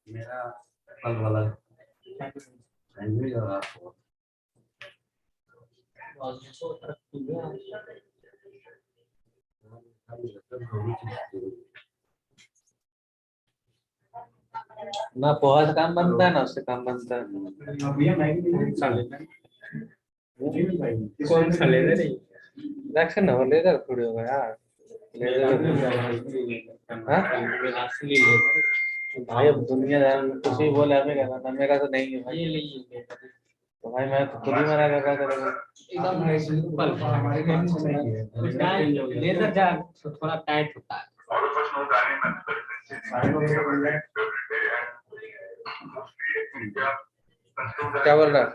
मेरा कल वाला सैंडविच और आपको ना पोहा से काम बनता है ना उससे काम बनता है। भैया मैगी नहीं खा लेते हैं। कौन सा लेदर है? वैक्सीन ना लेदर थोड़ी होगा यार। लेदर असली लेदर भाई, अब दुनिया कुछ भी बोले हमें कहना ना, मेरा तो नहीं है भाई। ये लीजिए तो भाई मैं तो खुद ही मना कर रहा था। एकदम लेदर जा थोड़ा टाइट होता है। क्या बोल रहा है?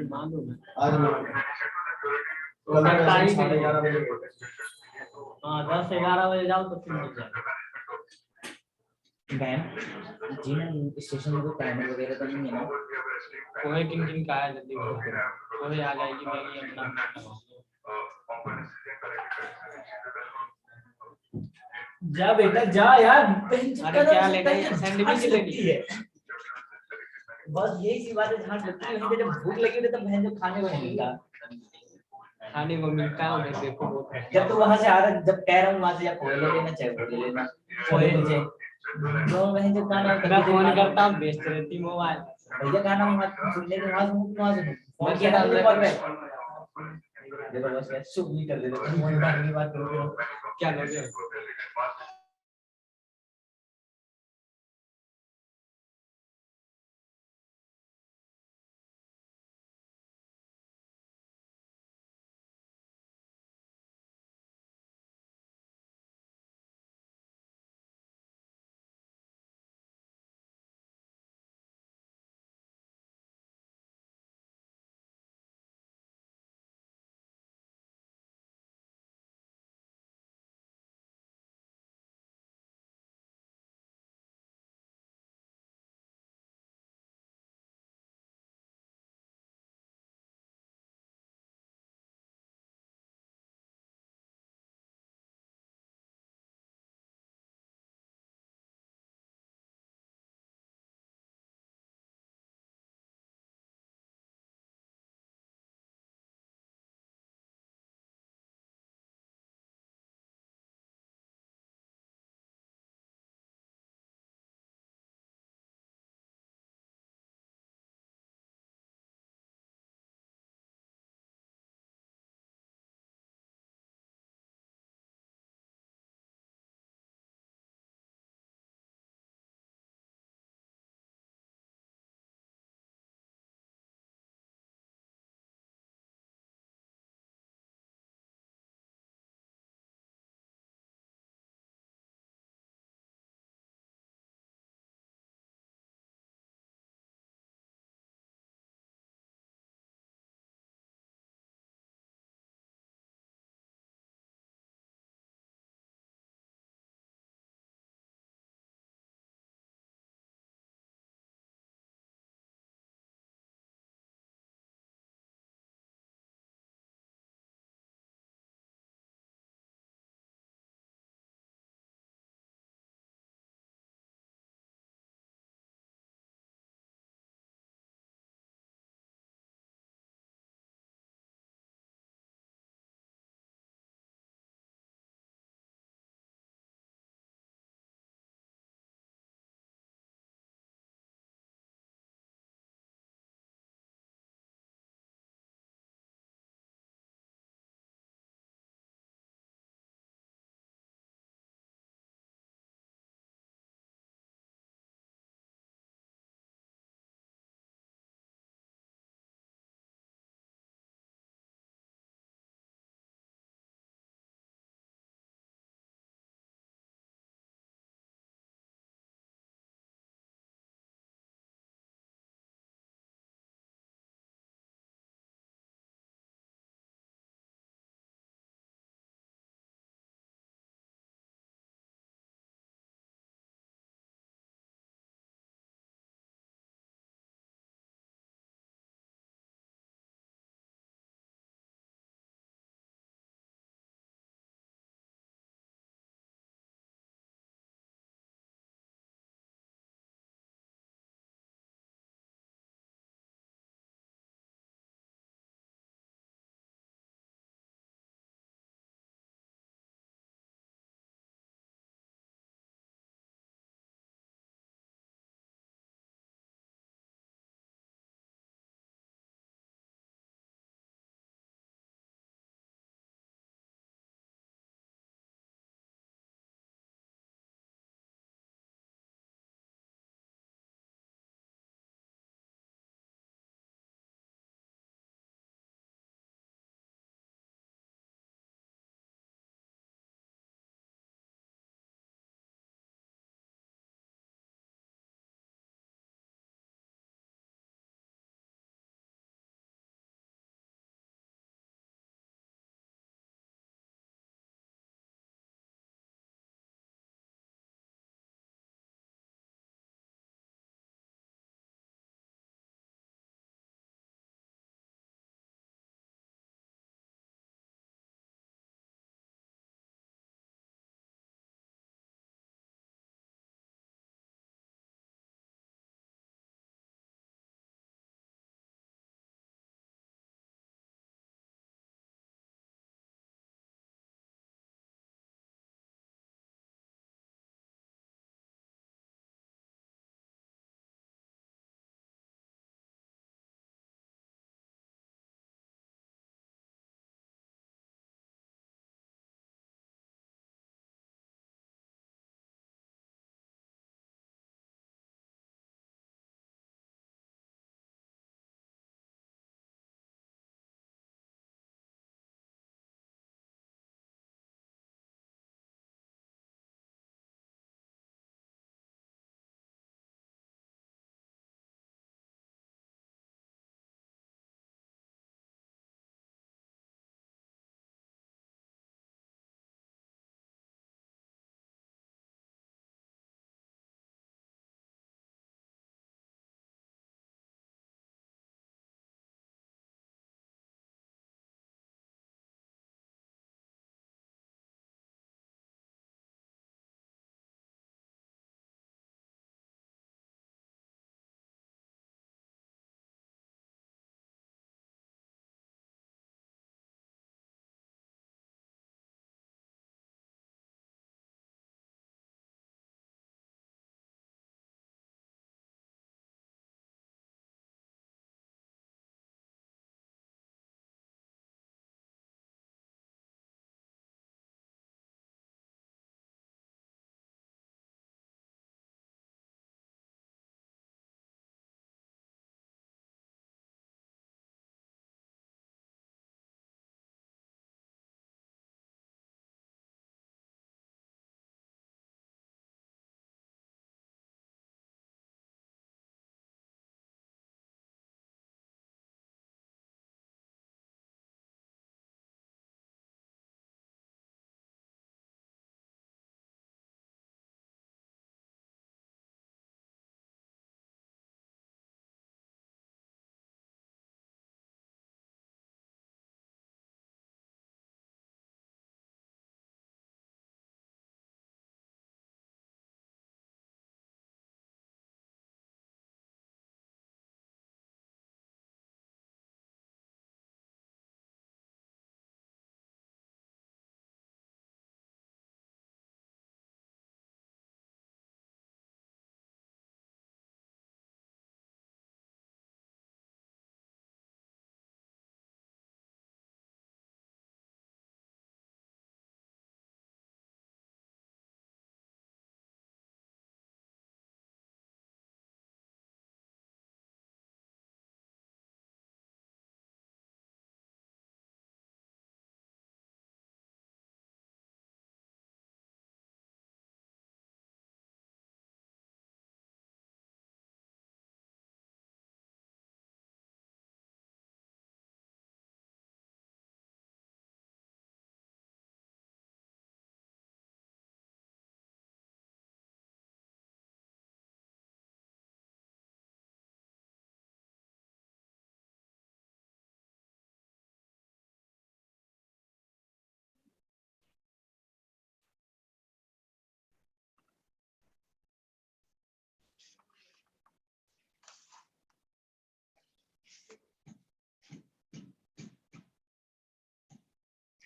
मालूम है आज हाँ 10-11 बजे जाओ तो फिर मिल जाएगा। जी स्टेशन में कोई टाइमर वगैरह तो नहीं है ना? पोहे किन किन का है जल्दी पोहे आ जाएगी, मैगी अपना जा बेटा जा यार। अरे क्या लेना है? सैंडविच लेनी है। बस यही सी बात है, झांट लगती है वहीं पे जब भूख लगी होती है तब बहन जो खाने को नहीं मिलता। खाने को मिलता है उधर देखो जब तू वहां से आ रहा, जब कह रहा हूँ वहां से या पोहे ले लेना चाहे वो ले लेना, पोहे मुझे दो बहन जो खाना मैं फोन करता हूँ, व्यस्त रहती मोबाइल। भैया खाना सुनने के वहां से फोन किया ना मुझे कॉल पे देखो बस शुभ नहीं कर देते तुम मोबाइल की बात करोगे क्या लोगे?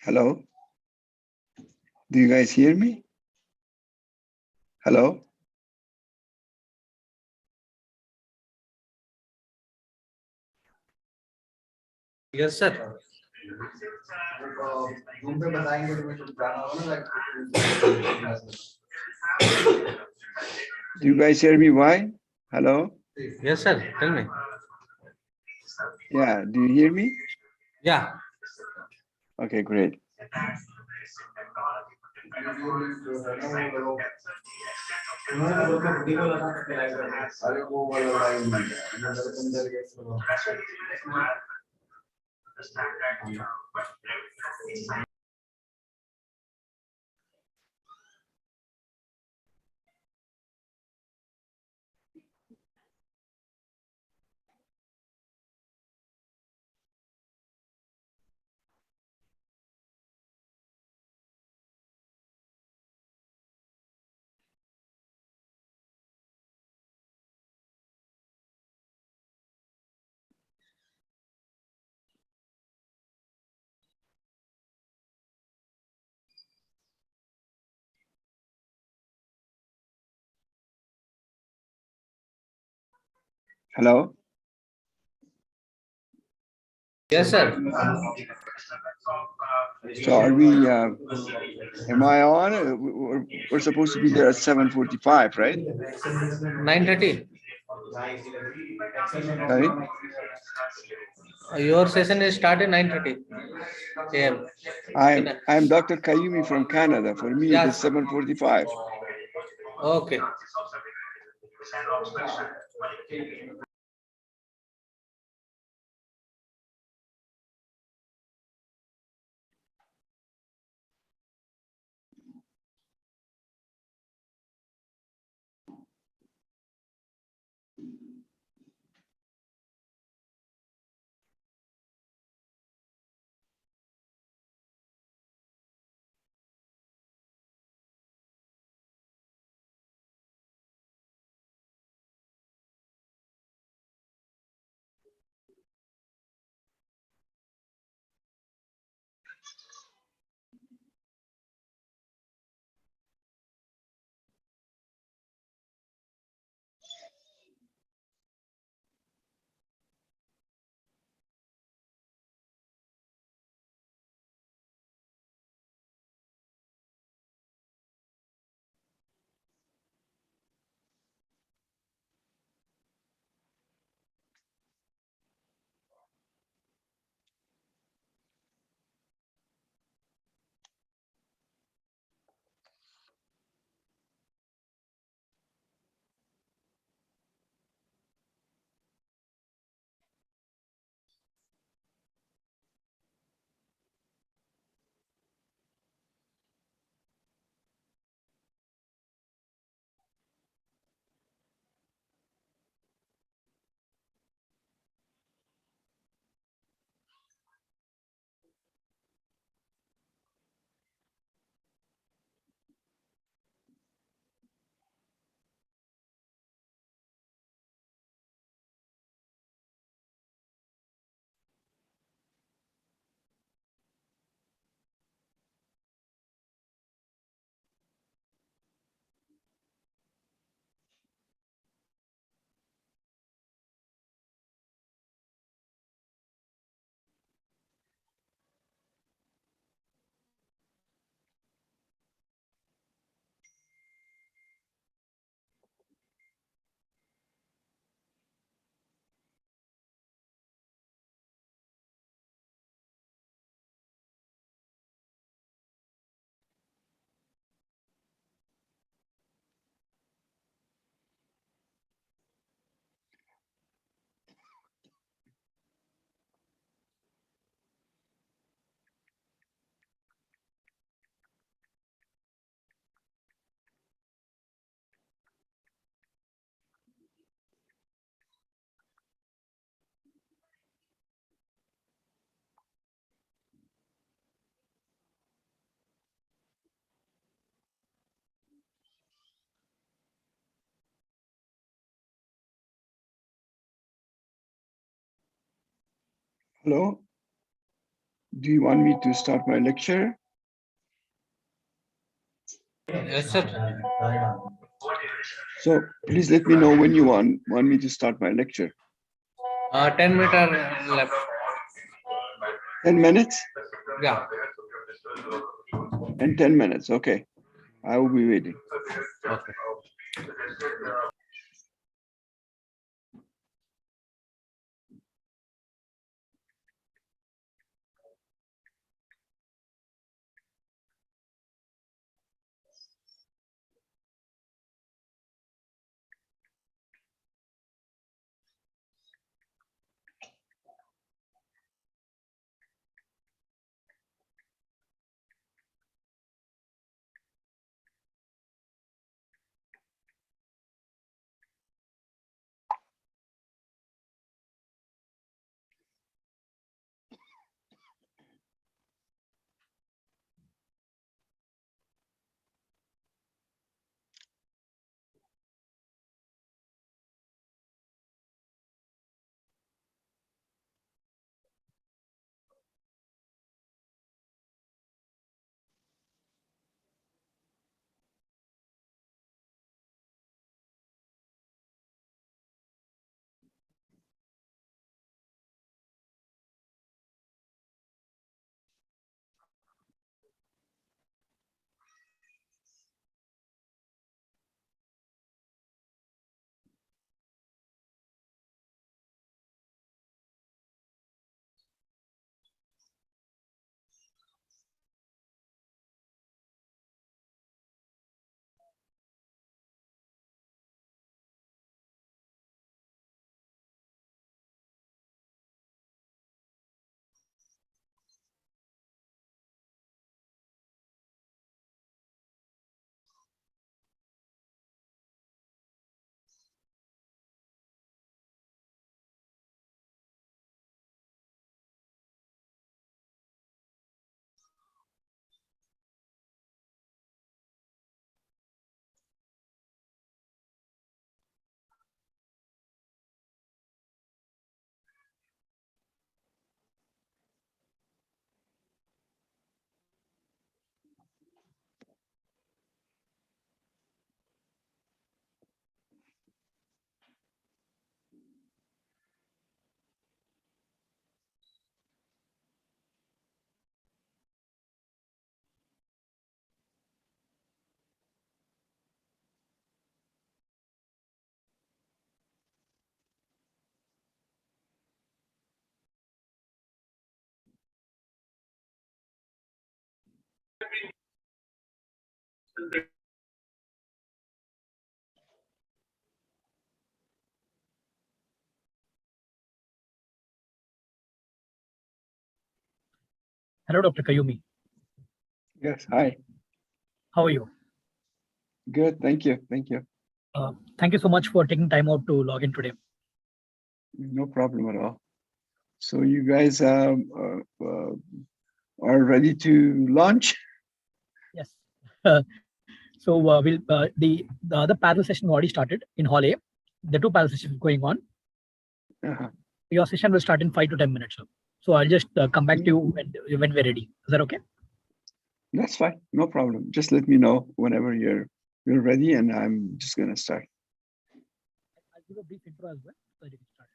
Hello? Do you guys hear me? Hello? Yes, sir. Zoom पे बताएंगे तो मुझे जाना होगा ना Do you guys hear me? Why? Hello? Yes, sir. Tell me. Yeah, do you hear me? Yeah. Okay, great. अरे वो वाला लाइन नहीं है अंदर अंदर के Hello? Yes, sir. So are we, am I on? We're supposed to be there at 7:45, right? 9:30. Sorry? Your session is started 9:30 a.m. I'm Dr. Kayumi from Canada. For me, it is 7:45. Okay. Hello? Do you want me to start my lecture? Yes, sir. So please let me know when you want me to start my lecture. 10 minutes left. 10 minutes? Yeah. And 10 minutes, okay. I will be waiting. Okay. Hello, Dr. Kayumi. Yes, hi. How are you? Good, thank you, thank you. Thank you so much for taking time out to log in today. No problem at all. So you guys are ready to launch? Yes. So the other parallel session already started in Hall A. The two parallel sessions going on. Uh-huh. Your session will start in 5 to 10 minutes. Sir. So I'll just come back to you when we're ready. Is that okay? That's fine, no problem. Just let me know whenever you're ready, and I'm just gonna start. I'll give a brief intro as well so that you can start.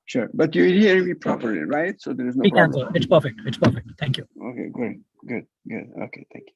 Sure, but you hear me properly, right? So there is no We can, problem. sir. It's perfect. It's perfect. Thank you. Okay, great, good. Okay, thank you.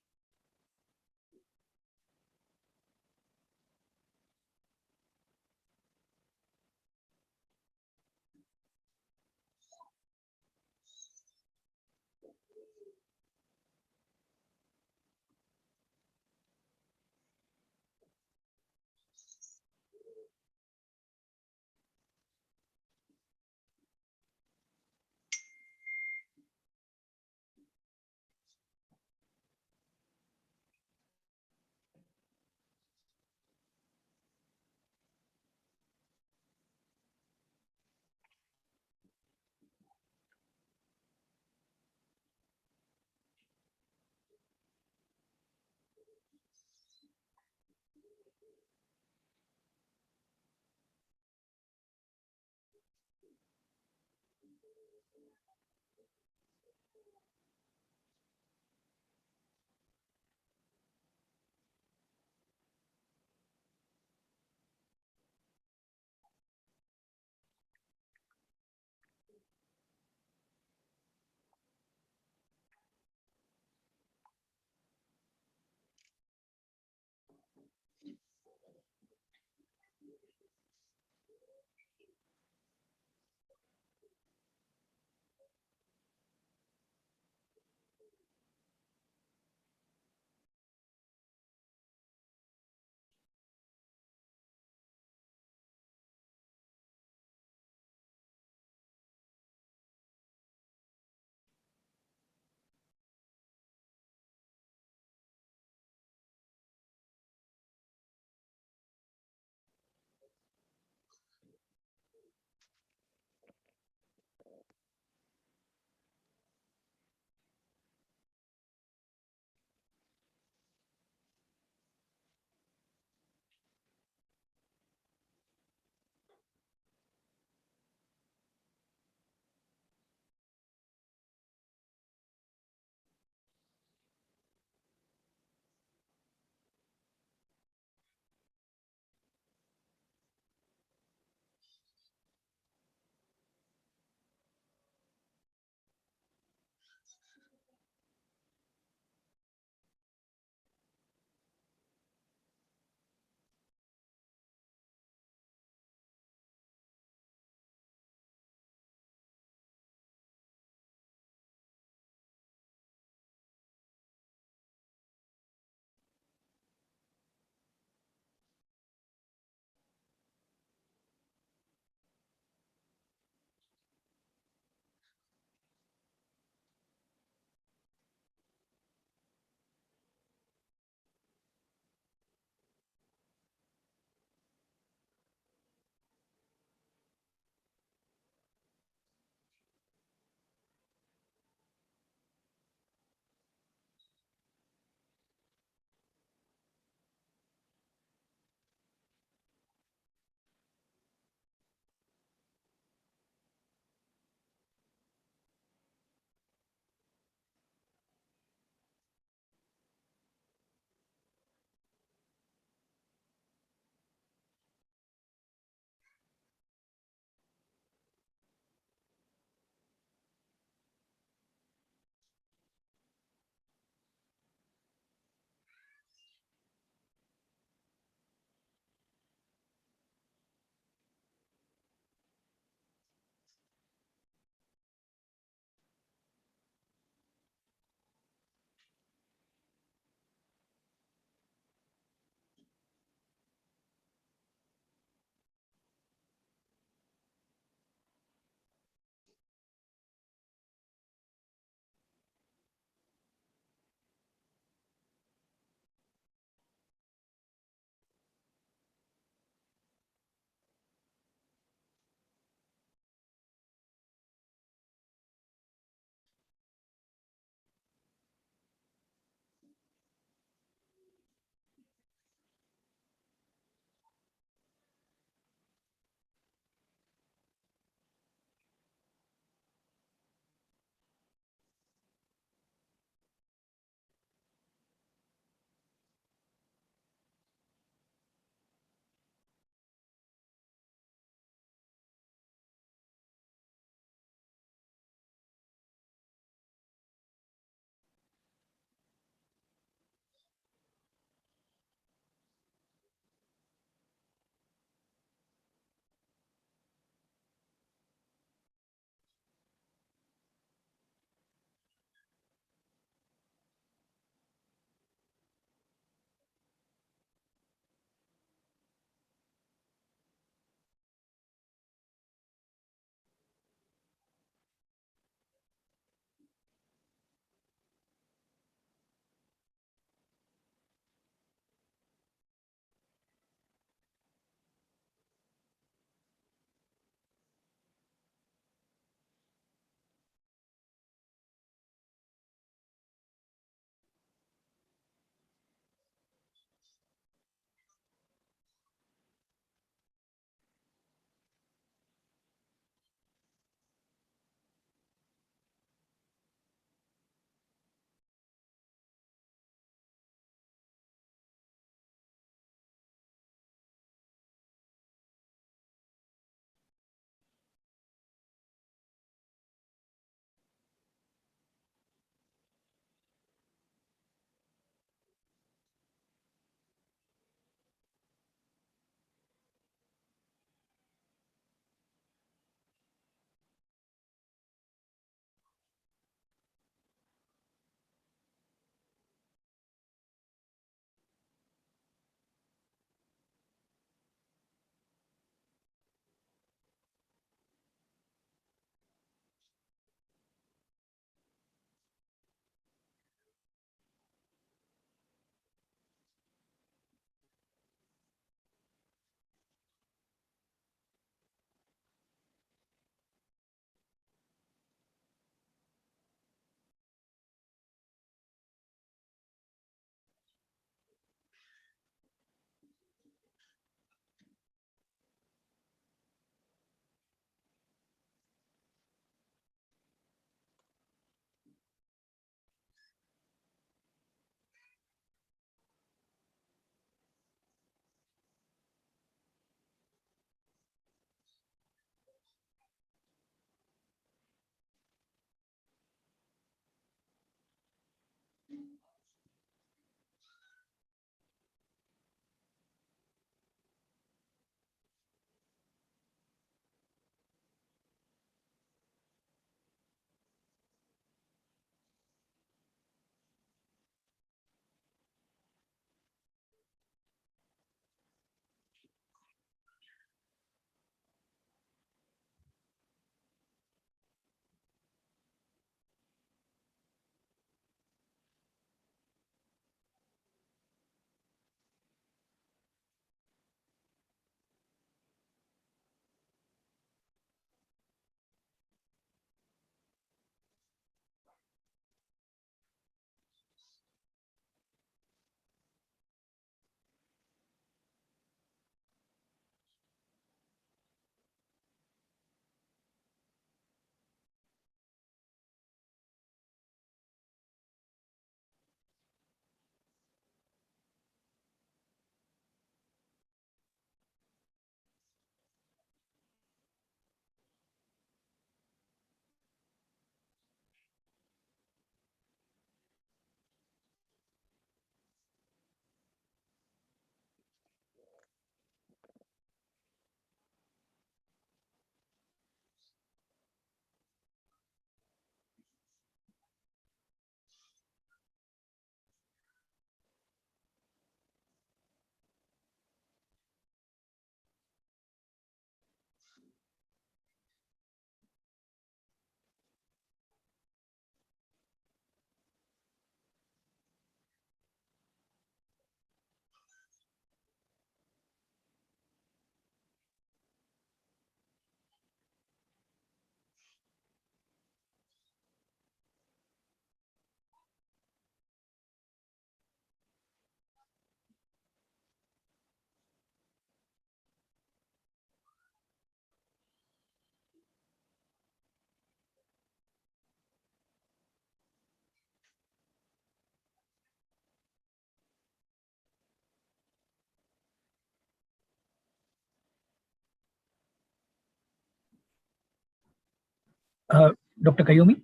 Dr. Kayumi,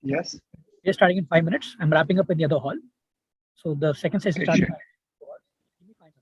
Yes. we're starting in 5 minutes. I'm wrapping up in the other hall. So the second session Okay, starts. sure. Give me 5 minutes.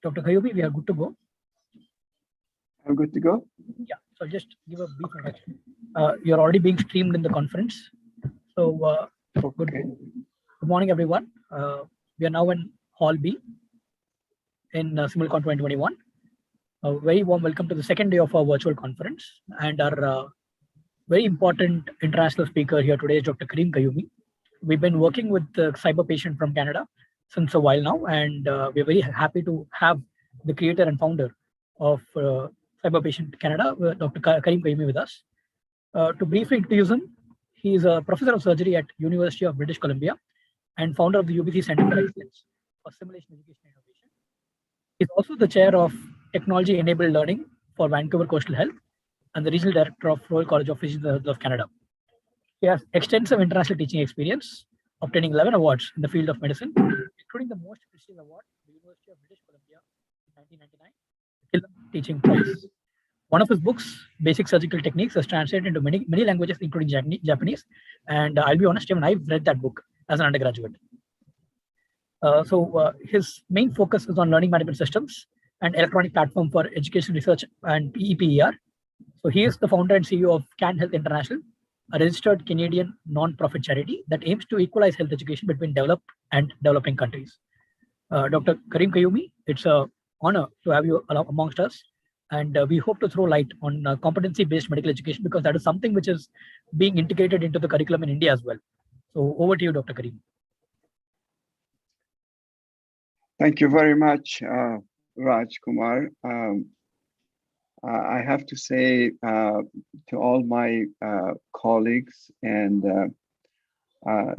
Dr. Kayumi, we are good to go. I'm good to go. Yeah, so I'll just give a brief introduction. You're already being streamed in the conference. So good, Okay. good morning, everyone. We are now in Hall B in SIMULCON 2021. A very warm welcome to the second day of our virtual conference. And our very important international speaker here today is Dr. Karim Kayumi. We've been working with the cyber patient from Canada since a while now, and we're very happy to have the creator and founder of Cyber Patient Canada, Dr. Karim Kayumi, with us. To briefly introduce him, he is a professor of surgery at University of British Columbia and founder of the UBC Center for Excellence for Simulation Education Innovation. He's also the chair of Technology Enabled Learning for Vancouver Coastal Health and the regional director of Royal College of Physicians of Canada. He has extensive international teaching experience, obtaining 11 awards in the field of medicine, including the most prestigious award, the University of British Columbia in 1999, the Killam Teaching Prize. One of his books, Basic Surgical Techniques, is translated into many languages, including Japanese. And I'll be honest, even I've read that book as an undergraduate. His main focus is on learning management systems and electronic platform for education research and PEPER. So he is the founder and CEO of Can Health International, a registered Canadian non-profit charity that aims to equalize health education between developed and developing countries. Dr. Karim Kayumi, it's an honor to have you amongst us. And we hope to throw light on competency-based medical education, because that is something which is being integrated into the curriculum in India as well. So over to you, Dr. Karim. Thank you very much, Raj Kumar. I have to say to all my colleagues and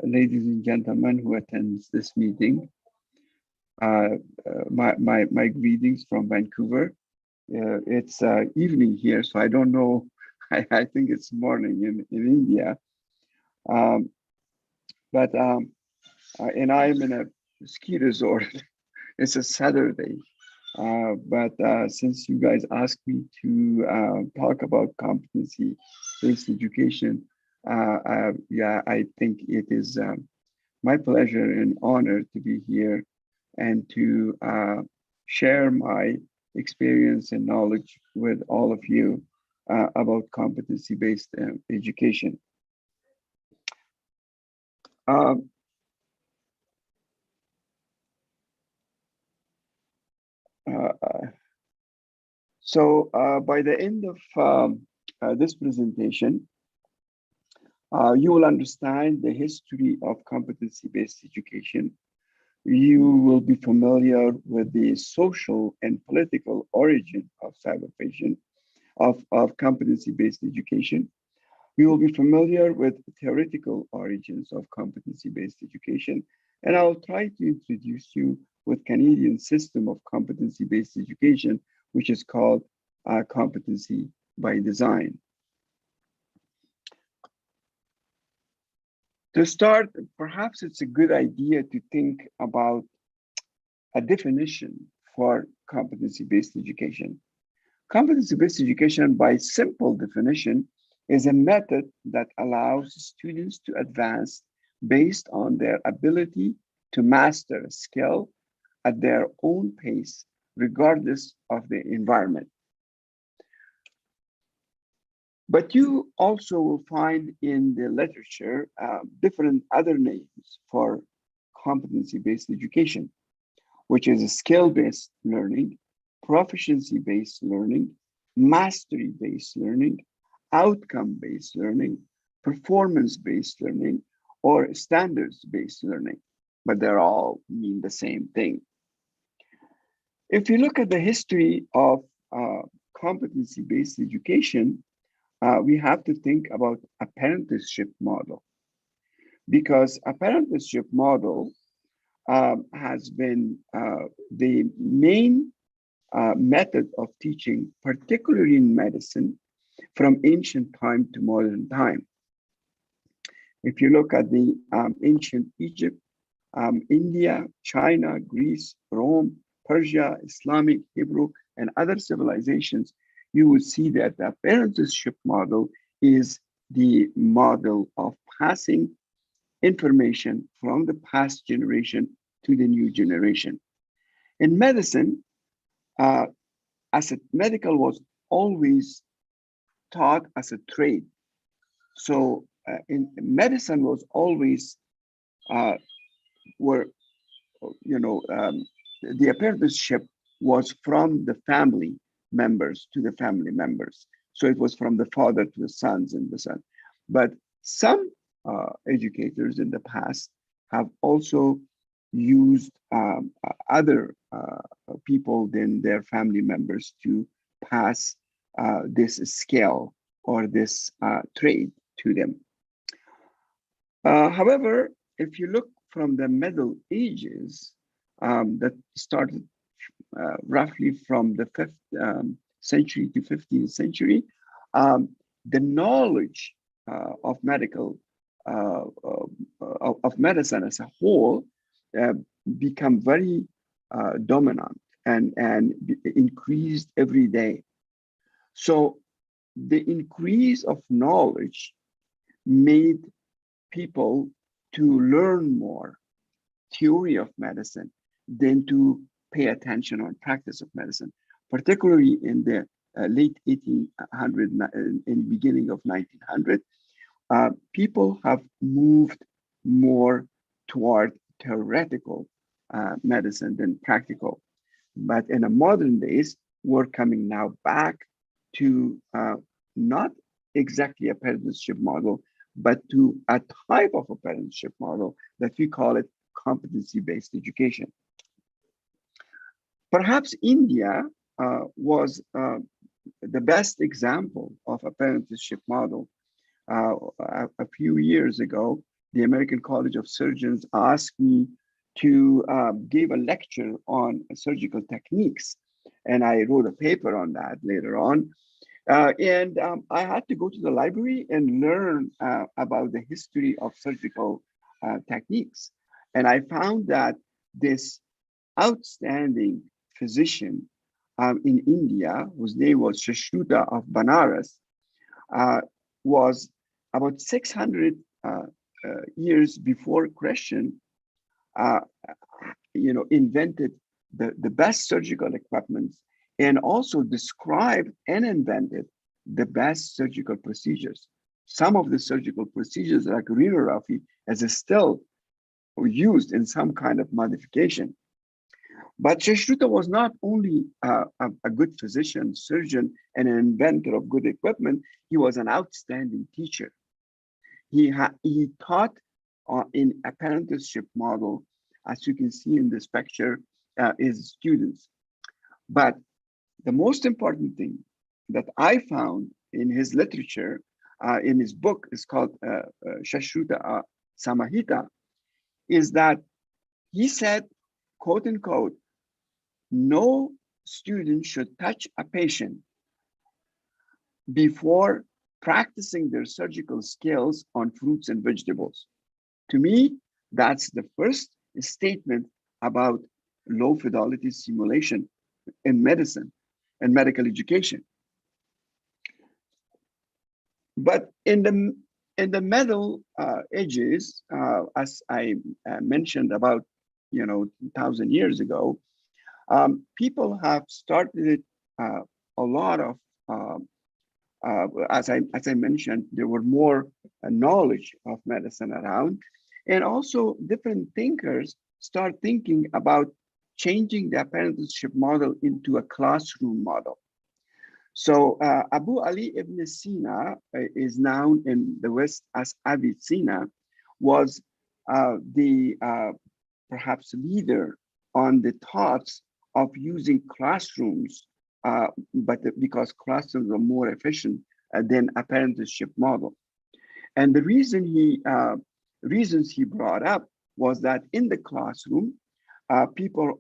ladies and gentlemen who attend this meeting, my greetings from Vancouver. It's evening here, so I don't know. I think it's morning in India. And I'm in a ski resort. It's a Saturday. But since you guys asked me to talk about competency-based education, yeah, I think it is my pleasure and honor to be here and to share my experience and knowledge with all of you about competency-based education. So by the end of this presentation, you will understand the history of competency-based education. You will be familiar with the social and political origin of cybervision, of competency-based education. We will be familiar with theoretical origins of competency-based education, and I'll try to introduce you with Canadian system of competency-based education, which is called competency by design. To start, perhaps it's a good idea to think about a definition for competency-based education. Competency-based education, by simple definition, is a method that allows students to advance based on their ability to master a skill at their own pace, regardless of the environment. But you also will find in the literature different other names for competency-based education, which is skill-based learning, proficiency-based learning, mastery-based learning, outcome-based learning, performance-based learning, or standards-based learning, but they all mean the same thing. If you look at the history of competency-based education, we have to think about apprenticeship model, because apprenticeship model has been the main method of teaching, particularly in medicine, from ancient time to modern time. If you look at the ancient Egypt, India, China, Greece, Rome, Persia, Islamic, Hebrew, and other civilizations, you will see that the apprenticeship model is the model of passing information from the past generation to the new generation. In medicine, medical was always taught as a trade. So in medicine was always the apprenticeship was from the family members to the family members. So it was from the father to the sons and the son. But some educators in the past have also used other people than their family members to pass this skill or this trade to them. However, if you look from the Middle Ages, that started roughly from the 5th century to 15th century, the knowledge of medicine as a whole become very dominant and increased every day. So the increase of knowledge made people to learn more theory of medicine than to pay attention on practice of medicine, particularly in the late 1800s and beginning of 1900. people have moved more toward theoretical medicine than practical. But in the modern days, we're coming now back to not exactly a apprenticeship model, but to a type of apprenticeship model that we call it competency-based education. Perhaps India was the best example of apprenticeship model. A few years ago, the American College of Surgeons asked me to give a lecture on surgical techniques. And I wrote a paper on that later on. I had to go to the library and learn about the history of surgical techniques. And I found that this outstanding physician in India, whose name was Shashruta of Banaras, was about 600 years bore Christian, invented the best surgical equipment and also described and invented the best surgical procedures. Some of the surgical procedures like rhinography is still used in some kind of modification. But Shashruta was not only a good physician, surgeon, and an inventor of good equipment, he was an outstanding teacher. He taught in apprenticeship model, as you can see in this picture, his students. But the most important thing that I found in his literature, in his book, is called Shashruta Samahita, is that he said, quote unquote, no student should touch a patient before practicing their surgical skills on fruits and vegetables. To me, that's the first statement about low fidelity simulation in medicine and medical education. But in the middle ages, as I mentioned about 1,000 years ago, people have started a lot of as I mentioned, there were more knowledge of medicine around, and also different thinkers start thinking about changing the apprenticeship model into a classroom model. So Abu Ali ibn Sina is known in the West as Avicenna, was the perhaps leader on the thoughts of using classrooms, but because classrooms are more efficient than apprenticeship model. And the reason reasons he brought up was that in the classroom, people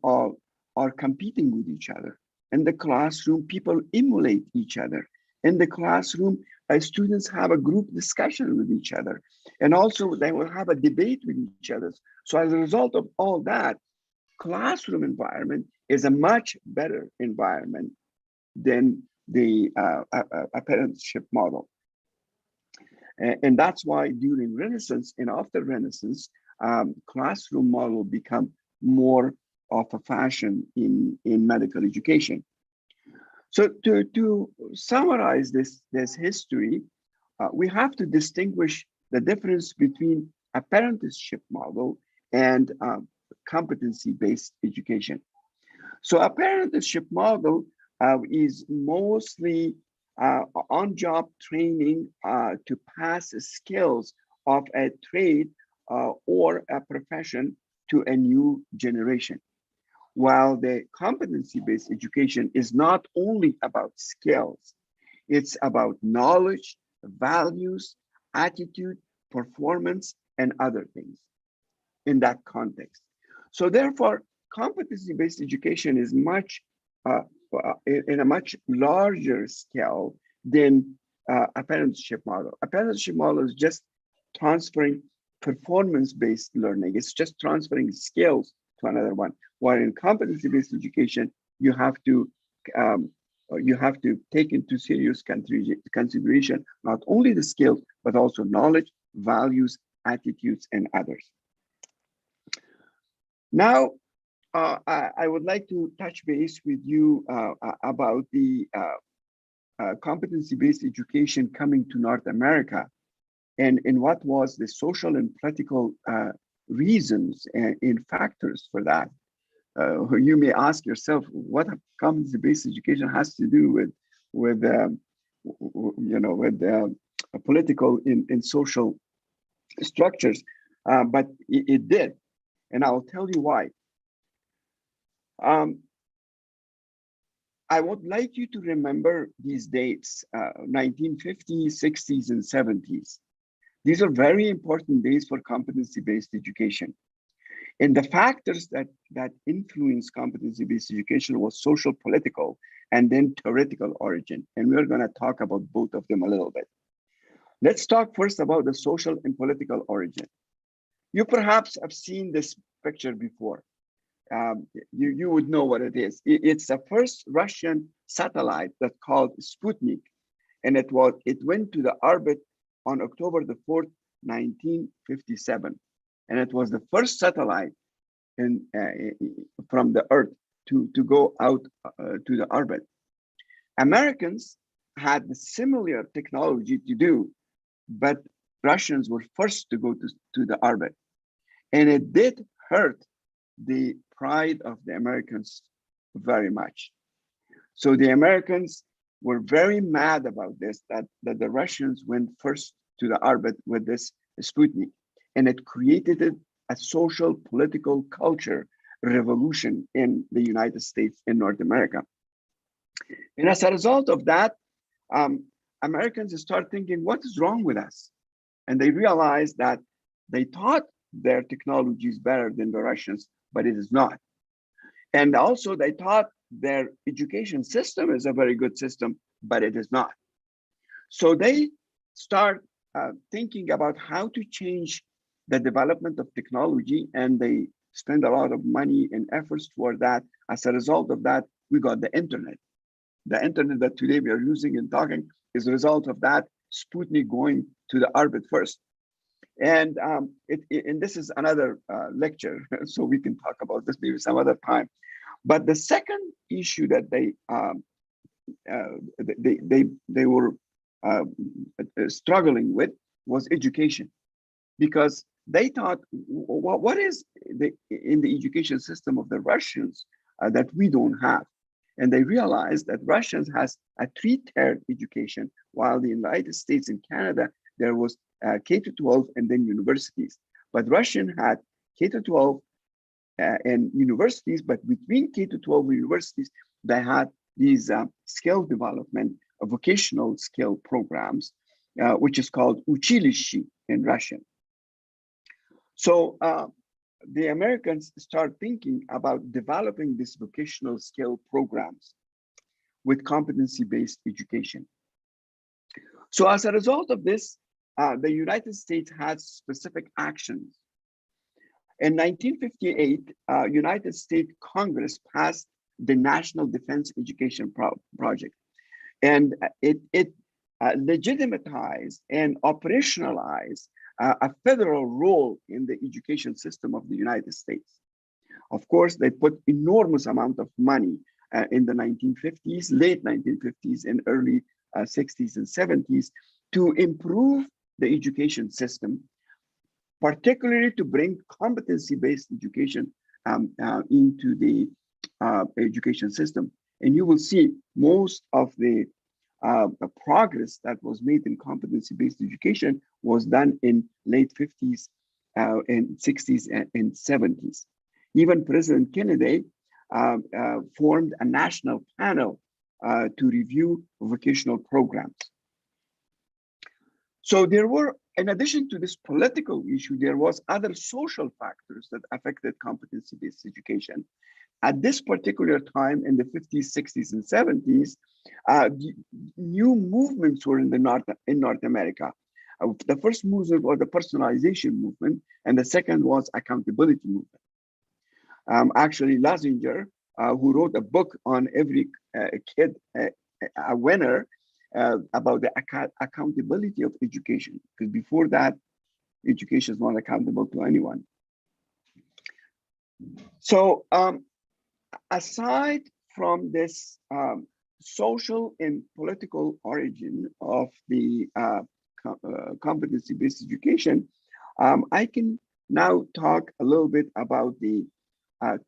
are competing with each other. In the classroom, people emulate each other. In the classroom, students have a group discussion with each other. And also they will have a debate with each other. So as a result of all that, classroom environment is a much better environment than the apprenticeship model. And that's why during Renaissance and after Renaissance, classroom model become more of a fashion in medical education. So to summarize this history, we have to distinguish the difference between apprenticeship model and competency-based education. So apprenticeship model is mostly on-job training to pass skills of a trade or a profession to a new generation. While the competency-based education is not only about skills, it's about knowledge, values, attitude, performance, and other things in that context. So therefore, competency-based education is much in a much larger scale than apprenticeship model. Apprenticeship model is just transferring performance-based learning. It's just transferring skills to another one. While in competency-based education, you have to take into serious consideration not only the skills, but also knowledge, values, attitudes, and others. Now, I would like to touch base with you about the competency-based education coming to North America. and what was the social and political reasons and in factors for that. You may ask yourself, what competency-based education has to do with political and social structures, but it did, and I'll tell you why. I would like you to remember these dates, 1950s, 60s, and 70s. These are very important days for competency-based education. And the factors that influence competency-based education was social, political, and then theoretical origin. And we're going to talk about both of them a little bit. Let's talk first about the social and political origin. You perhaps have seen this picture before. You would know what it is. It's the first Russian satellite that's called Sputnik, and it went to the orbit on October the 4th, 1957, and it was the first satellite from the Earth to go out to the orbit. Americans had the similar technology to do, but Russians were first to go to the orbit, and it did hurt the pride of the Americans very much. So the Americans were very mad about this, that the Russians went first to the orbit with this Sputnik, and it created a social, political, culture revolution in the United States and North America. And as a result of that, Americans start thinking, what is wrong with us? And they realized that they thought their technology is better than the Russians, but it is not. And also they thought their education system is a very good system, but it is not. So they start thinking about how to change the development of technology, and they spend a lot of money and efforts for that. As a result of that, we got the internet. The internet that today we are using and talking is a result of that Sputnik going to the orbit first. And this is another lecture, so we can talk about this maybe some other time. But the second issue that they were struggling with was education, because they thought, what is in the education system of the Russians that we don't have? And they realized that Russians has a 3-tiered education, while the United States and Canada, there was K-12 and then universities. But Russian had K-12 and universities, but between K-12 and universities, they had these skill development, vocational skill programs, which is called uchilishi in Russian. So the Americans start thinking about developing these vocational skill programs with competency-based education. So as a result of this, the United States had specific actions. In 1958, United States Congress passed the National Defense Education Project, and it legitimatized and operationalized a federal role in the education system of the United States. Of course, they put enormous amount of money in the 1950s, late 1950s and early 60s and 70s to improve the education system, particularly to bring competency-based education into the education system. And you will see most of the progress that was made in competency-based education was done in late 50s and 60s and 70s. Even President Kennedy formed a national panel to review vocational programs. So there were, in addition to this political issue, there was other social factors that affected competency-based education. At this particular time in the 50s, 60s, and 70s, new movements were in North America. The first movement was the personalization movement, and the second was accountability movement. Actually, Lassinger, who wrote a book on every kid a winner, about the accountability of education, because before that, education is not accountable to anyone. So aside from this social and political origin of the competency-based education, I can now talk a little bit about the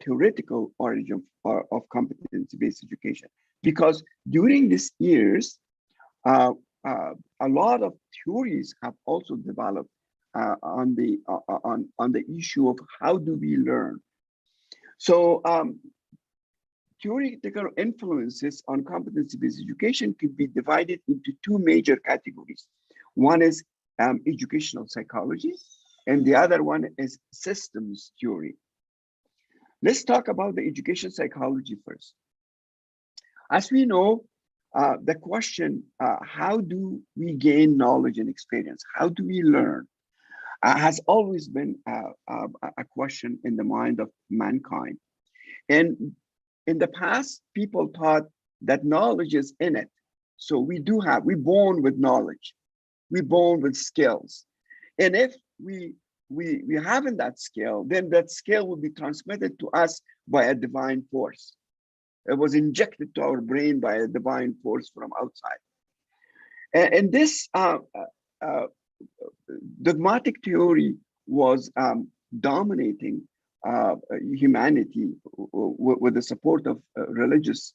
theoretical origin of competency-based education, because during these years, a lot of theories have also developed on the issue of how do we learn. So theoretical influences on competency-based education can be divided into two major categories. One is educational psychology, and the other one is systems theory. Let's talk about the education psychology first. As we know, the question, how do we gain knowledge and experience? How do we learn? Has always been a question in the mind of mankind. And in the past, people thought that knowledge is in it. So we're born with knowledge. We're born with skills. And if we haven't that skill, then that skill will be transmitted to us by a divine force. It was injected to our brain by a divine force from outside. And this dogmatic theory was dominating humanity with the support of religious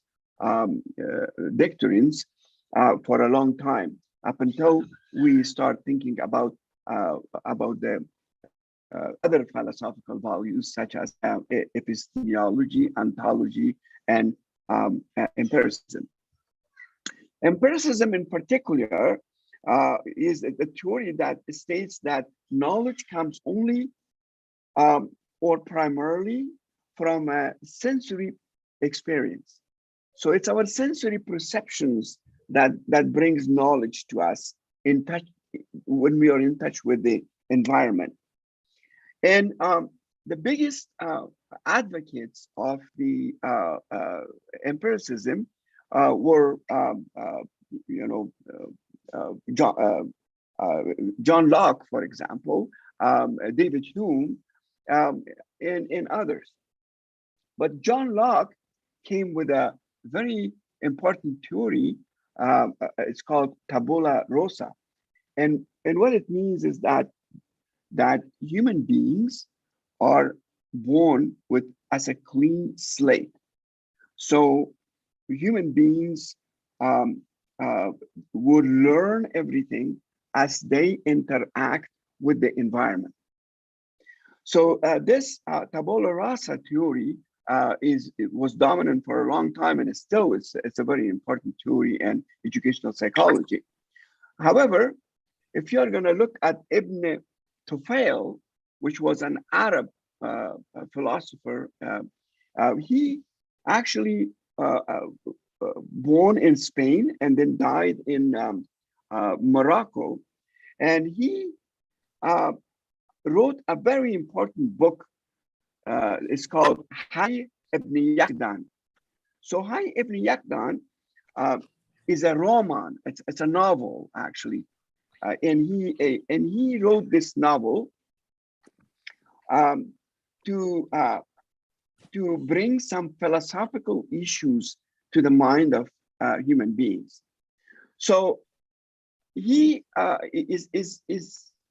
doctrines for a long time, up until we start thinking about the other philosophical values such as epistemology, ontology, and empiricism. Empiricism in particular is a theory that states that knowledge comes only or primarily from a sensory experience. So it's our sensory perceptions that brings knowledge to us in touch when we are in touch with the environment. And the biggest advocates of the empiricism were, John Locke, for example, David Hume, and others. But John Locke came with a very important theory. It's called tabula rasa, and what it means is that human beings are born with as a clean slate. So human beings would learn everything as they interact with the environment. So this tabula rasa theory was dominant for a long time, and it's a very important theory in educational psychology. However, if you're going to look at Ibn Tufail, which was an Arab philosopher, he actually born in Spain and then died in Morocco, and he wrote a very important book. It's called Hay ibn Yaqdan. So Hay ibn Yaqdan is a roman. It's a novel actually, and he wrote this novel to bring some philosophical issues to the mind of human beings. So his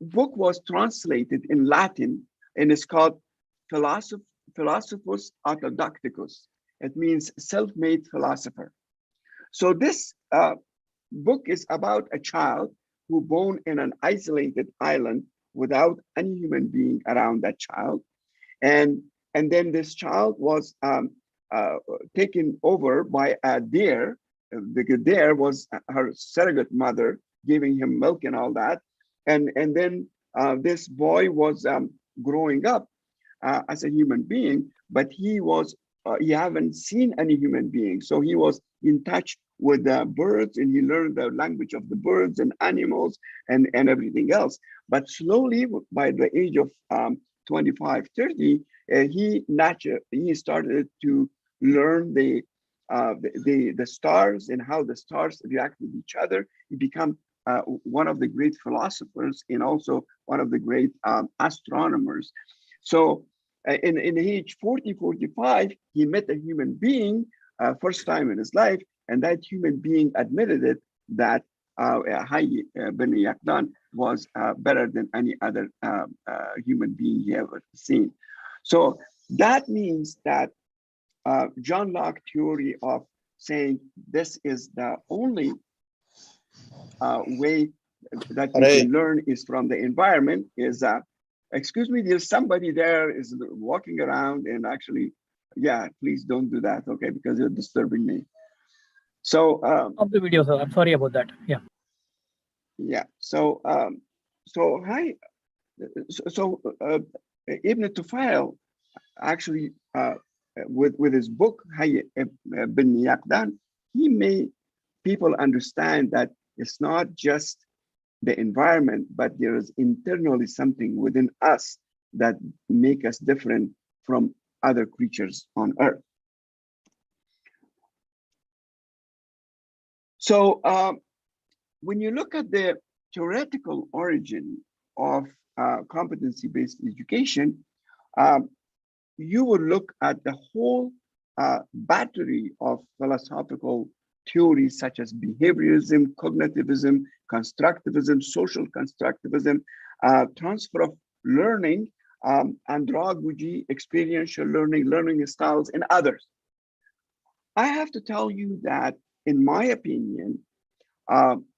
book was translated in Latin, and it's called Philosophus Autodacticus. It means self-made philosopher. So this book is about a child who born in an isolated island without any human being around that child. And then this child was taken over by a deer. The deer was her surrogate mother, giving him milk and all that. And then this boy was growing up as a human being, but he haven't seen any human being. So he was in touch with the birds, and he learned the language of the birds and animals and everything else. But slowly, by the age of 25, 30, he started to learn the stars and how the stars react with each other. He became one of the great philosophers and also one of the great astronomers. So in age 40, 45, he met a human being first time in his life, and that human being admitted it that Hay ibn Yaqdan was better than any other human being he ever seen. So that means that John Locke theory of saying this is the only way that you can learn is from the environment is, excuse me, there's somebody there is walking around and actually, yeah, please don't do that, okay, because you're disturbing me. So of the video, sir. I'm sorry about that. Yeah. Yeah. So Ibn Tufail actually with his book Hayy bin Yaqdan, he made people understand that it's not just the environment, but there is internally something within us that make us different from other creatures on Earth. So when you look at the theoretical origin of competency-based education, you will look at the whole battery of philosophical theories such as behaviorism, cognitivism, constructivism, social constructivism, transfer of learning, andragogy, experiential learning, learning styles, and others. I have to tell you that, in my opinion,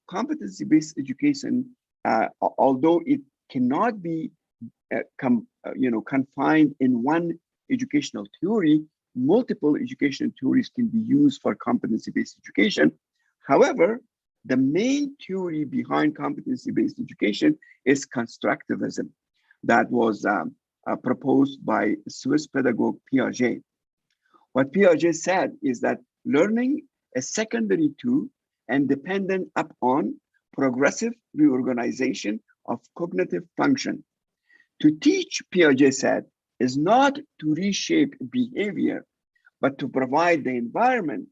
competency-based education, although it cannot be confined in one educational theory, multiple educational theories can be used for competency-based education. However, the main theory behind competency-based education is constructivism that was proposed by Swiss pedagogue Piaget. What Piaget said is that learning is secondary to and dependent upon progressive reorganization of cognitive function. To teach, Piaget said, is not to reshape behavior, but to provide the environment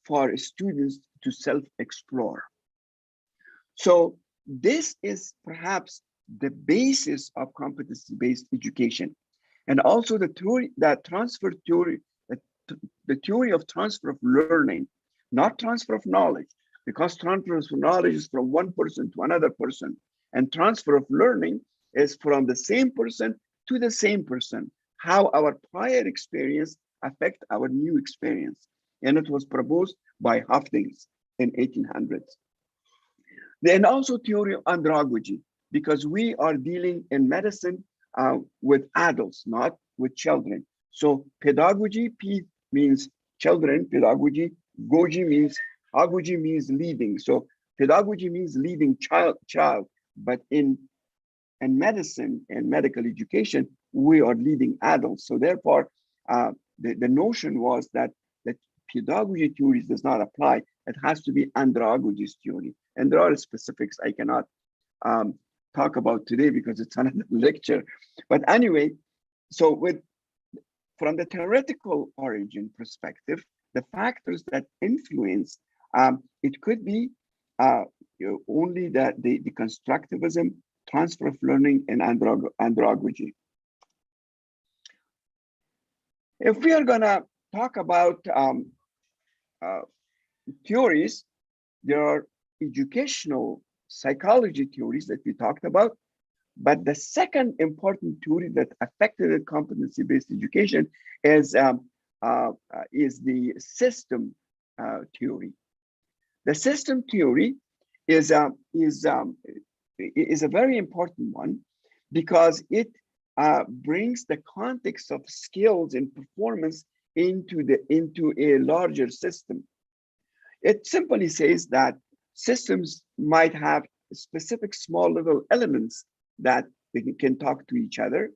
for students to self-explore. So this is perhaps the basis of competency-based education. And also the theory, that transfer theory, the theory of transfer of learning, not transfer of knowledge, because transfer of knowledge is from one person to another person, and transfer of learning is from the same person to the same person, how our prior experience affect our new experience. And it was proposed by Hofdings in 1800s. Then also theory of andragogy, because we are dealing in medicine with adults, not with children. So pedagogy, P means children, pedagogy, agogy means leading. So pedagogy means leading child, but in medicine and medical education, we are leading adults. So therefore, the notion was that pedagogy theories does not apply. It has to be andragogy theory. And there are specifics I cannot talk about today because it's another lecture. But anyway, so from the theoretical origin perspective, the factors that influence, it could be only the constructivism, transfer of learning, and andragogy. If we are gonna talk about theories, there are educational psychology theories that we talked about, but the second important theory that affected competency-based education is the system theory. The system theory is a very important one because it brings the context of skills and performance into a larger system. It simply says that systems might have specific small little elements that they can talk to each other.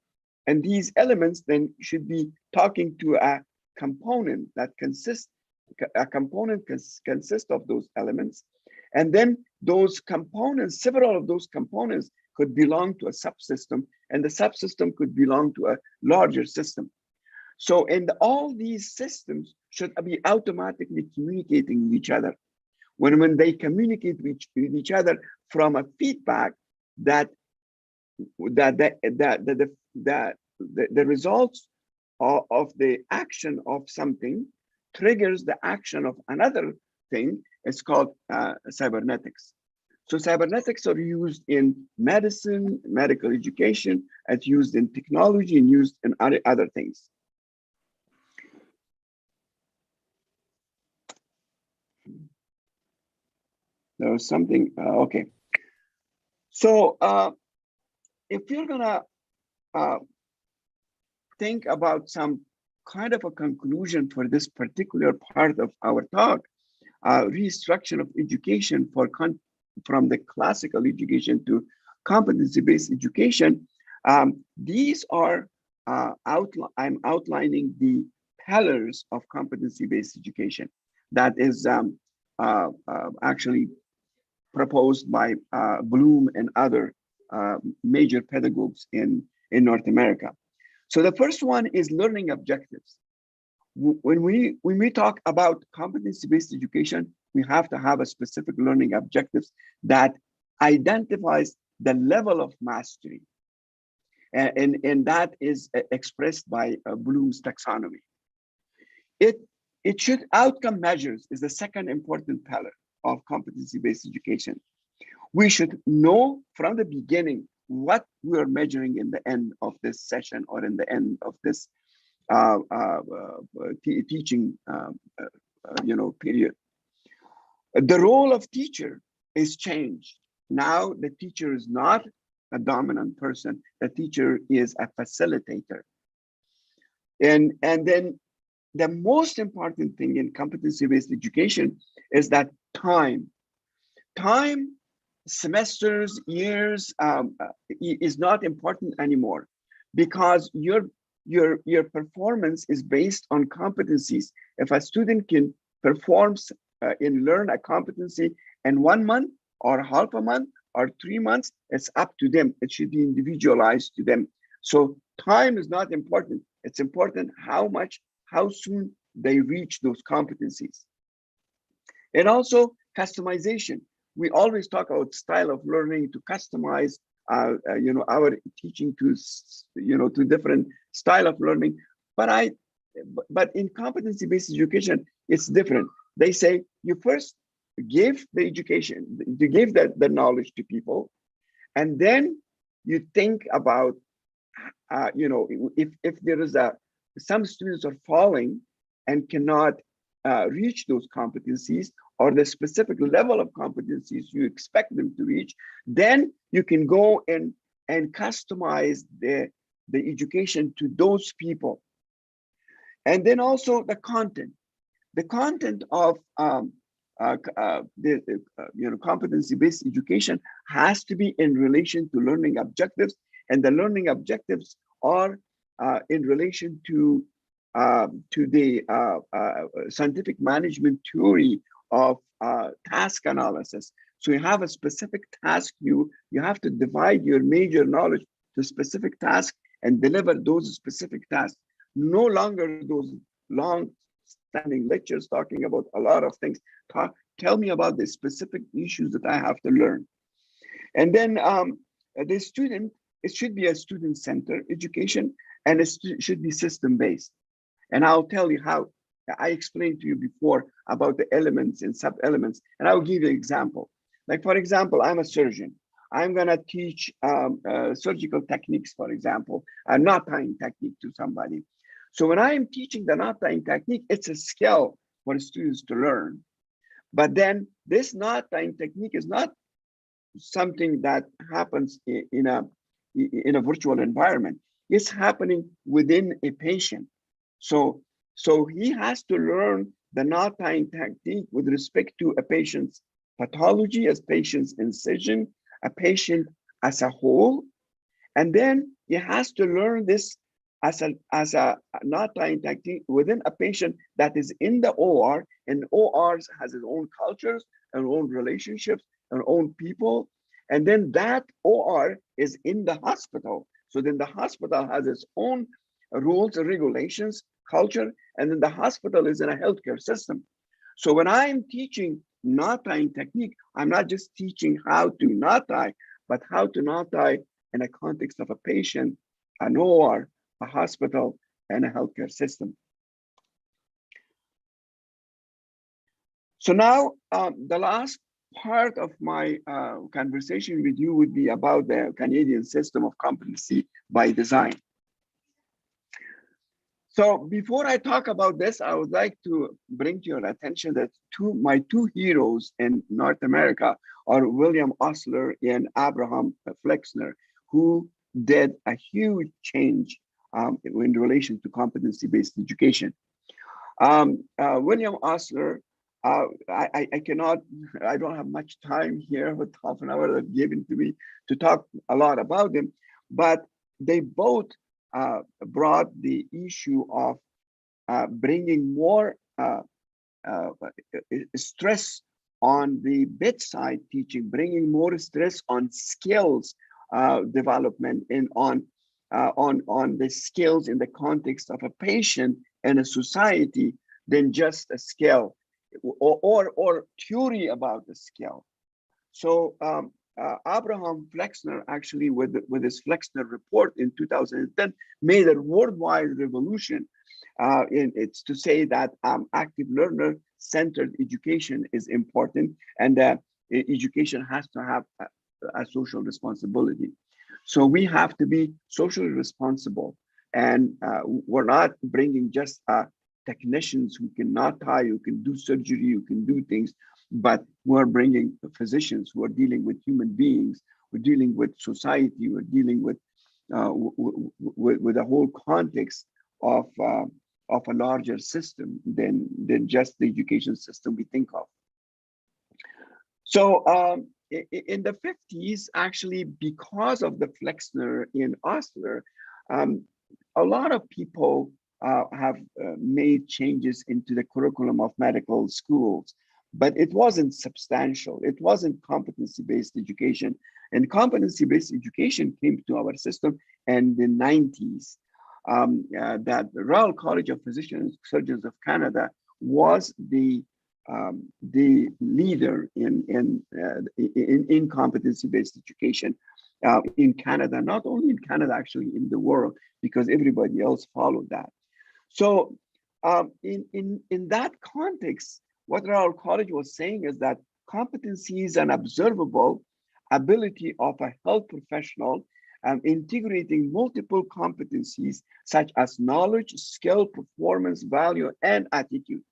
And these elements then should be talking to a component that consists of those elements. And then those components, several of those components could belong to a subsystem, and the subsystem could belong to a larger system. So, and all these systems should be automatically communicating with each other. When they communicate with each other from a feedback that the results of the action of something triggers the action of another thing, it's called cybernetics. So cybernetics are used in medicine, medical education, it's used in technology, and used in other things. There was something, okay. So if you're gonna think about some kind of a conclusion for this particular part of our talk, restructure of education from the classical education to competency-based education, these are, I'm outlining the pillars of competency-based education that is actually proposed by Bloom and other major pedagogues in North America. So the first one is learning objectives. When we talk about competency-based education, we have to have a specific learning objectives that identifies the level of mastery. And that is expressed by Bloom's taxonomy. It should, outcome measures is the second important pillar of competency-based education. We should know from the beginning what we are measuring in the end of this session or in the end of this teaching period. The role of teacher is changed. Now the teacher is not a dominant person. The teacher is a facilitator. And then the most important thing in competency-based education is that time, semesters, years is not important anymore, because your performance is based on competencies. If a student can perform and learn a competency in 1 month or half a month or 3 months, it's up to them. It should be individualized to them. So time is not important. It's important how soon they reach those competencies. And also customization. We always talk about style of learning, to customize our teaching to different style of learning. But in competency-based education, it's different. They say you first give the education, you give the knowledge to people, and then you think about if there is some students are falling and cannot reach those competencies, or the specific level of competencies you expect them to reach, then you can go and customize the education to those people. And then also the content of competency-based education has to be in relation to learning objectives, and the learning objectives are in relation to the scientific management theory of task analysis. So you have a specific task, you have to divide your major knowledge to specific tasks and deliver those specific tasks. No longer those long standing lectures talking about a lot of things. Tell me about the specific issues that I have to learn. And then the student, it should be a student-centered education, and it should be system-based. And I'll tell you how. I explained to you before about the elements and sub-elements, and I'll give you an example. Like, for example, I'm a surgeon. I'm gonna teach surgical techniques, for example, a knot tying technique to somebody. So when I am teaching the knot tying technique, it's a skill for students to learn. But then this knot tying technique is not something that happens in a virtual environment. It's happening within a patient. So he has to learn the knot tying technique with respect to a patient's pathology, as patient's incision, a patient as a whole. And then he has to learn this as a knot tying technique within a patient that is in the OR, and ORs has its own cultures and own relationships and own people. And then that OR is in the hospital. So then the hospital has its own rules and regulations, culture, and then the hospital is in a healthcare system. So when I'm teaching knot tying technique, I'm not just teaching how to knot tie, but how to knot tie in a context of a patient, an OR, a hospital, and a healthcare system. So now the last part of my conversation with you would be about the Canadian system of competency by design. So before I talk about this, I would like to bring to your attention that my two heroes in North America are William Osler and Abraham Flexner, who did a huge change in relation to competency-based education. William Osler, I don't have much time here with half an hour that's given to me to talk a lot about them, but they both brought the issue of bringing more stress on the bedside teaching, bringing more stress on skills development and on the skills in the context of a patient and a society than just a skill or theory about the skill. So Abraham Flexner actually with his Flexner report in 2010 made a worldwide revolution. It's to say that active learner centered education is important, and education has to have a social responsibility. So we have to be socially responsible, and we're not bringing just technicians who cannot tie, who can do surgery, who can do things, but we're bringing physicians who are dealing with human beings, we're dealing with society, we're dealing with the whole context of a larger system than just the education system we think of. So in the 50s, actually, because of the Flexner in Osler, a lot of people have made changes into the curriculum of medical schools, but it wasn't substantial. It wasn't competency-based education. And competency-based education came to our system in the 90s. That the Royal College of Physicians and Surgeons of Canada was the leader in competency-based education in Canada, not only in Canada, actually in the world, because everybody else followed that. So in that context, what Royal College was saying is that competency is an observable ability of a health professional integrating multiple competencies such as knowledge, skill, performance, value, and attitude.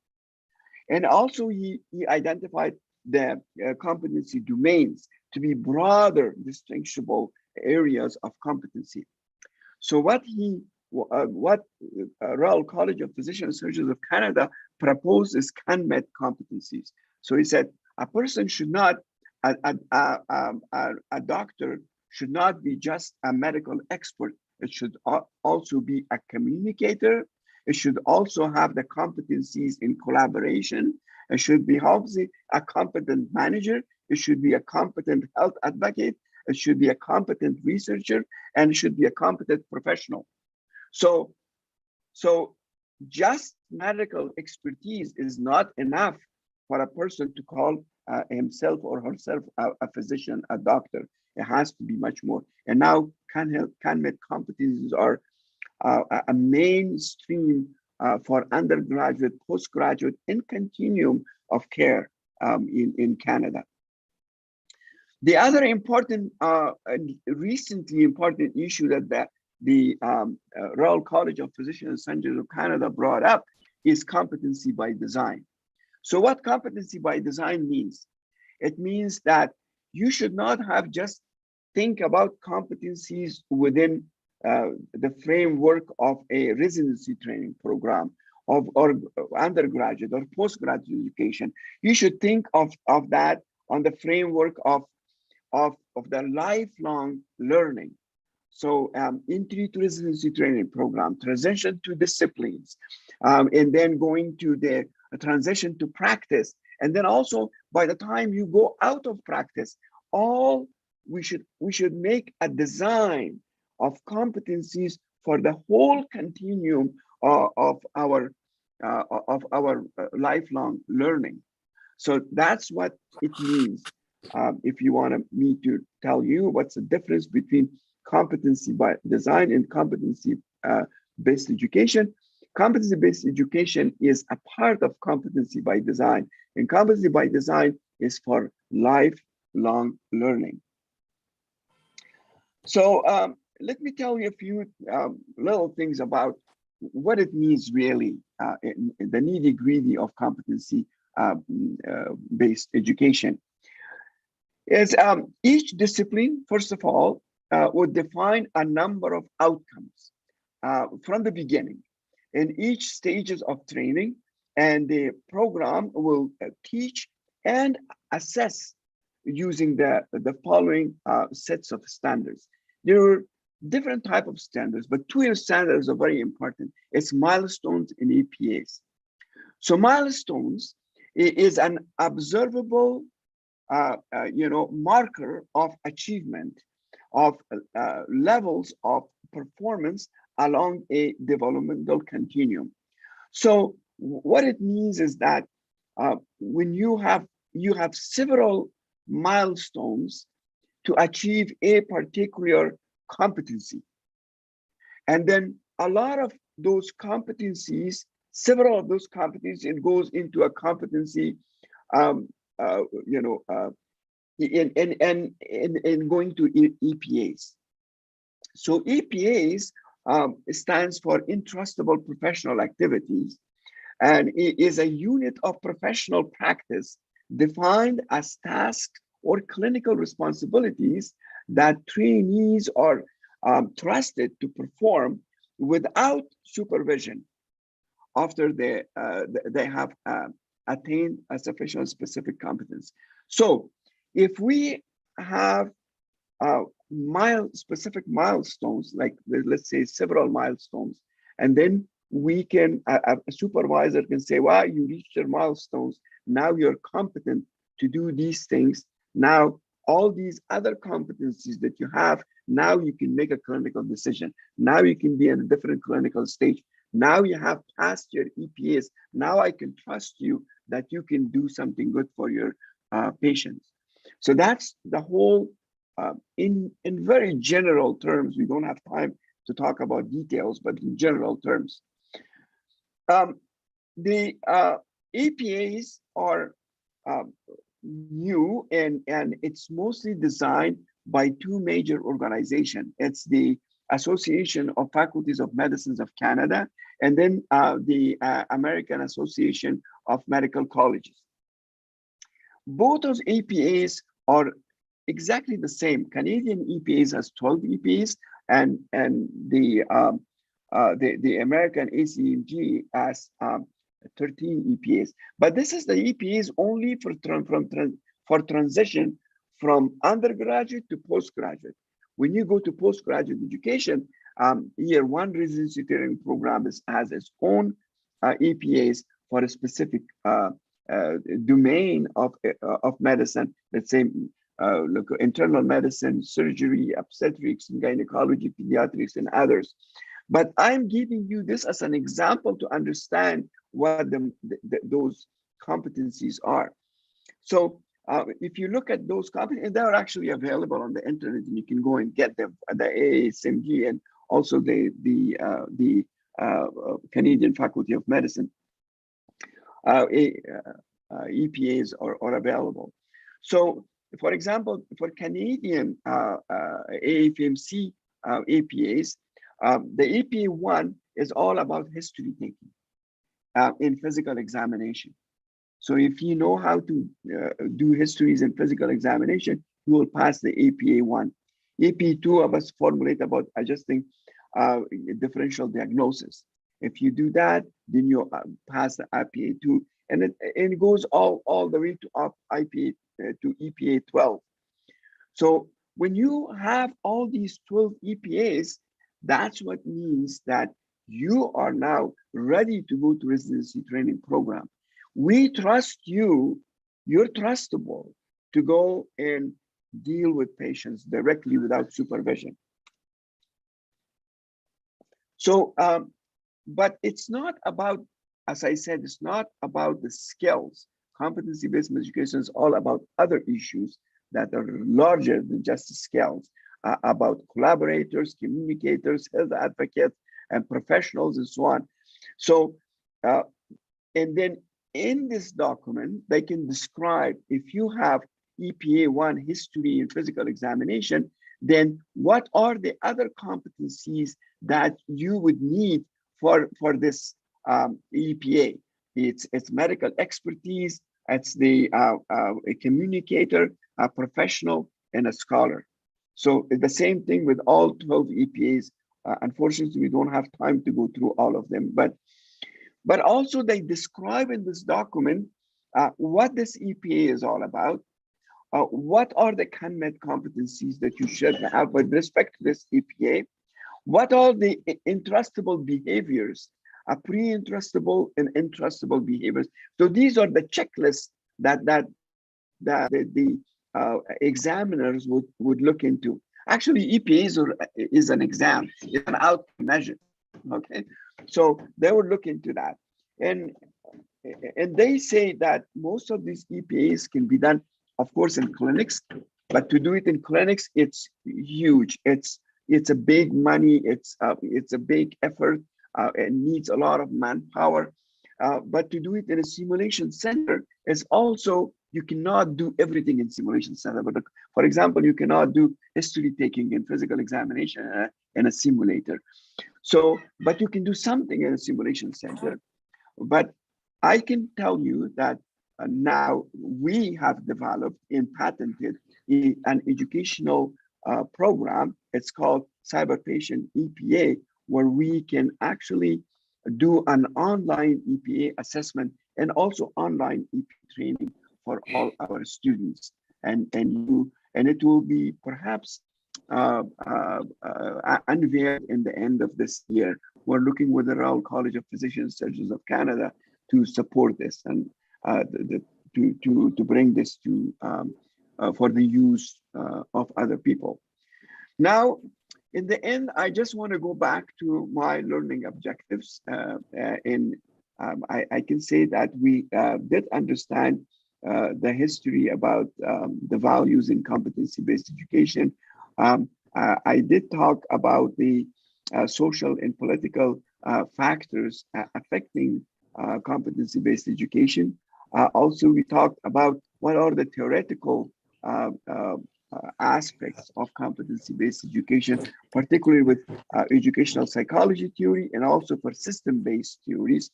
And also he identified the competency domains to be broader, distinguishable areas of competency. So what Royal College of Physicians and Surgeons of Canada proposed is CAN-MET competencies. So he said a person should not, a doctor should not be just a medical expert. It should also be a communicator. It should also have the competencies in collaboration. It should be obviously a competent manager. It should be a competent health advocate. It should be a competent researcher, and it should be a competent professional. So just medical expertise is not enough for a person to call himself or herself a physician, a doctor. It has to be much more. And now CAN-MET competencies are a mainstream for undergraduate, postgraduate, and continuum of care in Canada. The other important, recently important issue that the Royal College of Physicians and Surgeons of Canada brought up is competency by design. So what competency by design means? It means that you should not have just think about competencies within the framework of a residency training program or undergraduate or postgraduate education. You should think of that on the framework of the lifelong learning. So entry to residency training program, transition to disciplines, and then going to the transition to practice. And then also by the time you go out of practice, we should make a design of competencies for the whole continuum of our lifelong learning. So that's what it means. If you want me to tell you what's the difference between competency by design and competency-based education. Competency-based education is a part of competency by design. And competency by design is for lifelong learning. So let me tell you a few little things about what it means really in the nitty-gritty of competency-based education. Is each discipline, first of all, would define a number of outcomes from the beginning in each stages of training, and the program will teach and assess using the following sets of standards. There are different type of standards, but two standards are very important. It's milestones and APAs. So milestones is an observable marker of achievement of levels of performance along a developmental continuum. So what it means is that when you have several milestones to achieve a particular competency, and then a lot of those competencies, several of those competencies, it goes into a competency in going to EPAs. So EPAs stands for Entrustable Professional Activities, and it is a unit of professional practice defined as tasks or clinical responsibilities that trainees are trusted to perform without supervision after they have attained a sufficient specific competence. So if we have specific milestones, like let's say several milestones, and then we can, a supervisor can say, well, you reached your milestones, now you're competent to do these things. Now, all these other competencies that you have, now you can make a clinical decision. Now you can be in a different clinical stage. Now you have passed your EPAs. Now I can trust you that you can do something good for your patients. So that's the whole, in very general terms. We don't have time to talk about details, but in general terms. The EPAs are new, and it's mostly designed by two major organizations. It's the Association of Faculties of Medicine of Canada, and then the American Association of Medical Colleges. Both those EPAs are exactly the same. Canadian EPAs has 12 EPAs, and the American ACMG has 13 EPAs. But this is the EPAs only for transition from undergraduate to postgraduate. When you go to postgraduate education, year one residency training program has its own EPAs for a specific domain of medicine. Let's say look, internal medicine, surgery, obstetrics, and gynecology, pediatrics, and others. But I'm giving you this as an example to understand what those competencies are. So if you look at those competencies, they are actually available on the internet, and you can go and get them at the ASMG and also the Canadian Faculty of Medicine. EPAs are available. So, for example, for Canadian AFMC EPAs, the EPA 1 is all about history taking in physical examination. So if you know how to do histories in physical examination, you will pass the APA 1. APA 2 of us formulate about adjusting differential diagnosis. If you do that, then you pass the IPA 2, and it goes all the way to IPA to EPA 12. So when you have all these 12 EPAs, that's what means that you are now ready to go to residency training program. We trust you, you're trustable to go and deal with patients directly without supervision. So, but it's not about, as I said, it's not about the skills. Competency-based education is all about other issues that are larger than just the skills, about collaborators, communicators, health advocates, and professionals, and so on. So, and then in this document, they can describe if you have EPA 1 history and physical examination, then what are the other competencies that you would need for this EPA? It's medical expertise, it's a communicator, a professional, and a scholar. So the same thing with all 12 EPAs. Unfortunately, we don't have time to go through all of them, but also they describe in this document what this EPA is all about. What are the CANMET competencies that you should have with respect to this EPA? What are the entrustable behaviors, pre-entrustable and entrustable behaviors? So these are the checklists that the examiners would look into. Actually, EPA is an exam, it's an outcome measure. Okay, so they would look into that, and they say that most of these EPAs can be done, of course, in clinics, but to do it in clinics, it's huge. It's a big money. It's a big effort. It needs a lot of manpower. But to do it in a simulation center is also, you cannot do everything in simulation center. But for example, you cannot do history taking and physical examination in a simulator. So, but you can do something in a simulation center. But I can tell you that now we have developed and patented an educational program. It's called Cyber Patient EPA, where we can actually do an online EPA assessment and also online EPA training for all our students. And it will be perhaps unveiled in the end of this year. We're looking with the Royal College of Physicians and Surgeons of Canada to support this and to bring this to for the use of other people. Now, in the end, I just want to go back to my learning objectives, and I can say that we did understand the history about the values in competency-based education. I did talk about the social and political factors affecting competency-based education. Also, we talked about what are the theoretical aspects of competency-based education, particularly with educational psychology theory and also for system-based theories.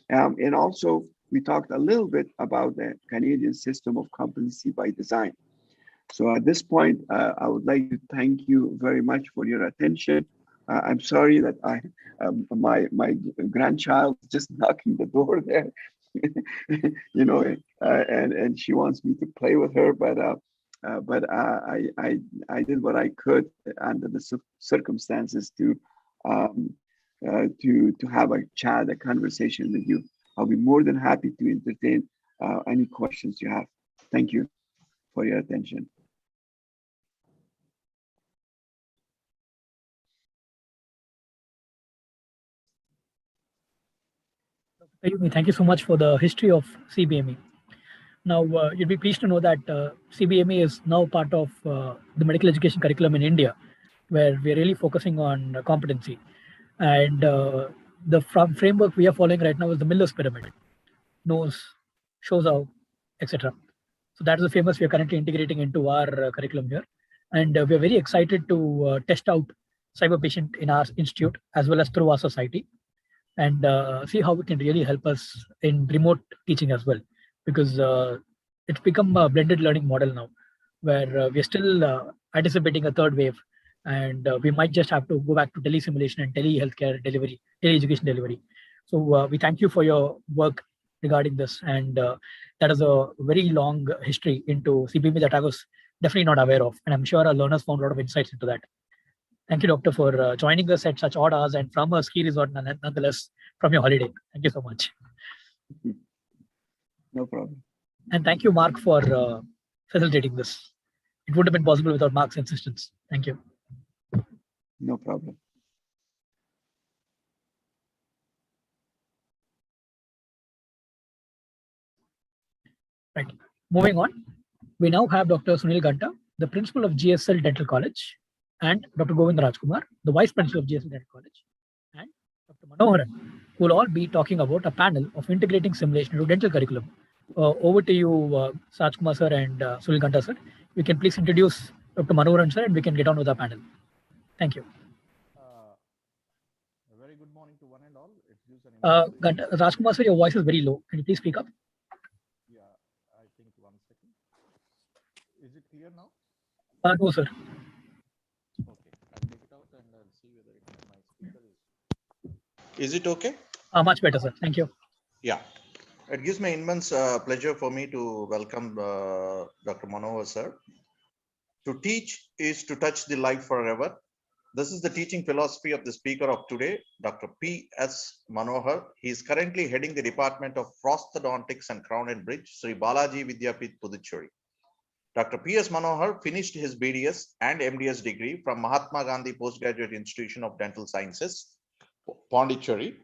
And also, we talked a little bit about the Canadian system of competency by design. So at this point, I would like to thank you very much for your attention. I'm sorry that my grandchild is just knocking the door there, you know, and she wants me to play with her, but I did what I could under the circumstances to have a chat, a conversation with you. I'll be more than happy to entertain any questions you have. Thank you for your attention. Thank you so much for the history of CBME. Now, you'll be pleased to know that CBME is now part of the medical education curriculum in India, where we're really focusing on competency. And the framework we are following right now is the Miller's Pyramid: knows, shows how, etc. So that is the famous we are currently integrating into our curriculum here. And we're very excited to test out cyber patient in our institute as well as through our society, and see how it can really help us in remote teaching as well, because it's become a blended learning model now, where we're still anticipating a third wave, and we might just have to go back to tele-simulation and tele-healthcare delivery, tele-education delivery. So we thank you for your work regarding this, and that is a very long history into CBME that I was definitely not aware of, and I'm sure our learners found a lot of insights into that. Thank you, Doctor, for joining us at such odd hours and from a ski resort, nonetheless, from your holiday. Thank you so much. No problem. And thank you, Mark, for facilitating this. It wouldn't have been possible without Mark's insistence. Thank you. No problem. Right. Moving on, we now have Dr. Sunil Ganta, the principal of GSL Dental College, and Dr. Govind Rajkumar, the vice principal of GSL Dental College, and Dr. Manoharan, who will all be talking about a panel of integrating simulation into dental curriculum. Over to you, Sajkumar sir and Sunil Ganta sir. You can please introduce Dr. Manoharan sir and we can get on with the panel. Thank you. A very good morning to one and all. Excuse an Rajkumar sir, your voice is very low. Can you please speak up? Yeah, I think 1 second. Is it clear now? No, sir. Okay, I'll take it out and I'll see whether my speaker is. Is it okay? Much better, sir. Thank you. Yeah, it gives me immense pleasure for me to welcome Dr. Manohar sir. To teach is to touch the life forever. This is the teaching philosophy of the speaker of today, Dr. P.S. Manohar. He is currently heading the Department of Prosthodontics and Crown and Bridge, Sri Balaji Vidyapith, Puducherry. Dr. P.S. Manohar finished his BDS and MDS degree from Mahatma Gandhi Postgraduate Institution of Dental Sciences, Pondicherry,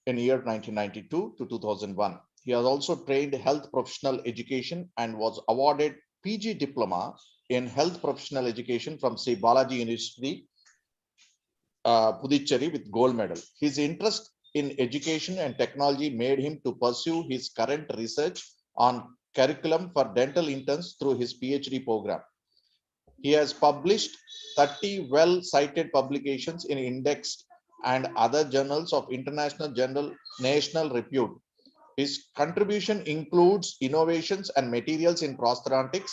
in year 1992 to 2001. He has also trained health professional education and was awarded PG diploma in health professional education from Sri Balaji University, Puducherry, with gold medal. His interest in education and technology made him to pursue his current research on curriculum for dental interns through his PhD program. He has published 30 well-cited publications in indexed and other journals of international journal national repute. His contribution includes innovations and materials in prosthodontics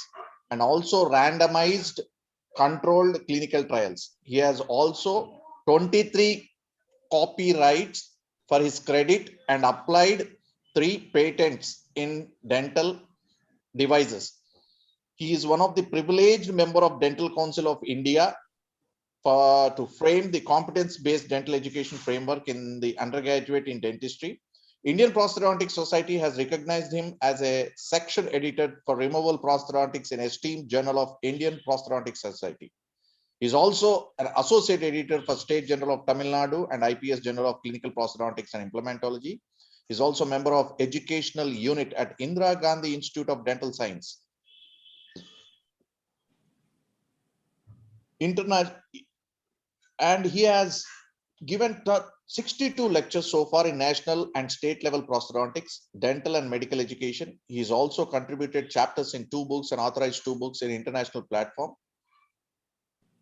and also randomized controlled clinical trials. He has also 23 copyrights for his credit and applied 3 patents in dental devices. He is one of the privileged member of Dental Council of India to frame the competence-based dental education framework in the undergraduate in dentistry. Indian Prosthodontic Society has recognized him as a section editor for removable prosthodontics in esteemed Journal of Indian Prosthodontic Society. He is also an associate editor for State Journal of Tamil Nadu and IPS Journal of Clinical Prosthodontics and Implementology. He is also a member of educational unit at Indira Gandhi Institute of Dental Science. And he has given 62 lectures so far in national and state level prosthodontics, dental and medical education. He's also contributed chapters in 2 books and authorized 2 books in international platform.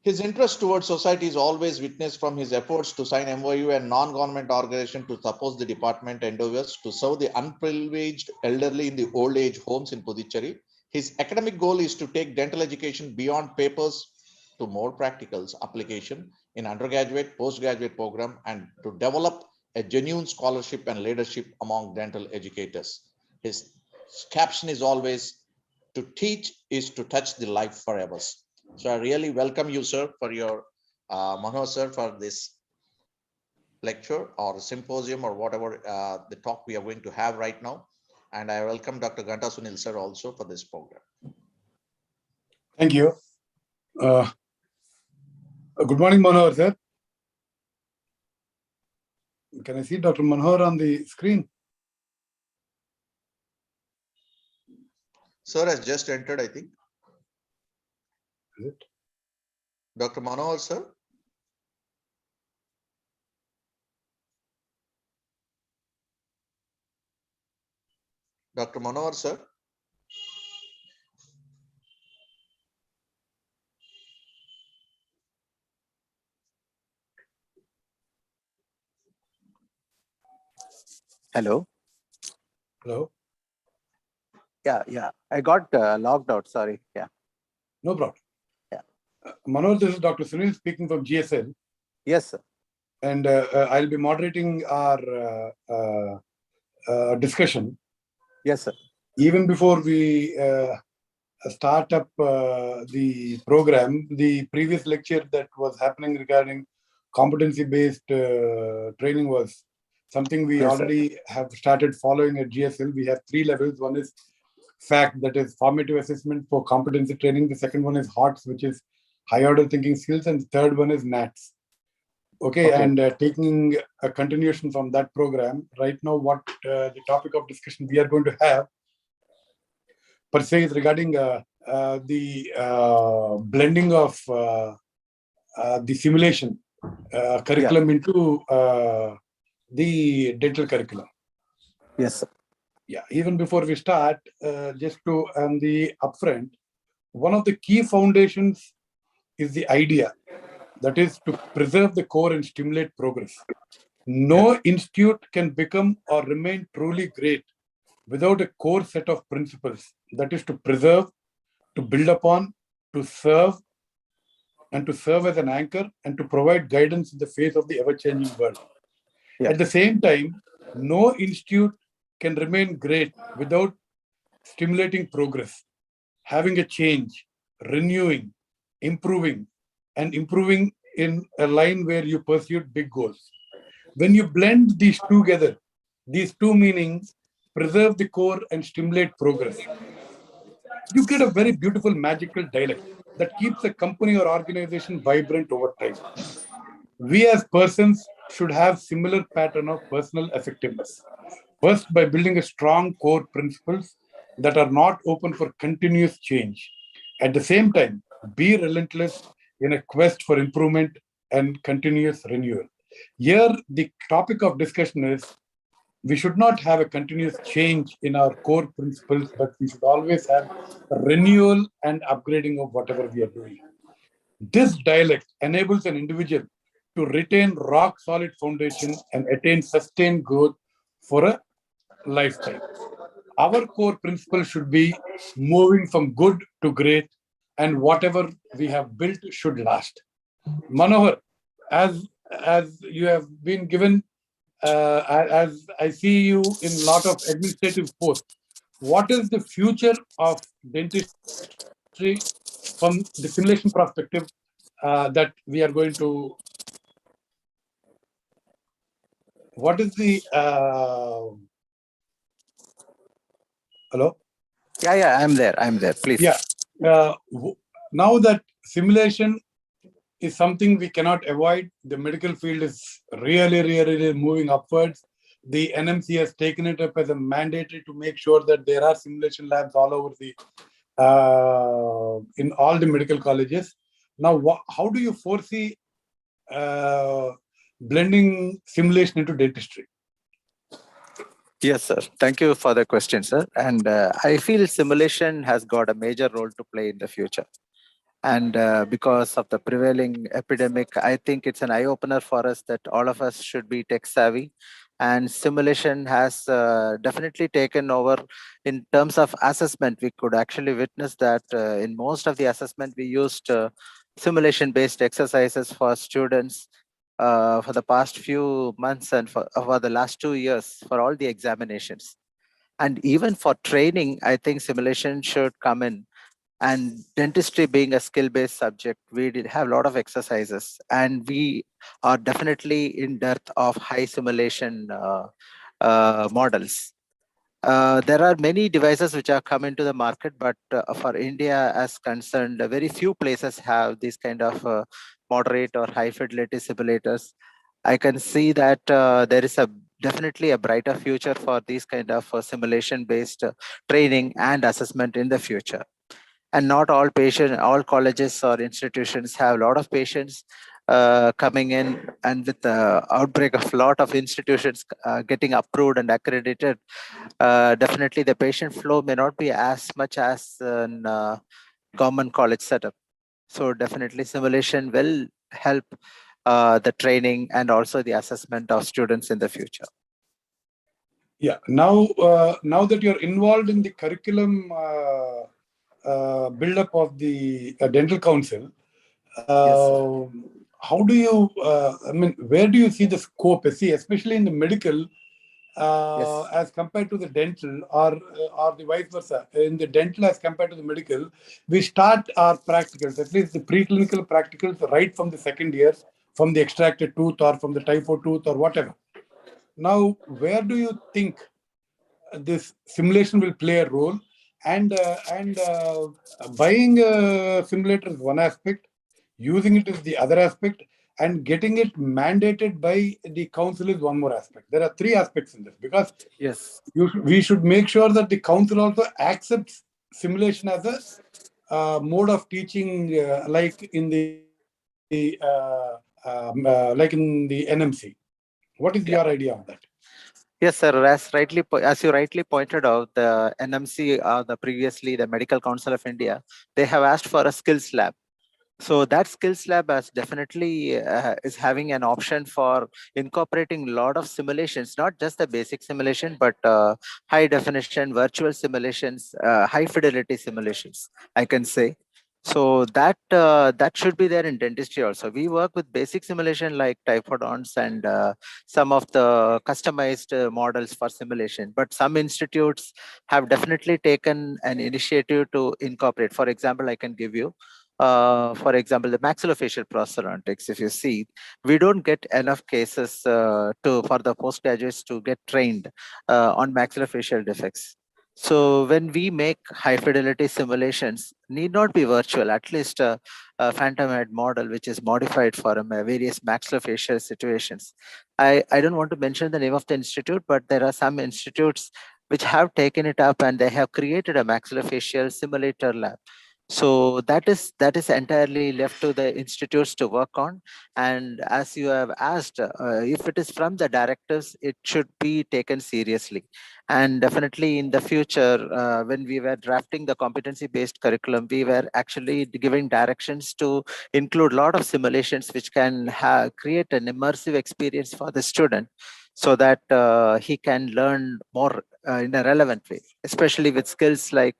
His interest towards society is always witnessed from his efforts to sign MOU and non-government organization to support the department endeavors to serve the unprivileged elderly in the old age homes in Puducherry. His academic goal is to take dental education beyond papers to more practical application in undergraduate, postgraduate program, and to develop a genuine scholarship and leadership among dental educators. His caption is always, to teach is to touch the life forever. So I really welcome you, sir, for your Manohar sir, for this lecture or symposium or whatever the talk we are going to have right now. And I welcome Dr. Ganta Sunil sir also for this program. Thank you. Good morning, Manohar sir. Can I see Dr. Manohar on the screen? Sir has just entered, I think. Is it? Dr. Manohar sir. Dr. Manohar sir. Hello. Hello. Yeah. I got logged out. Sorry. Yeah. No problem. Yeah. Manohar, this is Dr. Sunil speaking from GSL. Yes, sir. And I'll be moderating our discussion. Yes, sir. Even before we start up the program, the previous lecture that was happening regarding competency-based training was something we already have started following at GSL. We have 3 levels. One is FACT, that is formative assessment for competency training. The second one is HOTS, which is high order thinking skills. And the third one is NATS. Okay. And taking a continuation from that program, right now what the topic of discussion we are going to have per se is regarding the blending of the simulation curriculum into the dental curriculum. Yes, sir. Yeah, even before we start, just to on the upfront, one of the key foundations is the idea, that is to preserve the core and stimulate progress. No institute can become or remain truly great without a core set of principles, that is to preserve, to build upon, to serve, and to serve as an anchor and to provide guidance in the face of the ever-changing world. Yeah. At the same time, no institute can remain great without stimulating progress, having a change, renewing, improving, and improving in a line where you pursued big goals. When you blend these together, these two meanings, preserve the core and stimulate progress, you get a very beautiful magical dialect that keeps a company or organization vibrant over time. We as persons should have similar pattern of personal effectiveness. First, by building a strong core principles that are not open for continuous change. At the same time, be relentless in a quest for improvement and continuous renewal. Here, the topic of discussion is we should not have a continuous change in our core principles, but we should always have a renewal and upgrading of whatever we are doing. This dialect enables an individual to retain rock solid foundation and attain sustained growth for a lifetime. Our core principle should be moving from good to great, and whatever we have built should last. Manohar, as you have been given, as I see you in a lot of administrative posts, what is the future of dentistry from the simulation perspective that we are going to? What is the hello? Yeah, I'm there. Please. Yeah. Now that simulation is something we cannot avoid, the medical field is really moving upwards. The NMC has taken it up as a mandatory to make sure that there are simulation labs all over the in all the medical colleges. Now, how do you foresee blending simulation into dentistry? Yes, sir. Thank you for the question, sir. And I feel simulation has got a major role to play in the future. And because of the prevailing epidemic, I think it's an eye-opener for us that all of us should be tech savvy. And simulation has definitely taken over in terms of assessment. We could actually witness that in most of the assessment, we used simulation-based exercises for students for the past few months and for the last 2 years for all the examinations. And even for training, I think simulation should come in. And dentistry being a skill-based subject, we did have a lot of exercises, and we are definitely in dearth of high simulation models. There are many devices which are come into the market, but for India as concerned, very few places have these kind of moderate or high fidelity simulators. I can see that there is definitely a brighter future for these kind of simulation based training and assessment in the future. And not all colleges or institutions have a lot of patients coming in, and with the outbreak of a lot of institutions getting approved and accredited, definitely the patient flow may not be as much as in government college setup. So definitely simulation will help the training and also the assessment of students in the future. Yeah. Now that you're involved in the curriculum build-up of the dental council, Yes, how do you, where do you see the scope, especially in the medical, yes. as compared to the dental, or the vice versa? In the dental as compared to the medical, we start our practicals, at least the preclinical practicals, right from the second year, from the extracted tooth or from the typhoid tooth or whatever. Now, where do you think this simulation will play a role? And buying a simulator is one aspect, using it is the other aspect, and getting it mandated by the council is one more aspect. There are three aspects in this, because Yes. we should make sure that the council also accepts simulation as a mode of teaching, like in the NMC. What is your idea on that? Yes, sir. As you rightly pointed out, the NMC, the Medical Council of India, they have asked for a skills lab. So that skills lab has definitely is having an option for incorporating a lot of simulations, not just the basic simulation, but high definition virtual simulations, high fidelity simulations, I can say. So that should be there in dentistry also. We work with basic simulation like typhodonts and some of the customized models for simulation. But some institutes have definitely taken an initiative to incorporate. For example, I can give you for example, the maxillofacial prosthodontics, if you see, we don't get enough cases for the postgraduates to get trained on maxillofacial defects. So when we make high fidelity simulations, need not be virtual, at least a phantom head model, which is modified for various maxillofacial situations. I don't want to mention the name of the institute, but there are some institutes which have taken it up and they have created a maxillofacial simulator lab. So that is entirely left to the institutes to work on. And as you have asked, if it is from the directors, it should be taken seriously. And definitely in the future, when we were drafting the competency-based curriculum, we were actually giving directions to include a lot of simulations which can create an immersive experience for the student, so that he can learn more in a relevant way, especially with skills like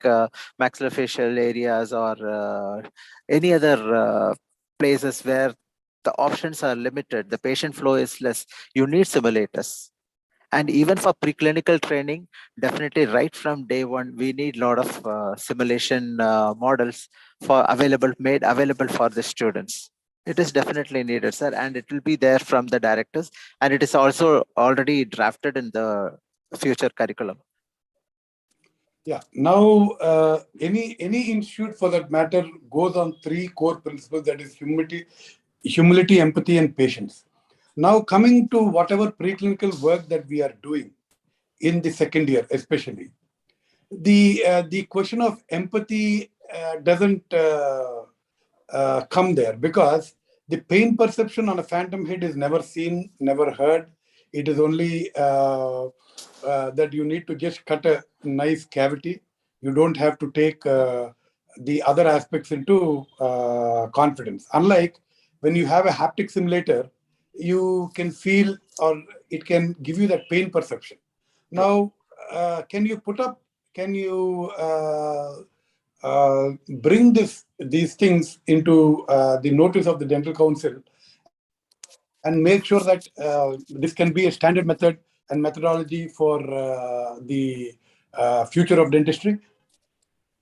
maxillofacial areas or any other places where the options are limited, the patient flow is less. You need simulators. And even for preclinical training, definitely right from day one, we need a lot of simulation models made available for the students. It is definitely needed, sir, and it will be there from the directors, and it is also already drafted in the future curriculum. Yeah. Now, any institute for that matter goes on 3 core principles, that is humility, empathy, and patience. Now, coming to whatever preclinical work that we are doing in the second year, especially, the question of empathy doesn't come there, because the pain perception on a phantom head is never seen, never heard. It is only that you need to just cut a nice cavity. You don't have to take the other aspects into confidence. Unlike when you have a haptic simulator, you can feel, or it can give you that pain perception. Now, can you bring these things into the notice of the Dental Council and make sure that this can be a standard method and methodology for the future of dentistry?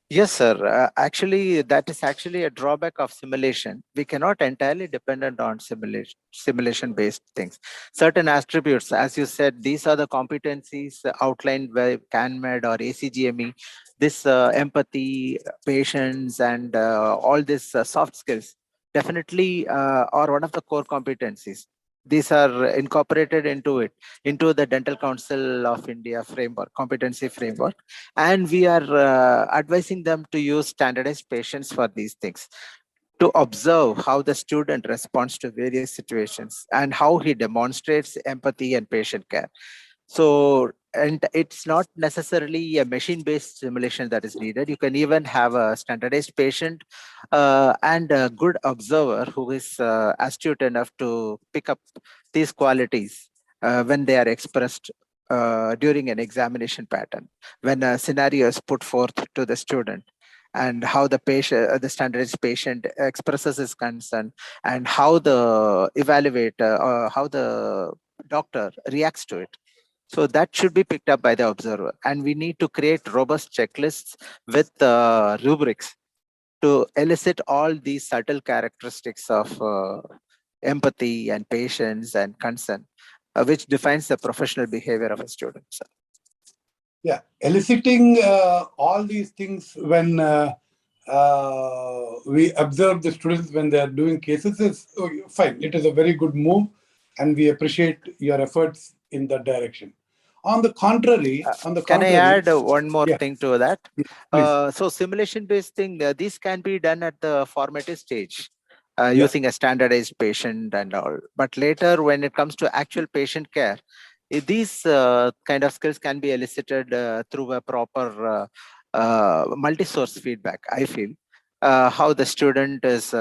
Yes, sir. Actually, that is actually a drawback of simulation. We cannot entirely dependent on simulation-based things. Certain attributes, as you said, these are the competencies outlined by CANMED or ACGME. This empathy, patience, and all these soft skills definitely are one of the core competencies. These are incorporated into the Dental Council of India framework, competency framework. And we are advising them to use standardized patients for these things, to observe how the student responds to various situations and how he demonstrates empathy and patient care. So, and it's not necessarily a machine-based simulation that is needed. You can even have a standardized patient and a good observer who is astute enough to pick up these qualities when they are expressed during an examination pattern, when a scenario is put forth to the student, and how the patient, the standardized patient expresses his concern, and how the how the doctor reacts to it. So that should be picked up by the observer. And we need to create robust checklists with rubrics to elicit all these subtle characteristics of empathy and patience and concern, which defines the professional behavior of a student. Yeah, eliciting all these things when we observe the students when they are doing cases is fine. It is a very good move, and we appreciate your efforts in that direction. On the contrary, can I add one more thing to that? Please. So simulation-based thing, these can be done at the formative stage. using a standardized patient and all. But later, when it comes to actual patient care, these kind of skills can be elicited through a proper multi-source feedback, I feel. How the student is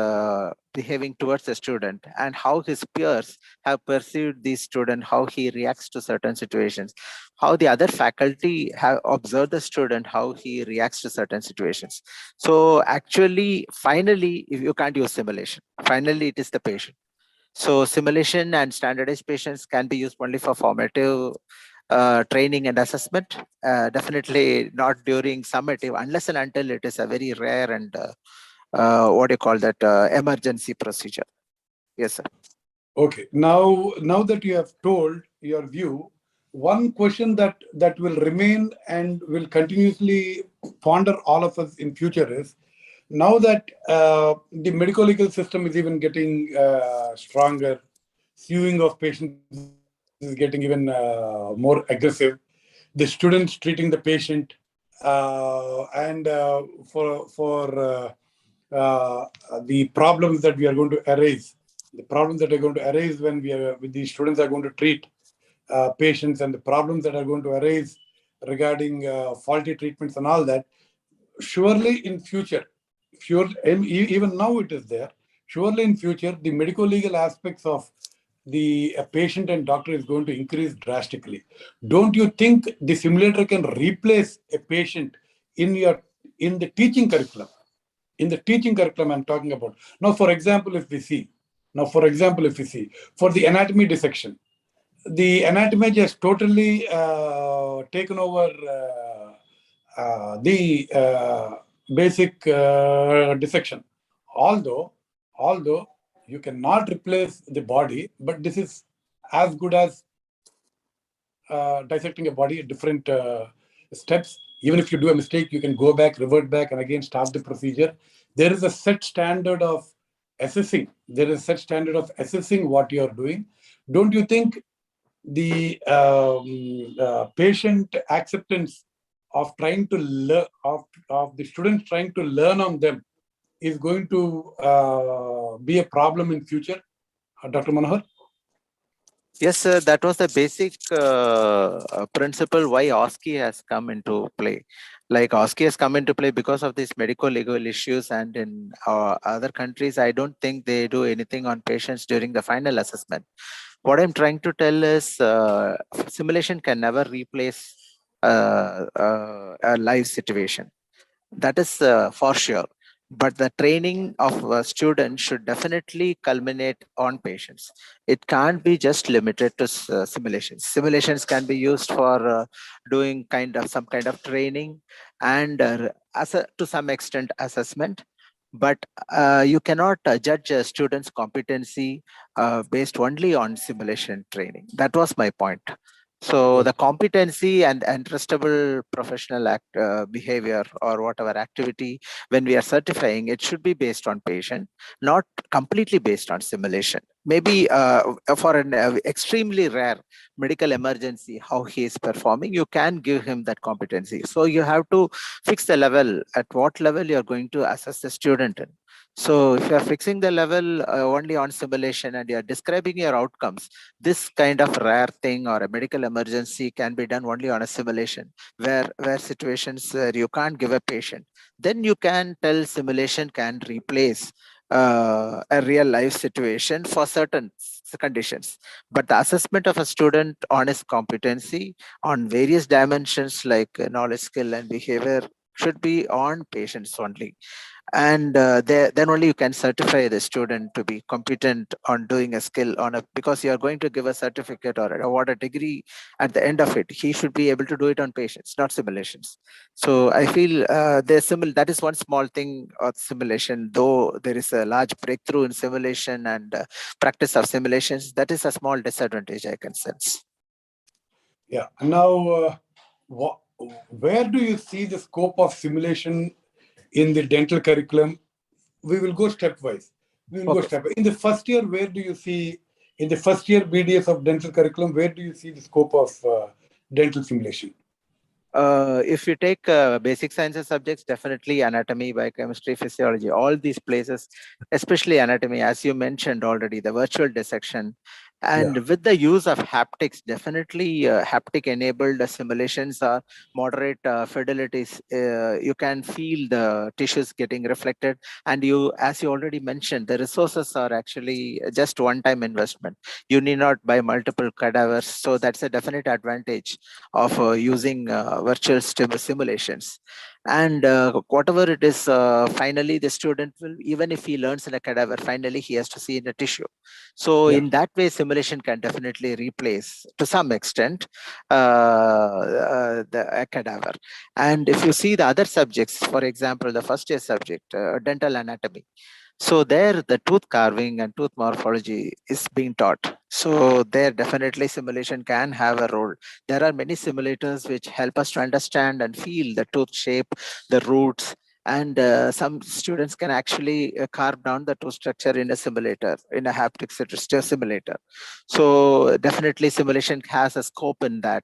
behaving towards the student and how his peers have perceived the student, how he reacts to certain situations, how the other faculty have observed the student, how he reacts to certain situations. So actually, finally, if you can't use simulation, finally it is the patient. So simulation and standardized patients can be used only for formative training and assessment. Definitely not during summative, unless and until it is a very rare and what do you call that, emergency procedure. Yes, sir. Okay. Now that you have told your view, one question that will remain and will continuously ponder all of us in future is, now that the medical legal system is even getting stronger, suing of patients is getting even more aggressive, the students treating the patient, and for the problems that we are going to arise, the problems that are going to arise when the students are going to treat patients, and the problems that are going to arise regarding faulty treatments and all that. Surely in future, even now it is there. Surely in future, the medical legal aspects of the patient and doctor is going to increase drastically. Don't you think the simulator can replace a patient in the teaching curriculum? In the teaching curriculum, I'm talking about. Now, for example, if we see for the anatomy dissection, the anatomy has totally taken over the basic dissection. Although you cannot replace the body, but this is as good as dissecting a body at different steps. Even if you do a mistake, you can go back, revert back, and again start the procedure. There is a set standard of assessing. What you are doing. Don't you think the patient acceptance of trying to learn of the students trying to learn on them is going to be a problem in future, Dr. Manohar? Yes, sir. That was the basic principle why OSCE has come into play. Like OSCE has come into play because of these medical legal issues, and in other countries, I don't think they do anything on patients during the final assessment. What I'm trying to tell is simulation can never replace a live situation. That is for sure. But the training of a student should definitely culminate on patients. It can't be just limited to simulations. Simulations can be used for doing some kind of training and to some extent assessment. But you cannot judge a student's competency based only on simulation training. That was my point. So the competency and trustable professional behavior or whatever activity, when we are certifying, it should be based on patient, not completely based on simulation. Maybe for an extremely rare medical emergency, how he is performing, you can give him that competency. So you have to fix the level, at what level you are going to assess the student in. So if you are fixing the level only on simulation and you are describing your outcomes, this kind of rare thing or a medical emergency can be done only on a simulation, where situations where you can't give a patient. Then you can tell simulation can replace a real life situation for certain conditions. But the assessment of a student on his competency on various dimensions like knowledge, skill, and behavior should be on patients only. And then only you can certify the student to be competent on doing a skill because you are going to give a certificate or award a degree at the end of it. He should be able to do it on patients, not simulations. So I feel that is one small thing of simulation, though there is a large breakthrough in simulation and practice of simulations. That is a small disadvantage I can sense. Yeah. Now, where do you see the scope of simulation in the dental curriculum? We will go stepwise. In the first year, where do you see, in the first year BDS of dental curriculum, where do you see the scope of dental simulation? If you take basic sciences subjects, definitely anatomy, biochemistry, physiology, all these places, especially anatomy, as you mentioned already, the virtual dissection. And with the use of haptics, definitely haptic enabled simulations are moderate fidelities. You can feel the tissues getting reflected. And you, as you already mentioned, the resources are actually just one-time investment. You need not buy multiple cadavers. So that's a definite advantage of using virtual simulations. And whatever it is, finally the student will, even if he learns in a cadaver, finally he has to see in a tissue. So in that way, simulation can definitely replace to some extent a cadaver. And if you see the other subjects, for example, the first year subject, dental anatomy, so there the tooth carving and tooth morphology is being taught. So there definitely simulation can have a role. There are many simulators which help us to understand and feel the tooth shape, the roots, and some students can actually carve down the tooth structure in a simulator, in a haptic simulator. So definitely simulation has a scope in that,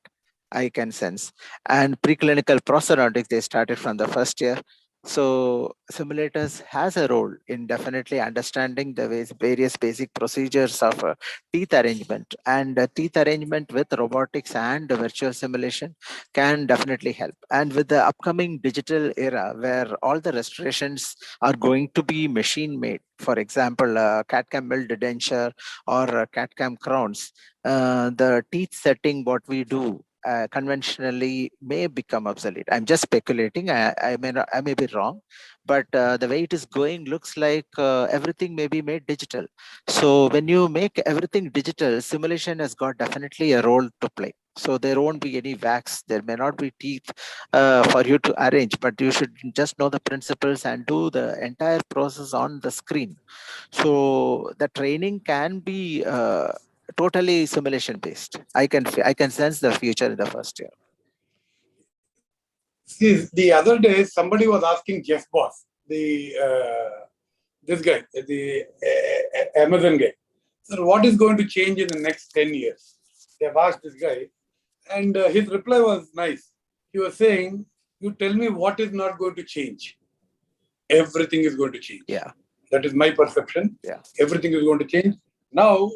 I can sense. And preclinical prosthodontics, they started from the first year. So simulators has a role in definitely understanding the various basic procedures of teeth arrangement, and teeth arrangement with robotics and virtual simulation can definitely help. And with the upcoming digital era where all the restorations are going to be machine made, for example, CAD-CAM milled denture or CAD-CAM crowns, the teeth setting, what we do conventionally may become obsolete. I'm just speculating. I may be wrong, but the way it is going looks like everything may be made digital. So when you make everything digital, simulation has got definitely a role to play. So there won't be any wax. There may not be teeth for you to arrange, but you should just know the principles and do the entire process on the screen. So the training can be totally simulation based. I can sense the future in the first year. See, the other day somebody was asking Jeff Boss, the this guy, the Amazon guy, sir, what is going to change in the next 10 years? They have asked this guy, and his reply was nice. He was saying, "You tell me what is not going to change. Everything is going to change." Yeah. That is my perception. Yeah. Everything is going to change. Now,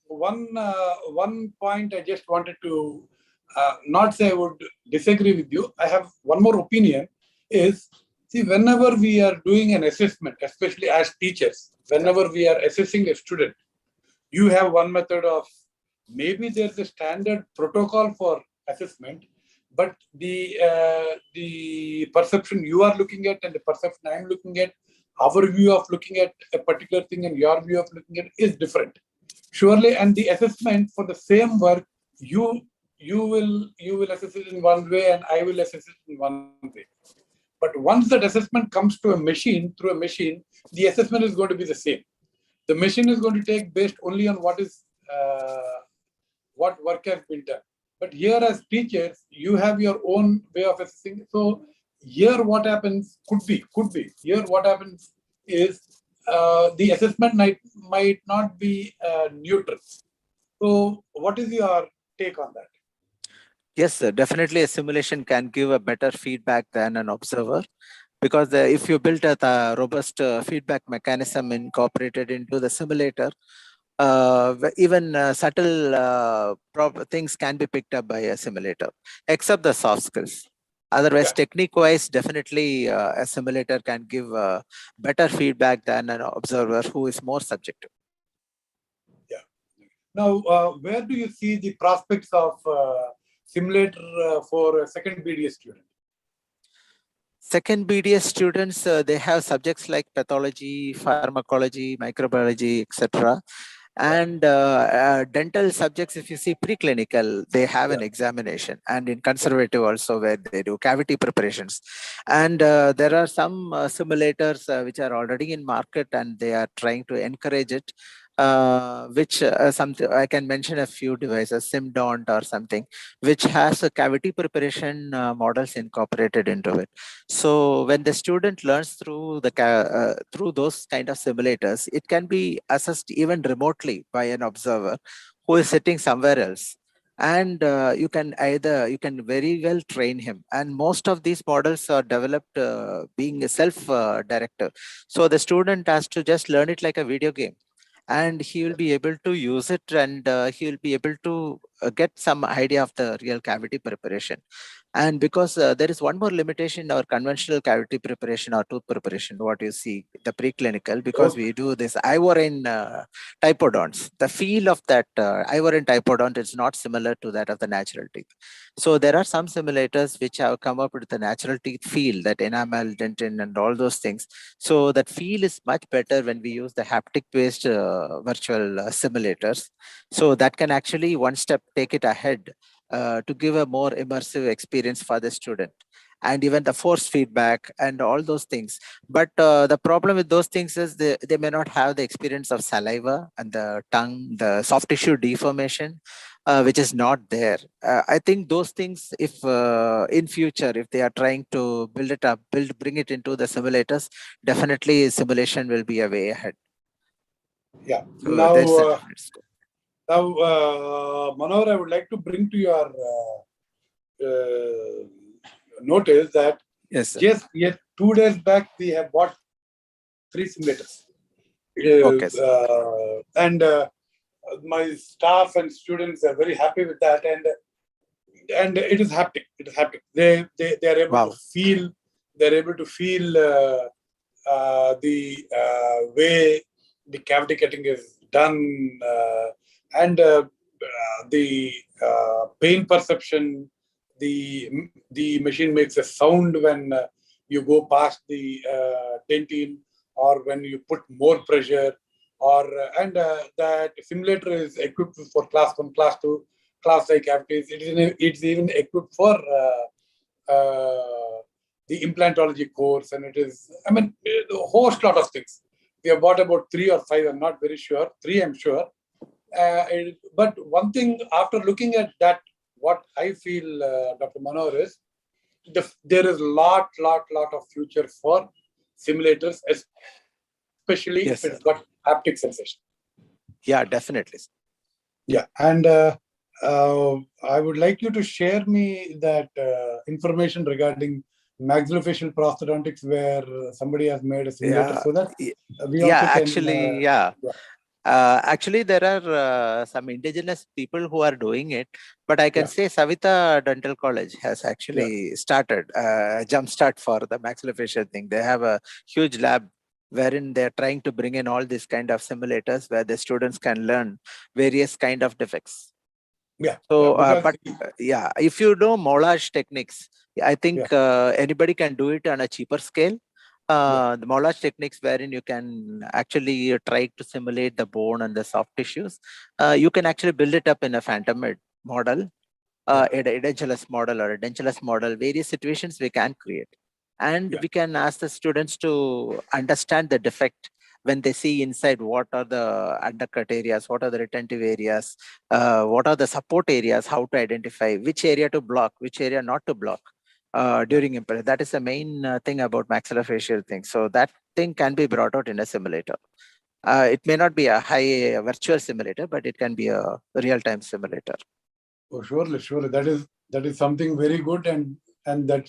one point I just wanted to not say I would disagree with you. I have one more opinion is, see, whenever we are doing an assessment, especially as teachers, whenever we are assessing a student, you have one method of, maybe there's a standard protocol for assessment, but the perception you are looking at and the perception I'm looking at, our view of looking at a particular thing and your view of looking at it is different. Surely, and the assessment for the same work, you will assess it in one way and I will assess it in one way. But once that assessment comes to a machine, through a machine, the assessment is going to be the same. The machine is going to take based only on what work has been done. But here as teachers, you have your own way of assessing. So here what happens could be, here what happens is the assessment might not be neutral. So what is your take on that? Yes, sir. Definitely a simulation can give a better feedback than an observer, because if you built a robust feedback mechanism incorporated into the simulator, even subtle things can be picked up by a simulator, except the soft skills. Otherwise, technique-wise, definitely a simulator can give better feedback than an observer who is more subjective. Yeah. Now, where do you see the prospects of simulator for a second BDS student? Second BDS students, they have subjects like pathology, pharmacology, microbiology, etc. And dental subjects, if you see preclinical, they have an examination, and in conservative also, where they do cavity preparations. And there are some simulators which are already in market, and they are trying to encourage it, which something I can mention a few devices, SimDont or something, which has a cavity preparation models incorporated into it. So when the student learns through through those kind of simulators, it can be assessed even remotely by an observer who is sitting somewhere else. and you can very well train him. And most of these models are developed being self-directive. So the student has to just learn it like a video game, and he will be able to use it, and he will be able to get some idea of the real cavity preparation. And because there is one more limitation in our conventional cavity preparation or tooth preparation, what you see, the preclinical, because we do this ivorine typodonts. The feel of that ivorine typodont is not similar to that of the natural teeth. So there are some simulators which have come up with the natural teeth feel, that enamel, dentin, and all those things. So that feel is much better when we use the haptic-based virtual simulators. So that can actually one step take it ahead to give a more immersive experience for the student, and even the force feedback and all those things. But the problem with those things is they may not have the experience of saliva and the tongue, the soft tissue deformation, which is not there. I think those things, if in future, if they are trying to build it up, bring it into the simulators, definitely simulation will be a way ahead. Yeah. So Now, there's a definite scope. Now, Manohar, I would like to bring to your notice that Yes, sir. just yet 2 days back we have bought 3 simulators. Okay, sir. And my staff and students are very happy with that, and it is haptic. It is haptic. They are able Wow. to feel. They're able to feel the way the cavity cutting is done, and the pain perception. The machine makes a sound when you go past the dentin, or when you put more pressure, or and that simulator is equipped for class 1, class 2, class A cavities. It's even equipped for the implantology course, and it is, I mean, a host lot of things. We have bought about 3 or 5. I'm not very sure. 3, I'm sure. But one thing, after looking at that, what I feel, Dr. Manohar, is there is lot of future for simulators, especially Yes, if it's sir. got haptic sensation. Yeah, definitely. Yeah, and I would like you to share me that information regarding maxillofacial prosthodontics, where somebody has made a simulator, so that we also can. Actually, there are some indigenous people who are doing it, but I can say Savita Dental College has actually started a jumpstart for the maxillofacial thing. They have a huge lab wherein they're trying to bring in all these kind of simulators where the students can learn various kind of defects. So, if you know moulage techniques, I think anybody can do it on a cheaper scale. The moulage techniques wherein you can actually try to simulate the bone and the soft tissues. You can actually build it up in a phantom model, a edentulous model or a dentulous model. Various situations we can create. And we can ask the students to understand the defect when they see inside what are the undercut areas, what are the retentive areas, what are the support areas, how to identify which area to block, which area not to block during implant. That is the main thing about maxillofacial thing. So that thing can be brought out in a simulator. It may not be a high virtual simulator, but it can be a real-time simulator. Oh, surely. That is something very good, and that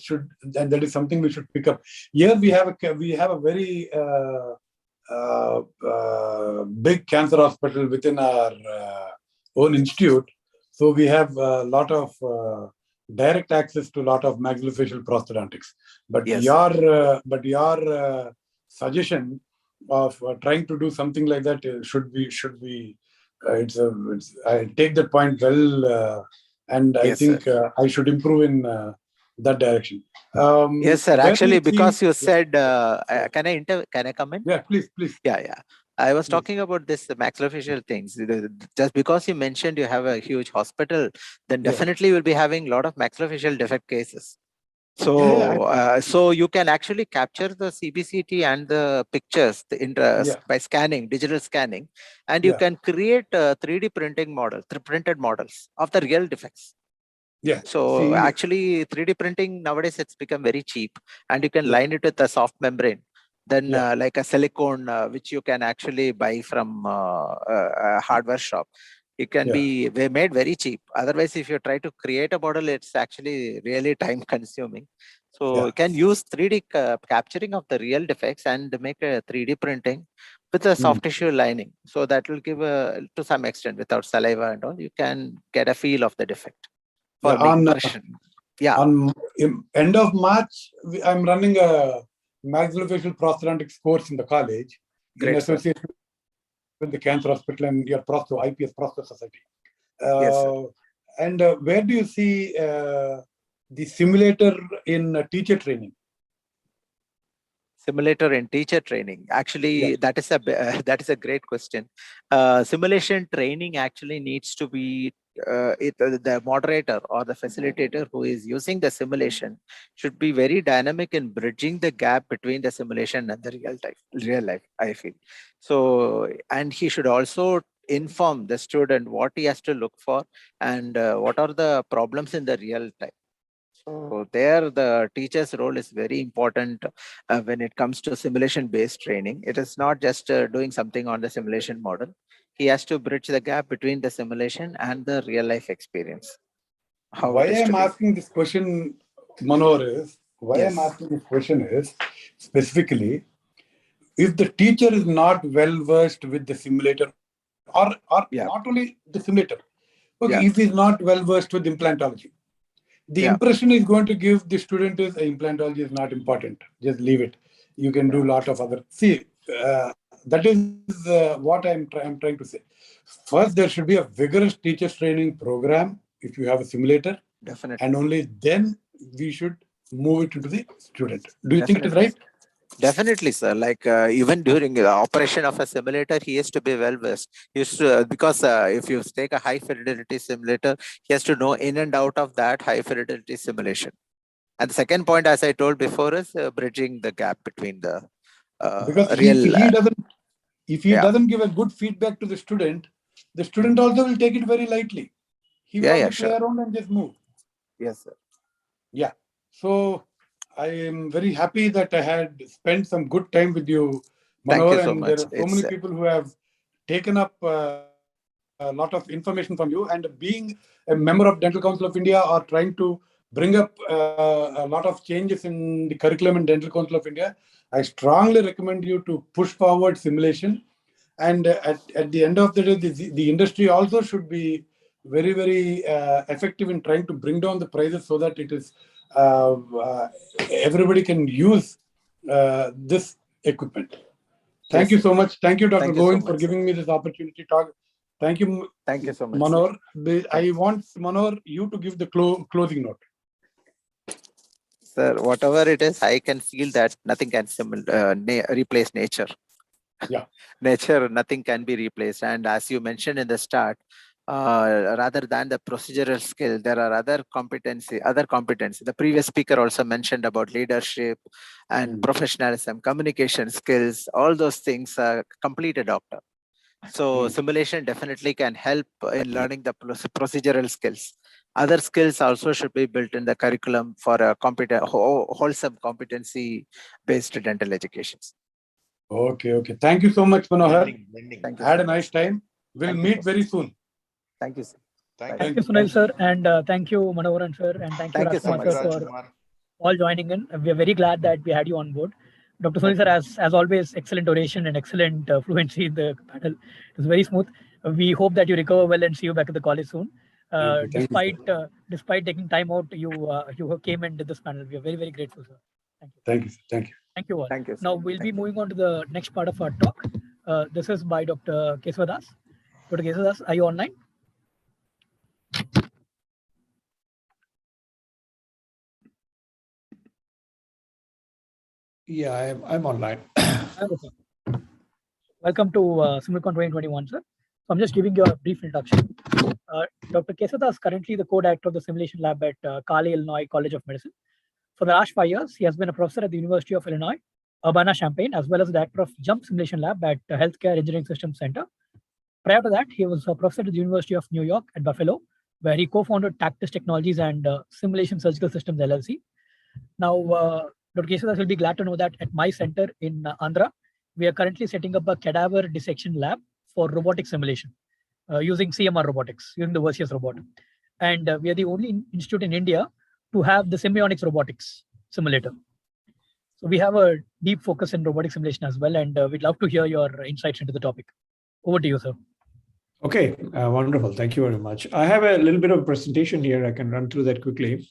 is something we should pick up. Here we have a very big cancer hospital within our own institute, so we have a lot of direct access to a lot of maxillofacial prosthodontics. But your suggestion of trying to do something like that should be. I take that point well, and I think I should improve in that direction. Yes, sir. Actually, because you said, can I come in? Yeah, please. Yeah. I was talking about this maxillofacial things. Just because you mentioned you have a huge hospital, then definitely you will be having a lot of maxillofacial defect cases. So, so you can actually capture the CBCT and the pictures by scanning, digital scanning, and you can create 3D printing printed models of the real defects. Yeah. So actually 3D printing nowadays, it's become very cheap, and you can line it with a soft membrane. Then like a silicone, which you can actually buy from a hardware shop. It can be made very cheap. Otherwise, if you try to create a model, it's actually really time consuming. So you can use 3D capturing of the real defects and make a 3D printing with a soft tissue lining. So that will give to some extent, without saliva and all, you can get a feel of the defect for impression. On end of March, I'm running a maxillofacial prosthodontics course in the college in association with the Cancer Hospital and your IPS Prostho Society. And where do you see the simulator in teacher training? Simulator in teacher training. Actually, that is a great question. Simulation training actually needs to be the moderator or the facilitator who is using the simulation should be very dynamic in bridging the gap between the simulation and the real life, I feel. So, and he should also inform the student what he has to look for and what are the problems in the real time. So there, the teacher's role is very important when it comes to simulation-based training. It is not just doing something on the simulation model. He has to bridge the gap between the simulation and the real-life experience. Why I'm asking this question, Manohar, is I'm asking this question is specifically if the teacher is not well versed with the simulator, or not only the simulator. Okay, if he's not well versed with implantology. The impression is going to give the student is implantology is not important. Just leave it. You can do a lot of other. See, that is what I'm trying to say. First, there should be a vigorous teachers training program if you have a simulator. Definitely. And only then we should move it into the student. Do you think it is right? Definitely, sir. Like even during the operation of a simulator, he has to be well versed. Because if you take a high fidelity simulator, he has to know in and out of that high fidelity simulation. And the second point, as I told before, is bridging the gap between the because real. If he doesn't give a good feedback to the student also will take it very lightly. He will have to play around and just move. Yes, sir. Yeah. So I am very happy that I had spent some good time with you, Manohar. Thank you so and much. There are so many people who have taken up a lot of information from you. And being a member of Dental Council of India or trying to bring up a lot of changes in the curriculum in Dental Council of India, I strongly recommend you to push forward simulation. And at the end of the day, the industry also should be very, very effective in trying to bring down the prices so that it is everybody can use this equipment. Thank you so much. Thank you, Dr. Govind, for giving me this opportunity to talk. Thank you. Thank you so much, Manohar. I want, Manohar, you to give the closing note. Sir, whatever it is, I can feel that nothing can replace nature. Yeah. Nature, nothing can be replaced. And as you mentioned in the start, rather than the procedural skill, there are other competency. The previous speaker also mentioned about leadership and professionalism, communication skills, all those things complete a doctor. So simulation definitely can help in learning the procedural skills. Other skills also should be built in the curriculum for a wholesome competency-based dental education. Okay. Thank you so much, Manohar. Thank you. Had a nice time. We'll meet very soon. Thank you, sir. Thank you, Sunil sir, and thank you, Manoharan sir, and thank you, Rajkumar sir, for all joining in. We are very glad that we had you on board. Dr. Sunil sir, as always, excellent oration and excellent fluency in the panel. It was very smooth. We hope that you recover well and see you back at the college soon. Despite taking time out, you came and did this panel. We are very, very grateful, sir. Thank you. Thank you. Thank you all. Thank you, sir. Now we'll be moving on to the next part of our talk. This is by Dr. Kesavadas. Dr. Kesavadas, are you online? Yeah, I'm online. Welcome to SIMULCON 2021, sir. So I'm just giving you a brief introduction. Dr. Kesavadas is currently the co-director of the simulation lab at Cali, Illinois College of Medicine. For the last 5 years, he has been a professor at the University of Illinois, Urbana-Champaign, as well as the director of JUMP Simulation Lab at Healthcare Engineering Systems Center. Prior to that, he was a professor at the University of New York at Buffalo, where he co-founded Tactus Technologies and Simulation Surgical Systems LLC. Now, Dr. Kesavadas will be glad to know that at my center in Andhra, we are currently setting up a cadaver dissection lab for robotic simulation. using CMR robotics, using the Versius robot. And we are the only institute in India to have the Semiotics robotics simulator. So we have a deep focus in robotic simulation as well, and we'd love to hear your insights into the topic. Over to you, sir. Okay, wonderful. Thank you very much. I have a little bit of a presentation here. I can run through that quickly.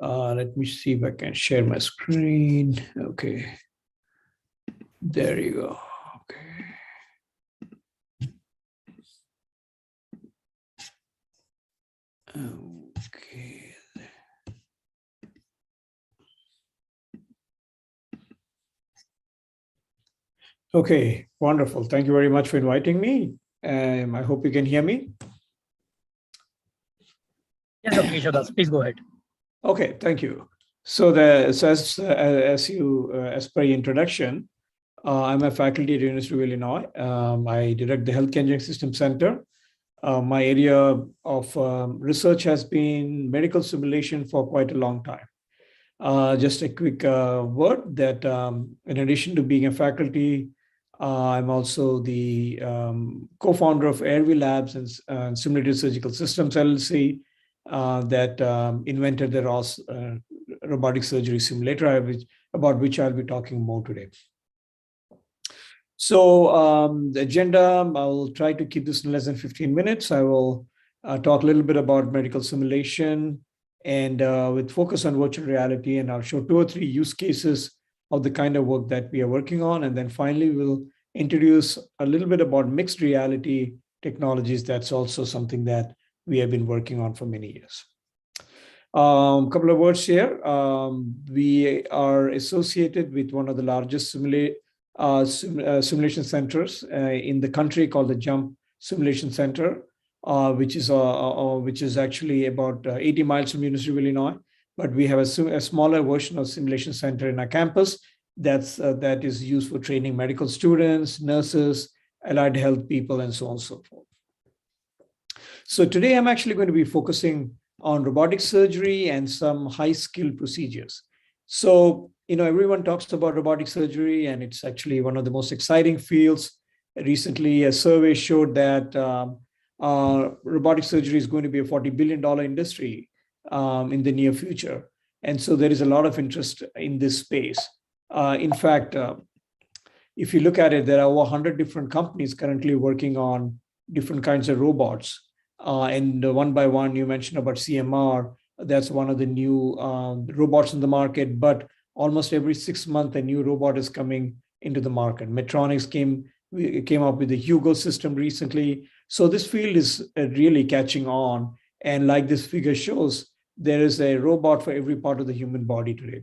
Let me see if I can share my screen. Okay. There you go. Okay. Okay. Okay, wonderful. Thank you very much for inviting me. I hope you can hear me. Yes, Dr. Keshav, please go ahead. Okay, thank you. So, as per your introduction, I'm a faculty at the University of Illinois. I direct the Health Engineering System Center. My area of research has been medical simulation for quite a long time. Just a quick word that in addition to being a faculty, I'm also the co-founder of Airway Labs and Simulated Surgical Systems LLC that invented the ROS robotic surgery simulator, about which I'll be talking more today. So the agenda, I'll try to keep this in less than 15 minutes. I will talk a little bit about medical simulation and with focus on virtual reality, and I'll show 2 or 3 use cases of the kind of work that we are working on. And then finally, we'll introduce a little bit about mixed reality technologies. That's also something that we have been working on for many years. A couple of words here. We are associated with one of the largest simulation centers in the country called the JUMP Simulation Center, which is actually about 80 miles from University of Illinois. But we have a smaller version of simulation center in our campus that is used for training medical students, nurses, allied health people, and so on and so forth. So today I'm actually going to be focusing on robotic surgery and some high-skill procedures. So, everyone talks about robotic surgery, and it's actually one of the most exciting fields. Recently, a survey showed that robotic surgery is going to be a $40 billion industry in the near future. And so there is a lot of interest in this space. In fact, if you look at it, there are over 100 different companies currently working on different kinds of robots. And one by one, you mentioned about CMR. That's one of the new robots in the market, but almost every 6 months, a new robot is coming into the market. Medtronic came up with the Hugo system recently. So this field is really catching on. And like this figure shows, there is a robot for every part of the human body today.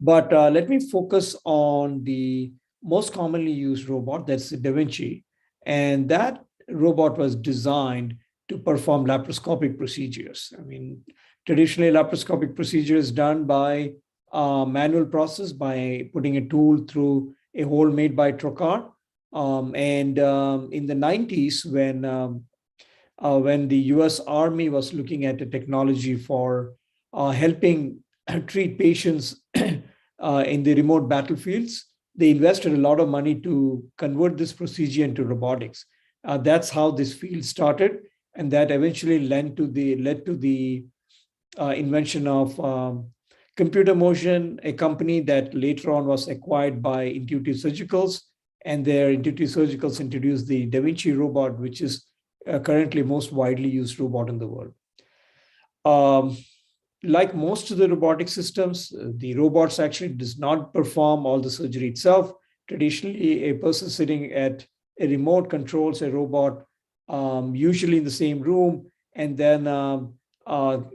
But let me focus on the most commonly used robot, that's the Da Vinci. And that robot was designed to perform laparoscopic procedures. I mean, traditionally, laparoscopic procedure is done by manual process by putting a tool through a hole made by trocar. In the 90s, when the US Army was looking at the technology for helping treat patients in the remote battlefields, they invested a lot of money to convert this procedure into robotics. That's how this field started, and that eventually led to the invention of Computer Motion, a company that later on was acquired by Intuitive Surgicals, and their Intuitive Surgicals introduced the Da Vinci robot, which is currently most widely used robot in the world. Like most of the robotic systems, the robots actually does not perform all the surgery itself. Traditionally, a person sitting at a remote controls a robot, usually in the same room, and then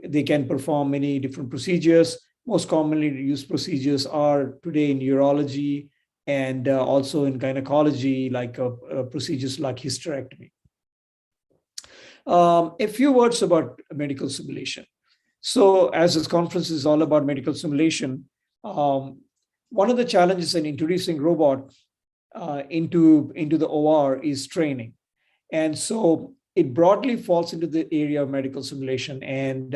they can perform many different procedures. Most commonly used procedures are today in urology and also in gynecology, like procedures like hysterectomy. A few words about medical simulation. So as this conference is all about medical simulation, one of the challenges in introducing robot into the OR is training. And so it broadly falls into the area of medical simulation. And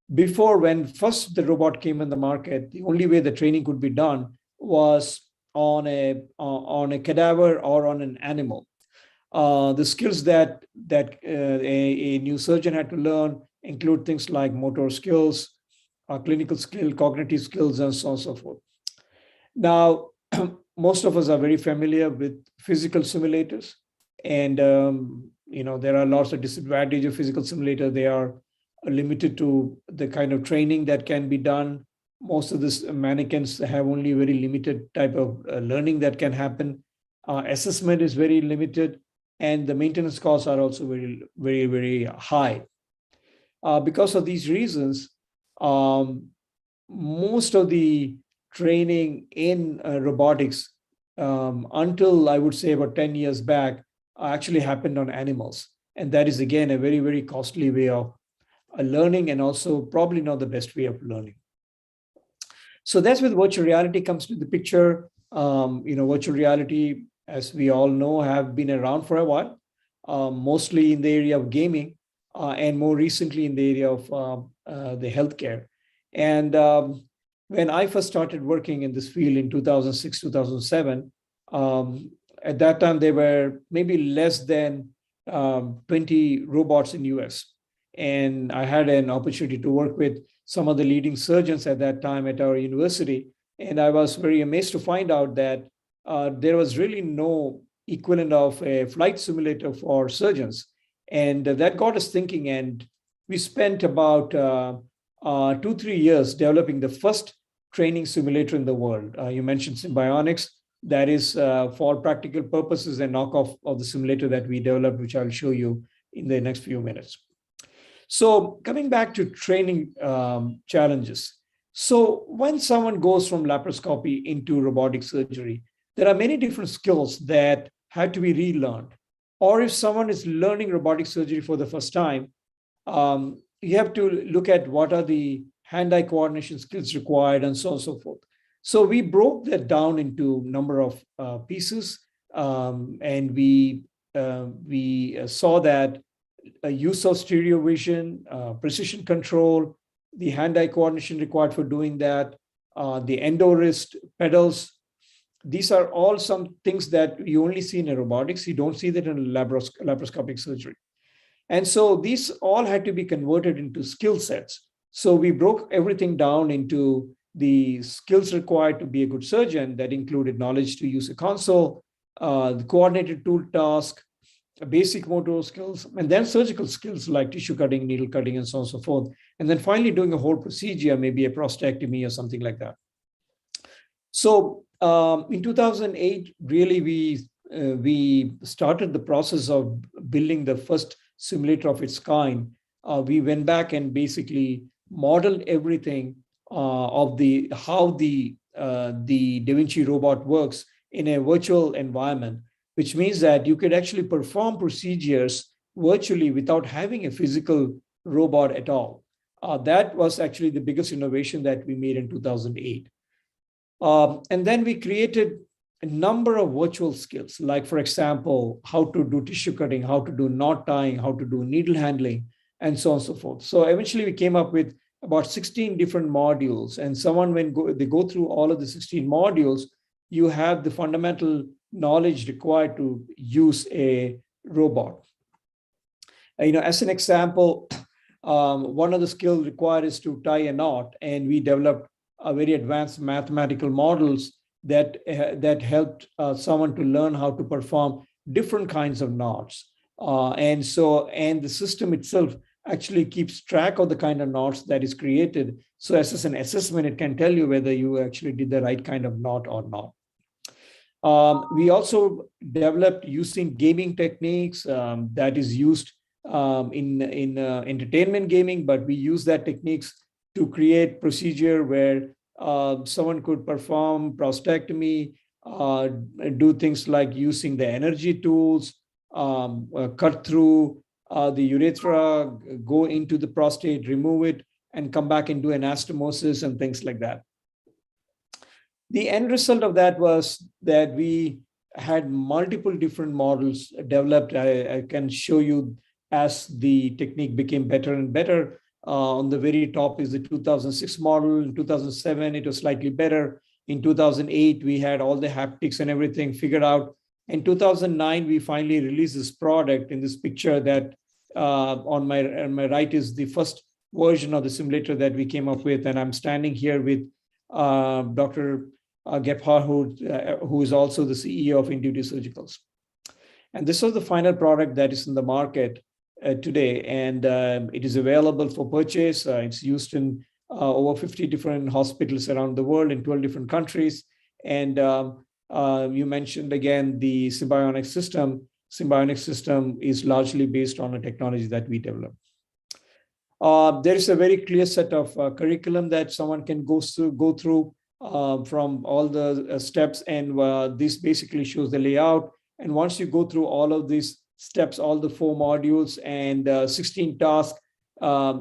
when first the robot came in the market, the only way the training could be done was on a cadaver or on an animal. The skills that a new surgeon had to learn include things like motor skills, clinical skill, cognitive skills, and so on and so forth. Now, most of us are very familiar with physical simulators, and there are lots of disadvantages of physical simulator. They are limited to the kind of training that can be done. Most of these mannequins have only very limited type of learning that can happen. Assessment is very limited, and the maintenance costs are also very, very, very high. Because of these reasons, most of the training in robotics until I would say about 10 years back actually happened on animals. And that is, again, a very, very costly way of learning, and also probably not the best way of learning. So that's where virtual reality comes to the picture. Virtual reality, as we all know, have been around for a while, mostly in the area of gaming, and more recently in the area of the healthcare. And when I first started working in this field in 2006, 2007, at that time, there were maybe less than 20 robots in US. And I had an opportunity to work with some of the leading surgeons at that time at our university. And I was very amazed to find out that there was really no equivalent of a flight simulator for surgeons. And that got us thinking. And we spent about 2-3 years developing the first training simulator in the world. You mentioned Symbionics. That is, for practical purposes, a knockoff of the simulator that we developed, which I'll show you in the next few minutes. So coming back to training challenges. So when someone goes from laparoscopy into robotic surgery, there are many different skills that have to be relearned. Or if someone is learning robotic surgery for the first time, you have to look at what are the hand-eye coordination skills required, and so on and so forth. So we broke that down into a number of pieces, and we saw that use of stereo vision, precision control, the hand-eye coordination required for doing that, the endo-wrist pedals. These are all some things that you only see in robotics. You don't see that in laparoscopic surgery. And so these all had to be converted into skill sets. So we broke everything down into the skills required to be a good surgeon. That included knowledge to use a console, the coordinated tool task, basic motor skills, and then surgical skills like tissue cutting, needle cutting, and so on and so forth. And then finally doing a whole procedure, maybe a prostatectomy or something like that. So in 2008, really, we started the process of building the first simulator of its kind. We went back and basically modeled everything of how the Da Vinci robot works in a virtual environment, which means that you could actually perform procedures virtually without having a physical robot at all. That was actually the biggest innovation that we made in 2008. And then we created a number of virtual skills, like, for example, how to do tissue cutting, how to do knot tying, how to do needle handling, and so on and so forth. So eventually we came up with about 16 different modules. And someone, when they go through all of the 16 modules, you have the fundamental knowledge required to use a robot. As an example, one of the skills required is to tie a knot, and we developed a very advanced mathematical models that helped someone to learn how to perform different kinds of knots. And the system itself actually keeps track of the kind of knots that is created. So as an assessment, it can tell you whether you actually did the right kind of knot or not. We also developed using gaming techniques that is used in entertainment gaming, but we use that techniques to create procedure where someone could perform prostatectomy, do things like using the energy tools, cut through the urethra, go into the prostate, remove it, and come back and do anastomosis and things like that. The end result of that was that we had multiple different models developed. I can show you as the technique became better and better. On the very top is the 2006 model. In 2007, it was slightly better. In 2008, we had all the haptics and everything figured out. In 2009, we finally released this product. In this picture that on my right is the first version of the simulator that we came up with. And I'm standing here with Dr. Gebhardt, who is also the CEO of Intuitive Surgicals. And this was the final product that is in the market today. And it is available for purchase. It's used in over 50 different hospitals around the world in 12 different countries. And you mentioned again the Symbionic system. Symbionic system is largely based on a technology that we developed. There is a very clear set of curriculum that someone can go through from all the steps, and this basically shows the layout. And once you go through all of these steps, all the 4 modules and 16 tasks,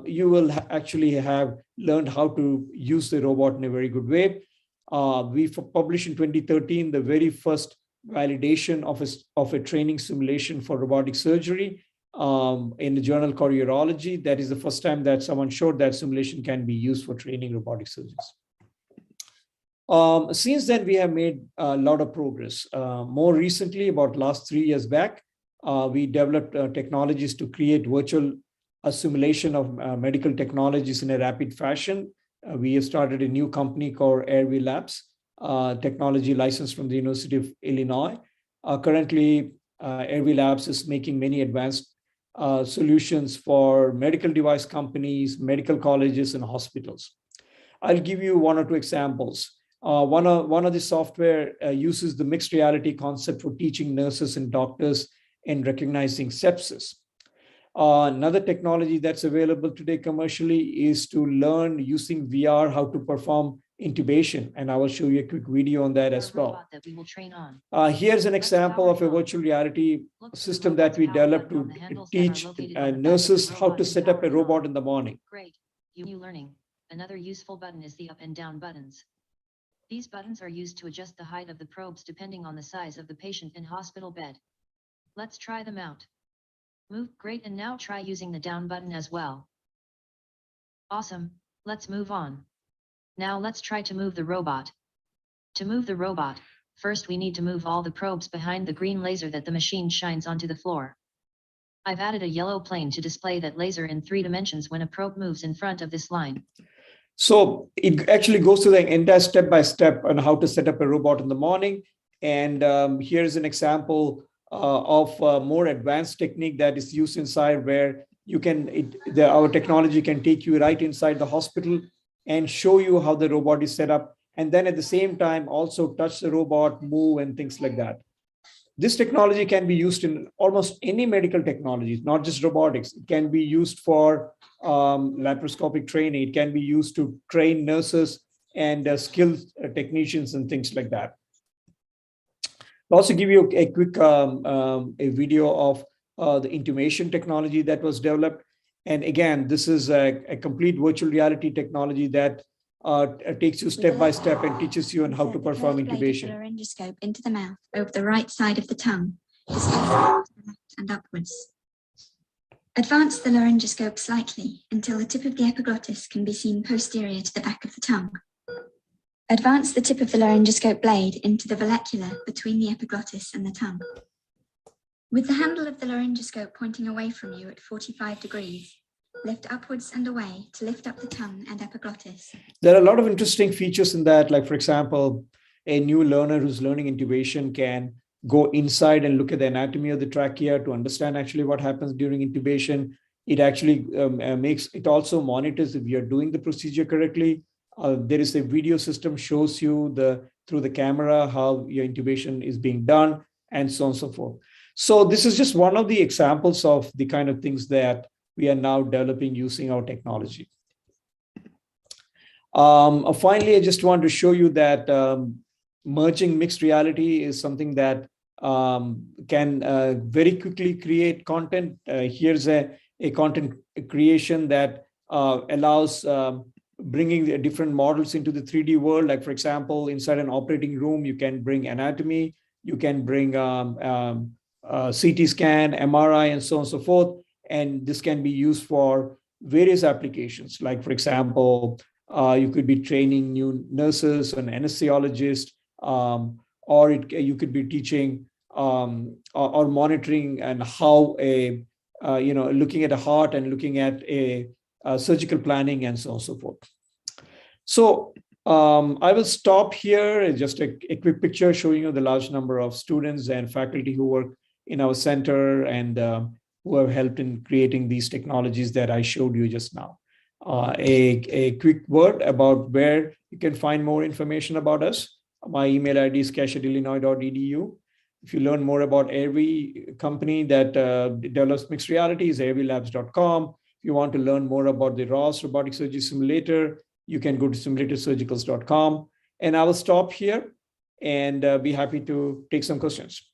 you will actually have learned how to use the robot in a very good way. We published in 2013 the very first validation of a training simulation for robotic surgery in the journal called Urology. That is the first time that someone showed that simulation can be used for training robotic surgeons. Since then, we have made a lot of progress. More recently, about last 3 years back, we developed technologies to create virtual simulation of medical technologies in a rapid fashion. We have started a new company called Airway Labs, technology licensed from the University of Illinois. Currently, Airway Labs is making many advanced solutions for medical device companies, medical colleges, and hospitals. I'll give you 1 or 2 examples. One of the software uses the mixed reality concept for teaching nurses and doctors in recognizing sepsis. Another technology that's available today commercially is to learn using VR how to perform intubation, and I will show you a quick video on that as well. Here's an example of a virtual reality system that we developed to teach nurses how to set up a robot in the morning. Great. You learning. Another useful button is the up and down buttons. These buttons are used to adjust the height of the probes depending on the size of the patient in hospital bed. Let's try them out. Move, great, and now try using the down button as well. Awesome, let's move on. Now let's try to move the robot. To move the robot, first we need to move all the probes behind the green laser that the machine shines onto the floor. I've added a yellow plane to display that laser in 3 dimensions when a probe moves in front of this line. So it actually goes through the entire step-by-step on how to set up a robot in the morning. And here's an example of a more advanced technique that is used inside, where you can, our technology can take you right inside the hospital and show you how the robot is set up. And then at the same time, also touch the robot, move, and things like that. This technology can be used in almost any medical technologies, not just robotics. It can be used for laparoscopic training. It can be used to train nurses and skilled technicians and things like that. I'll also give you a quick a video of the intubation technology that was developed. And again, this is a complete virtual reality technology that takes you step by step and teaches you on how to perform intubation. The laryngoscope into the mouth over the right side of the tongue, and upwards. Advance the laryngoscope slightly until the tip of the epiglottis can be seen posterior to the back of the tongue. Advance the tip of the laryngoscope blade into the vallecula between the epiglottis and the tongue. With the handle of the laryngoscope pointing away from you at 45 degrees, lift upwards and away to lift up the tongue and epiglottis. There are a lot of interesting features in that. Like, for example, a new learner who's learning intubation can go inside and look at the anatomy of the trachea to understand actually what happens during intubation. It actually it also monitors if you're doing the procedure correctly. There is a video system shows you through the camera how your intubation is being done, and so on and so forth. So this is just one of the examples of the kind of things that we are now developing using our technology. Finally, I just want to show you that merging mixed reality is something that can very quickly create content. Here's a content creation that allows bringing the different models into the 3D world. Like, for example, inside an operating room, you can bring anatomy, you can bring CT scan, MRI, and so on and so forth. And this can be used for various applications. Like, for example, You could be training new nurses and anesthesiologists, or you could be teaching or monitoring and how looking at a heart and looking at a surgical planning and so on and so forth. So I will stop here. Just a quick picture showing you the large number of students and faculty who work in our center and who have helped in creating these technologies that I showed you just now. A quick word about where you can find more information about us. My email ID is cash@illinois.edu. If you learn more about every company that develops mixed reality, is airwaylabs.com. If you want to learn more about the ROS robotic surgery simulator, you can go to simulatorsurgicals.com. And I will stop here and be happy to take some questions.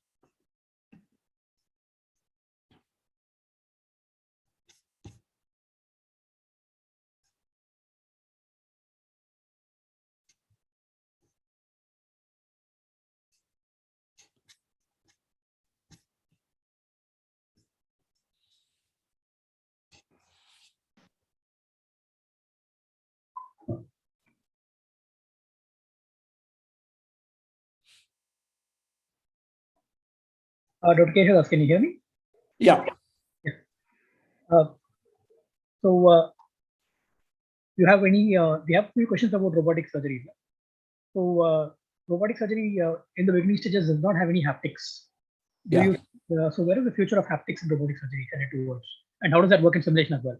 Dr. Keshav, can you hear me? Yeah. You have any? We have a few questions about robotic surgery. So robotic surgery in the beginning stages does not have any haptics. So where is the future of haptics in robotic surgery headed towards, and how does that work in simulation as well?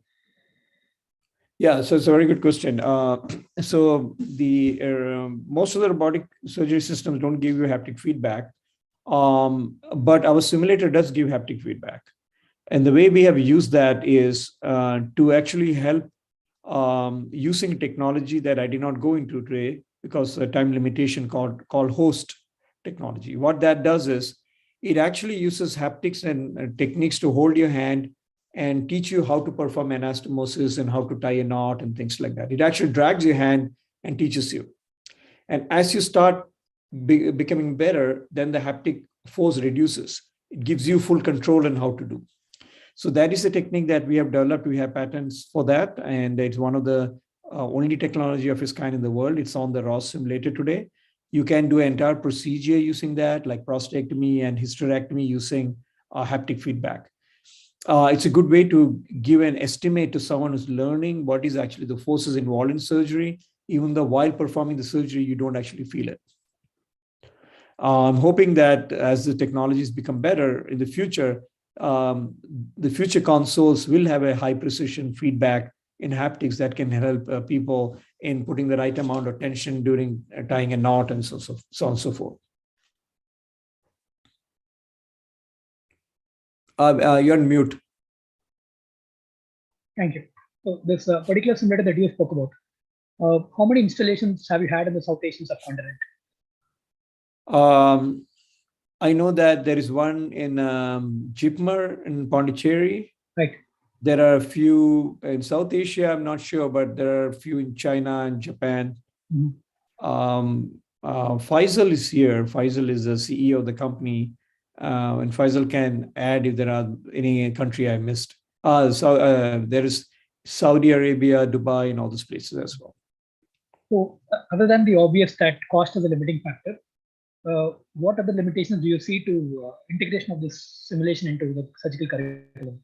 Yeah, so it's a very good question. So the most of the robotic surgery systems don't give you haptic feedback, but our simulator does give haptic feedback. And the way we have used that is to actually help using technology that I did not go into today because of time limitation called host technology. What that does is it actually uses haptics and techniques to hold your hand and teach you how to perform anastomosis and how to tie a knot and things like that. It actually drags your hand and teaches you. And as you start becoming better, then the haptic force reduces. It gives you full control on how to do. So that is a technique that we have developed. We have patents for that. And it's one of the only technology of its kind in the world. It's on the ROS simulator today. You can do an entire procedure using that, like prostatectomy and hysterectomy using haptic feedback. It's a good way to give an estimate to someone who's learning what is actually the forces involved in surgery, even though while performing the surgery, you don't actually feel it. I'm hoping that as the technologies become better in the future consoles will have a high precision feedback in haptics that can help people in putting the right amount of tension during tying a knot and so on and so forth. You're on mute. Thank you. So this particular simulator that you spoke about, how many installations have you had in the South Asian subcontinent? I know that there is one in Jipmer in Pondicherry. Right. There are a few in South Asia, I'm not sure, but there are a few in China and Japan. Faisal is here. Faisal is the CEO of the company. And Faisal can add if there are any country I missed. There is Saudi Arabia, Dubai, and all those places as well. So other than the obvious that cost is a limiting factor, what other limitations do you see to integration of this simulation into the surgical curriculum?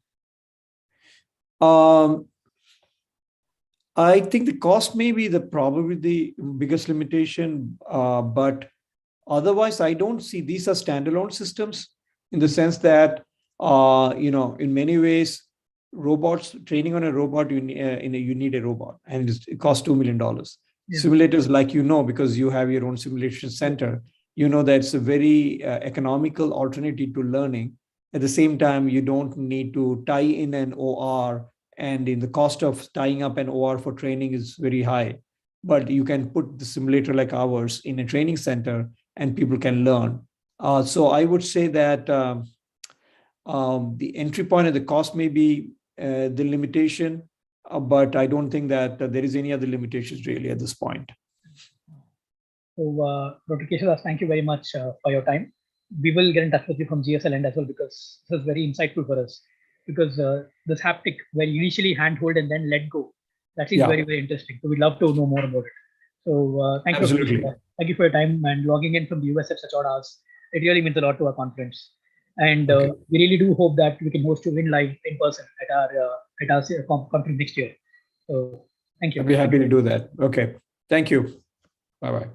I think the cost may be probably the biggest limitation, but otherwise, I don't see these are standalone systems in the sense that, in many ways, robots, training on a robot, you need a robot, and it costs $2 million. Yeah. Simulators, like because you have your own simulation center, that it's a very economical alternative to learning. At the same time, you don't need to tie in an OR, and in the cost of tying up an OR for training is very high. But you can put the simulator like ours in a training center, and people can learn. So I would say that the entry point and the cost may be the limitation, but I don't think that there is any other limitations really at this point. So, Dr. Keshav, thank you very much for your time. We will get in touch with you from GSL end as well, because this is very insightful for us. Because this haptic, where you initially handhold and then let go, That seems very, very interesting. So we'd love to know more about it. So thank Absolutely. you. Thank you for your time and logging in from the US at such odd hours. It really means a lot to our conference. And we really do hope that we can host you in live in person at our conference next year. So thank you. I'd be happy to do that. Okay. Thank you. Bye-bye.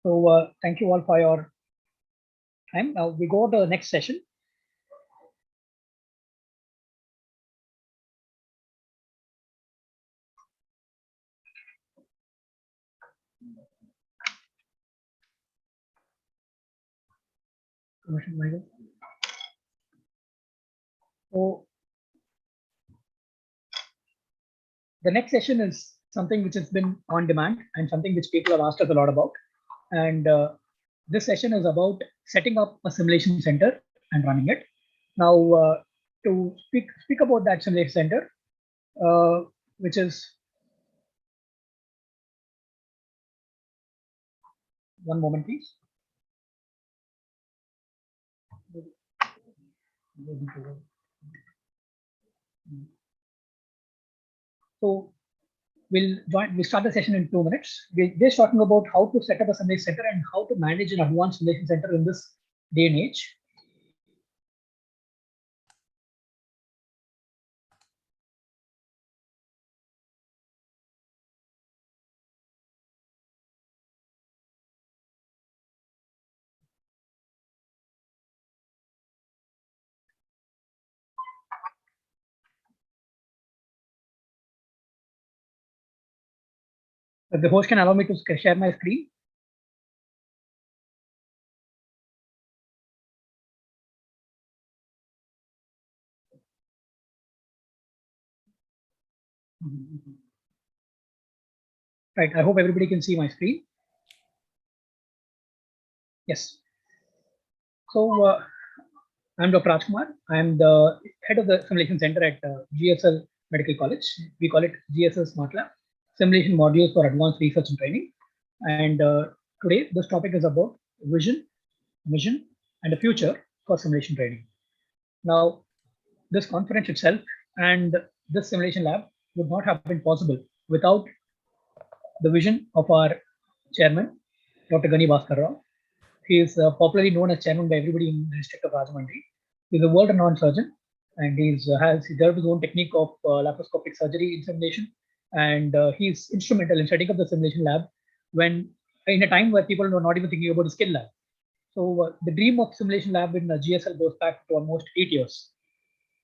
So thank you all for your time. Now we go to the next session. So the next session is something which has been on demand and something which people have asked us a lot about. And this session is about setting up a simulation center and running it. Now, to speak about that simulation center, which is one moment, please. So we'll start the session in 2 minutes. We're just talking about how to set up a simulation center and how to manage an advanced simulation center in this day and age. If the host can allow me to share my screen. Right, I hope everybody can see my screen. Yes. So I'm Dr. Rajkumar. I'm the head of the simulation center at GSL Medical College. We call it GSL Smart Lab, Simulation Modules for Advanced Research and Training. And today, this topic is about vision, mission, and the future for simulation training. Now, this conference itself and this simulation lab would not have been possible without the vision of our chairman, Dr. Gani Bhaskar Rao. He is popularly known as chairman by everybody in the district of Rajahmundry. He's a world-renowned surgeon, and he developed his own technique of laparoscopic surgery in simulation. And he's instrumental in setting up the simulation lab when in a time where people were not even thinking about a skill lab. So the dream of simulation lab in GSL goes back to almost 8 years,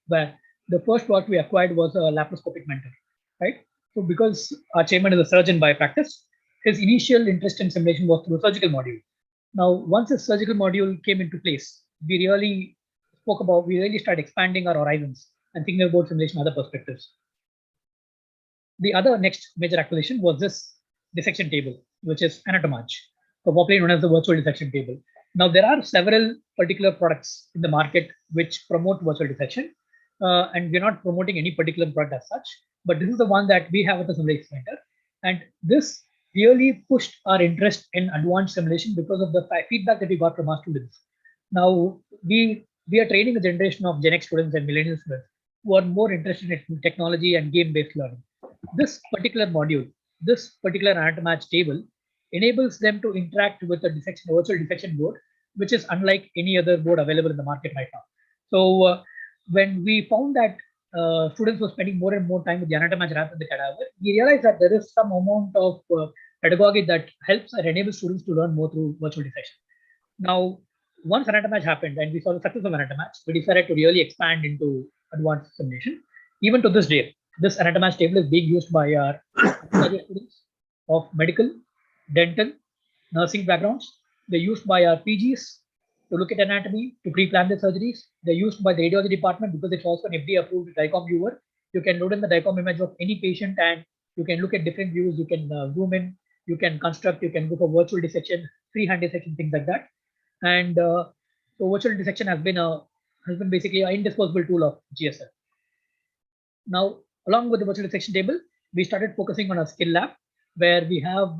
where the first what we acquired was a laparoscopic mentor, right? So because our chairman is a surgeon by practice, his initial interest in simulation was through a surgical module. Now, once the surgical module came into place, we really started expanding our horizons and thinking about simulation other perspectives. The other next major acquisition was this dissection table, which is Anatomage, popularly known as the virtual dissection table. Now, there are several particular products in the market which promote virtual dissection, and we're not promoting any particular product as such, but this is the one that we have at the Simulation Center. And this really pushed our interest in advanced simulation because of the feedback that we got from our students. Now, we are training a generation of Gen X students and millennial students who are more interested in technology and game-based learning. This particular module, this particular Anatomage table enables them to interact with a virtual dissection board, which is unlike any other board available in the market right now. So when we found that students were spending more and more time with the Anatomage rather than the cadaver, we realized that there is some amount of pedagogy that helps and enables students to learn more through virtual dissection. Now, once Anatomage happened and we saw the success of Anatomage, we decided to really expand into advanced simulation. Even to this day, this Anatomage table is being used by our students of medical, dental, nursing backgrounds. They're used by our PGs to look at anatomy, to pre-plan their surgeries. They're used by the radiology department because it's also an FDA-approved DICOM viewer. You can load in the DICOM image of any patient and you can look at different views. You can zoom in, you can construct, you can go for virtual dissection, freehand dissection, things like that. And so virtual dissection has been basically an indispensable tool of GSL. Now, along with the virtual dissection table, we started focusing on a skill lab where we have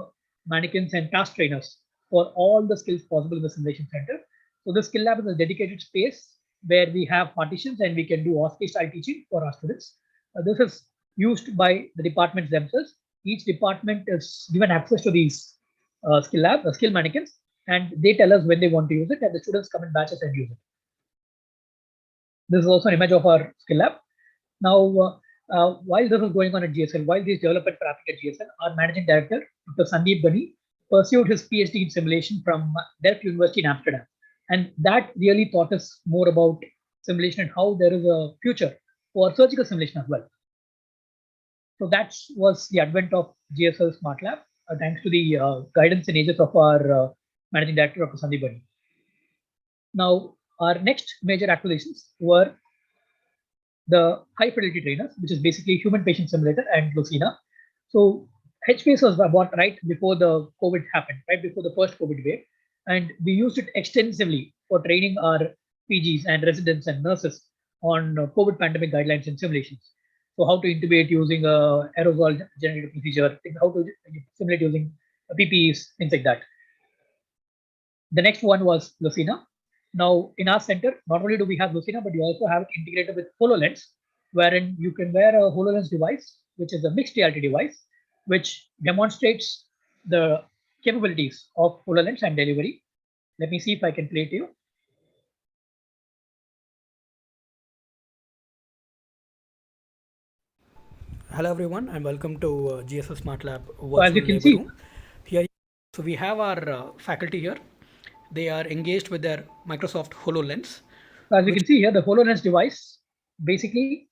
mannequins and task trainers for all the skills possible in the simulation center. So the skill lab is a dedicated space where we have partitions and we can do OSCE style teaching for our students. This is used by the departments themselves. Each department is given access to these skill lab, skill mannequins, and they tell us when they want to use it, and the students come in batches and use it. This is also an image of our skill lab. Now, while this is going on at GSL, while these developments were happening at GSL, our managing director, Dr. Sandeep Gani, pursued his PhD in simulation from Delft University in Amsterdam. And that really taught us more about simulation and how there is a future for surgical simulation as well. So that was the advent of GSL Smart Lab, thanks to the guidance and aegis of our managing director, Dr. Sandeep Gani. Now, our next major acquisitions were the high fidelity trainers, which is basically human patient simulator and Lucina. So HPS was bought right before the COVID happened, right before the first COVID wave. And we used it extensively for training our PGs and residents and nurses on COVID pandemic guidelines and simulations. So how to intubate using a aerosol generator procedure, how to simulate using PPEs, things like that. The next one was Lucina. Now, in our center, not only do we have Lucina, but we also have it integrated with HoloLens, wherein you can wear a HoloLens device, which is a mixed reality device, which demonstrates the capabilities of HoloLens and delivery. Let me see if I can play it to you. Hello everyone and welcome to GSL Smart Lab So as you can see, here, so we have our faculty here. They are engaged with their Microsoft HoloLens. As you can see here, the HoloLens device basically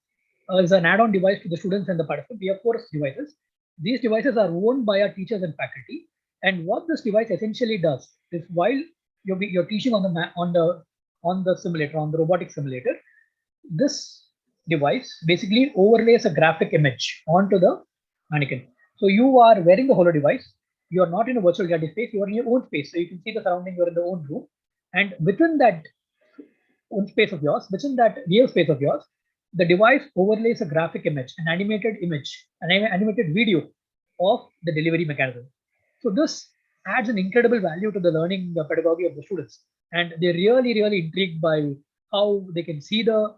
is an add-on device to the students and the participants. We have 4 devices. These devices are owned by our teachers and faculty. And what this device essentially does is, while you're teaching on the simulator, on the robotic simulator, this device basically overlays a graphic image onto the mannequin. So you are wearing the Holo device. You are not in a virtual reality space. You are in your own space. So you can see the surrounding. You're in the own room, and within that own space of yours, within that real space of yours, the device overlays a graphic image, an animated image, an animated video of the delivery mechanism. So this adds an incredible value to the learning pedagogy of the students, and they're really intrigued by how they can see the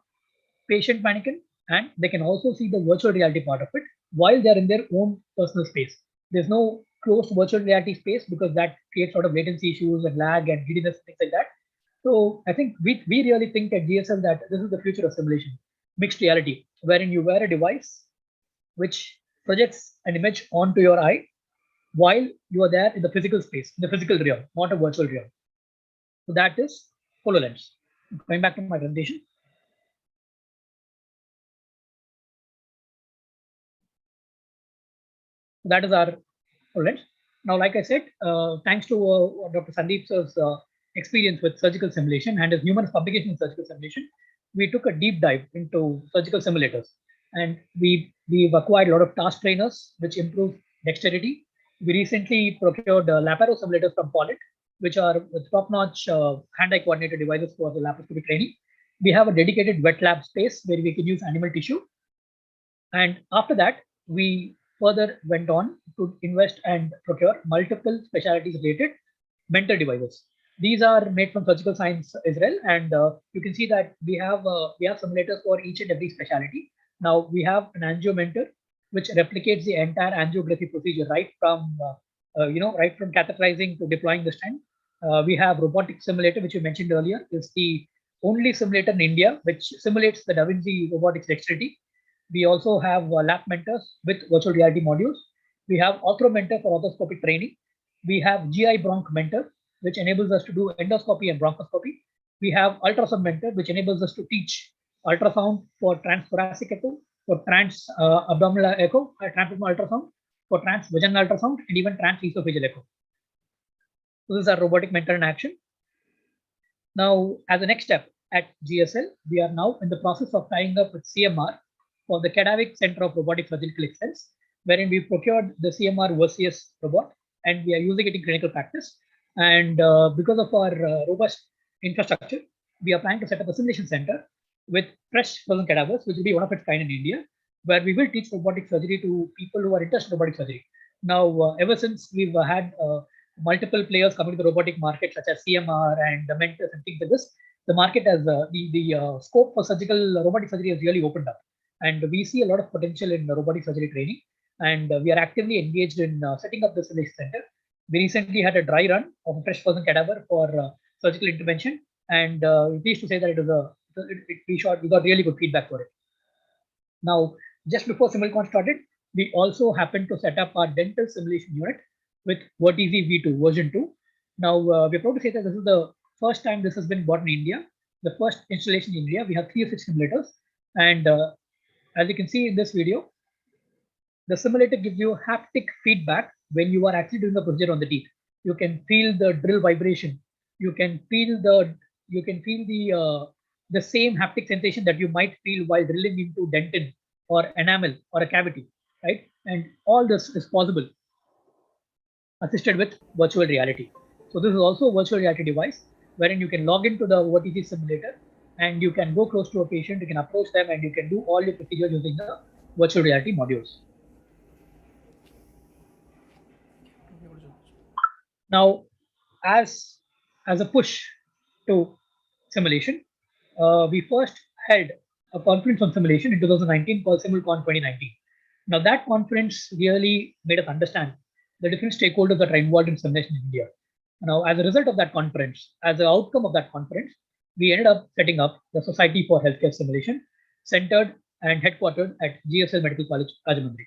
patient mannequin and they can also see the virtual reality part of it while they're in their own personal space. There's no closed virtual reality space because that creates a lot of latency issues and lag and giddiness and things like that. So I think we really think at GSL that this is the future of simulation, mixed reality, wherein you wear a device which projects an image onto your eye while you are there in the physical space, in the physical realm, not a virtual realm. So that is HoloLens. Going back to my presentation. That is our HoloLens. Now, like I said, thanks to Dr. Sandeep's experience with surgical simulation and his numerous publications in surgical simulation, we took a deep dive into surgical simulators. And we've acquired a lot of task trainers, which improve dexterity. We recently procured laparo simulators from Poland, which are top-notch hand-eye coordinated devices for the laparoscopic training. We have a dedicated wet lab space where we can use animal tissue. And after that, we further went on to invest and procure multiple specialties related mentor devices. These are made from Surgical Science Israel, and you can see that we have simulators for each and every specialty. Now we have an angio mentor, which replicates the entire angiography procedure, right from catheterizing to deploying the stent. We have robotic simulator, which you mentioned earlier, is the only simulator in India which simulates the Da Vinci robotics dexterity. We also have lab mentors with virtual reality modules. We have Ortho mentor for orthoscopic training. We have GI bronch mentor, which enables us to do endoscopy and bronchoscopy. We have ultrasound mentor, which enables us to teach ultrasound for transthoracic echo, for trans-abdominal echo, transabdominal ultrasound, for transvaginal ultrasound, and even transesophageal echo. So this is our robotic mentor in action. Now, as a next step at GSL, we are now in the process of tying up with CMR for the Kedavik Center of Robotic Surgical Excellence, wherein we procured the CMR Versius robot, and we are using it in clinical practice. And because of our robust infrastructure, we are planning to set up a simulation center with fresh frozen cadavers, which will be one of its kind in India. where we will teach robotic surgery to people who are interested in robotic surgery. Now, ever since we've had multiple players coming to the robotic market, such as CMR and the mentors and things like this, the market has the scope for surgical robotic surgery has really opened up, and we see a lot of potential in robotic surgery training. And we are actively engaged in setting up the simulation center. We recently had a dry run of a fresh person cadaver for surgical intervention, and we're pleased to say that we got really good feedback for it. Now, just before SIMULCON started, we also happened to set up our dental simulation unit with Vertizi V2 version 2. Now, we're proud to say that this is the first time this has been bought in India, the first installation in India. We have 3 of 6 simulators, and as you can see in this video, the simulator gives you haptic feedback when you are actually doing the procedure on the teeth. You can feel the drill vibration. You can feel the same haptic sensation that you might feel while drilling into dentin or enamel or a cavity, right? And all this is possible assisted with virtual reality. So this is also a virtual reality device wherein you can log into the VTC simulator and you can go close to a patient, you can approach them, and you can do all your procedures using the virtual reality modules. Now, as a push to simulation, we first held a conference on simulation in 2019 called SIMULCON-2019. Now, that conference really made us understand the different stakeholders that are involved in simulation in India. Now, as a result of that conference, as an outcome of that conference, we ended up setting up the Society for Healthcare Simulation, centered and headquartered at GSL Medical College, Rajahmundry.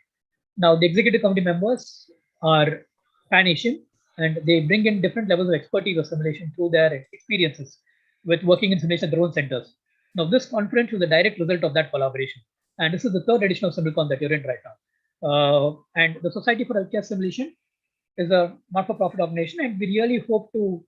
Now, the executive committee members are pan-Asian, and they bring in different levels of expertise of simulation through their experiences with working in simulation at their own centers. Now, this conference was a direct result of that collaboration. And this is the 3rd edition of SIMULCON that you're in right now. And the Society for Healthcare Simulation is a not-for-profit organization, and we really hope to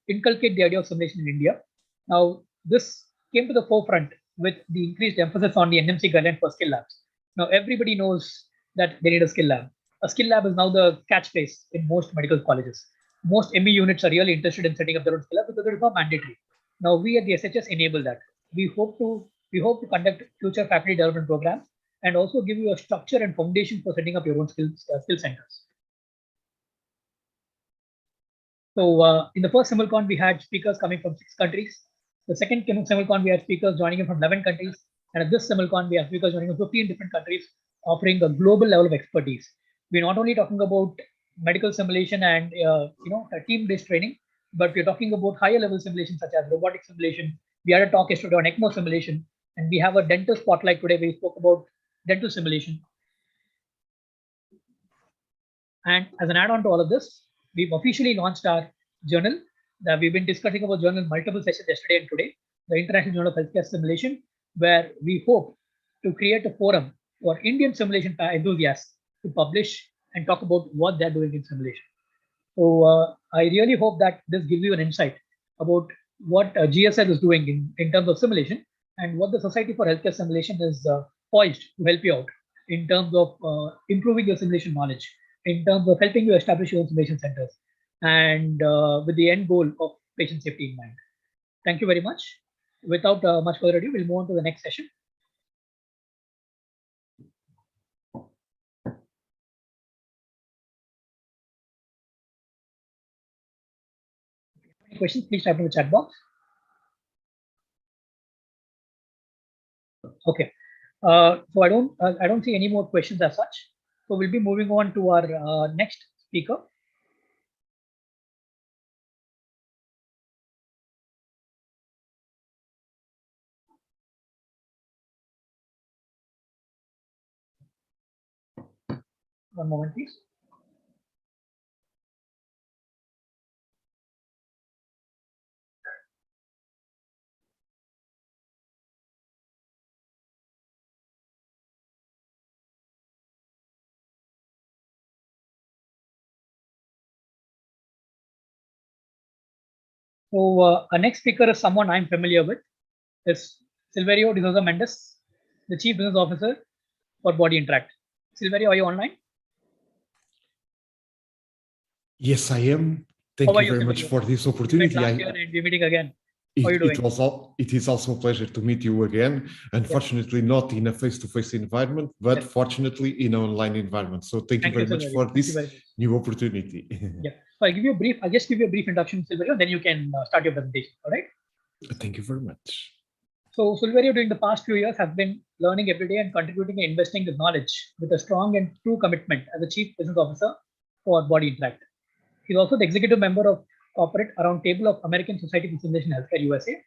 inculcate the idea of simulation in India. Now, this came to the forefront with the increased emphasis on the NMC guideline for skill labs. Now, everybody knows that they need a skill lab. A skill lab is now the catchphrase in most medical colleges. Most ME units are really interested in setting up their own skill lab because it is not mandatory. Now, we at the SHS enable that. We hope to conduct future faculty development programs and also give you a structure and foundation for setting up your own skill centers. So in the first SIMULCON, we had speakers coming from 6 countries. The second SIMULCON, we had speakers joining in from 11 countries. And at this SIMULCON, we have speakers joining in 15 different countries, offering a global level of expertise. We're not only talking about medical simulation and team-based training, but we're talking about higher level simulation such as robotic simulation. We had a talk yesterday on ECMO simulation, and we have a dental spotlight today. We spoke about dental simulation. And as an add-on to all of this, we've officially launched our journal. That we've been discussing about journal multiple sessions yesterday and today, the International Journal of Healthcare Simulation, where we hope to create a forum for Indian simulation enthusiasts to publish and talk about what they're doing in simulation. So I really hope that this gives you an insight about what GSL is doing in terms of simulation and what the Society for Healthcare Simulation is poised to help you out in terms of improving your simulation knowledge, in terms of helping you establish your own simulation centers, and with the end goal of patient safety in mind. Thank you very much. Without much further ado, we'll move on to the next session. Any questions, please type in the chat box. Okay. So I don't see any more questions as such. So we'll be moving on to our next speaker. One moment, please. So our next speaker is someone I'm familiar with. It's Silverio de Souza Mendes, the Chief Business Officer for Body Interact. Silverio, are you online? Yes, I am. Thank you very much for this opportunity. We're meeting again. How are you doing? It is also a pleasure to meet you again. Unfortunately, not in a face-to-face environment, but fortunately in an online environment. So thank you very much for this new opportunity. Yeah. So I'll just give you a brief introduction, Silverio, then you can start your presentation. All right. Thank you very much. So Silverio, during the past few years, has been learning every day and contributing and investing his knowledge with a strong and true commitment as a Chief Business Officer for Body Interact. He's also the executive member of corporate around table of American Society for Simulation Healthcare USA.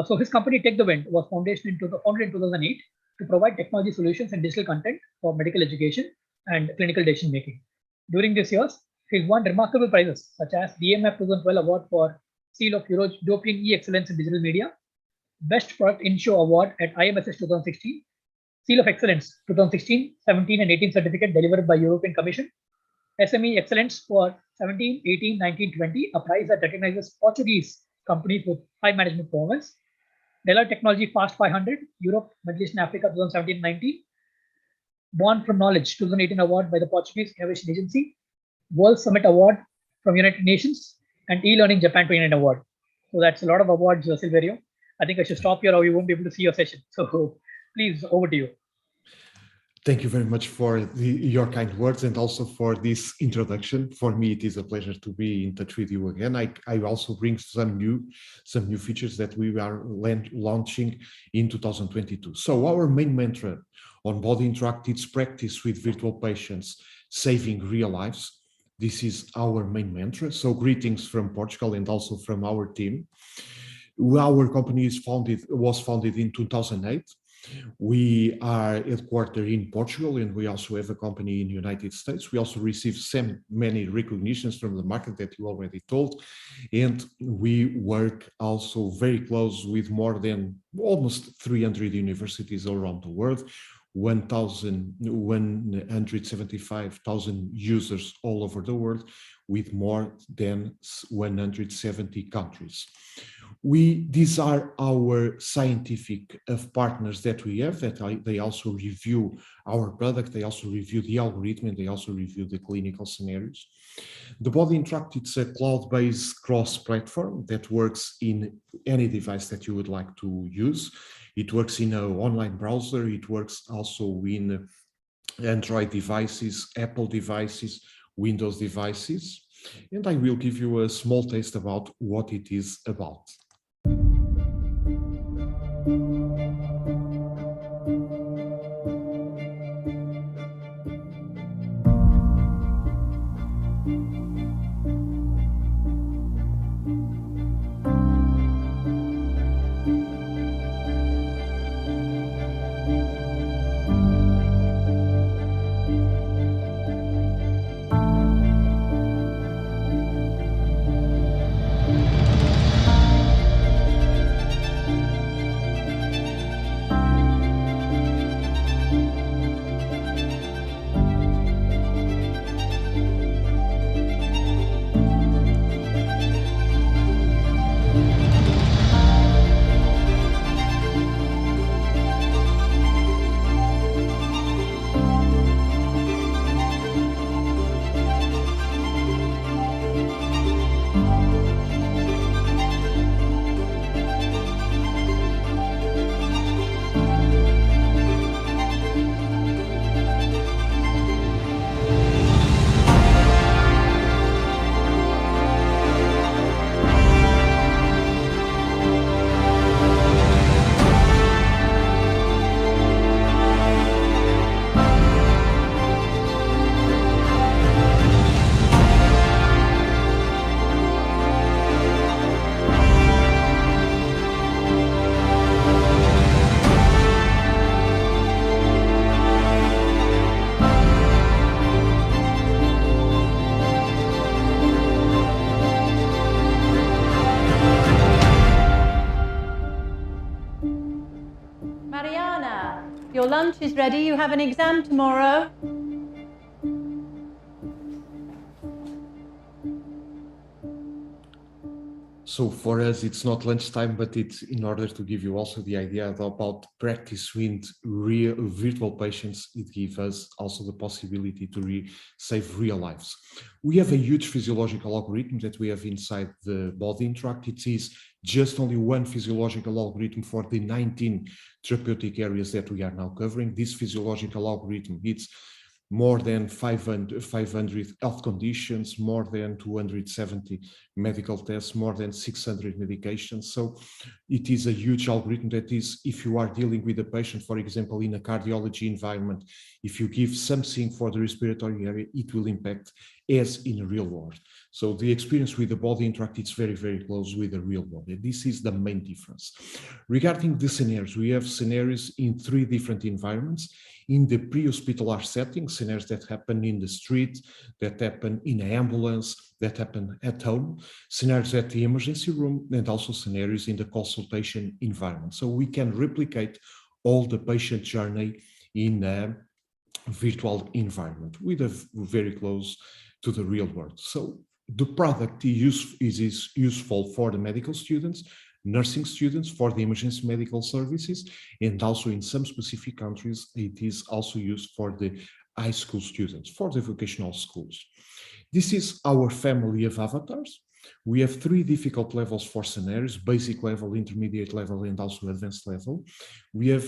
So his company Take the Wind was founded in 2008 to provide technology solutions and digital content for medical education and clinical decision making. During these years, he's won remarkable prizes such as DMF 2012 Award for Seal of European E-Excellence in Digital Media, Best Product In-Show Award at IMSS 2016, Seal of Excellence 2016, 17 and 18 certificate delivered by European Commission, SME Excellence for 17, 18, 19, 20, a prize that recognizes Portuguese companies with high management performance, Deloitte Technology Fast 500, Europe, Middle East and Africa 2017-19, Born from Knowledge 2018 Award by the Portuguese Innovation Agency, World Summit Award from United Nations, and E-Learning Japan 29 Award. So that's a lot of awards, Silverio. I think I should stop here or you won't be able to see your session. So please, over to you. Thank you very much for your kind words and also for this introduction. For me, it is a pleasure to be in touch with you again. I also bring some new features that we are launching in 2022. So our main mantra on Body Interact is practice with virtual patients, saving real lives. This is our main mantra. So greetings from Portugal and also from our team. Our company was founded in 2008. We are headquartered in Portugal and we also have a company in the United States. We also receive many recognitions from the market that you already told. And we work also very close with more than almost 300 universities around the world, 175,000 users all over the world with more than 170 countries. These are our scientific partners that we have, that they also review our product, they also review the algorithm, and they also review the clinical scenarios. The Body Interact, it's a cloud-based cross-platform that works in any device that you would like to use. It works in an online browser, it works also in Android devices, Apple devices, Windows devices. And I will give you a small taste about what it is about. Your lunch is ready. You have an exam tomorrow. So for us, it's not lunchtime, but it's in order to give you also the idea about practice with real virtual patients. It gives us also the possibility to save real lives. We have a huge physiological algorithm that we have inside the body interact. It is just only one physiological algorithm for the 19 therapeutic areas that we are now covering. This physiological algorithm, it's more than 500 health conditions, more than 270 medical tests, more than 600 medications. So it is a huge algorithm that is, if you are dealing with a patient, for example, in a cardiology environment, if you give something for the respiratory area, it will impact as in a real world. So the experience with the body interact, it's very, very close with the real world. And this is the main difference. Regarding the scenarios, we have scenarios in 3 different environments. In the pre-hospitalar setting, scenarios that happen in the street, that happen in an ambulance, that happen at home, scenarios at the emergency room, and also scenarios in the consultation environment. So we can replicate all the patient journey in a virtual environment with a very close to the real world. So the product is useful for the medical students, nursing students, for the emergency medical services, and also in some specific countries, it is also used for the high school students, for the vocational schools. This is our family of avatars. We have 3 difficult levels for scenarios: basic level, intermediate level, and also advanced level. We have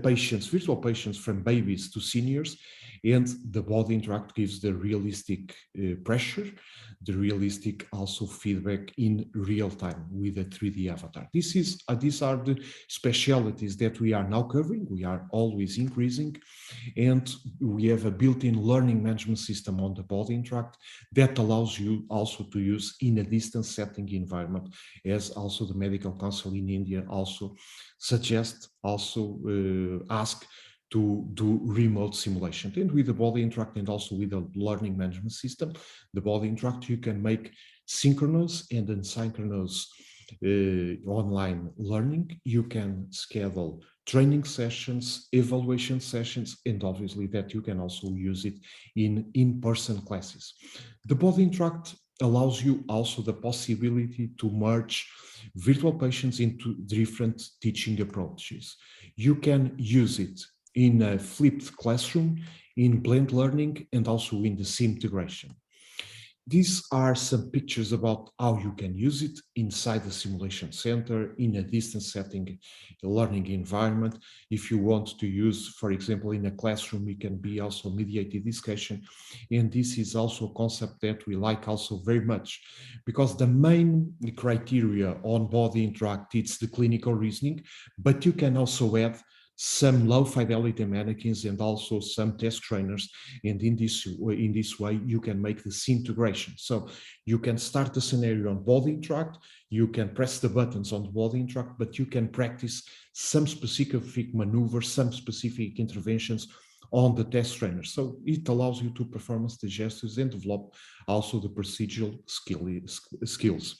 patients, virtual patients from babies to seniors, and the body interact gives the realistic pressure, the realistic also feedback in real time with a 3D avatar. These are the specialities that we are now covering. We are always increasing, and we have a built-in learning management system on the body interact that allows you also to use in a distance setting environment, as also the Medical Council in India also suggest, ask to do remote simulation. And with the body interact and also with the learning management system, the body interact, you can make synchronous and asynchronous online learning. You can schedule training sessions, evaluation sessions, and obviously that you can also use it in-person classes. The body interact allows you also the possibility to merge virtual patients into different teaching approaches. You can use it in a flipped classroom, in blended learning, and also in the SIM integration. These are some pictures about how you can use it inside the simulation center, in a distance setting, a learning environment. If you want to use, for example, in a classroom, it can be also mediated discussion. And this is also a concept that we like also very much, because the main criteria on body interact, it's the clinical reasoning, but you can also add some low fidelity mannequins and also some test trainers, and in this way you can make this integration. So you can start the scenario on body interact, you can press the buttons on the body interact, but you can practice some specific maneuvers, some specific interventions on the test trainer. So it allows you to perform the gestures and develop also the procedural skills.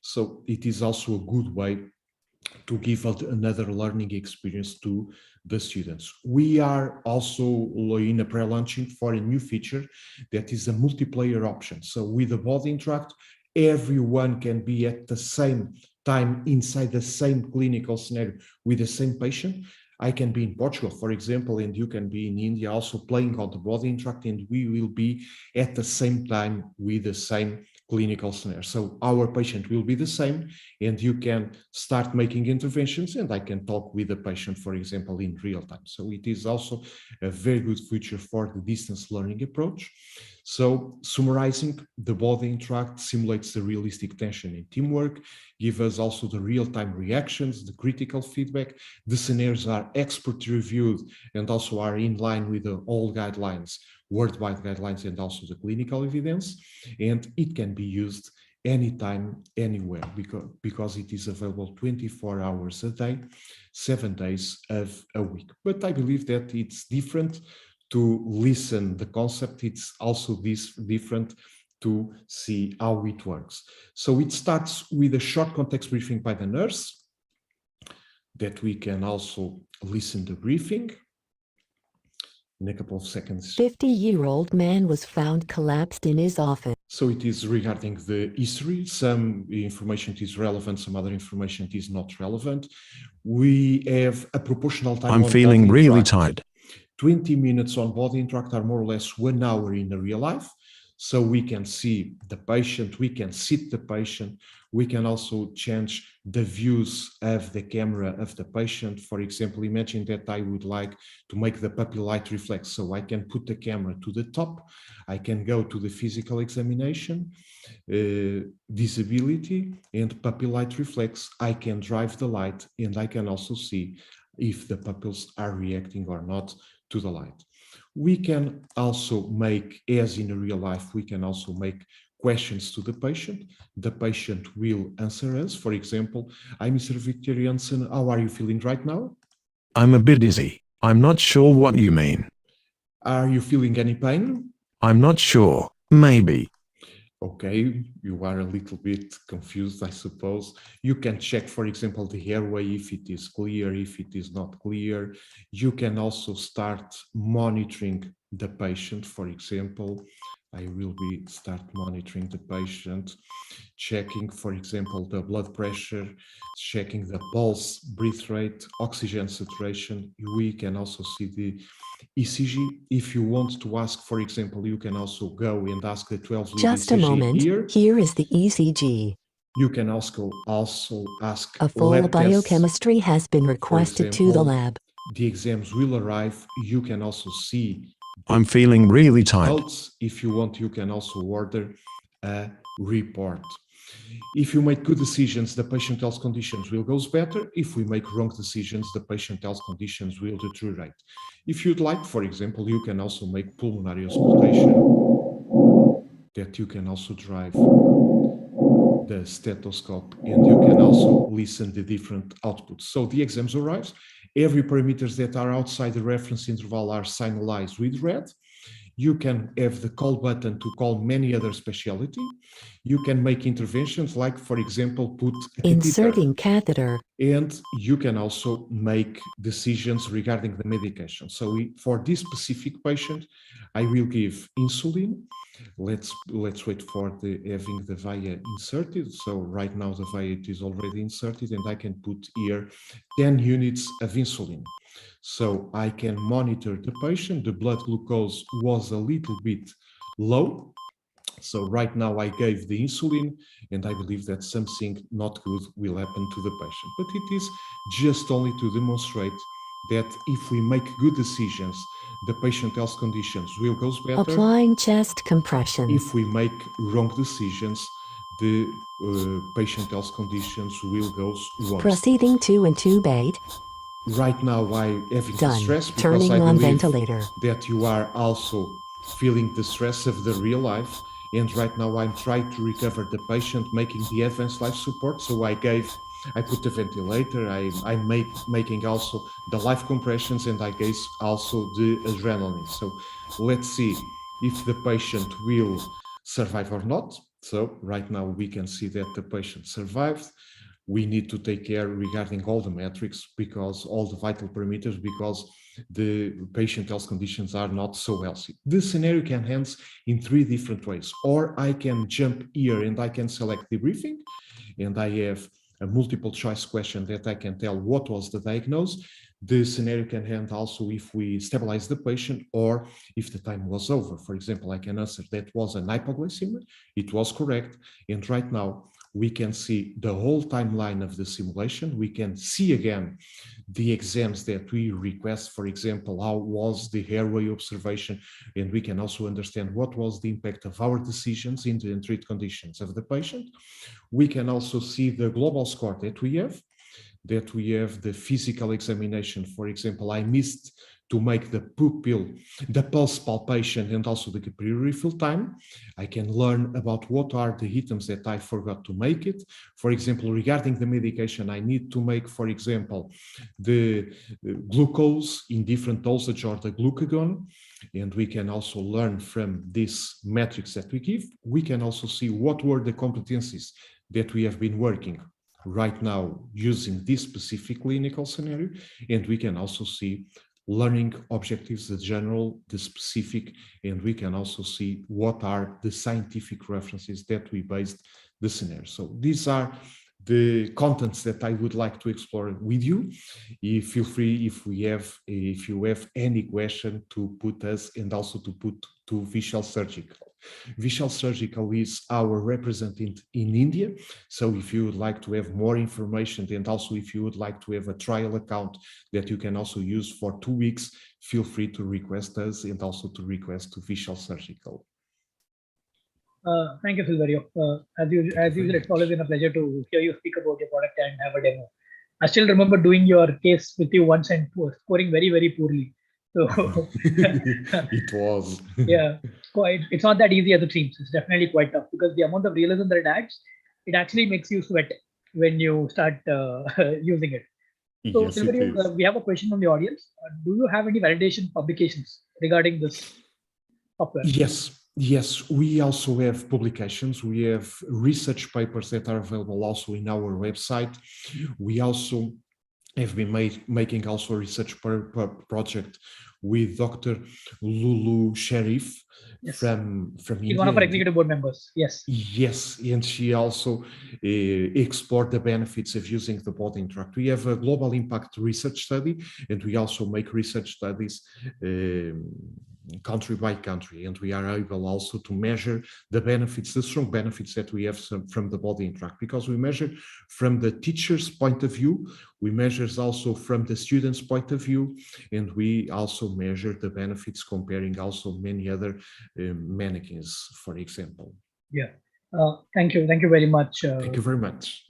So it is also a good way to give another learning experience to the students. We are also in a pre-launching for a new feature that is a multiplayer option. So with the body interact, everyone can be at the same time inside the same clinical scenario with the same patient. I can be in Portugal, for example, and you can be in India also playing on the body interact, and we will be at the same time with the same clinical scenario. So our patient will be the same, and you can start making interventions, and I can talk with the patient, for example, in real time. So it is also a very good feature for the distance learning approach. So summarizing, the body interact simulates the realistic tension and teamwork, give us also the real-time reactions, the critical feedback. The scenarios are expert reviewed and also are in line with the all guidelines, worldwide guidelines, and also the clinical evidence. And it can be used anytime, anywhere, because it is available 24 hours a day, 7 days of a week. But I believe that it's different to listen the concept. It's also different to see how it works. So it starts with a short context briefing by the nurse that we can also listen the briefing. in a couple of seconds. 50-year-old man was found collapsed in his office. So it is regarding the history. Some information is relevant, some other information is not relevant. We have a proportional time. I'm feeling really tired. 20 minutes on body interact are more or less 1 hour in the real life. So we can see the patient, we can sit the patient, we can also change the views of the camera of the patient. For example, imagine that I would like to make the pupil light reflex. So I can put the camera to the top, I can go to the physical examination, visibility and pupil light reflex. I can drive the light and I can also see if the pupils are reacting or not to the light. We can also make, as in real life, we can also make questions to the patient. The patient will answer us. For example, I'm Mr. Victor Janssen. How are you feeling right now? I'm a bit dizzy. I'm not sure what you mean. Are you feeling any pain? I'm not sure. Maybe. Okay, you are a little bit confused, I suppose. You can check, for example, the airway, if it is clear, if it is not clear. You can also start monitoring the patient. For example, I will start monitoring the patient, checking, for example, the blood pressure, checking the pulse, breath rate, oxygen saturation. We can also see the ECG. If you want to ask, for example, you can also go and ask the 12-lead Just ECG a moment. Here is the ECG. You can also ask A full lab tests. biochemistry has been requested to the lab. The exams will arrive. You can also see. I'm feeling really tired. Notes. If you want, you can also order a report. If you make good decisions, the patient health conditions will go better. If we make wrong decisions, the patient health conditions will deteriorate. If you'd like, for example, you can also make pulmonary auscultation, that you can also drive the stethoscope and you can also listen to different outputs. So the exams arrive. Every parameters that are outside the reference interval are signalized with red. You can have the call button to call many other specialty. You can make interventions like, for example, put a Inserting catheter. And you can also make decisions regarding the medication. So for this specific patient, I will give insulin. Let's wait for having the via inserted. So right now the via is already inserted and I can put here 10 units of insulin. So I can monitor the patient. The blood glucose was a little bit low. So right now I gave the insulin and I believe that something not good will happen to the patient. But it is just only to demonstrate that if we make good decisions, the patient health conditions will go better. Applying chest compressions. If we make wrong decisions, the patient health conditions will go worse. Proceeding to intubate. Right now I'm having the stress because Turning I on believe ventilator. that you are also feeling the stress of the real life. And right now I'm trying to recover the patient, making the advanced life support. So I put the ventilator, I'm making also the life compressions and I gave also the adrenaline. So let's see if the patient will survive or not. So right now we can see that the patient survived. We need to take care regarding all the metrics because all the vital parameters, because the patient health conditions are not so healthy. This scenario can hands in 3 different ways, or I can jump here and I can select debriefing and I have a multiple choice question that I can tell what was the diagnosis. The scenario can hand also if we stabilize the patient or if the time was over. For example, I can answer that was an hypoglycemia, it was correct. And right now we can see the whole timeline of the simulation. We can see again the exams that we request, for example, how was the airway observation, and we can also understand what was the impact of our decisions in the treat conditions of the patient. We can also see the global score that we have the physical examination. For example, I missed to make the pulse palpation and also the capillary refill time. I can learn about what are the items that I forgot to make it. For example, regarding the medication, I need to make, for example, the glucose in different dosage or the glucagon. And we can also learn from these metrics that we give. We can also see what were the competencies that we have been working right now using this specific clinical scenario. And we can also see learning objectives, the general, the specific, and we can also see what are the scientific references that we based the scenario. So these are the contents that I would like to explore with you. Feel free if you have any question to put us, and also to put to Vishal Surgical. Vishal Surgical is our representative in India. So if you would like to have more information, and also if you would like to have a trial account that you can also use for 2 weeks, feel free to request us, and also to request to Vishal Surgical. Thank you, Silverio. As usual, it's always been a pleasure to hear you speak about your product and have a demo. I still remember doing your case with you once and scoring very, very poorly. So it was. Yeah, it's not that easy as it seems. It's definitely quite tough, because the amount of realism that it adds, it actually makes you sweat when you start using it. So, Yes, Silverio, we have a question from the audience. Do you have any validation publications regarding this software? Yes, we also have publications. We have research papers that are available also in our website. We also have been making also a research project with Dr. Lulu Sharif from India. She's one of our executive board members. Yes. Yes, and she also explored the benefits of using the body interact. We have a global impact research study, and we also make research studies country by country, and we are able also to measure the benefits, the strong benefits that we have from the body interact, because we measure from the teacher's point of view, we measure also from the student's point of view, and we also measure the benefits comparing also many other mannequins, for example. Yeah. Thank you very much. Thank you very much.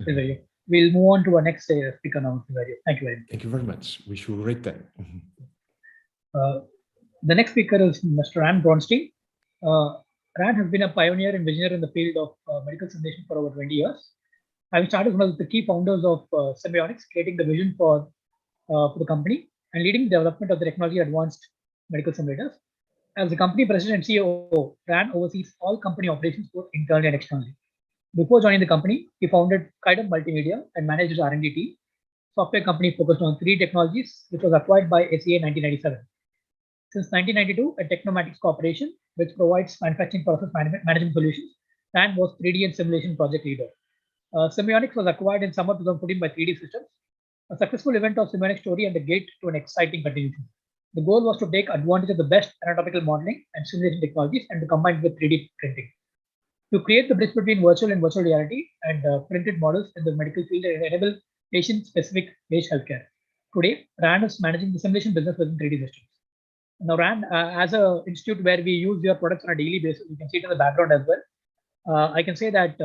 We'll move on to our next speaker now. Thank you very much. Thank you very much. Wish you a great day. The next speaker is Mr. Ran Bronstein. Ran has been a pioneer and visionary in the field of medical simulation for over 20 years. I've started one of the key founders of Symbionix, creating the vision for the company and leading the development of the technology advanced medical simulators. As the company president and CEO, Ran oversees all company operations both internally and externally. Before joining the company, he founded Kaidam Multimedia and managed his R&D team, software company focused on 3D technologies, which was acquired by SEA in 1997. Since 1992, a Technomatics Corporation, which provides manufacturing process management solutions, Ran was 3D and simulation project leader. Symbionix was acquired in summer 2014 by 3D Systems, a successful event of Symbionix story and the gate to an exciting continuity. The goal was to take advantage of the best anatomical modeling and simulation technologies and to combine it with 3D printing. To create the bridge between virtual and virtual reality and printed models in the medical field and enable patient-specific based healthcare. Today, Ran is managing the simulation business within 3D Systems. Now, Ran, as an institute where we use your products on a daily basis, you can see it in the background as well. I can say that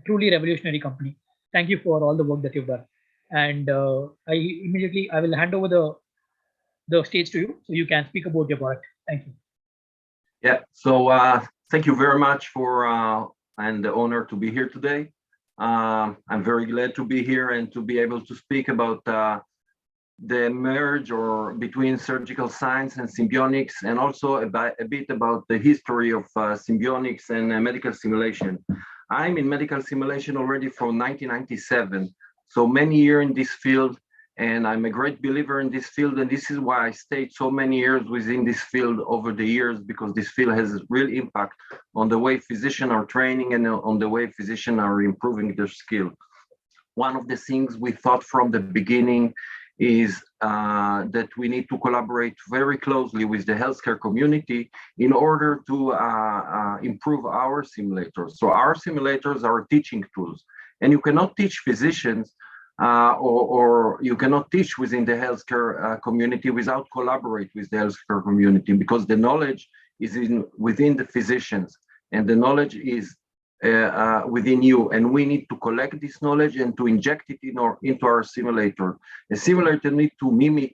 truly revolutionary company. Thank you for all the work that you've done. And I will hand over the stage to you so you can speak about your product. Thank you. Yeah, so thank you very much for and the honor to be here today. I'm very glad to be here and to be able to speak about the merge or between surgical science and Symbionix, and also a bit about the history of Symbionix and medical simulation. I'm in medical simulation already from 1997, so many years in this field, and I'm a great believer in this field, and this is why I stayed so many years within this field over the years, because this field has a real impact on the way physicians are training and on the way physicians are improving their skill. One of the things we thought from the beginning is that we need to collaborate very closely with the healthcare community in order to improve our simulators. So our simulators are teaching tools, and you cannot teach physicians or you cannot teach within the healthcare community without collaborate with the healthcare community, because the knowledge is within the physicians and the knowledge is within you, and we need to collect this knowledge and to inject it into our simulator. A simulator needs to mimic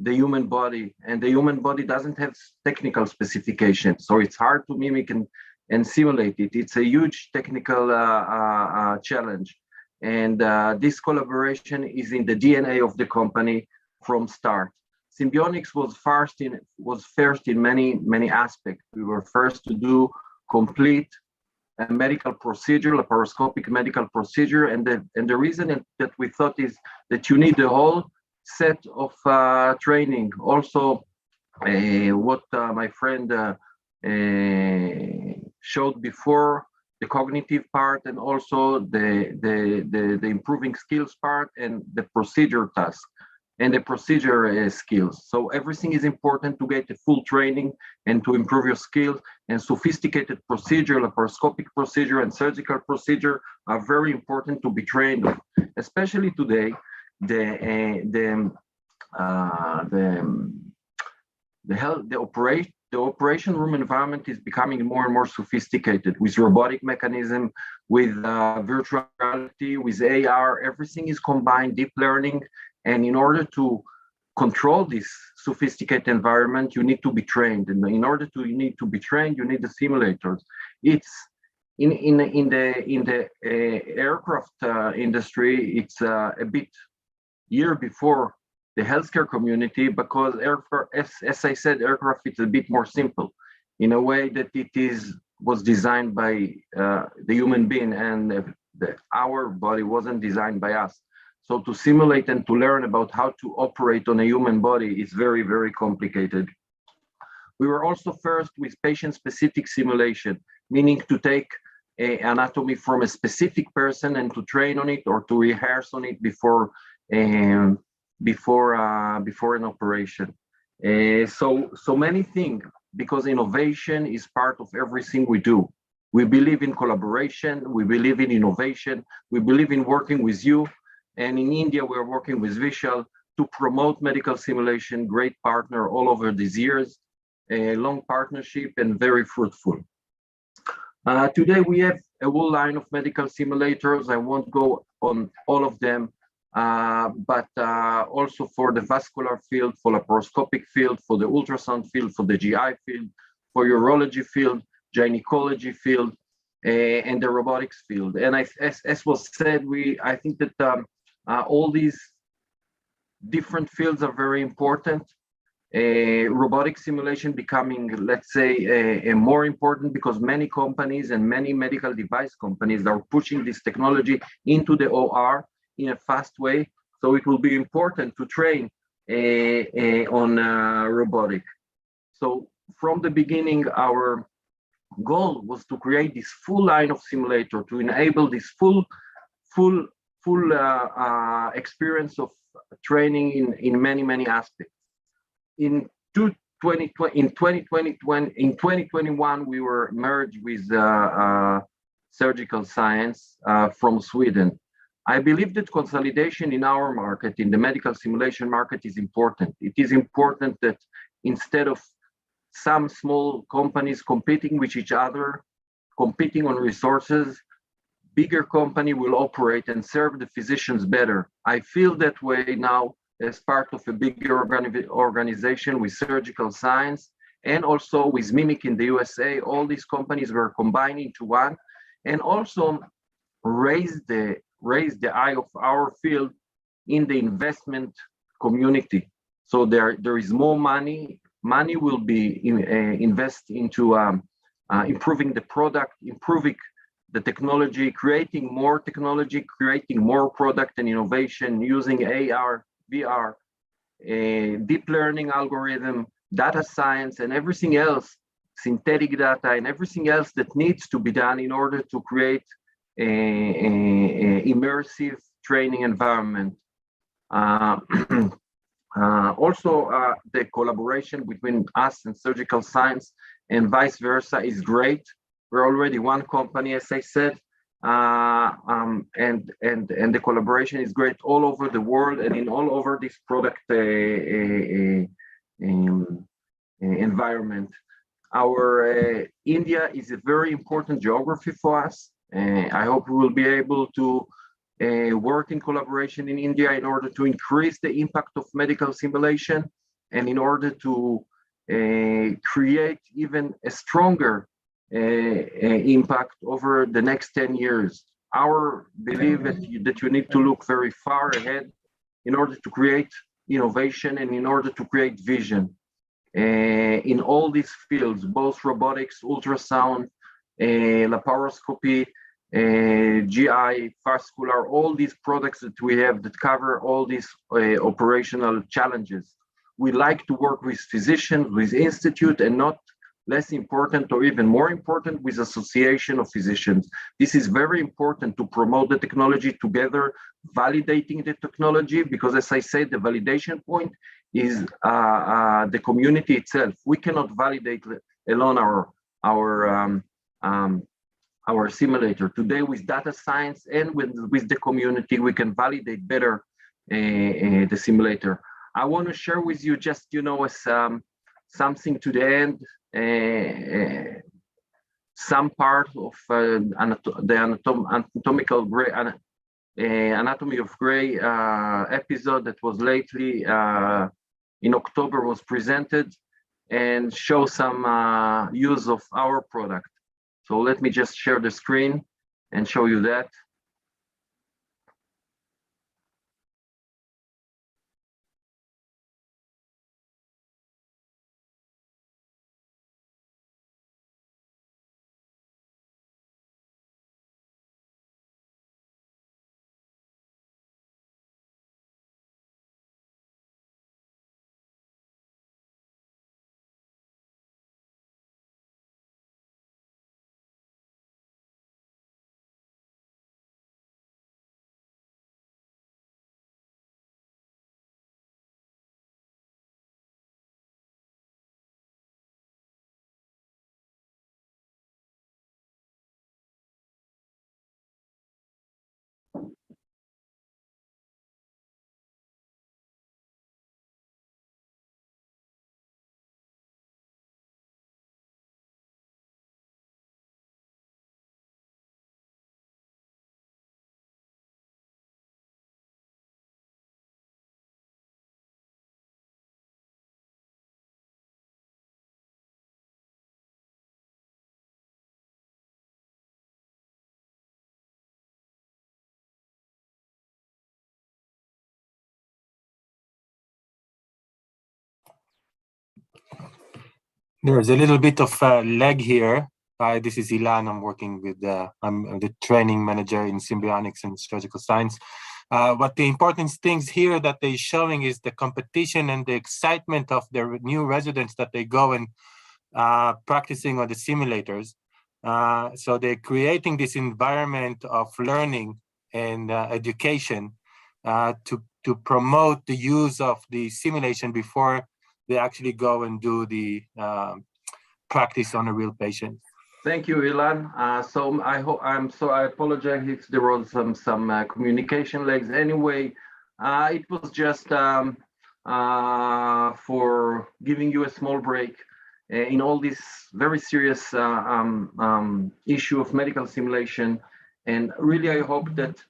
the human body, and the human body doesn't have technical specifications, so it's hard to mimic and simulate it. It's a huge technical challenge, and this collaboration is in the DNA of the company from start. Symbionix was first in many aspects. We were first to do complete a medical procedure, a laparoscopic medical procedure, and the reason that we thought is that you need the whole set of training. Also, what my friend showed before, the cognitive part, and also the improving skills part, and the procedure task and the procedure skills. So everything is important to get a full training and to improve your skills. And sophisticated procedure, laparoscopic procedure and surgical procedure are very important to be trained on. Especially today, the operation room environment is becoming more and more sophisticated with robotic mechanism, with virtual reality, with AR. Everything is combined, deep learning. And in order to control this sophisticated environment, you need to be trained. And in order to you need to be trained, you need the simulators. It's in the aircraft industry. It's a bit year before the healthcare community, because aircraft, as I said, aircraft is a bit more simple in a way that was designed by the human being, and our body wasn't designed by us. So to simulate and to learn about how to operate on a human body is very, very complicated. We were also first with patient-specific simulation, meaning to take anatomy from a specific person and to train on it or to rehearse on it before an operation. So many things, because innovation is part of everything we do. We believe in collaboration, we believe in innovation, we believe in working with you. And in India, we're working with Vishal to promote medical simulation, great partner all over these years, a long partnership and very fruitful. Today, we have a whole line of medical simulators. I won't go on all of them, but also for the vascular field, for laparoscopic field, for the ultrasound field, for the GI field, for urology field, gynecology field, and the robotics field. And as was said, I think that all these different fields are very important. Robotic simulation becoming, let's say, more important because many companies and many medical device companies are pushing this technology into the OR in a fast way. So it will be important to train on robotic. So from the beginning, our goal was to create this full line of simulator to enable this full experience of training in many aspects. In 2021, we were merged with Surgical Science from Sweden. I believe that consolidation in our market, in the medical simulation market, is important. It is important that instead of some small companies competing with each other, competing on resources, bigger company will operate and serve the physicians better. I feel that way now as part of a bigger organization with Surgical Science and also with Mimic in the USA. All these companies were combined into one, and also raise the eye of our field in the investment community. So there is more money. Money will be invested into improving the product, improving the technology, creating more technology, creating more product and innovation using AR, VR, deep learning algorithm, data science, and everything else, synthetic data, and everything else that needs to be done in order to create an immersive training environment. Also, the collaboration between us and Surgical Science and vice versa is great. We're already one company, as I said, and the collaboration is great all over the world and in all over this product environment. Our India is a very important geography for us. I hope we will be able to work in collaboration in India in order to increase the impact of medical simulation and in order to create even a stronger impact over the next 10 years. Our belief that you need to look very far ahead in order to create innovation and in order to create vision in all these fields, both robotics, ultrasound, laparoscopy, GI, vascular, all these products that we have that cover all these operational challenges. We like to work with physicians, with institute, and not less important or even more important, with association of physicians. This is very important to promote the technology together, validating the technology, because as I said, the validation point is the community itself. We cannot validate alone our simulator. Today with data science and with the community, we can validate better the simulator. I want to share with you just, something to the end, some part of the anatomy of gray episode that was lately in October was presented, and show some use of our product. So let me just share the screen and show you that. There's a little bit of lag here. Hi, this is Ilan. I'm working with, I'm the training manager in Symbionics and Surgical Science. What the important things here that they're showing is the competition and the excitement of the new residents that they go and practicing on the simulators. So they're creating this environment of learning and education to promote the use of the simulation before they actually go and do the practice on a real patient. Thank you, Ilan. So I apologize if there was some communication lags. Anyway, it was just for giving you a small break in all this very serious issue of medical simulation. And really, I hope that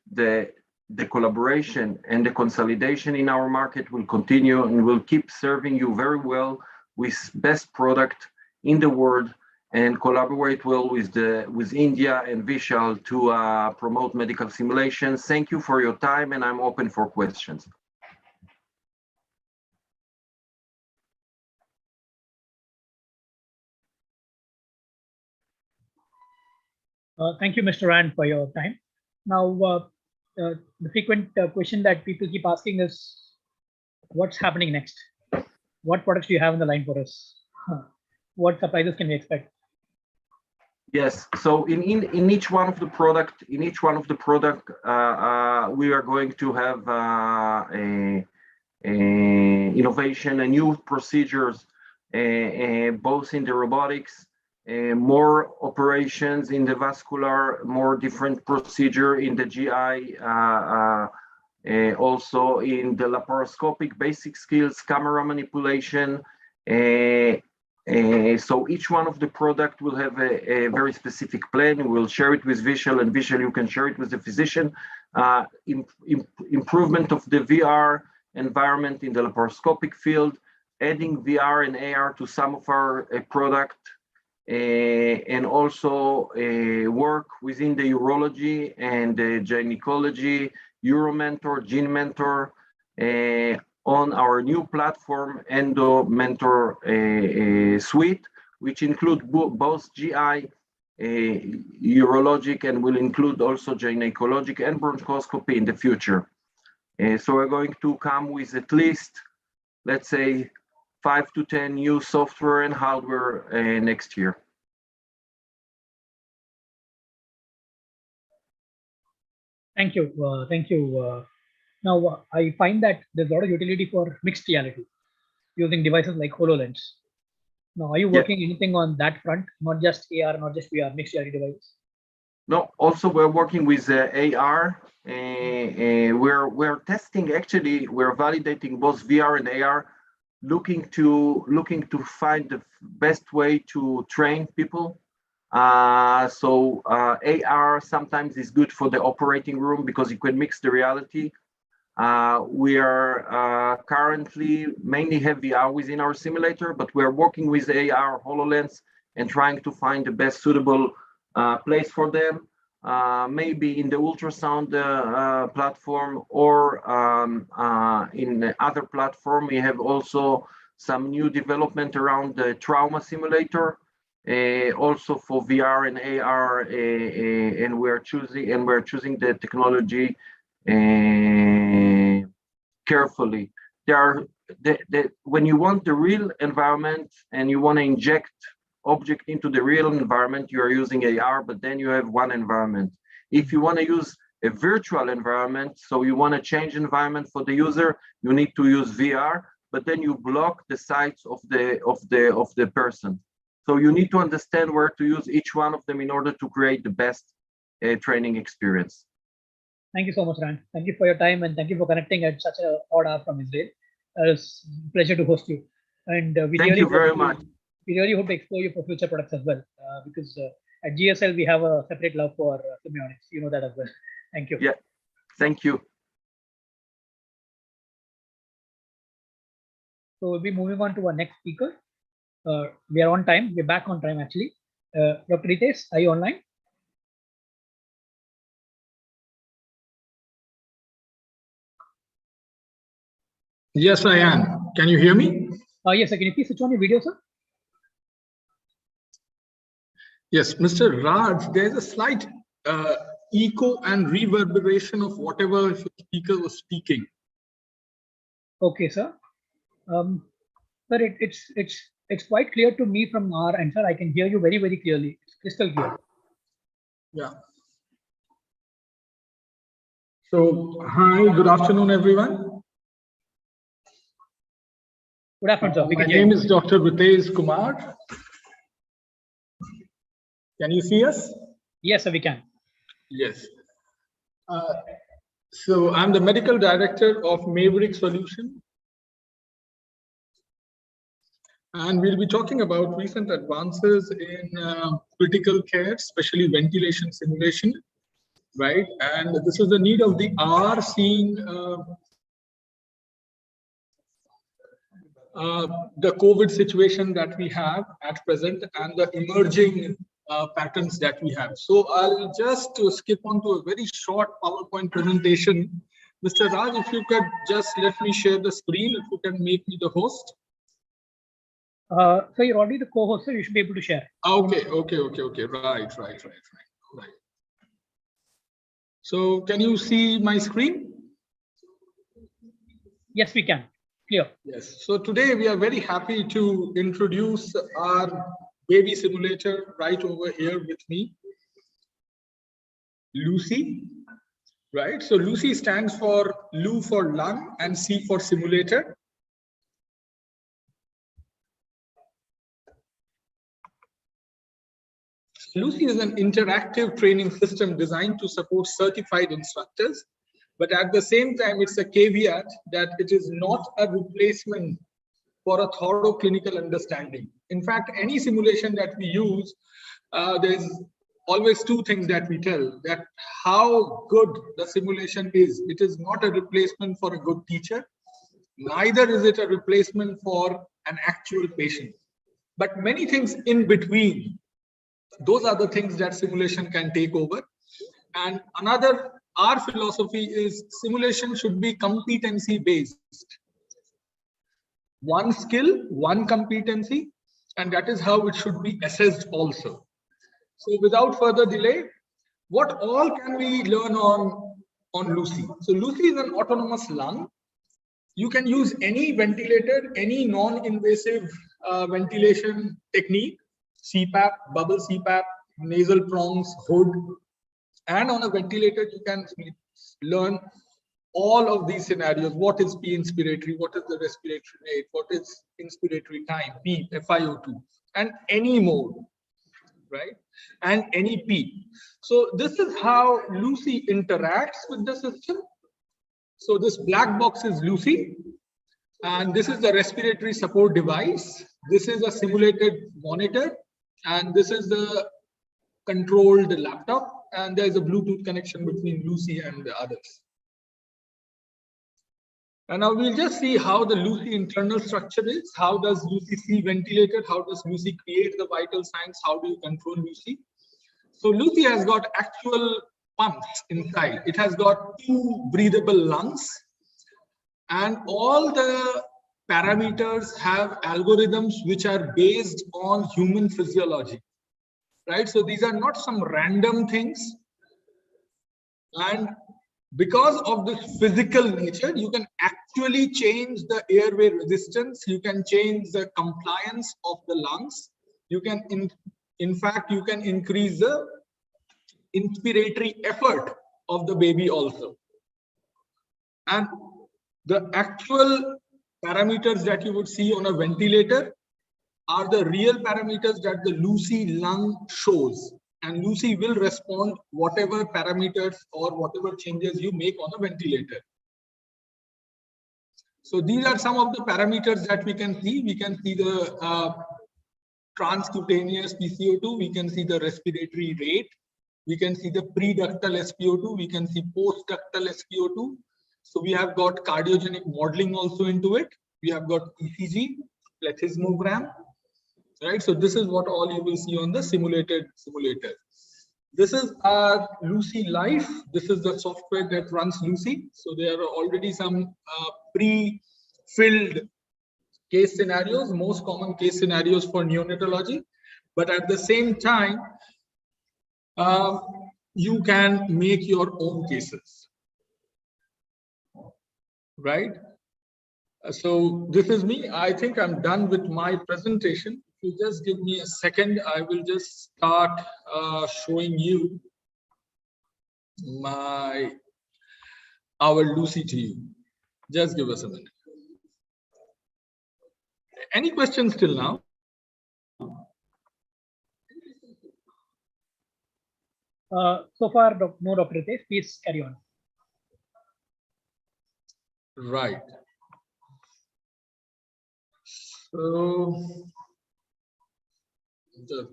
the collaboration and the consolidation in our market will continue and will keep serving you very well with best product in the world, and collaborate well with India and Vishal to promote medical simulations. Thank you for your time, and I'm open for questions. Thank you, Mr. Rand, for your time. Now, the frequent question that people keep asking is, what's happening next? What products do you have in the line for us? What surprises can we expect? Yes, so in each one of the product, we are going to have a innovation and new procedures, both in the robotics, more operations in the vascular, more different procedure in the GI, also in the laparoscopic basic skills, camera manipulation. So each one of the product will have a very specific plan. We'll share it with Vishal, and Vishal, you can share it with the physician. Improvement of the VR environment in the laparoscopic field, adding VR and AR to some of our product, and also work within the urology and the gynecology, UroMentor, GeneMentor, on our new platform, Endo Mentor suite, which include both GI urologic, and will include also gynecologic and bronchoscopy in the future. So we're going to come with at least, let's say, 5 to 10 new software and hardware next year. Thank you. Thank you. Now, I find that there's a lot of utility for mixed reality using devices like HoloLens. Now, are you working anything on that front? Not just AR, not just VR, mixed reality devices? No, also we're working with AR. We're testing, actually, we're validating both VR and AR, looking to find the best way to train people. So AR sometimes is good for the operating room because you can mix the reality. We are currently mainly have VR within our simulator, but we're working with AR HoloLens and trying to find the best suitable place for them. Maybe in the ultrasound platform or in other platform. We have also some new development around the trauma simulator, also for VR and AR, and we're choosing the technology carefully. When you want the real environment and you want to inject object into the real environment, you are using AR, but then you have one environment. If you want to use a virtual environment, so you want to change environment for the user, you need to use VR, but then you block the sights of the person. So you need to understand where to use each one of them in order to create the best training experience. Thank you so much, Ran. Thank you for your time and thank you for connecting at such an odd hour from Israel. It's a pleasure to host you. And thank you very much. We really hope to explore you for future products as well, because at GSL we have a separate love for Simuonics. You know that as well. Thank you. Yeah, thank you. So we'll be moving on to our next speaker. We are on time. We're back on time actually. Dr. Ritesh, are you online? Yes, I am. Can you hear me? Yes, sir. Can you please switch on your video, sir? Yes, Mr. Raj, there's a slight echo and reverberation of whatever the speaker was speaking. Okay, sir. Sir, it's quite clear to me from our end, sir. I can hear you very, very clearly. It's crystal clear. Yeah. So, hi, good afternoon, everyone. Good afternoon, sir. My name is Dr. Ritesh Kumar. Can you see us? Yes, sir, we can. Yes. So I'm the medical director of Maverick Solution. And we'll be talking about recent advances in critical care, especially ventilation simulation, right? And this is the need of the hour, seeing the COVID situation that we have at present and the emerging patterns that we have. So I'll just skip on to a very short PowerPoint presentation. Mr. Raj, if you could just let me share the screen, if you can make me the host. So you're already the co-host, so you should be able to share. Okay. Right. So can you see my screen? Yes, we can. Clear. Yes. So today we are very happy to introduce our baby simulator right over here with me, Lucy. Right. So Lucy stands for Lu for lung and C for simulator. Lucy is an interactive training system designed to support certified instructors, but at the same time, it's a caveat that it is not a replacement for a thorough clinical understanding. In fact, any simulation that we use, there's always two things that we tell, that how good the simulation is. It is not a replacement for a good teacher, neither is it a replacement for an actual patient. But many things in between, those are the things that simulation can take over. And another, our philosophy is simulation should be competency based. One skill, one competency, and that is how it should be assessed also. So without further delay, what all can we learn on Lucy? So Lucy is an autonomous lung. You can use any ventilator, any non-invasive ventilation technique, CPAP, bubble CPAP, nasal prongs, hood, and on a ventilator you can learn all of these scenarios. What is P inspiratory? What is the respiratory rate? What is inspiratory time? P, FiO2, and any mode, right? And any P. So this is how Lucy interacts with the system. So this black box is Lucy, and this is the respiratory support device. This is a simulated monitor, and this is the controlled laptop, and there's a Bluetooth connection between Lucy and the others. And now we'll just see how the Lucy internal structure is. How does Lucy see ventilated? How does Lucy create the vital signs? How do you control Lucy? So Lucy has got actual pumps inside. It has got 2 breathable lungs, and all the parameters have algorithms which are based on human physiology, right? So these are not some random things. And because of this physical nature, you can actually change the airway resistance. You can change the compliance of the lungs. You can, in fact, you can increase the inspiratory effort of the baby also. And the actual parameters that you would see on a ventilator are the real parameters that the Lucy lung shows. And Lucy will respond whatever parameters or whatever changes you make on a ventilator. So these are some of the parameters that we can see. We can see the transcutaneous PCO2. We can see the respiratory rate. We can see the pre-ductal SpO2. We can see post-ductal SpO2. So we have got cardiogenic modeling also into it. We have got ECG, plethysmogram, right? So this is what all you will see on the simulated simulator. This is our Lucy Life. This is the software that runs Lucy. So there are already some pre-filled case scenarios, most common case scenarios for neonatology. But at the same time, you can make your own cases, right? So this is me. I think I'm done with my presentation. If you just give me a second, I will just start showing you our Lucy to you. Just give us a minute. Any questions till now? So far, no, Dr. Ritesh, please carry on. Right. So, just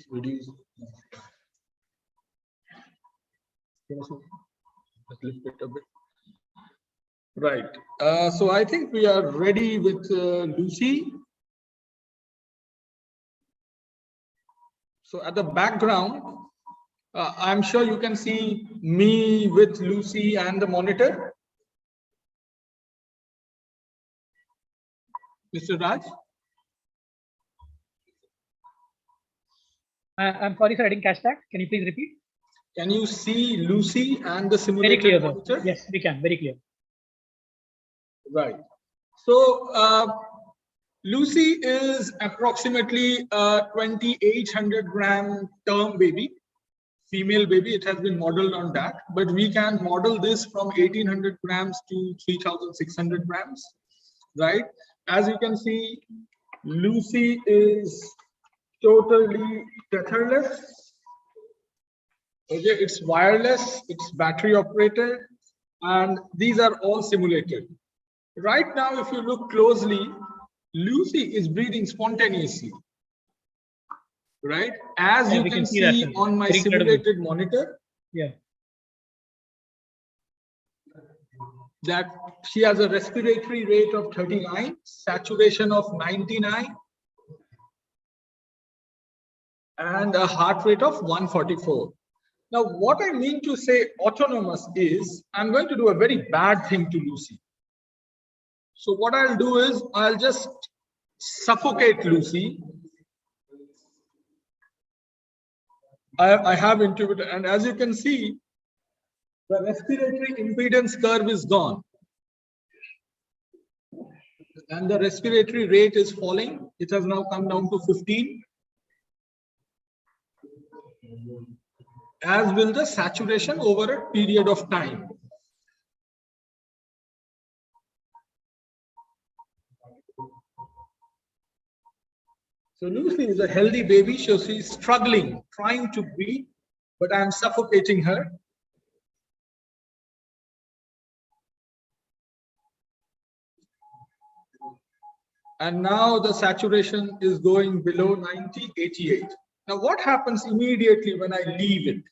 reduce. Let's lift it a bit. Right. So I think we are ready with Lucy. So at the background, I'm sure you can see me with Lucy and the monitor. Mr. Raj? I'm sorry, sir, I didn't catch that. Can you please repeat? Can you see Lucy and the simulated very clear, monitor? Sir. Yes, we can. Very clear. Right. So Lucy is approximately a 2,800 gram term baby, female baby. It has been modeled on that, but we can model this from 1,800 grams to 3,600 grams, right? As you can see, Lucy is totally tetherless. Okay, it's wireless, it's battery operated, and these are all simulated. Right now, if you look closely, Lucy is breathing spontaneously, right? As you can see on my simulated monitor, that she has a respiratory rate of 39, saturation of 99, and a heart rate of 144. Now, what I mean to say autonomous is, I'm going to do a very bad thing to Lucy. So what I'll do is, I'll just suffocate Lucy I have intubated, and as you can see, the respiratory impedance curve is gone. And the respiratory rate is falling. It has now come down to 15. As will the saturation over a period of time. So Lucy is a healthy baby, so she's struggling, trying to breathe, but I'm suffocating her. And now the saturation is going below 90, 88. Now what happens immediately when I leave it?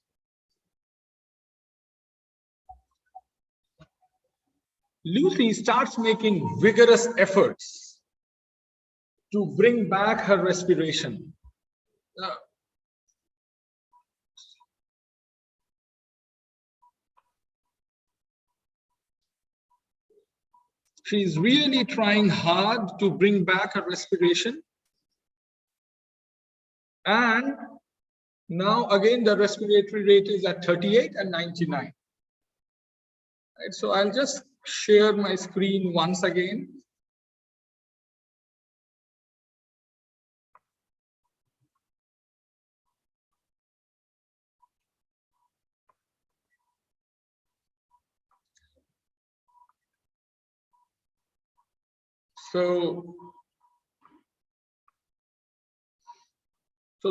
Lucy starts making vigorous efforts to bring back her respiration. She's really trying hard to bring back her respiration. And now again, the respiratory rate is at 38 and 99. Right, so I'll just share my screen once again. So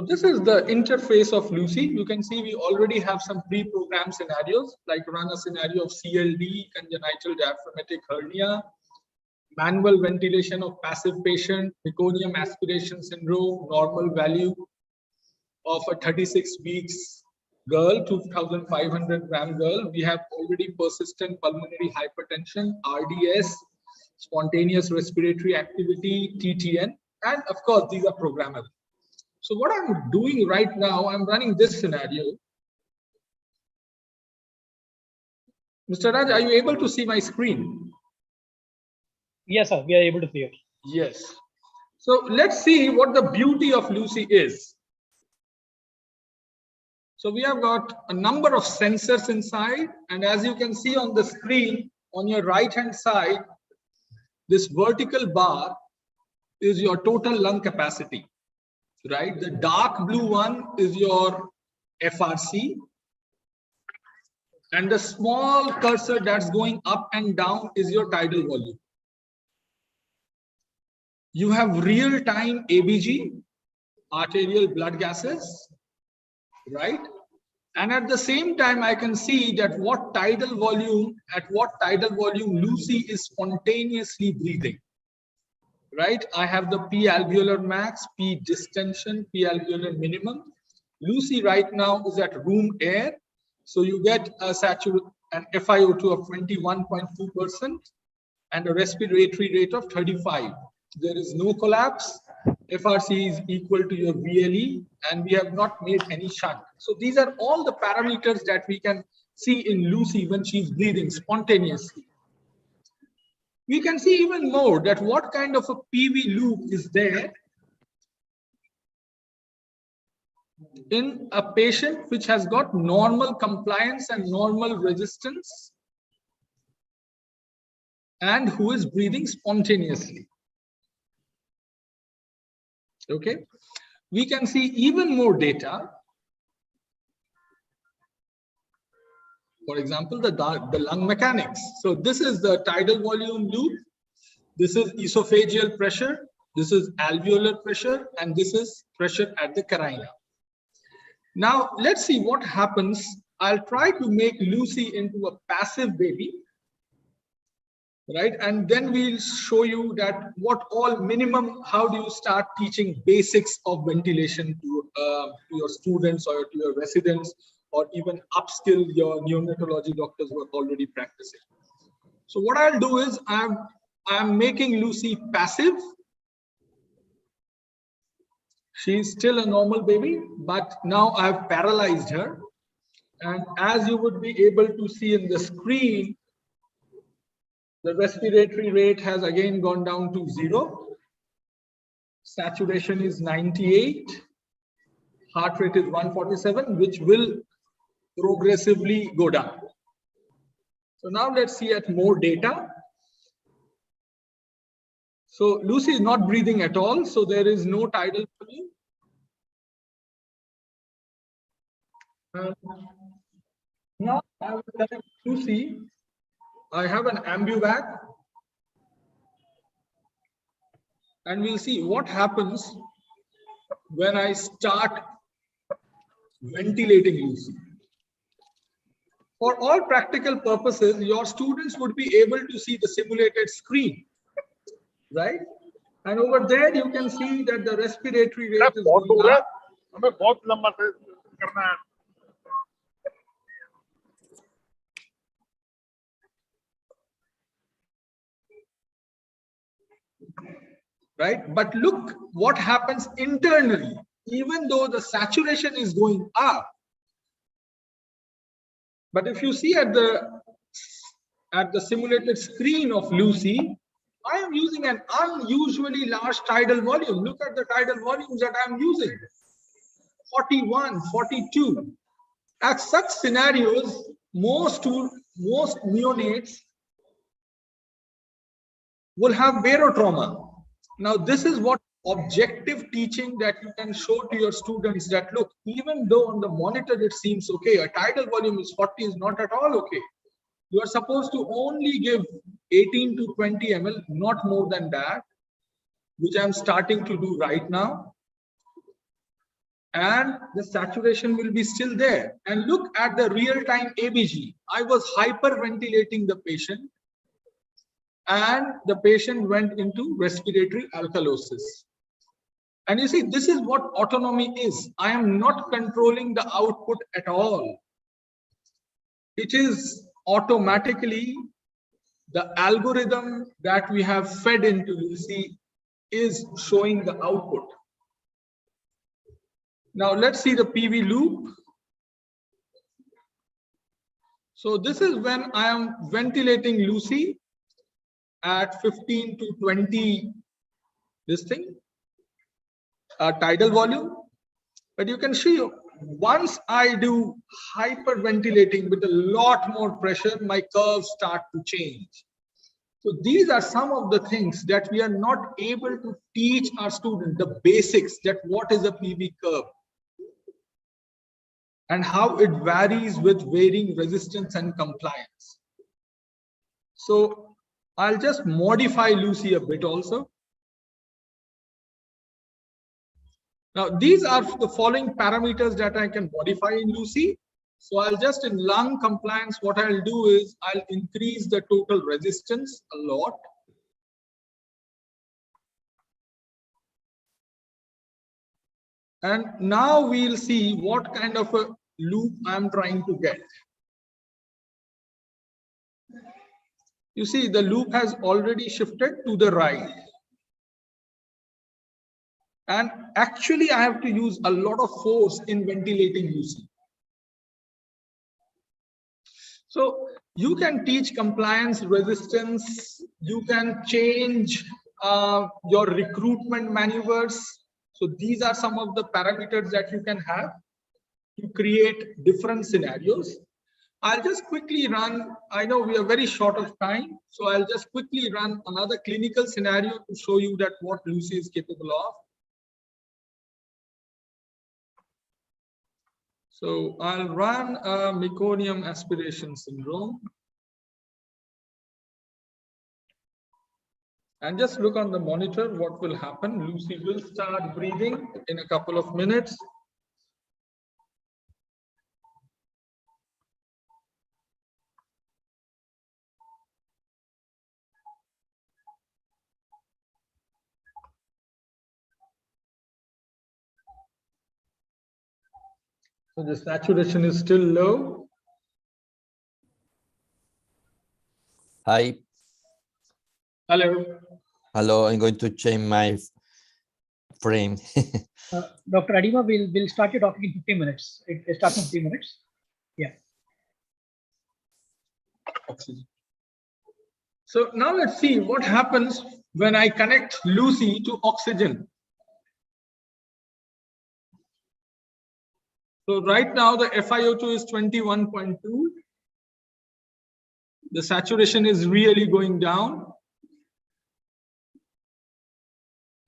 this is the interface of Lucy. You can see we already have some pre-programmed scenarios, like run a scenario of CLD, congenital diaphragmatic hernia, manual ventilation of passive patient, meconium aspiration syndrome, normal value of a 36 weeks girl, 2,500 gram girl. We have already persistent pulmonary hypertension, RDS, spontaneous respiratory activity, TTN, and of course, these are programmable. So what I'm doing right now, I'm running this scenario. Mr. Raj, are you able to see my screen? Yes, sir, we are able to see it. Yes. So let's see what the beauty of Lucy is. So we have got a number of sensors inside, and as you can see on the screen, on your right-hand side, this vertical bar is your total lung capacity, right? The dark blue one is your FRC, and the small cursor that's going up and down is your tidal volume. You have real-time ABG, arterial blood gases, right? And at the same time, I can see that at what tidal volume Lucy is spontaneously breathing, right? I have the P alveolar max, P distension, P alveolar minimum. Lucy right now is at room air. So you get an FiO2 of 21.2% and a respiratory rate of 35. There is no collapse. FRC is equal to your VLE, and we have not made any shunt. So these are all the parameters that we can see in Lucy when she's breathing spontaneously. We can see even more that what kind of a PV loop is there in a patient which has got normal compliance and normal resistance and who is breathing spontaneously. Okay, we can see even more data. For example, the lung mechanics. So this is the tidal volume loop. This is esophageal pressure. This is alveolar pressure, and this is pressure at the carina. Now let's see what happens. I'll try to make Lucy into a passive baby, right? And then we'll show you that what all minimum, how do you start teaching basics of ventilation to your students or to your residents, or even upskill your neonatology doctors who are already practicing. So what I'll do is I'm making Lucy passive. She's still a normal baby, but now I've paralyzed her. And as you would be able to see in the screen, the respiratory rate has again gone down to 0. Saturation is 98. heart rate is 147, which will progressively go down. So now let's see at more data. So Lucy is not breathing at all, so there is no tidal volume. Now I will connect Lucy. I have an ambuvac, and we'll see what happens when I start ventilating Lucy. For all practical purposes, your students would be able to see the simulated screen, right? And over there, you can see that the respiratory rate is going up. Right? But look what happens internally. Even though the saturation is going up, but if you see at the simulated screen of Lucy, I am using an unusually large tidal volume. Look at the tidal volumes that I'm using. 41, 42. At such scenarios, most neonates will have barotrauma. Now, this is what objective teaching that you can show to your students, that look, even though on the monitor it seems okay, a tidal volume is 40 is not at all okay. You are supposed to only give 18 to 20 ml, not more than that, which I'm starting to do right now. And the saturation will be still there. And look at the real-time ABG. I was hyperventilating the patient, and the patient went into respiratory alkalosis. And you see, this is what autonomy is. I am not controlling the output at all. It is automatically the algorithm that we have fed into Lucy is showing the output. Now let's see the PV loop. So this is when I am ventilating Lucy at 15 to 20, this thing, tidal volume. But you can see once I do hyperventilating with a lot more pressure, my curves start to change. So these are some of the things that we are not able to teach our students, the basics, that what is a PV curve and how it varies with varying resistance and compliance. So I'll just modify Lucy a bit also. Now, these are the following parameters that I can modify in Lucy. So I'll just, in lung compliance, what I'll do is I'll increase the total resistance a lot. And now we'll see what kind of a loop I'm trying to get. You see, the loop has already shifted to the right. And actually, I have to use a lot of force in ventilating Lucy. So you can teach compliance, resistance, you can change your recruitment maneuvers. So these are some of the parameters that you can have to create different scenarios. I'll just quickly run, I know we are very short of time, so I'll just quickly run another clinical scenario to show you that what Lucy is capable of. So I'll run a meconium aspiration syndrome. And just look on the monitor what will happen. Lucy will start breathing in a couple of minutes. So the saturation is still low. Hi. Hello. Hello, I'm going to change my frame. Dr. Adima, we'll start your talking in 15 minutes. It starts in 15 minutes. Yeah. Oxygen. So now let's see what happens when I connect Lucy to oxygen. So right now the FiO2 is 21.2. The saturation is really going down.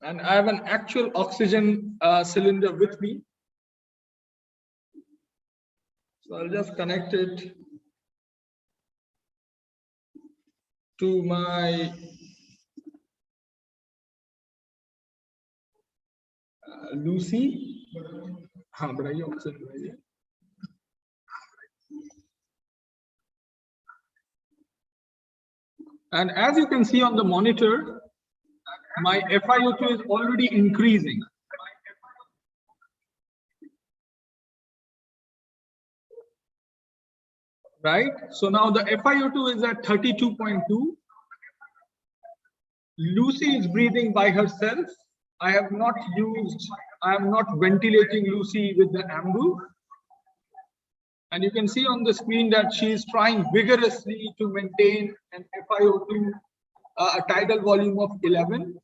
And I have an actual oxygen cylinder with me. So I'll just connect it to my Lucy. And as you can see on the monitor, my FiO2 is already increasing. Right? So now the FiO2 is at 32.2. Lucy is breathing by herself. I am not ventilating Lucy with the AMBU. And you can see on the screen that she is trying vigorously to maintain an FiO2, a tidal volume of 11.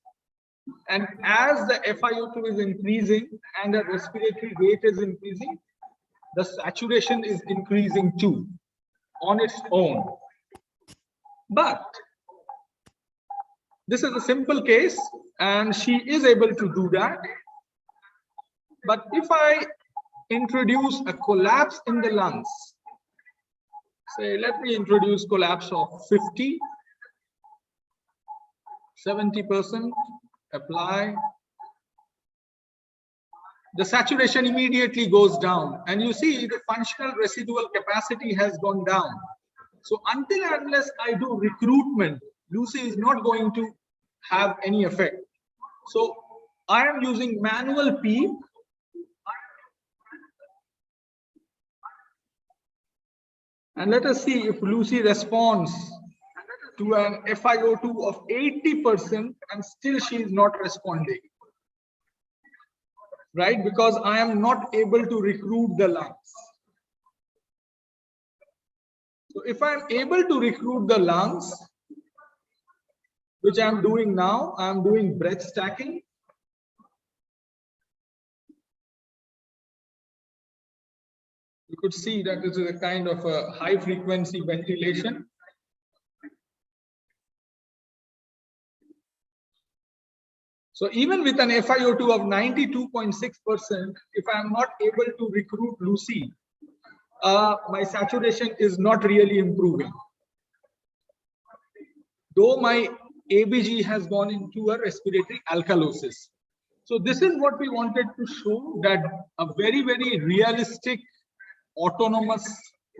And as the FiO2 is increasing and the respiratory rate is increasing, the saturation is increasing too on its own. But this is a simple case and she is able to do that. But if I introduce a collapse in the lungs, say, let me introduce collapse of 50, 70%, apply. The saturation immediately goes down and you see the functional residual capacity has gone down. So until and unless I do recruitment, Lucy is not going to have any effect. So I am using manual PEEP. And let us see if Lucy responds to an FiO2 of 80% and still she is not responding. Right? Because I am not able to recruit the lungs. So if I am able to recruit the lungs, which I am doing now, I am doing breath stacking. You could see that this is a kind of a high frequency ventilation. So even with an FiO2 of 92.6%, if I am not able to recruit Lucy, my saturation is not really improving. Though my ABG has gone into a respiratory alkalosis. So this is what we wanted to show, that a very, very realistic autonomous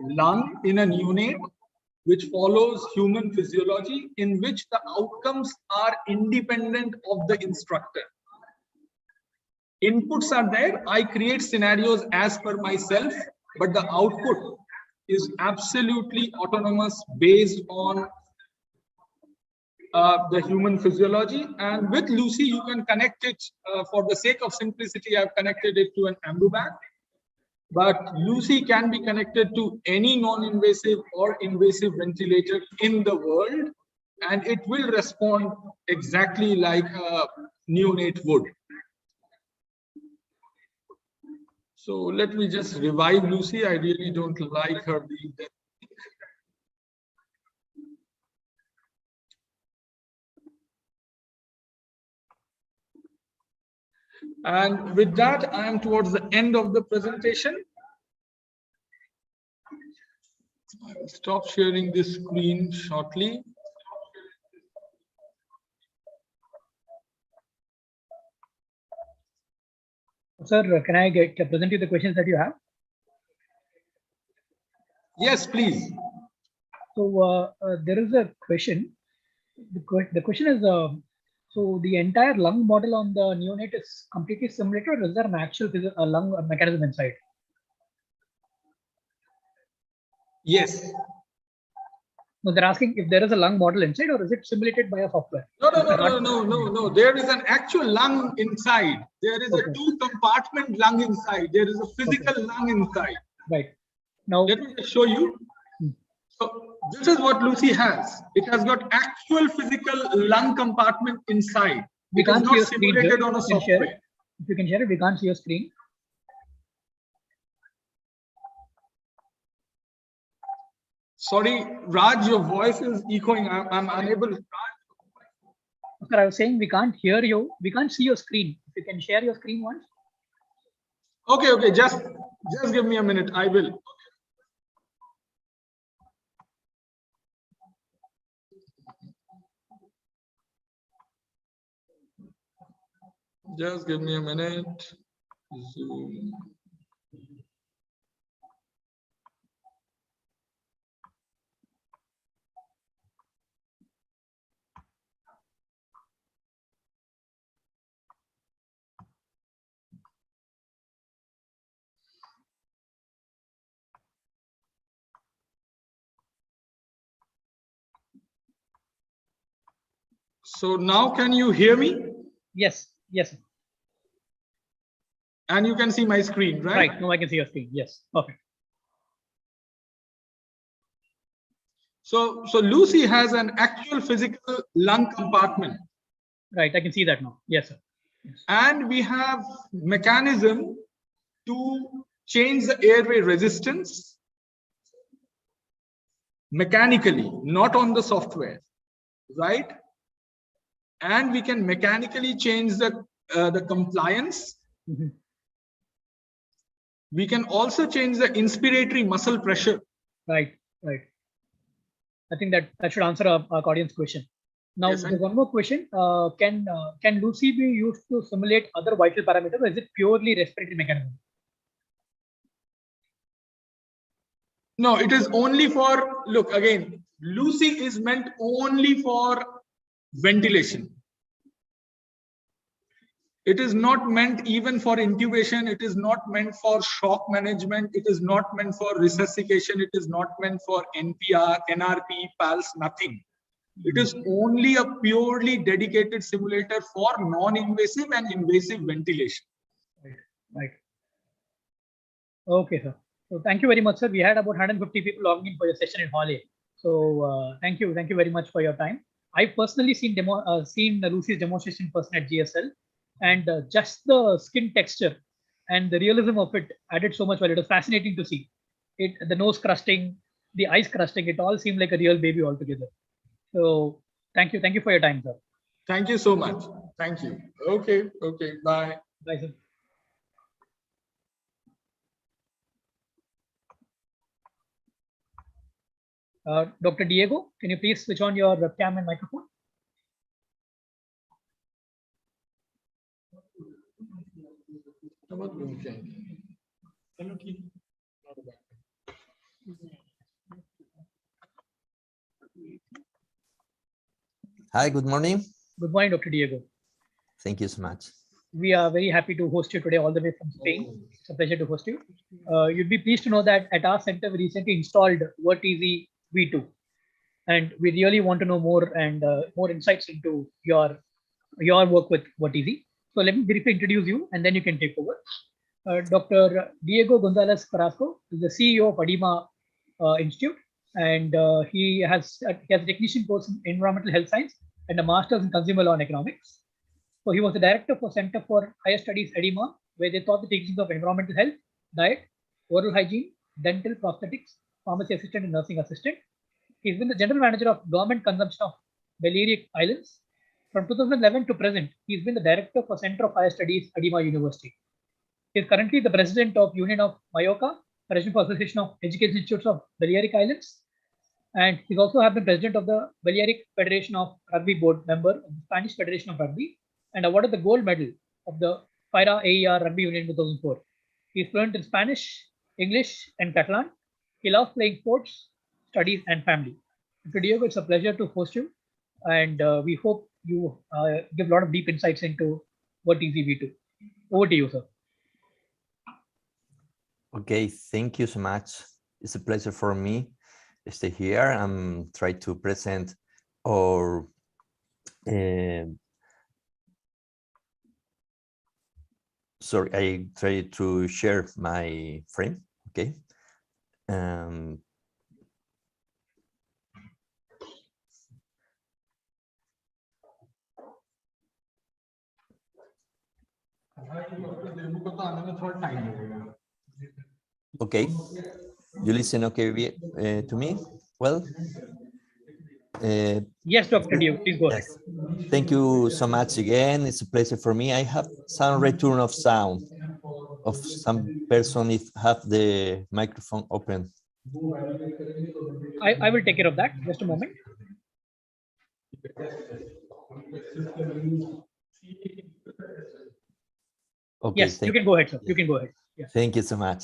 lung in a neonate, which follows human physiology, in which the outcomes are independent of the instructor. Inputs are there, I create scenarios as per myself, but the output is absolutely autonomous based on the human physiology. And with Lucy, you can connect it, for the sake of simplicity, I've connected it to an AMBU bag. But Lucy can be connected to any non-invasive or invasive ventilator in the world, and it will respond exactly like a neonate would. So let me just revive Lucy. I really don't like her being there. And with that, I am towards the end of the presentation. I will stop sharing this screen shortly. Sir, can I present you the questions that you have? Yes, please. So there is a question. The question is, so the entire lung model on the neonate is completely simulated, or is there an actual lung mechanism inside? Yes. No, they're asking if there is a lung model inside, or is it simulated by a software? No. There is an actual lung inside. There is a two-compartment lung inside. There is a physical lung inside. Right. Now let me show you. So this is what Lucy has. It has got actual physical lung compartment inside. We It is can't see not your screen simulated here. on a You can share software. it. If you can share it, we can't see your screen. Sorry, Raj, your voice is echoing. I'm unable. Sir, I was saying we can't hear you. We can't see your screen. If you can share your screen once. Okay. Just give me a minute. I will. Just give me a minute. Zoom. So now can you hear me? Yes. And you can see my screen, right? Right. Now I can see your screen. Yes. Perfect. So Lucy has an actual physical lung compartment. Right. I can see that now. Yes, sir. Yes. And we have mechanism to change the airway resistance mechanically, not on the software, right? And we can mechanically change the compliance. Mm-hmm. We can also change the inspiratory muscle pressure. Right. I think that should answer our audience question. Now, Yes, there's one more question. Can Lucy be used to simulate other vital parameters, or is it purely respiratory mechanism? No, it is only for, look again, Lucy is meant only for ventilation. It is not meant even for intubation. It is not meant for shock management. It is not meant for resuscitation. It is not meant for NPR, NRP, PALS, nothing. It is only a purely dedicated simulator for non-invasive and invasive ventilation. Right. Okay, sir. So thank you very much, sir. We had about 150 people logging in for your session in Hall A. So thank you very much for your time. I personally seen Lucy's demonstration in person at GSL, and just the skin texture and the realism of it added so much value. It was fascinating to see it, the nose crusting, the eyes crusting. It all seemed like a real baby altogether. So thank you for your time, sir. Thank you so much. Thank you. Okay. Bye. Bye, sir. Dr. Diego, can you please switch on your webcam and microphone? Hi, good morning. Good morning, Dr. Diego. Thank you so much. We are very happy to host you today all the way from Spain. It's a pleasure to host you. You'd be pleased to know that at our center, we recently installed VertEasy V2. And we really want to know more and more insights into your work with VertEasy. So let me briefly introduce you and then you can take over. Dr. Diego Gonzalez Carrasco is the CEO of ADIMA Institute, and he has a technician course in environmental health science and a master's in consumer law and economics. So he was the director for Center for Higher Studies ADIMA, where they taught the teachings of environmental health, diet, oral hygiene, dental, prosthetics, pharmacy assistant, and nursing assistant. He's been the general manager of government consumption of Balearic Islands. From 2011 to present, he's been the director for Center of Higher Studies, ADIMA University. He is currently the president of Union of Mallorca, president for Association of Education Institutes of Balearic Islands, and he's also have been president of the Balearic Federation of Rugby Board, member of the Spanish Federation of Rugby, and awarded the gold medal of the FIRA AER Rugby Union in 2004. He is fluent in Spanish, English, and Catalan. He loves playing sports, studies, and family. Dr. Diego, it's a pleasure to host you, and we hope you give a lot of deep insights into VertEasy V2. Over to you, sir. Okay, thank you so much. It's a pleasure for me to stay here and try to present our sorry, I try to share my frame. Okay. Okay, you listen okay to me? well. Yes, Dr. Dio, please go ahead. Yes. Thank you so much again. It's a pleasure for me. I have some return of sound of some person if have the microphone open. I will take care of that. Just a moment. Okay, Yes, you can go ahead, sir. You can go ahead. Yeah. Thank you so much.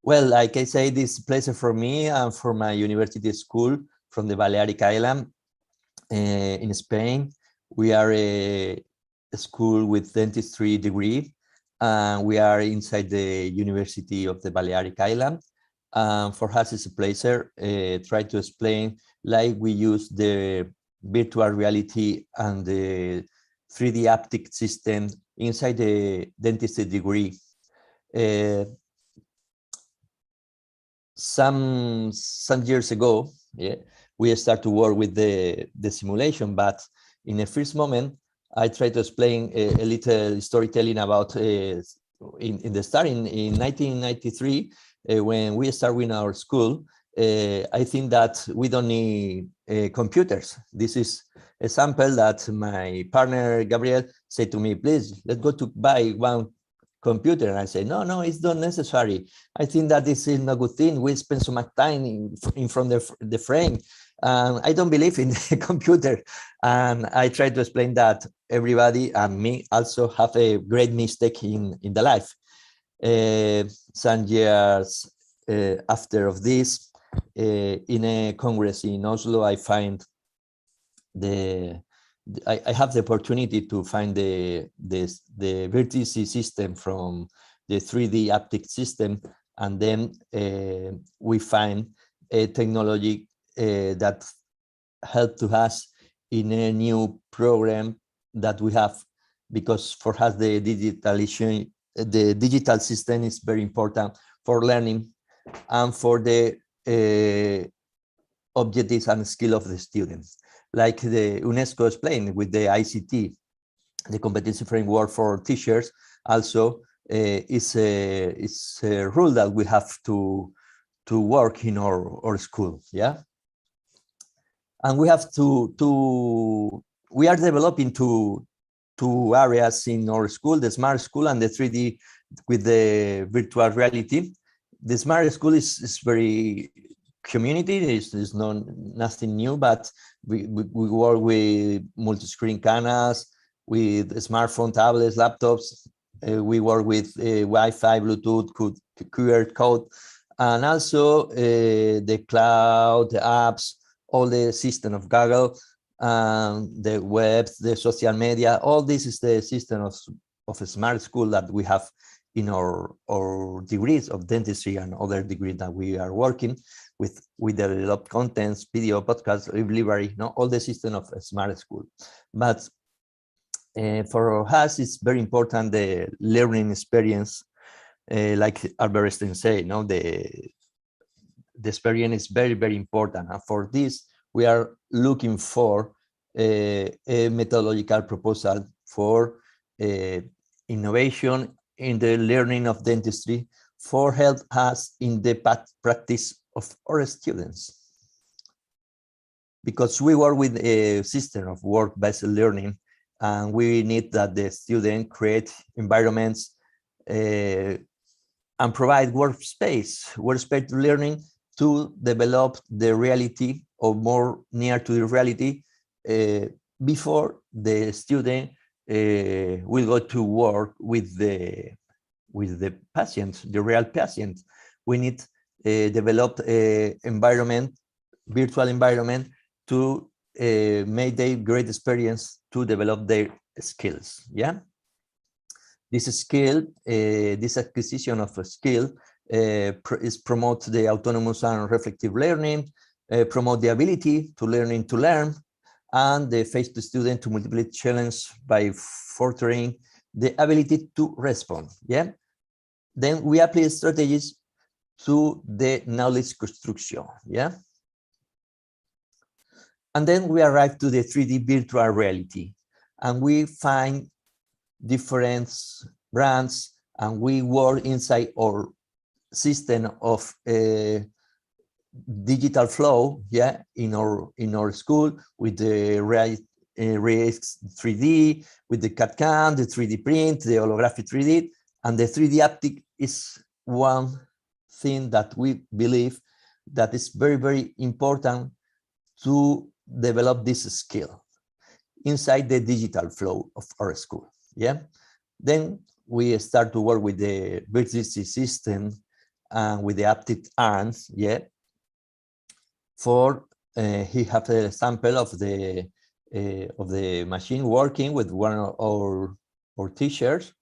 Well, like I say, this is a pleasure for me and for my university school from the Balearic Island in Spain. We are a school with dentistry degree, and we are inside the University of the Balearic Island. For us, it's a pleasure try to explain like we use the virtual reality and the 3D haptic system inside the dentistry degree. Some years ago, yeah, we start to work with the simulation, but in the first moment, I try to explain a little storytelling about in the start in 1993, when we start with our school. I think that we don't need computers. This is a sample that my partner Gabriel said to me, please, let's go to buy one computer. And I say, no, it's not necessary. I think that this is not a good thing. We spend so much time in front of the frame. I don't believe in the computer. And I try to explain that everybody and me also have a great mistake in the life. Some years after of this, in a congress in Oslo, I find I have the opportunity to find the VRTC system from the 3D haptic system, and then we find a technology that helped to us in a new program that we have, because for us the digital system is very important for learning and for the objectives and skill of the students. Like the UNESCO explained with the ICT, the competency framework for teachers, also is a rule that we have to work in our school, yeah. And we have we are developing two areas in our school: the smart school and the 3D with the virtual reality. The smart school is very community, is nothing new, but we work with multi-screen cameras, with smartphone, tablets, laptops. We work with Wi-Fi, Bluetooth, QR code, and also the cloud, the apps, all the system of Google, the web, the social media. All this is the system of a smart school that we have in our degrees of dentistry and other degrees that we are working with. We develop contents, video, podcasts, library, all the system of a smart school. But for us, it's very important the learning experience, like Albert Einstein said, the experience is very, very important. And for this, we are looking for a methodological proposal for innovation in the learning of dentistry for help us in the practice of our students. Because we work with a system of work-based learning, and we need that the student create environments and provide workspace learning to develop the reality, or more near to the reality, before the student will go to work with the patient, the real patient. We need develop a virtual environment to make their great experience to develop their skills. Yeah, this skill, this acquisition of a skill is promote the autonomous and reflective learning, promote the ability to learn, and the face the student to multiple challenge by fostering the ability to respond. Yeah, then we apply strategies to the knowledge construction. Yeah, and then we arrive to the 3D virtual reality, and we find different brands, and we work inside our system of digital flow, yeah, in our school with the REX 3D, with the CAD-CAM, the 3D print, the holographic 3D, and the 3D haptic is one thing that we believe that is very, very important to develop this skill inside the digital flow of our school. Yeah. Then we start to work with the VDC system and with the haptic arms. Yeah. For he have a sample of the machine working with one of our teachers.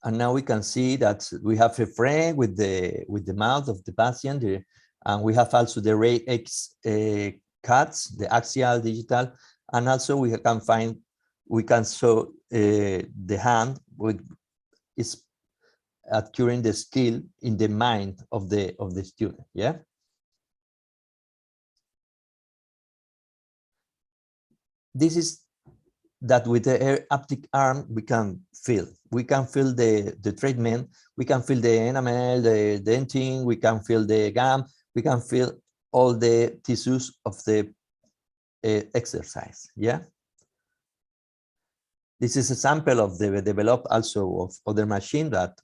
And now we can see that we have a frame with the mouth of the patient, and we have also the Ray X cuts, the axial, digital, and also we can show the hand with is occurring the skill in the mind of the student. Yeah. This is that with the haptic arm we can feel the treatment, we can feel the enamel, the dentin, we can feel the gum, we can feel all the tissues of the exercise. Yeah. This is a sample of the developed also of other machine but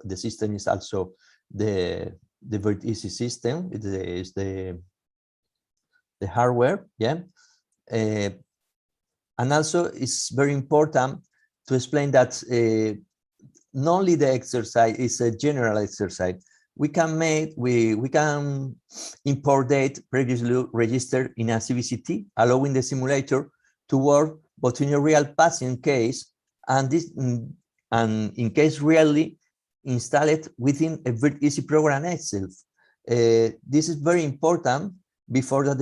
the system is also the very easy system. It is the hardware. Yeah. And also it's very important to explain that not only the exercise is a general exercise. We can import data previously registered in a CBCT, allowing the simulator to work both in a real patient case and in case really installed within a very easy program itself. This is very important before that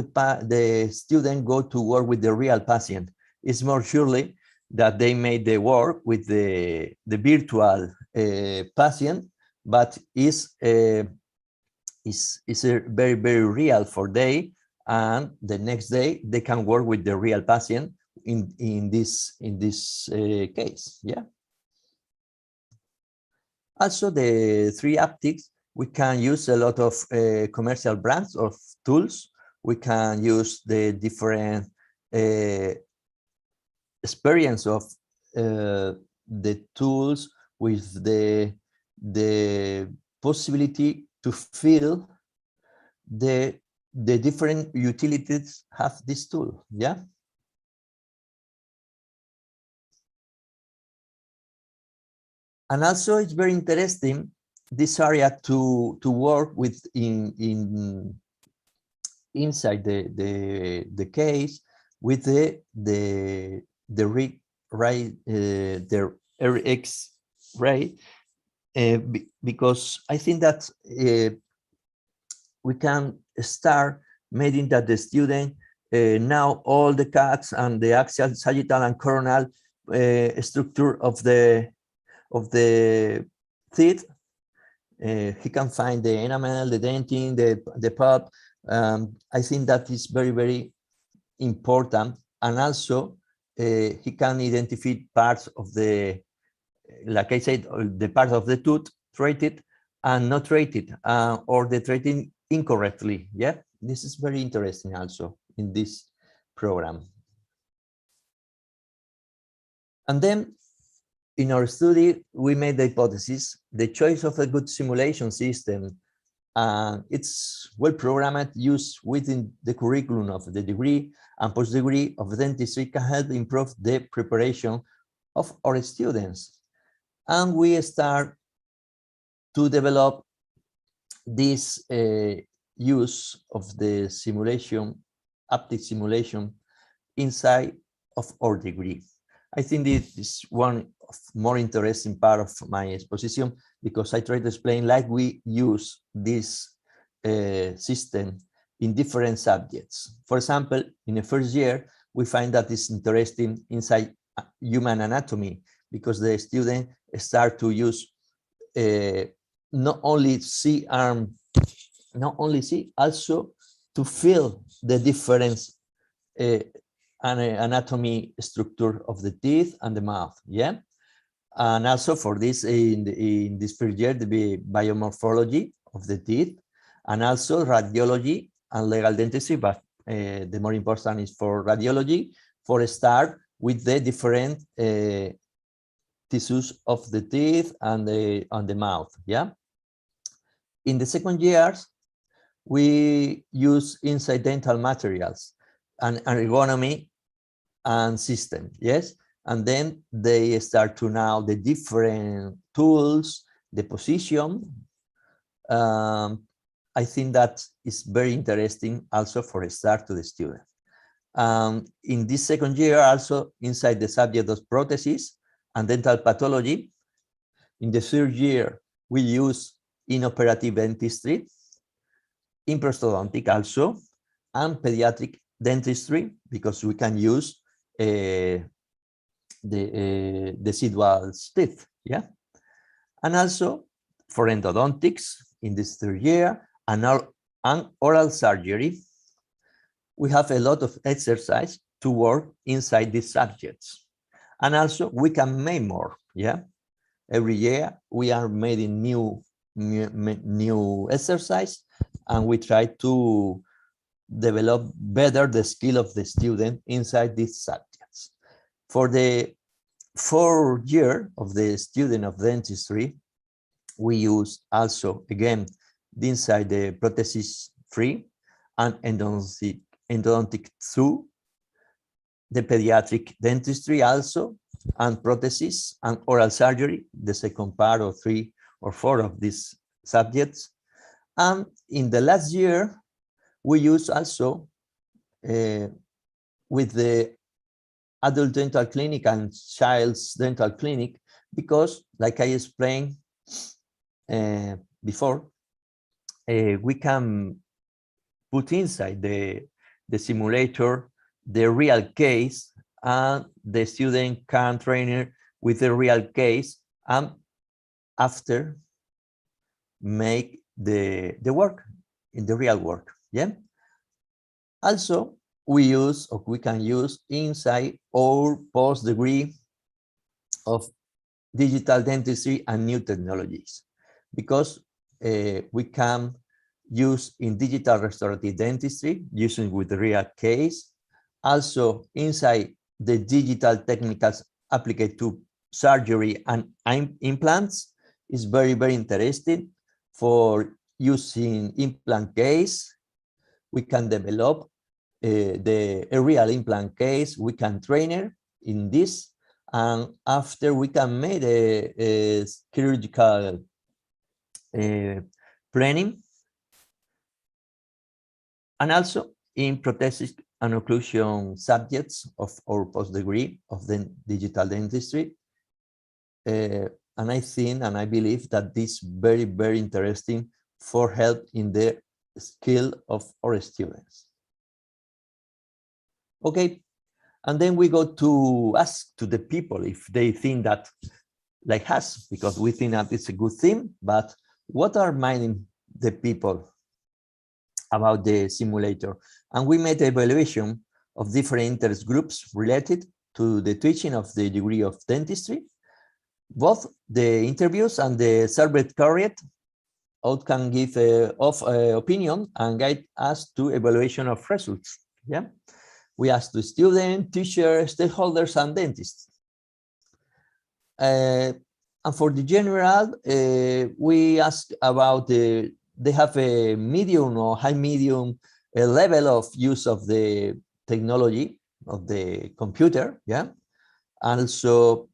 the student go to work with the real patient. It's more surely that they made the work with the virtual patient, but is a very, very real for day, and the next day they can work with the real patient in this case. Yeah. Also, the 3 haptics, we can use a lot of commercial brands of tools. We can use the different experience of the tools with the possibility to feel the different utilities have this tool. Yeah. And also it's very interesting this area to work with inside the case with the RX ray, because I think that we can start making that the student now all the cuts and the axial, sagittal, and coronal structure of the teeth. He can find the enamel, the dentin, the pulp. I think that is very, very important. And also he can identify parts of the, like I said, the parts of the tooth treated and not treated, or the treating incorrectly. Yeah, this is very interesting also in this program. And then in our study, we made the hypothesis, the choice of a good simulation system, it's well programmed, used within the curriculum of the degree and post-degree of dentistry can help improve the preparation of our students. And we start to develop this use of the simulation, haptic simulation inside of our degree. I think this is one of more interesting part of my exposition, because I try to explain like we use this system in different subjects. For example, in the first year, we find that it's interesting inside human anatomy, because the student start to use not only see arm, not only see, also to feel the difference anatomy structure of the teeth and the mouth. Yeah. And also for this, in this first year, the biomorphology of the teeth, and also radiology and legal dentistry, but the more important is for radiology, for a start with the different tissues of the teeth and the mouth. Yeah. In the second years, we use inside dental materials and ergonomy and system. Yes. And then they start to know the different tools, the position. I think that is very interesting also for a start to the student. In this second year, also inside the subject of prosthesis and dental pathology. In the third year, we use inoperative dentistry, in prosthodontic also, and pediatric dentistry, because we can use the decidual teeth. Yeah. And also for endodontics in this third year and oral surgery, we have a lot of exercise to work inside these subjects. And also we can make more. Yeah. Every year we are making new exercise, and we try to develop better the skill of the student inside these subjects. For the 4th year of the student of dentistry, we use also again inside the prosthesis 3 and endodontic 2, the pediatric dentistry also, and prosthesis and oral surgery, the second part of 3 or 4 of these subjects. And in the last year, we use also with the adult dental clinic and child's dental clinic, because like I explained before, we can put inside the simulator the real case, and the student can train with the real case, and after make the work in the real work. Yeah. Also, we can use inside our post-degree of digital dentistry and new technologies, because we can use in digital restorative dentistry using with the real case. Also inside the digital technicals applied to surgery and implants is very, very interesting. For using implant case, we can develop a real implant case. We can train it in this, and after we can make a chirurgical planning. And also in prosthesis and occlusion subjects of our post-degree of the digital dentistry. And I think and I believe that this is very, very interesting for help in the skill of our students. Okay, and then we go to ask to the people if they think that like us, because we think that it's a good thing, but what are minding the people about the simulator? And we made an evaluation of different interest groups related to the teaching of the degree of dentistry. Both the interviews and the survey carried out can give opinion and guide us to evaluation of results. Yeah, we asked the student, teachers, stakeholders, and dentists. And for the general, we asked about they have a medium or high medium level of use of the technology of the computer. Yeah, and also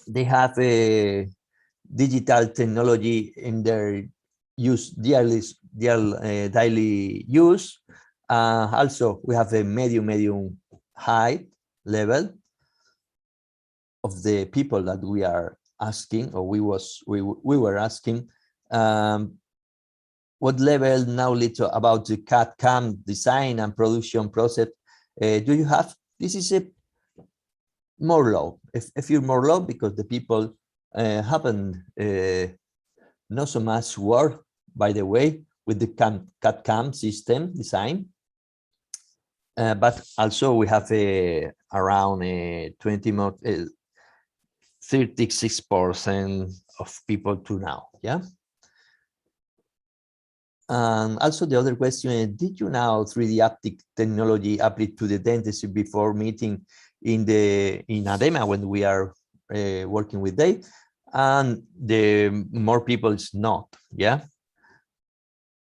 they have a digital technology in their use daily use. Also, we have a medium high level of the people that we are asking, or we were asking. What level knowledge about the CAD/CAM design and production process do you have? This is a more low, a few more low, because the people haven't not so much work, by the way, with the CAD/CAM system design. But also we have around 36% of people to now. Yeah. And also the other question is, did you know 3D haptic technology applied to the dentistry before meeting in ADEMA when we are working with Day? And the more people is not, yeah?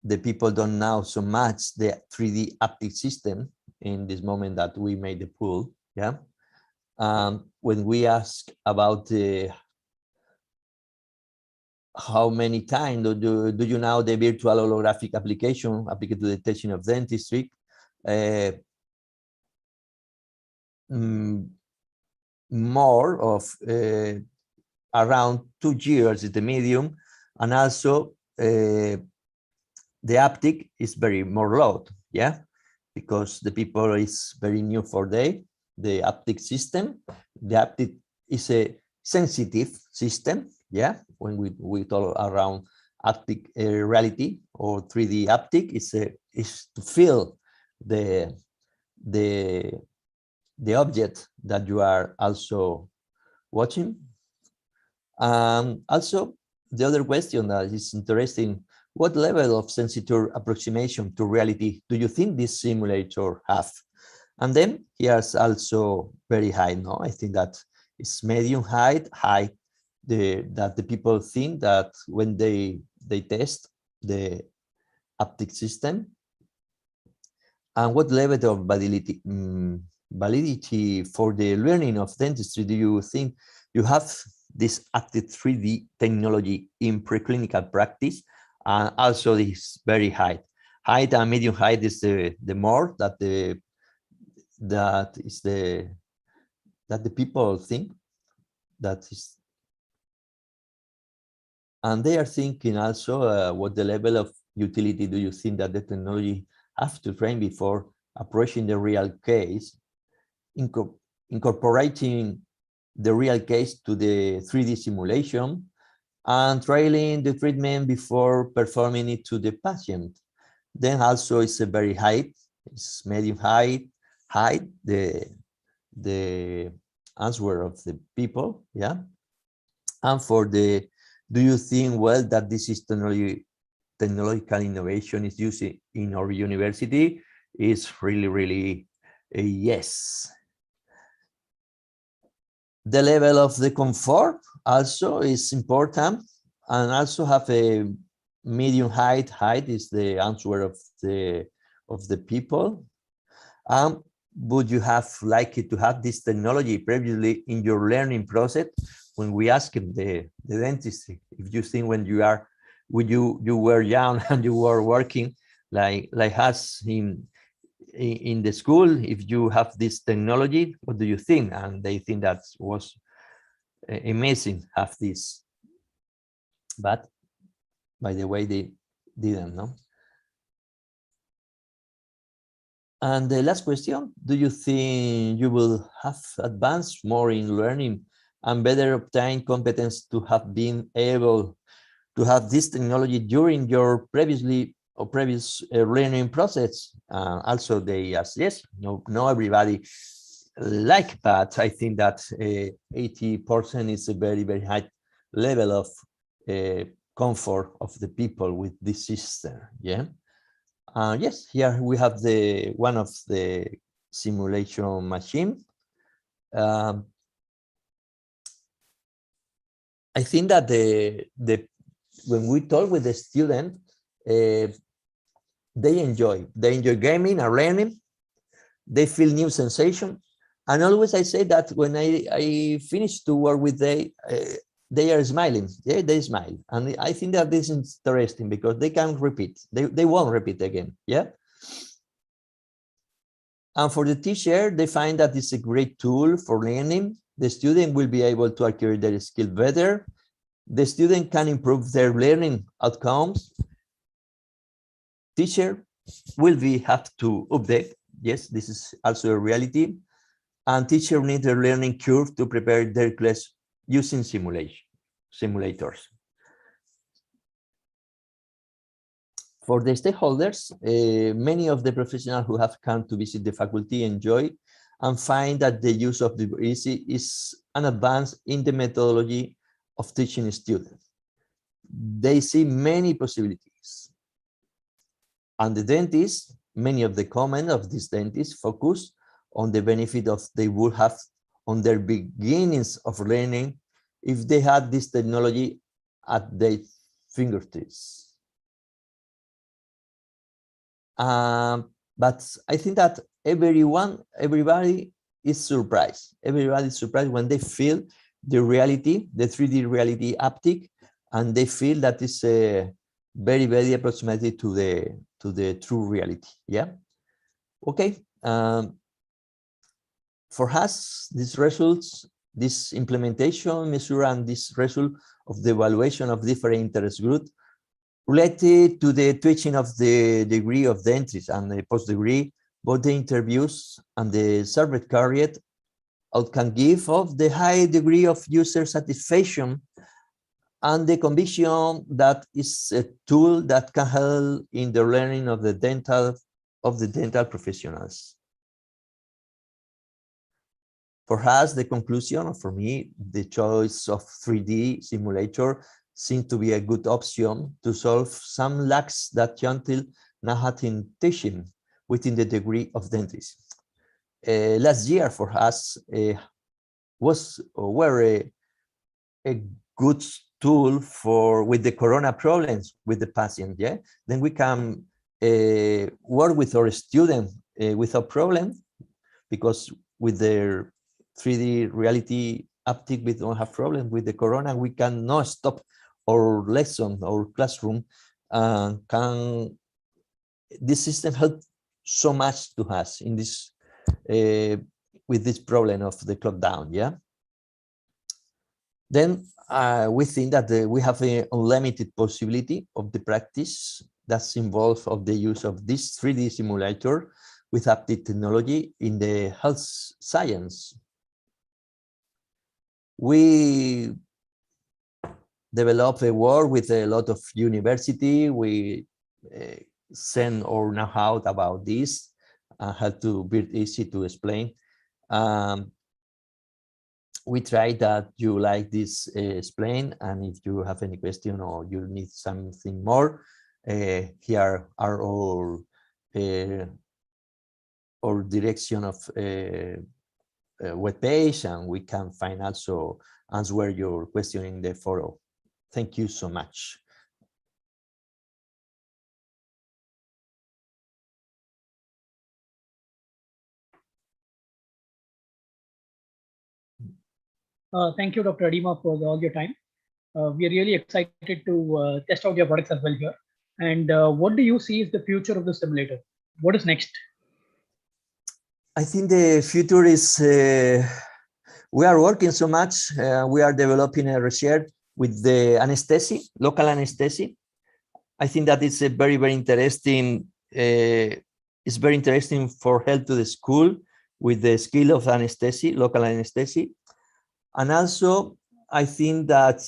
The people don't know so much the 3D haptic system in this moment that we made the pool, yeah? When we ask about how many times do you know the virtual holographic application applied to the teaching of dentistry? More of around 2 years is the medium, and also the haptic is very more loud, yeah, because the people is very new for the haptic system. The haptic is a sensitive system, yeah. When we talk around haptic reality or 3D haptic, is to feel the object that you are also watching. Also, the other question that is interesting: what level of sensitive approximation to reality do you think this simulator have? And then here's also very high. No, I think that it's medium height, high. That the people think that when they test the haptic system. And what level of validity for the learning of dentistry do you think you have this active 3D technology in preclinical practice? And also this very high. Height and medium height is the more that the people think that is. And they are thinking also what the level of utility do you think that the technology have to train before approaching the real case, incorporating the real case to the 3D simulation, and trailing the treatment before performing it to the patient. Then also it's a very high, it's medium high, the answer of the people, yeah. And for the, do you think, well, that this is technological innovation is used in our university? Is really a yes. The level of the comfort also is important, and also have a medium height. Height is the answer of the people. Would you have liked to have this technology previously in your learning process? When we ask him the dentist, if you think when you were young and you were working like us in the school, if you have this technology, what do you think? And they think that was amazing have this, but by the way, they didn't know. And the last question, do you think you will have advanced more in learning and better obtain competence to have been able to have this technology during your previous learning process? Also they ask yes, no everybody like, but I think that 80% is a very high level of comfort of the people with this system, yeah. Yes, here we have one of the simulation machine. I think that when we talk with the student, they enjoy gaming and learning. They feel new sensation, and always I say that when I finish to work with they are smiling. Yeah, they smile, and I think that this is interesting because they can repeat. They won't repeat again. Yeah. And for the teacher, they find that it's a great tool for learning. The student will be able to acquire their skill better. The student can improve their learning outcomes. Teacher will have to update. Yes, this is also a reality. And teacher need a learning curve to prepare their class using simulators. For the stakeholders, many of the professionals who have come to visit the faculty enjoy and find that the use of the EC is an advance in the methodology of teaching students. They see many possibilities. And the dentists, many of the comments of these dentists focus on the benefit of they would have on their beginnings of learning if they had this technology at their fingertips. But I think that everybody is surprised. Everybody is surprised when they feel the reality, the 3D reality haptic, and they feel that it's very, very approximated to the true reality. Yeah. Okay. For us, these results, this implementation measure and this result of the evaluation of different interest groups related to the teaching of the degree of the entries and the post-degree, both the interviews and the survey carried out can give of the high degree of user satisfaction and the conviction that is a tool that can help in the learning of the dental professionals. For us, the conclusion, or for me, the choice of 3D simulator seems to be a good option to solve some lacks that until now had in teaching within the degree of dentistry. Last year for us were a good tool for with the corona problems with the patient. Yeah, then we can work with our students without problem, because with their 3D reality haptic, we don't have problem. With the corona, we cannot stop our lesson, our classroom, this system help so much to us in this with this problem of the lockdown. Yeah. Then we think that we have an unlimited possibility of the practice that's involved of the use of this 3D simulator with haptic technology in the health science. We develop a work with a lot of university. We send our know-how about this and how to be easy to explain. We try that you like this explain, and if you have any question or you need something more, here are our direction of web page, and we can find also answer your question in the forum. Thank you so much. Thank you, Dr. Adima, for all your time. We are really excited to test out your products as well here. And what do you see is the future of the simulator? What is next? I think the future is, we are working so much. We are developing a research with the anesthesia, local anesthesia. I think that it's a very, very interesting. It's very interesting for help to the school with the skill of anesthesia, local anesthesia. And also, I think that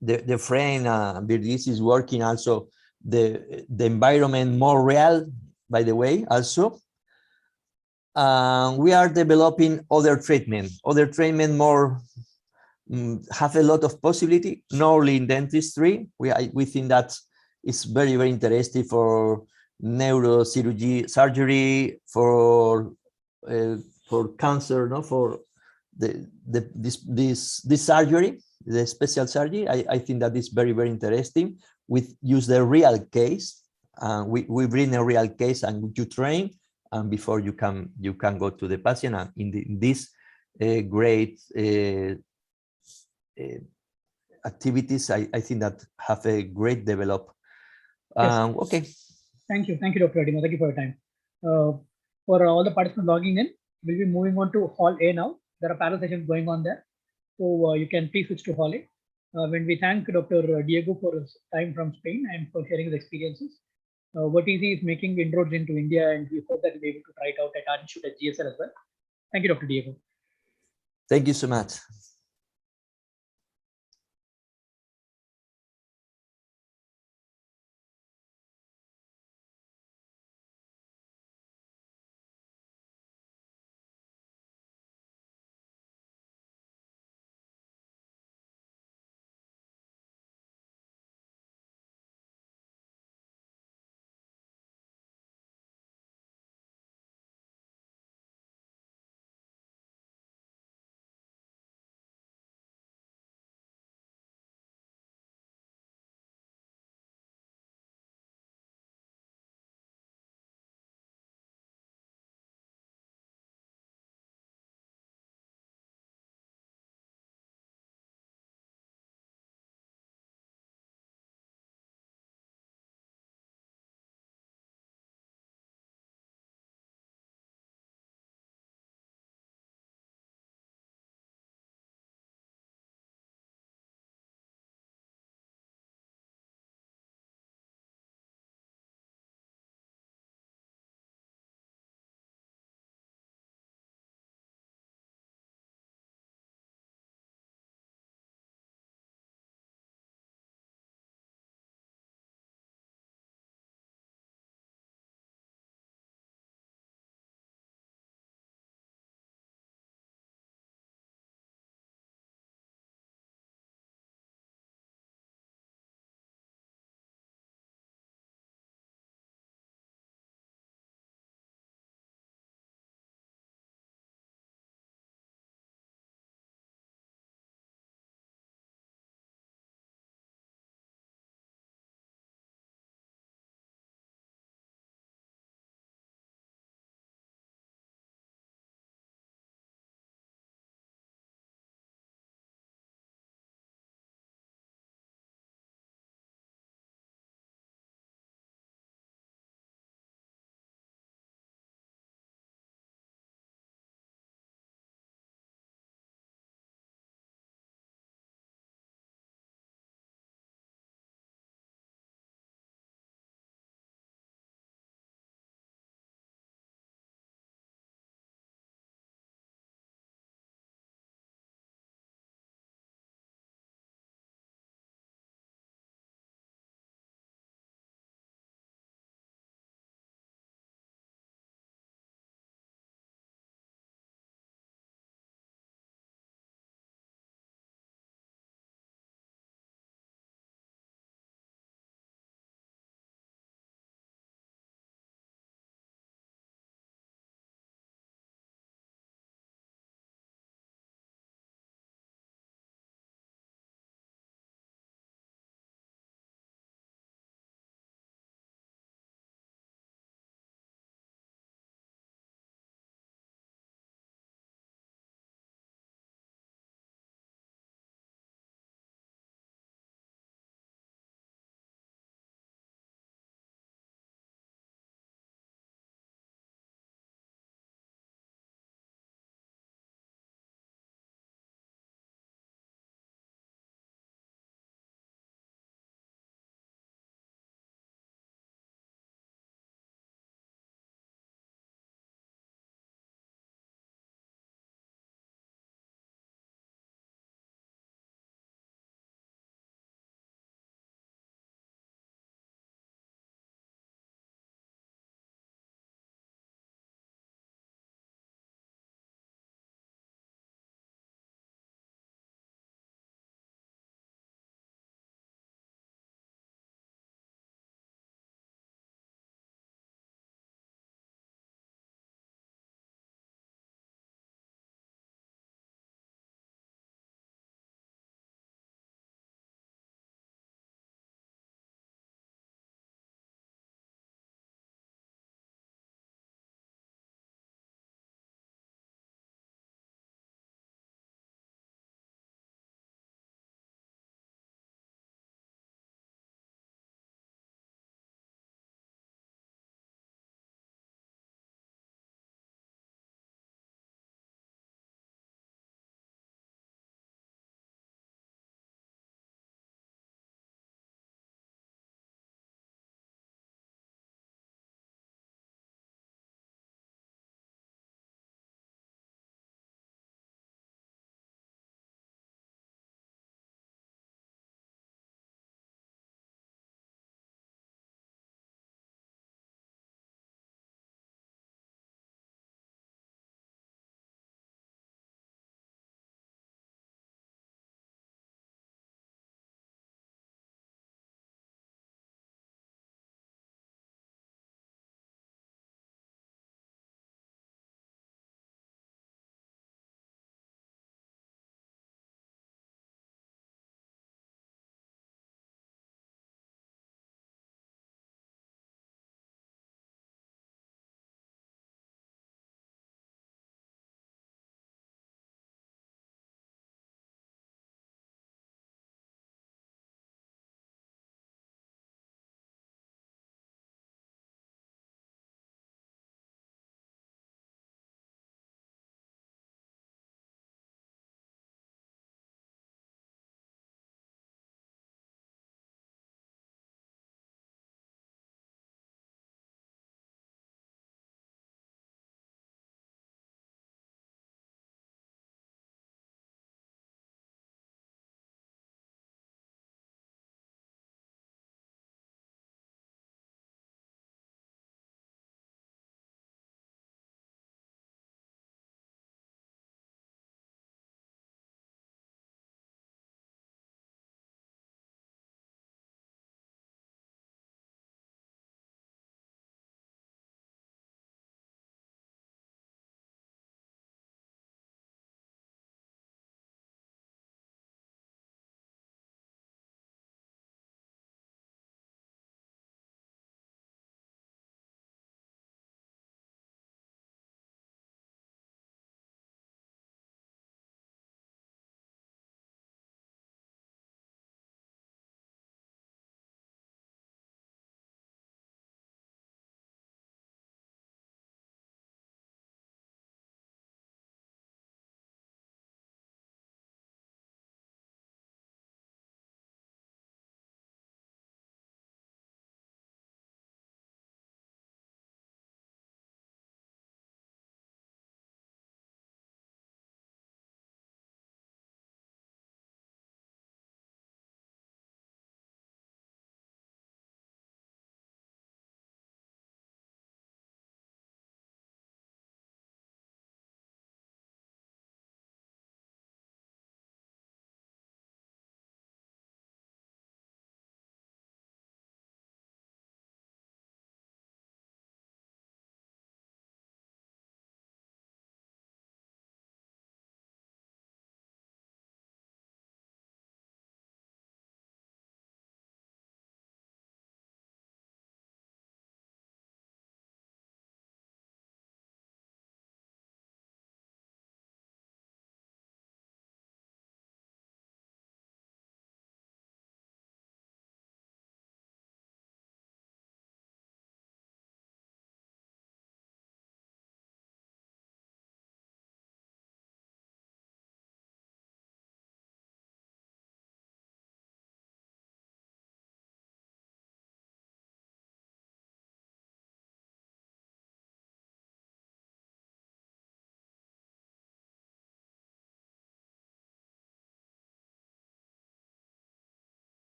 the friend Birgis is working also the environment more real, by the way, also. We are developing other treatment more have a lot of possibility, not only in dentistry. We think that it's very, very interesting for neurosurgery, surgery, for cancer, no, for this surgery, the special surgery. I think that is very, very interesting. We use the real case. We bring a real case and you train, and before you can go to the patient. And in this great activities, I think that have a great develop. Yes. Okay. Thank you, Dr. Adima. Thank you for your time. For all the participants logging in, we'll be moving on to Hall A now. There are panel sessions going on there, so you can please switch to Hall A. When we thank Dr. Diego for his time from Spain and for sharing his experiences. VertiZ is making inroads into India, and we hope that we'll be able to try it out at our institute at GSL as well. Thank you, Dr. Diego. Thank you so much.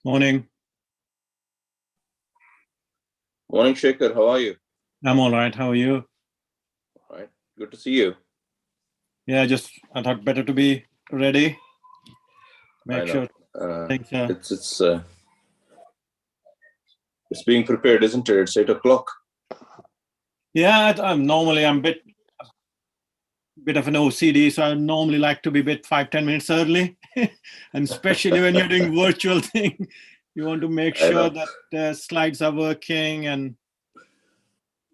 Morning. Morning, Shekhar. How are you? I'm all right. How are you? All right. Good to see you. Yeah, I thought better to be ready. Make sure things are. It's being prepared, isn't it? It's 8 o'clock. Yeah, I'm a bit of an OCD, so I normally like to be 5-10 minutes early, and especially when you're doing virtual thing, you want to make sure that the slides are working and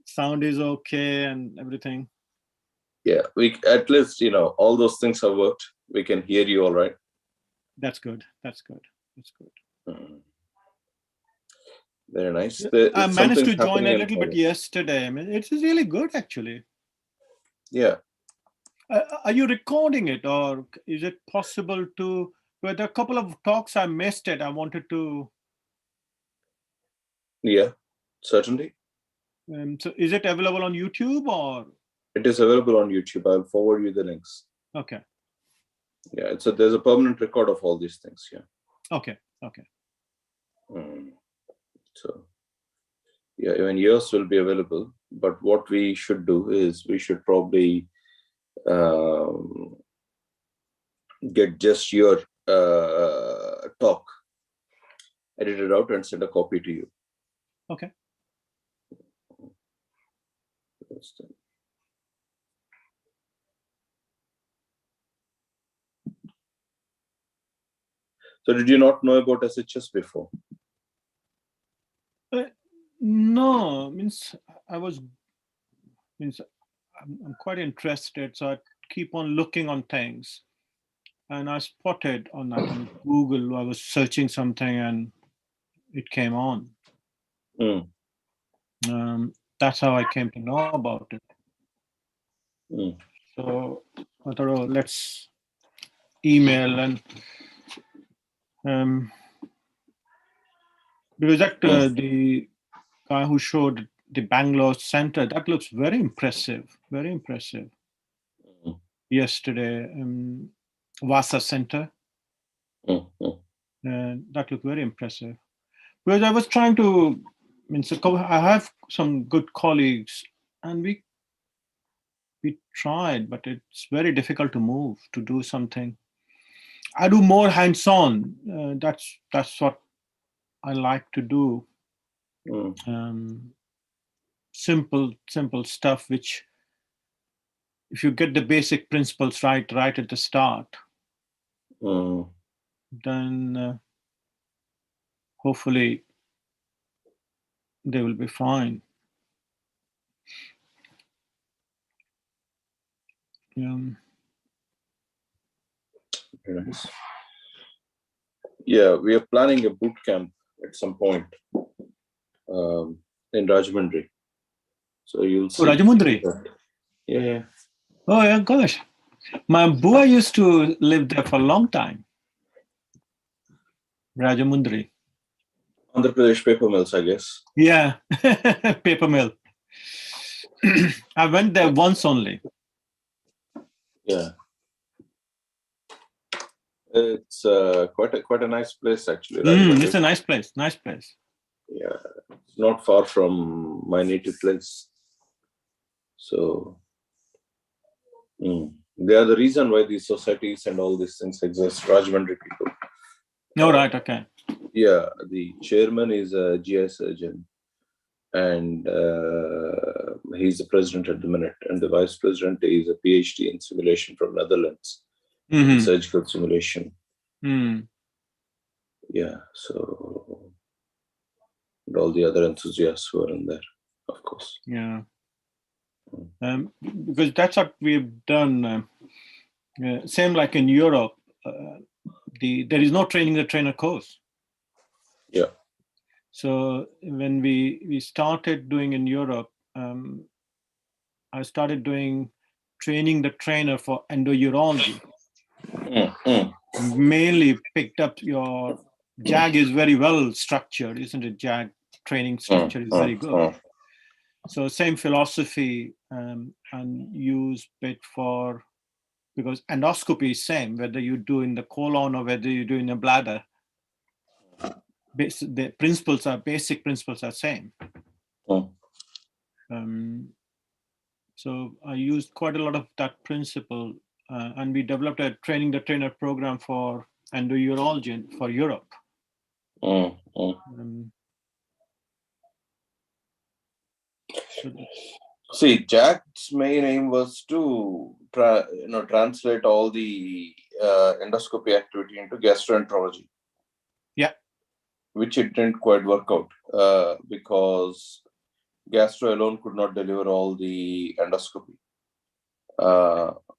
sound is okay and everything. Yeah, we at least all those things have worked. We can hear you all right. That's good. That's good. That's good. Very nice. I managed to join a little bit yesterday. I mean, it's really good actually. Yeah. Are you recording it, or is it possible to? Well, there are a couple of talks I missed it. I wanted to. Yeah, certainly. So, is it available on YouTube or? It is available on YouTube. I'll forward you the links. Okay. Yeah, there's a permanent record of all these things. Yeah. Okay. Okay. So, yeah, even yours will be available. But what we should do is we should probably get just your talk edited out and send a copy to you. Okay. So did you not know about SHS before? No, I'm quite interested, so I keep on looking on things. And I spotted on Google, I was searching something and it came on. That's how I came to know about it. So I thought, oh, let's email and because the guy who showed the Bangalore center, that looks very impressive, very impressive. Yesterday, Vasa Center, that looked very impressive. Because I was trying to, I have some good colleagues, and we tried, but it's very difficult to move to do something. I do more hands-on. That's what I like to do. Simple stuff, which if you get the basic principles right at the start, then hopefully they will be fine. Very nice. Yeah, we are planning a boot camp at some point in Rajahmundry. So you'll see. Oh, Rajahmundry? Yeah. Oh, yeah, gosh. My boy used to live there for a long time. Rajahmundry. Andhra Pradesh paper mills, I guess. Yeah, paper mill. I went there once only. Yeah. It's quite a nice place, actually. It's a nice place. Nice place. Yeah, it's not far from my native place. So they are the reason why these societies and all these things exist. Rajahmundry people. No, right. Okay. Yeah, the chairman is a GI surgeon, and he's the president at the minute, and the vice president is a PhD in simulation from Netherlands, surgical simulation. Yeah, so and all the other enthusiasts who are in there, of course. Yeah, because that's what we've done. Same like in Europe, there is no training the trainer course. Yeah. So when we started doing in Europe, I started doing training the trainer for endourology. Mainly picked up your JAG is very well structured, isn't it? JAG training structure is very good. So same philosophy and use it for because endoscopy is same, whether you do in the colon or whether you do in the bladder. The principles are, basic principles are same. So I used quite a lot of that principle, and we developed a training the trainer program for endourology for Europe. See, Jack's main aim was to translate all the endoscopy activity into gastroenterology. Yeah. Which it didn't quite work out because gastro alone could not deliver all the endoscopy.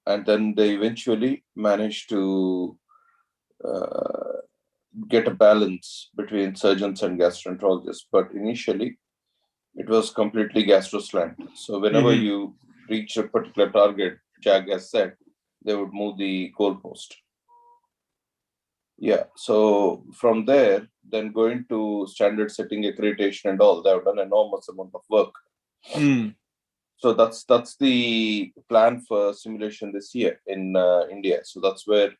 And then they eventually managed to get a balance between surgeons and gastroenterologists. But initially, it was completely gastro slant. So whenever you reach a particular target, Jag has said, they would move the goalpost. Yeah. So from there, then going to standard setting accreditation and all, they have done enormous amount of work. So that's the plan for simulation this year in India. So that's where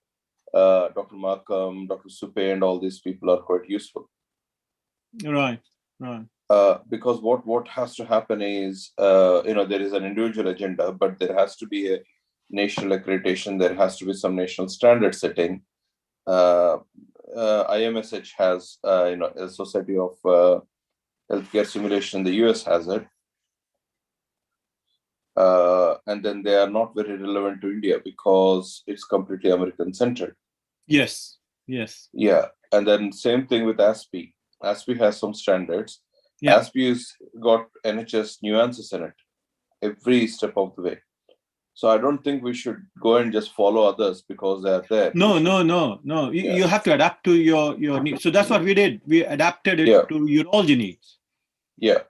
Dr. Markham, Dr. Supe, and all these people are quite useful. Right. Because what has to happen is, there is an individual agenda, but there has to be a national accreditation. There has to be some national standard setting. IMSH has, a Society of Healthcare Simulation in the US has it. And then they are not very relevant to India because it's completely American centered. Yes. Yeah. And then same thing with ASPE. ASPE has some standards. Yeah. ASPE has got NHS nuances in it every step of the way. So I don't think we should go and just follow others because they are there. No. You have to adapt to your needs. So that's what we did. We adapted it to urology needs. Yeah.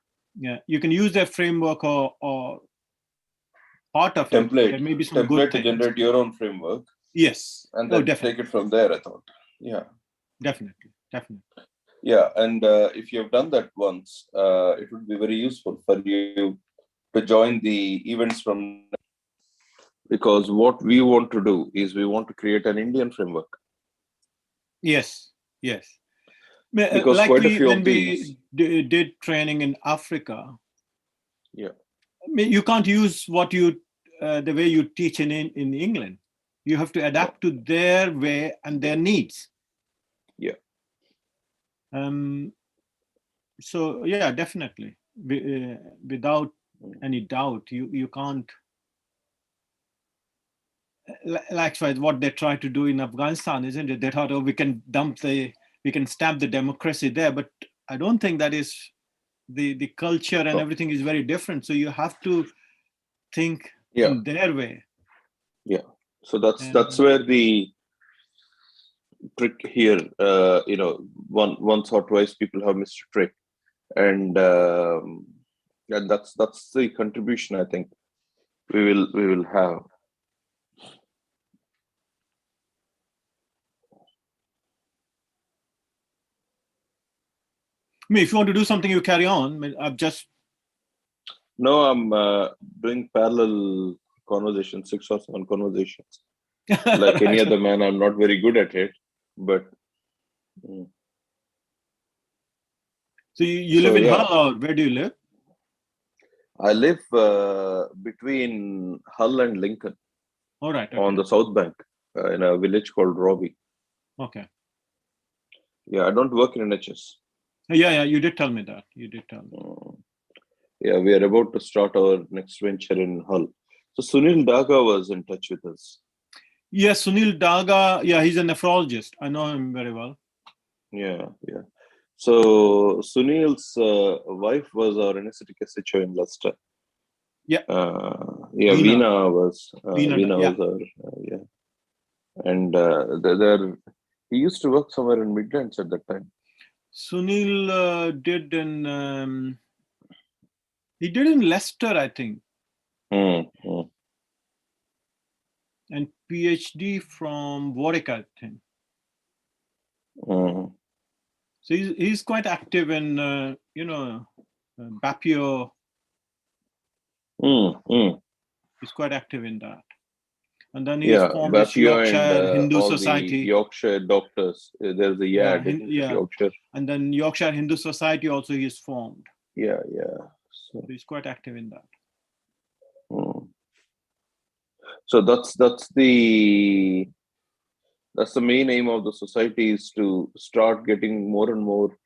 You can use their framework or part of template. There may be some template good to things. generate your own framework. Yes. And then take it from there, I thought. Yeah. Definitely. Yeah. And if you have done that once, it would be very useful for you to join the events from, because what we want to do is we want to create an Indian framework. Yes. Because like quite a few when of these. we did training in Africa. Yeah. I mean, you can't use what you the way you teach in England. You have to adapt to their way and their needs. Yeah. So yeah, definitely. Without any doubt, you can't. Likewise, what they try to do in Afghanistan, isn't it? They thought, oh, we can stamp the democracy there, but I don't think that is the culture and everything is very different. So you have to think in their way. Yeah. So that's where the trick here, once or twice people have missed a trick, and that's the contribution I think we will have. I mean, if you want to do something, you carry on. I'm doing parallel conversations, 6 or 7 conversations. Like any other man, I'm not very good at it, but. So you live in Hull, or where do you live? I live between Hull and Lincoln. All right. Okay. On the south bank, in a village called Robbie. Okay. Yeah, I don't work in NHS. Yeah, you did tell me that. Yeah, we are about to start our next venture in Hull. So Sunil Daga was in touch with us. Yes, Sunil Daga. Yeah, he's a nephrologist. I know him very well. Yeah. So Sunil's wife was our anesthetic SHO in Leicester. Yeah. Veena was our and he used to work somewhere in Midlands at that time. Sunil did in Leicester, I think. And PhD from Warwick, I think. So he's quite active in Bapio. He's quite active in that. And then he formed this Bapio and Yorkshire Hindu all Society. the Yorkshire doctors. There's a Yorkshire. And then Yorkshire Hindu Society also he is formed. Yeah. So he's quite active in that. So that's the main aim of the society, is to start getting more and more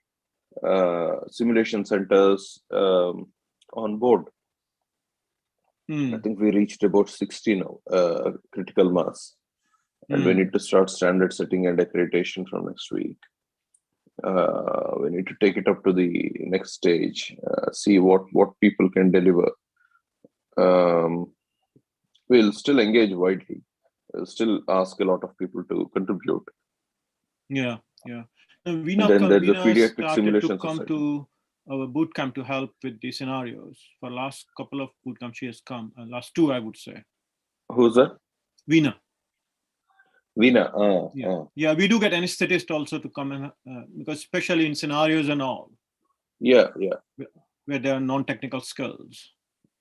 simulation centers on board. I think we reached about 60 now, critical mass. And we need to start standard setting and accreditation from next week. We need to take it up to the next stage, see what people can deliver. We'll still engage widely. We'll still ask a lot of people to contribute. Yeah. And And then there's the pediatric started simulation to come society. to our boot camp to help with the scenarios. For last couple of boot camps she has come, last 2 I would say. Who's that? Veena. Yeah. We do get anesthetists also to come and because especially in scenarios and all. Yeah. Where there are non-technical skills.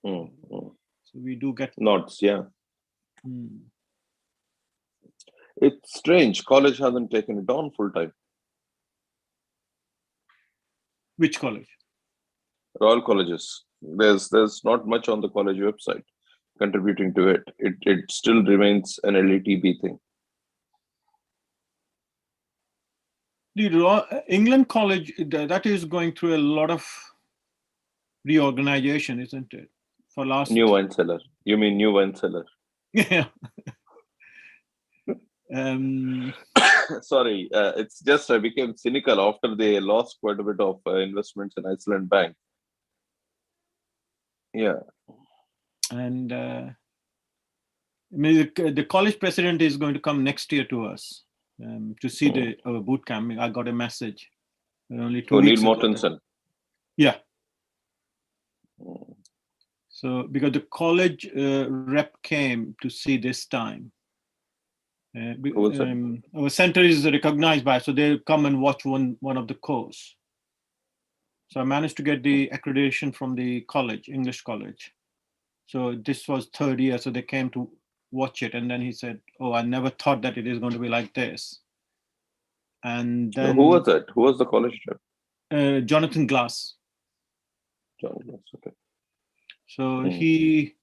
So we do get nods. Yeah. It's strange. College hasn't taken it on full time. Which college? Royal colleges. There's not much on the college website contributing to it. It still remains an LATB thing. The England College, that is going through a lot of reorganization, isn't it? For last New wine cellar. You mean new wine cellar? Yeah. Sorry, it's just I became cynical after they lost quite a bit of investments in Iceland Bank. Yeah. And I mean, the college president is going to come next year to us to see our boot camp. I got a message. Only 2 weeks Neil ago. Mortensen. Yeah. So because the college rep came to see this time. Our center is recognized by, so they come and watch one of the course. So I managed to get the accreditation from the college, English college. So this was 3rd year, so they came to watch it, and then he said, "Oh, I never thought that it is going to be like this." And then who was that? Who was the college rep? Jonathan Glass. John Glass. Okay. So he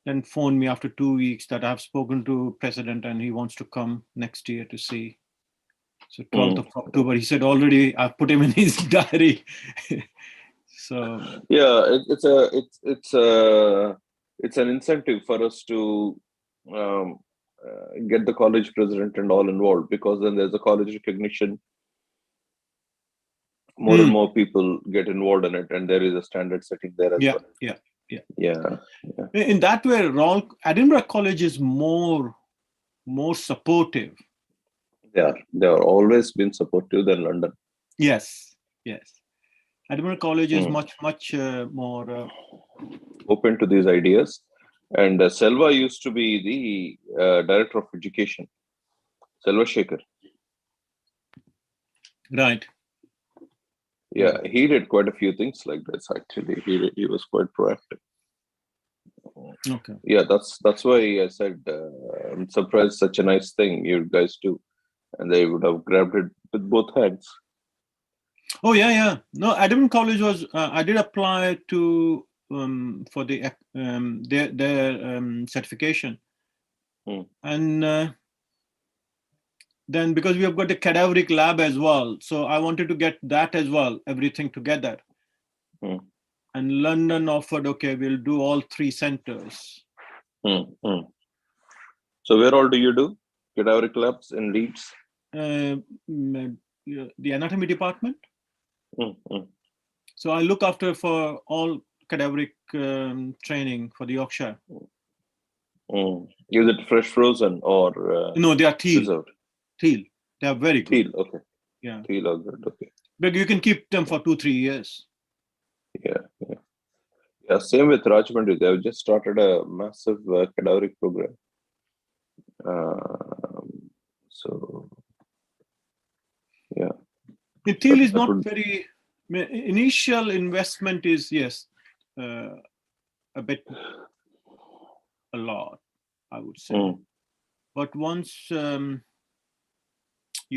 then phoned me after 2 weeks that I've spoken to president and he wants to come next year to see. So 12th of October, he said already I've put him in his diary. So yeah, it's an incentive for us to get the college president and all involved, because then there's a college recognition. More and more people get involved in it, and there is a standard setting there as well. Yeah. In that way, Edinburgh College is more supportive. They are always been supportive than London. Yes. Edinburgh College is much more open to these ideas. And Selva used to be the director of education, Selva Shekhar. Right. Yeah, he did quite a few things like this. Actually, he was quite proactive. Okay. Yeah, that's why I said I'm surprised such a nice thing you guys do, and they would have grabbed it with both hands. Oh yeah. No, Edinburgh College was. I did apply to for the their certification, and then because we have got the cadaveric lab as well, so I wanted to get that as well, everything together. And London offered, okay, we'll do all 3 centers. So where all do you do cadaveric labs in Leeds? The anatomy department. So I look after for all cadaveric training for the Yorkshire. Is it fresh frozen or no? They are teal. Preserved? Teal. They are very good. Teal. Okay. Yeah. Teal are good. Okay. But you can keep them for 2-3 years. Yeah. Same with Rajahmundry. They have just started a massive cadaveric program. So yeah. The teal is not very. Initial investment is a lot, I would say. But once you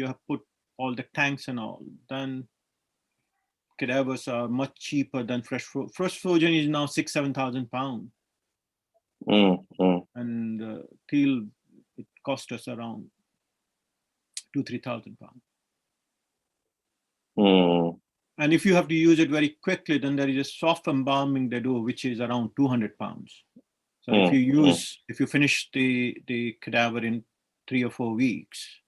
have put all the tanks and all, then cadavers are much cheaper than fresh frozen. Fresh frozen is now 6,000-7,000 pounds. And till it cost us around 2,000-3,000 pounds. And if you have to use it very quickly, then there is a soft embalming they do, which is around 200 pounds. So if you finish the cadaver in 3 or 4 weeks,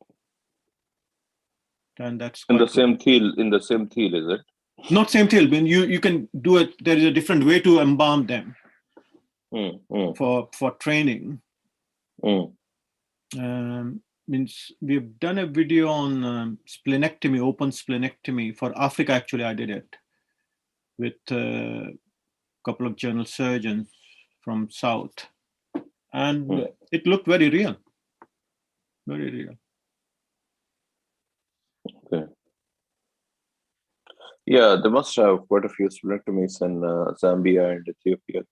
then that's in quite the same teal. In the same teal, is it? Not same teal. When you can do it, there is a different way to embalm them for training. Means we've done a video on splenectomy, open splenectomy for Africa. Actually, I did it with a couple of general surgeons from South, and it looked very real, very real. Okay. Yeah, they must have quite a few splenectomies in Zambia and Ethiopia,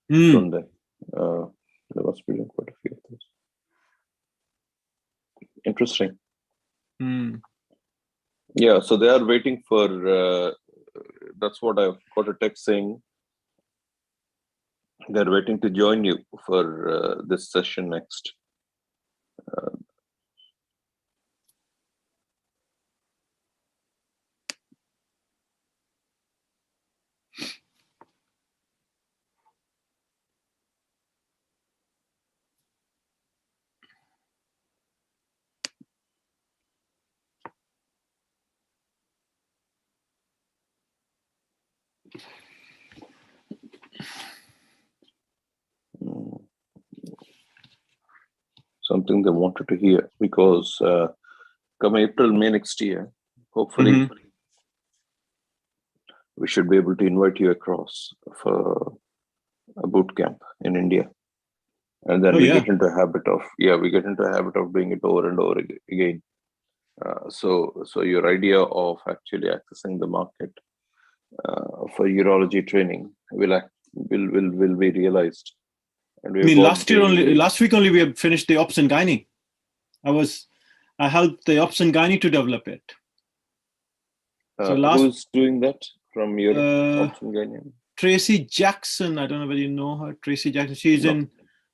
don't they? There must be quite a few of those. Interesting. Yeah, so they are waiting for, that's what I've got a text saying. They're waiting to join you for this session next. Something they wanted to hear, because come April, May next year, hopefully we should be able to invite you across for a boot camp in India. And then we get into a habit of, doing it over and over again. So your idea of actually accessing the market for urology training will be realized. And I mean, last week only we have finished the Ops and Gynae. I helped the Ops and Gynae to develop it. So who's doing that from your Ops and Gynae? Tracy Jackson, I don't know whether you know her. Tracy Jackson, she's in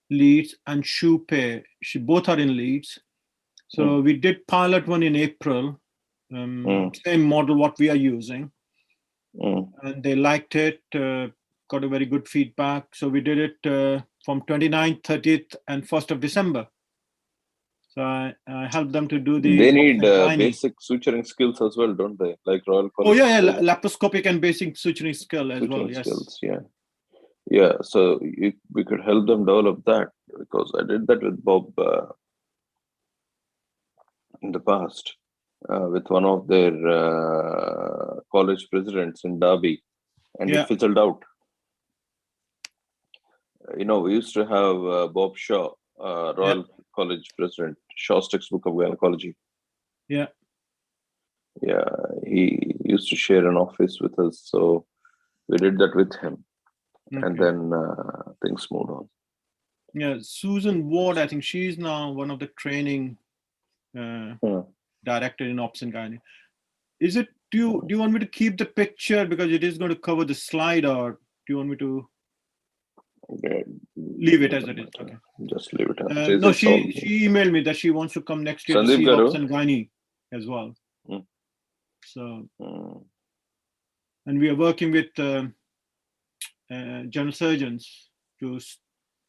Leeds, and Shupe, both are in Leeds. So we did pilot one in April, same model what we are using, and they liked it, got a very good feedback. So we did it from 29th, 30th, and 1st of December. So I helped them to do the. They need basic suturing skills as well, don't they? Like Royal College. Oh yeah, laparoscopic and basic suturing skill as well. Yes. Skills, yeah. So we could help them develop that, because I did that with Bob in the past with one of their college presidents in Derby, and it fizzled out. We used to have Bob Shaw, Royal College president, Shaw's textbook of gynecology. Yeah, he used to share an office with us, so we did that with him, and then things moved on. Yeah, Susan Ward, I think she's now one of the training director in Ops and Gynae. Is it? Do you want me to keep the picture because it is going to cover the slide, or do you want me to leave it as it is? Okay, just leave it as it is. No, she emailed me that she wants to come next year to see Ops and Gynae as well. So, and we are working with general surgeons to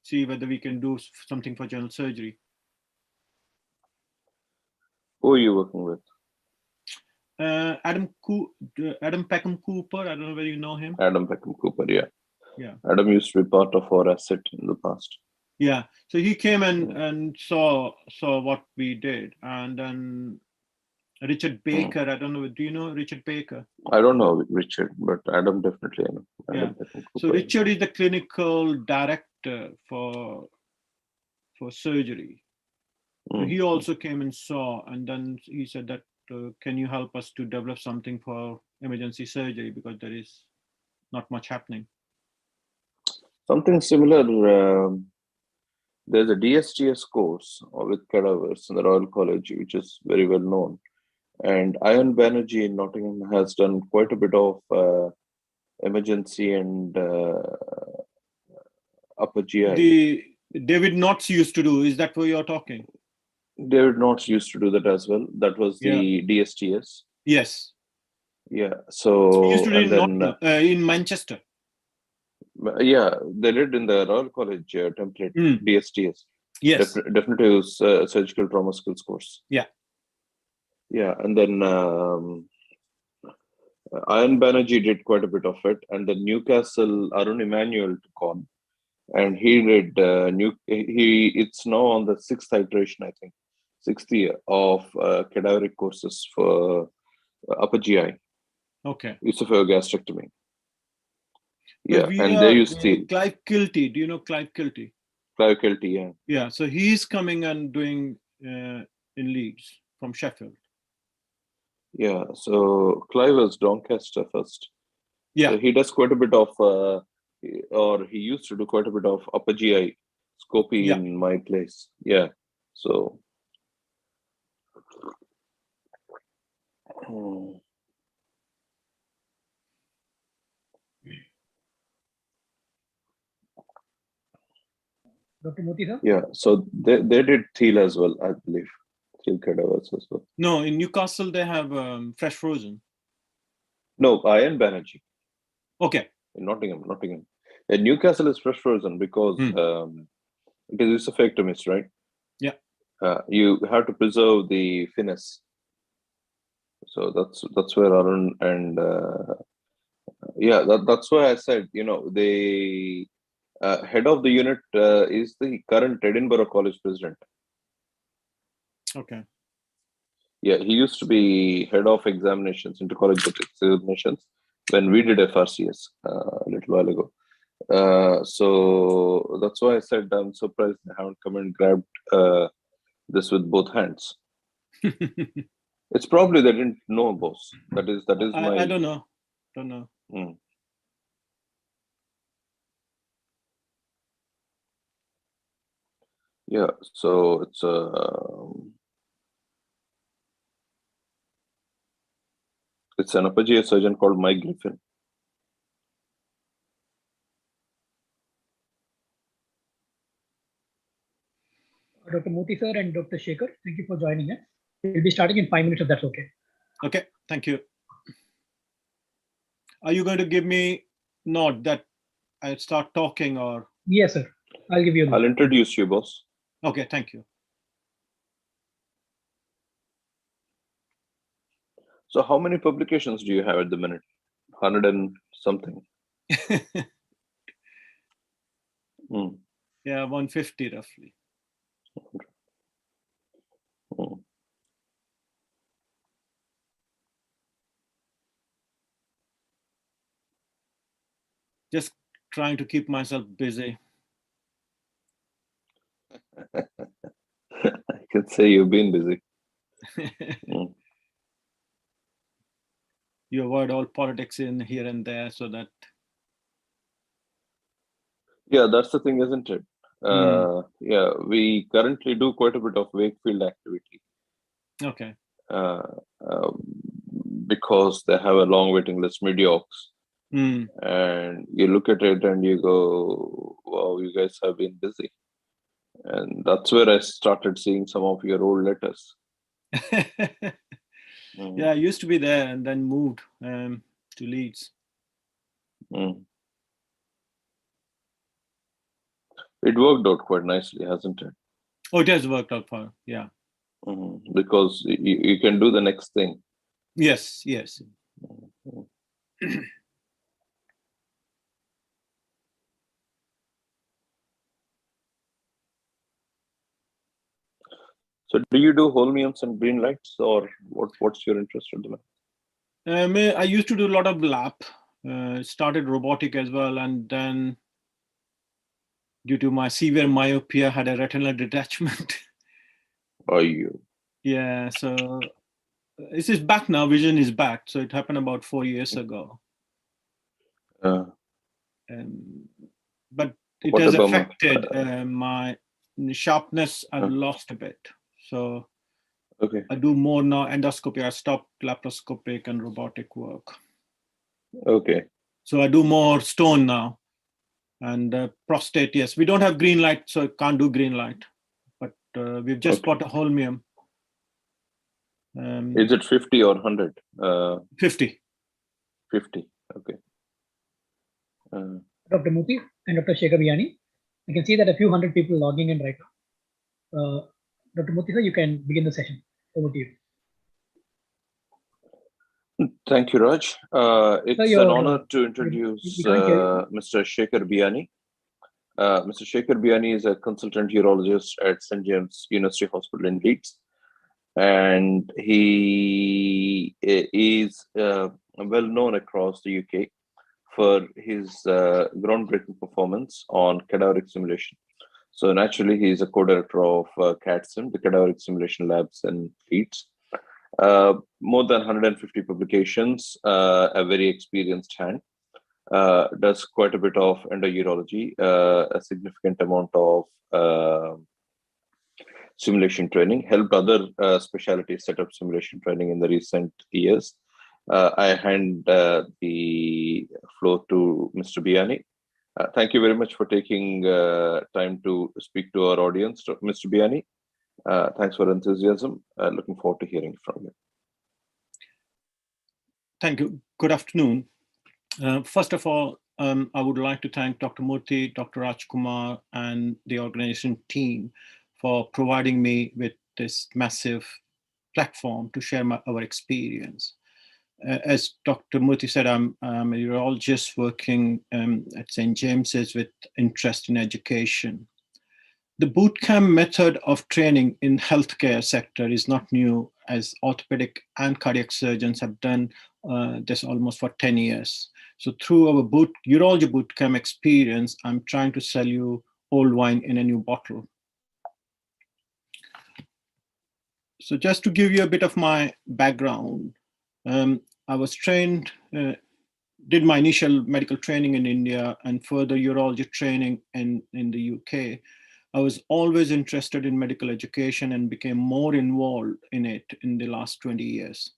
see whether we can do something for general surgery. Who are you working with? Adam Peckham Cooper. I don't know whether you know him. Adam Peckham Cooper, yeah. Yeah. Adam used to be part of our asset in the past. Yeah. So he came and saw what we did, and then Richard Baker. I don't know. Do you know Richard Baker? I don't know Richard, but Adam definitely I know. Yeah. So Richard is the clinical director for surgery. So he also came and saw, and then he said that can you help us to develop something for emergency surgery, because there is not much happening. Something similar There's a DSTS course with cadavers in the Royal College, which is very well known. And Ian Banerjee in Nottingham has done quite a bit of emergency and upper GI. The David Knotts used to do, is that what you're talking? David Knotts used to do that as well. That was the DSTS. Yes. Yeah. So He used to do and it then in Manchester. yeah, they did in the Royal College template DSTS. Yes. Definitive surgical trauma skills course. Yeah. Yeah, and then Ian Banerjee did quite a bit of it, and then Newcastle Arun Emmanuel took on, and he did it's now on the 6th iteration, I think, 6th year of cadaveric courses for upper GI. Okay. Esophageal But yeah, and they used Clive Kilty. Do you know Clive Kilty? Clive Kilty, yeah. Yeah, so he's coming and doing in Leeds from Sheffield. Yeah, so Clive was Doncaster first. Yeah. So he does quite a bit of, or he used to do quite a bit of upper GI scopy in my place. Yeah, so. Dr. Moti, sir? Yeah, so they did Thiel as well, I believe. Thiel cadavers as well. No, in Newcastle they have fresh frozen. No, Ian Banerjee. Okay. In Nottingham. And Newcastle is fresh frozen because it is esophectomist, right? Yeah. You have to preserve the finesse. So that's where Arun and yeah, that's why I said, the head of the unit is the current Edinburgh College president. Okay. Yeah, he used to be head of examinations, intercollege examinations, when we did FRCS a little while ago. So that's why I said I'm surprised they haven't come and grabbed this with both hands. It's probably they didn't know, boss. That is my. I don't know. Yeah, so it's an upper GI surgeon called Mike Griffin. Dr. Moti, sir, and Dr. Shekhar, thank you for joining us. We'll be starting in 5 minutes if that's okay. Okay, thank you. Are you going to give me nod that I start talking or? Yes, sir. I'll give you a nod. I'll introduce you, boss. Okay, thank you. So how many publications do you have at the minute? 100 and something. Yeah, 150 roughly. Just trying to keep myself busy. I can say you've been busy. You avoid all politics in here and there so that. Yeah, that's the thing, isn't it? Yeah, we currently do quite a bit of Wakefield activity. Okay. Because they have a long waiting list, Mediocs. And you look at it and you go, wow, you guys have been busy. And that's where I started seeing some of your old letters. Yeah, I used to be there and then moved to Leeds. It worked out quite nicely, hasn't it? Oh, it has worked out for, yeah. Because you can do the next thing. Yes, yes. So do you do holmiums and green lights, or what's your interest in that? I used to do a lot of lab, started robotic as well, and then due to my severe myopia, had a retinal detachment. Are you? Yeah, so this is back now, vision is back. So it happened about 4 years ago. But it has affected sharpness I've lost a bit. So okay. I do more now endoscopy. I stopped laparoscopic and robotic work. Okay. So I do more stone now. And prostate, yes. We don't have green light, so I can't do green light. But we've just got a holmium. Is it 50 or 100? 50. 50, okay. Dr. Murthy and Dr. Shekhar Biyani. I can see that a few hundred people logging in right now. Dr. Murthy, sir, you can begin the session. Over to you. Thank you, Raj. It's an honor to introduce Mr. Shekhar Biyani. Mr. Shekhar Biyani is a consultant urologist at St. James University Hospital in Leeds. And he is well known across the UK for his groundbreaking performance on cadaveric simulation. So naturally, he is a co-director of CADSIM, the Cadaveric Simulation Labs in Leeds. More than 150 publications, a very experienced hand. Does quite a bit of endourology, a significant amount of simulation training, helped other specialties set up simulation training in the recent years. I hand the floor to Mr. Biyani. Thank you very much for taking time to speak to our audience, Mr. Biyani. Thanks for enthusiasm. Looking forward to hearing from you. Thank you. Good afternoon. First of all, I would like to thank Dr. Murthy, Dr. Rajkumar, and the organization team for providing me with this massive platform to share our experience. As Dr. Murthy said, I'm a urologist working at St. James's with interest in education. The bootcamp method of training in healthcare sector is not new, as orthopedic and cardiac surgeons have done this almost for 10 years. So through our urology bootcamp experience, I'm trying to sell you old wine in a new bottle. So just to give you a bit of my background, I was trained, did my initial medical training in India and further urology training in the UK. I was always interested in medical education and became more involved in it in the last 20 years.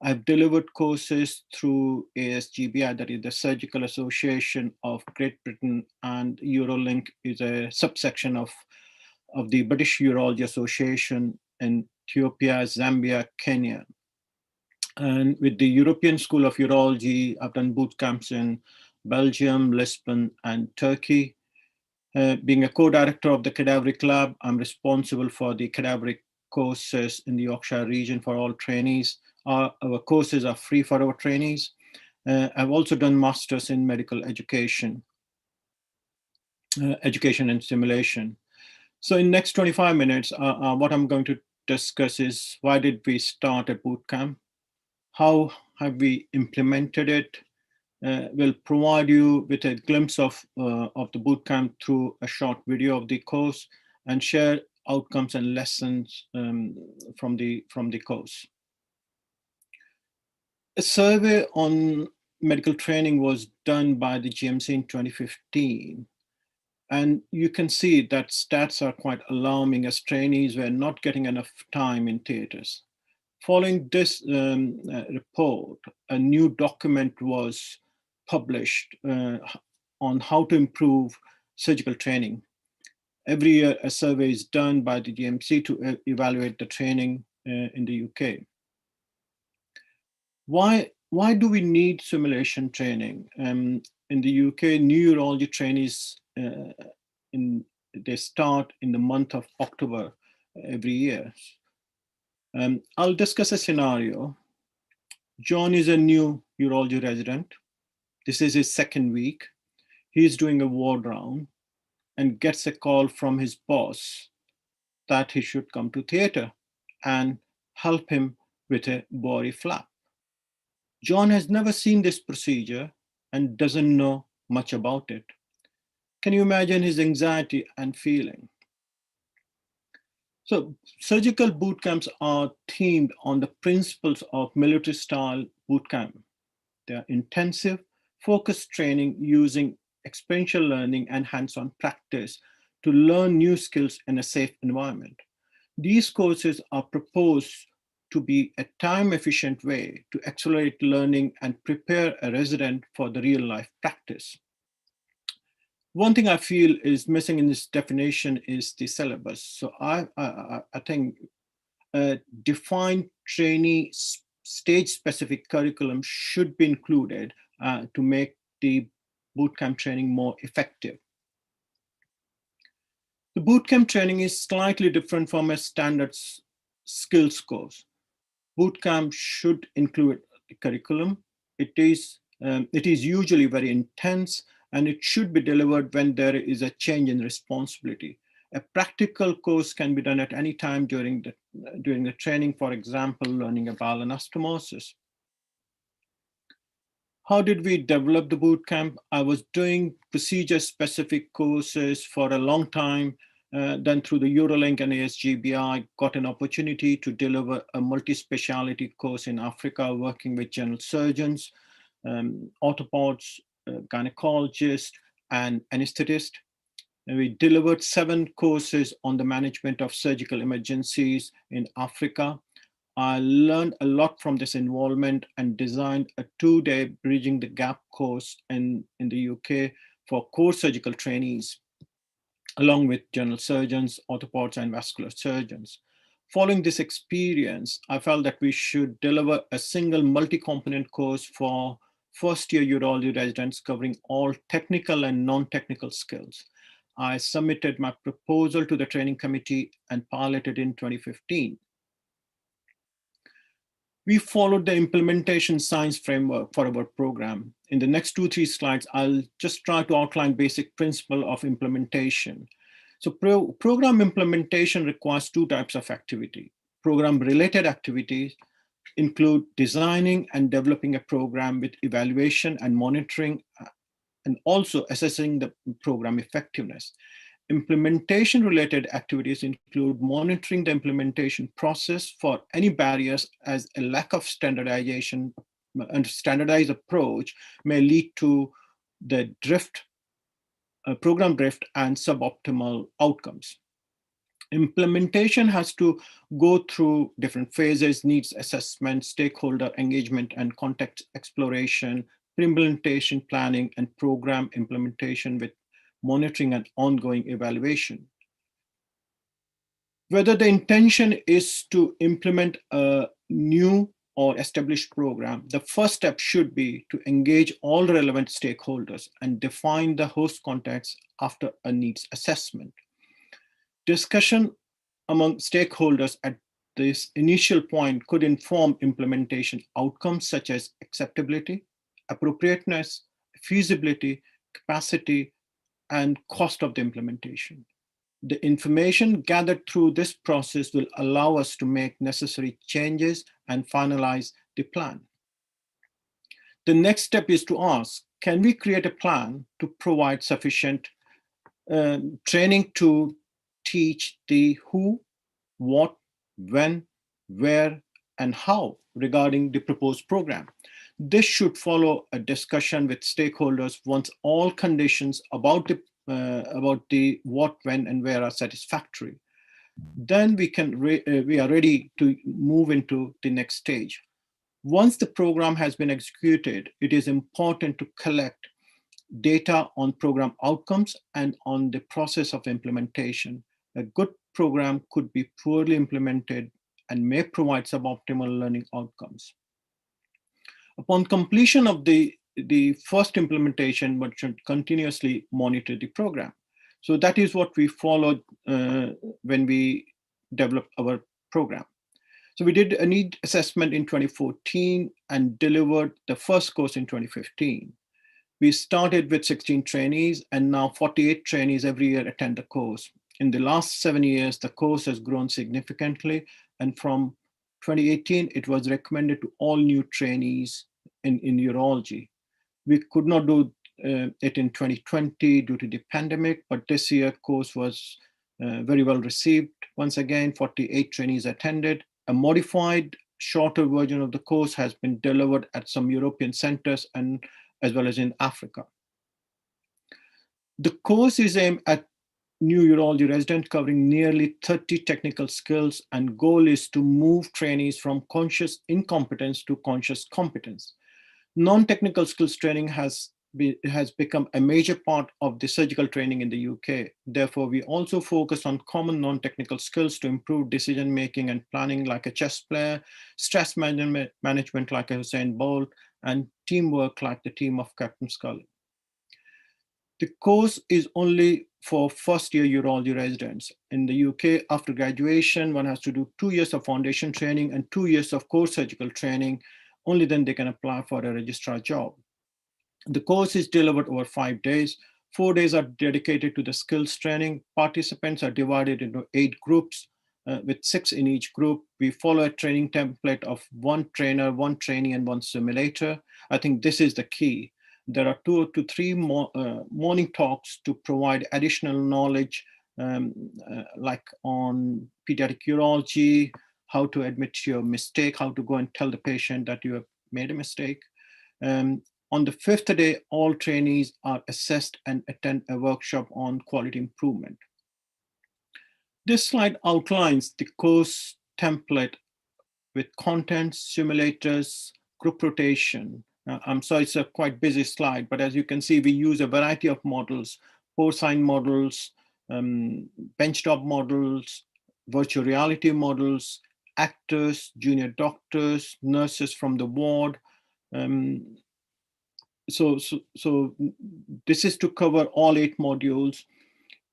I've delivered courses through ASGBI, that is the Surgical Association of Great Britain, and Urolink is a subsection of the British Urology Association in Ethiopia, Zambia, Kenya. And with the European School of Urology, I've done boot camps in Belgium, Lisbon, and Turkey. Being a co-director of the Cadaveric Lab, I'm responsible for the cadaveric courses in the Yorkshire region for all trainees. Our courses are free for our trainees. I've also done masters in medical education, education and simulation. So in next 25 minutes, what I'm going to discuss is why did we start a bootcamp? How have we implemented it? We'll provide you with a glimpse of the bootcamp through a short video of the course and share outcomes and lessons from the course. A survey on medical training was done by the GMC in 2015. And you can see that stats are quite alarming, as trainees were not getting enough time in theaters. Following this report, a new document was published on how to improve surgical training. Every year, a survey is done by the GMC to evaluate the training in the UK. Why do we need simulation training? In the UK, new urology trainees, they start in the month of October every year. I'll discuss a scenario. John is a new urology resident. This is his second week. He's doing a ward round and gets a call from his boss that he should come to theater and help him with a body flap. John has never seen this procedure and doesn't know much about it. Can you imagine his anxiety and feeling? So surgical boot camps are themed on the principles of military-style boot camp. They are intensive, focused training using experiential learning and hands-on practice to learn new skills in a safe environment. These courses are proposed to be a time-efficient way to accelerate learning and prepare a resident for the real-life practice. One thing I feel is missing in this definition is the syllabus. So I think a defined trainee stage-specific curriculum should be included to make the bootcamp training more effective. The bootcamp training is slightly different from a standard skills course. Bootcamp should include the curriculum. It is usually very intense, and it should be delivered when there is a change in responsibility. A practical course can be done at any time during the training, for example, learning about anastomosis. How did we develop the bootcamp? I was doing procedure-specific courses for a long time. Then through the Eurolink and ASGBI, I got an opportunity to deliver a multi-speciality course in Africa, working with general surgeons, orthopods, gynecologists, and anesthetists. And we delivered 7 courses on the management of surgical emergencies in Africa. I learned a lot from this involvement and designed a 2-day Bridging the Gap course in the UK for core surgical trainees, along with general surgeons, orthopods, and vascular surgeons. Following this experience, I felt that we should deliver a single multi-component course for first-year urology residents covering all technical and non-technical skills. I submitted my proposal to the training committee and piloted in 2015. We followed the implementation science framework for our program. In the next 2-3 slides, I'll just try to outline basic principle of implementation. So program implementation requires 2 types of activity. Program-related activities include designing and developing a program with evaluation and monitoring, and also assessing the program effectiveness. Implementation-related activities include monitoring the implementation process for any barriers, as a lack of standardization and standardized approach may lead to the drift, program drift, and suboptimal outcomes. Implementation has to go through different phases: needs assessment, stakeholder engagement and context exploration, pre-implementation planning, and program implementation with monitoring and ongoing evaluation. Whether the intention is to implement a new or established program, the first step should be to engage all relevant stakeholders and define the host context after a needs assessment. Discussion among stakeholders at this initial point could inform implementation outcomes such as acceptability, appropriateness, feasibility, capacity, and cost of the implementation. The information gathered through this process will allow us to make necessary changes and finalize the plan. The next step is to ask, can we create a plan to provide sufficient training to teach the who, what, when, where, and how regarding the proposed program? This should follow a discussion with stakeholders once all conditions about the what, when, and where are satisfactory. Then we are ready to move into the next stage. Once the program has been executed, it is important to collect data on program outcomes and on the process of implementation. A good program could be poorly implemented and may provide suboptimal learning outcomes. Upon completion of the first implementation, one should continuously monitor the program. So that is what we followed when we developed our program. So we did a need assessment in 2014 and delivered the first course in 2015. We started with 16 trainees, and now 48 trainees every year attend the course. In the last 7 years, the course has grown significantly, and from 2018, it was recommended to all new trainees in urology. We could not do it in 2020 due to the pandemic, but this year course was very well received. Once again, 48 trainees attended. A modified, shorter version of the course has been delivered at some European centers and as well as in Africa. The course is aimed at new urology resident covering nearly 30 technical skills, and goal is to move trainees from conscious incompetence to conscious competence. Non-technical skills training has become a major part of the surgical training in the UK. Therefore, we also focus on common non-technical skills to improve decision-making and planning like a chess player, stress management like a Usain Bolt, and teamwork like the team of Captain Scully. The course is only for first-year urology residents. In the UK, after graduation, one has to do 2 years of foundation training and 2 years of core surgical training. Only then they can apply for a registrar job. The course is delivered over 5 days. 4 days are dedicated to the skills training. Participants are divided into 8 groups with 6 in each group. We follow a training template of 1 trainer, 1 trainee, and 1 simulator. I think this is the key. There are 2 to 3 morning talks to provide additional knowledge, like on pediatric urology, how to admit your mistake, how to go and tell the patient that you have made a mistake. On the 5th day, all trainees are assessed and attend a workshop on quality improvement. This slide outlines the course template with content, simulators, group rotation. I'm sorry, it's a quite busy slide, but as you can see, we use a variety of models, porcine models, benchtop models, virtual reality models, actors, junior doctors, nurses from the ward. So this is to cover all 8 modules,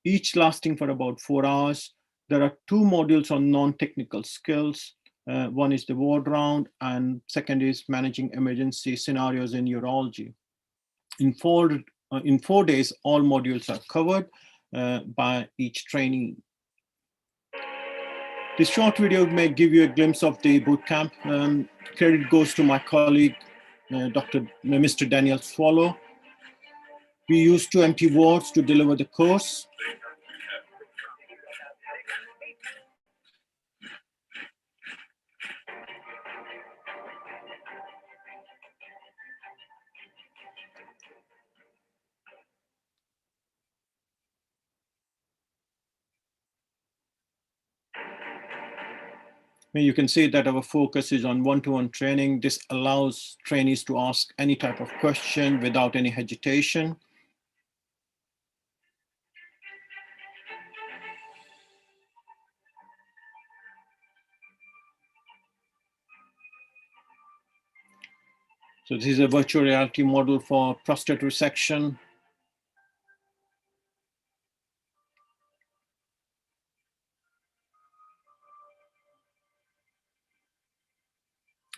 each lasting for about 4 hours. There are 2 modules on non-technical skills. One is the ward round, and second is managing emergency scenarios in urology. In 4 days, all modules are covered by each trainee. This short video may give you a glimpse of the bootcamp. Credit goes to my colleague, Mr. Daniel Swallow. We used 2 empty wards to deliver the course. You can see that our focus is on one-to-one training. This allows trainees to ask any type of question without any hesitation. So this is a virtual reality model for prostate resection.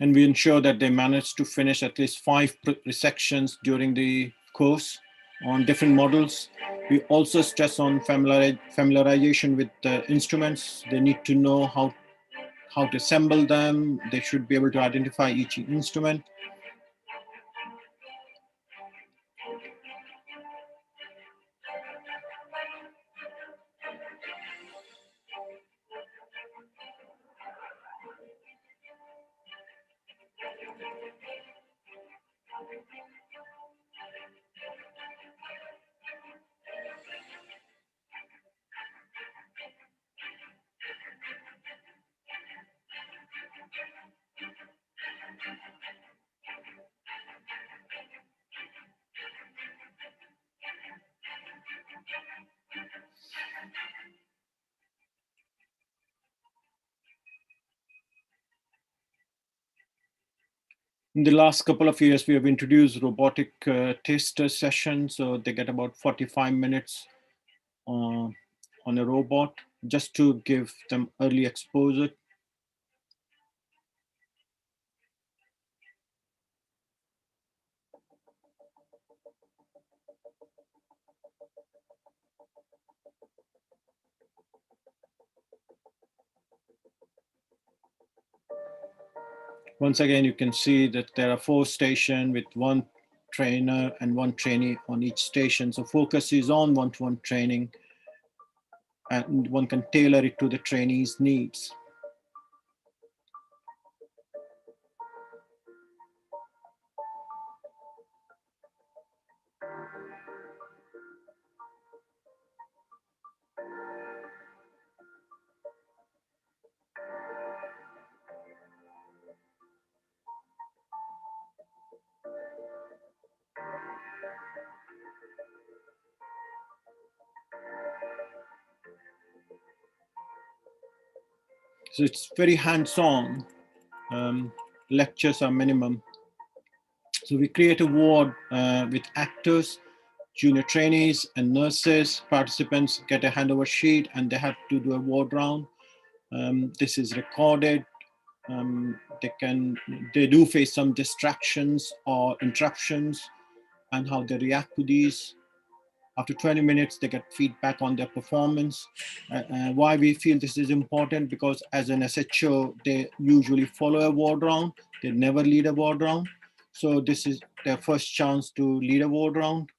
And we ensure that they manage to finish at least 5 resections during the course on different models. We also stress on familiarization with the instruments. They need to know how to assemble them. They should be able to identify each instrument. In the last couple of years, we have introduced robotic taster sessions. So they get about 45 minutes on a robot just to give them early exposure. Once again, you can see that there are 4 stations with 1 trainer and 1 trainee on each station. So focus is on one-to-one training, and one can tailor it to the trainee's needs. So it's very hands-on. Lectures are minimum. So we create a ward with actors, junior trainees and nurses. Participants get a handover sheet and they have to do a ward round. This is recorded. They do face some distractions or interruptions and how they react to these. After 20 minutes, they get feedback on their performance. Why we feel this is important, because as an SHO, they usually follow a ward round. They never lead a ward round. So this is their first chance to lead a ward round.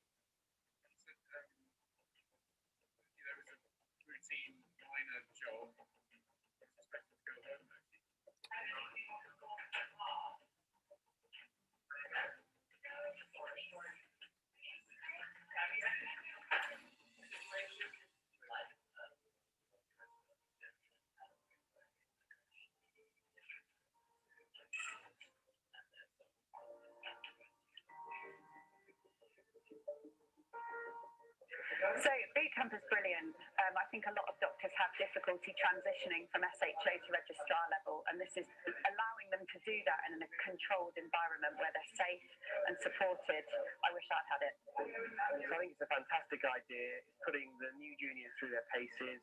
So boot camp is brilliant. I think a lot of doctors have difficulty transitioning from SHO to registrar level, and this is allowing them to do that in a controlled environment where they're safe and supported. I wish I'd had it. So I think it's a fantastic idea. It's putting the new juniors through their paces.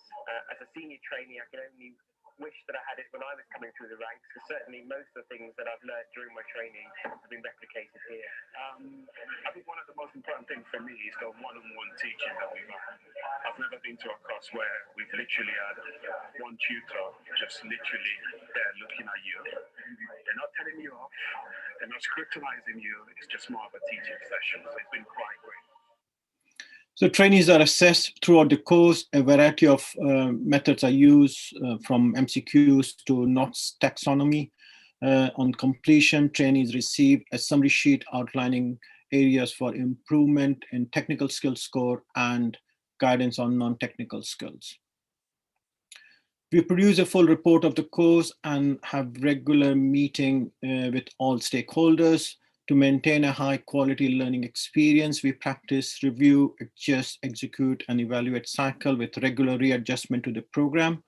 As a senior trainee, I can only wish that I had it when I was coming through the ranks, because certainly most of the things that I've learned during my training have been replicated here. I think one of the most important things for me is the one-on-one teaching that we've had. I've never been to a course where we've literally had one tutor just literally there looking at you. They're not telling you off, they're not scrutinizing you, it's just more of a teaching session. So it's been quite great. So trainees are assessed throughout the course. A variety of methods are used, from MCQs to Knott's taxonomy. On completion, trainees receive a summary sheet outlining areas for improvement in technical skills score and guidance on non-technical skills. We produce a full report of the course and have regular meeting with all stakeholders. To maintain a high quality learning experience, we practice, review, adjust, execute, and evaluate cycle with regular readjustment to the program.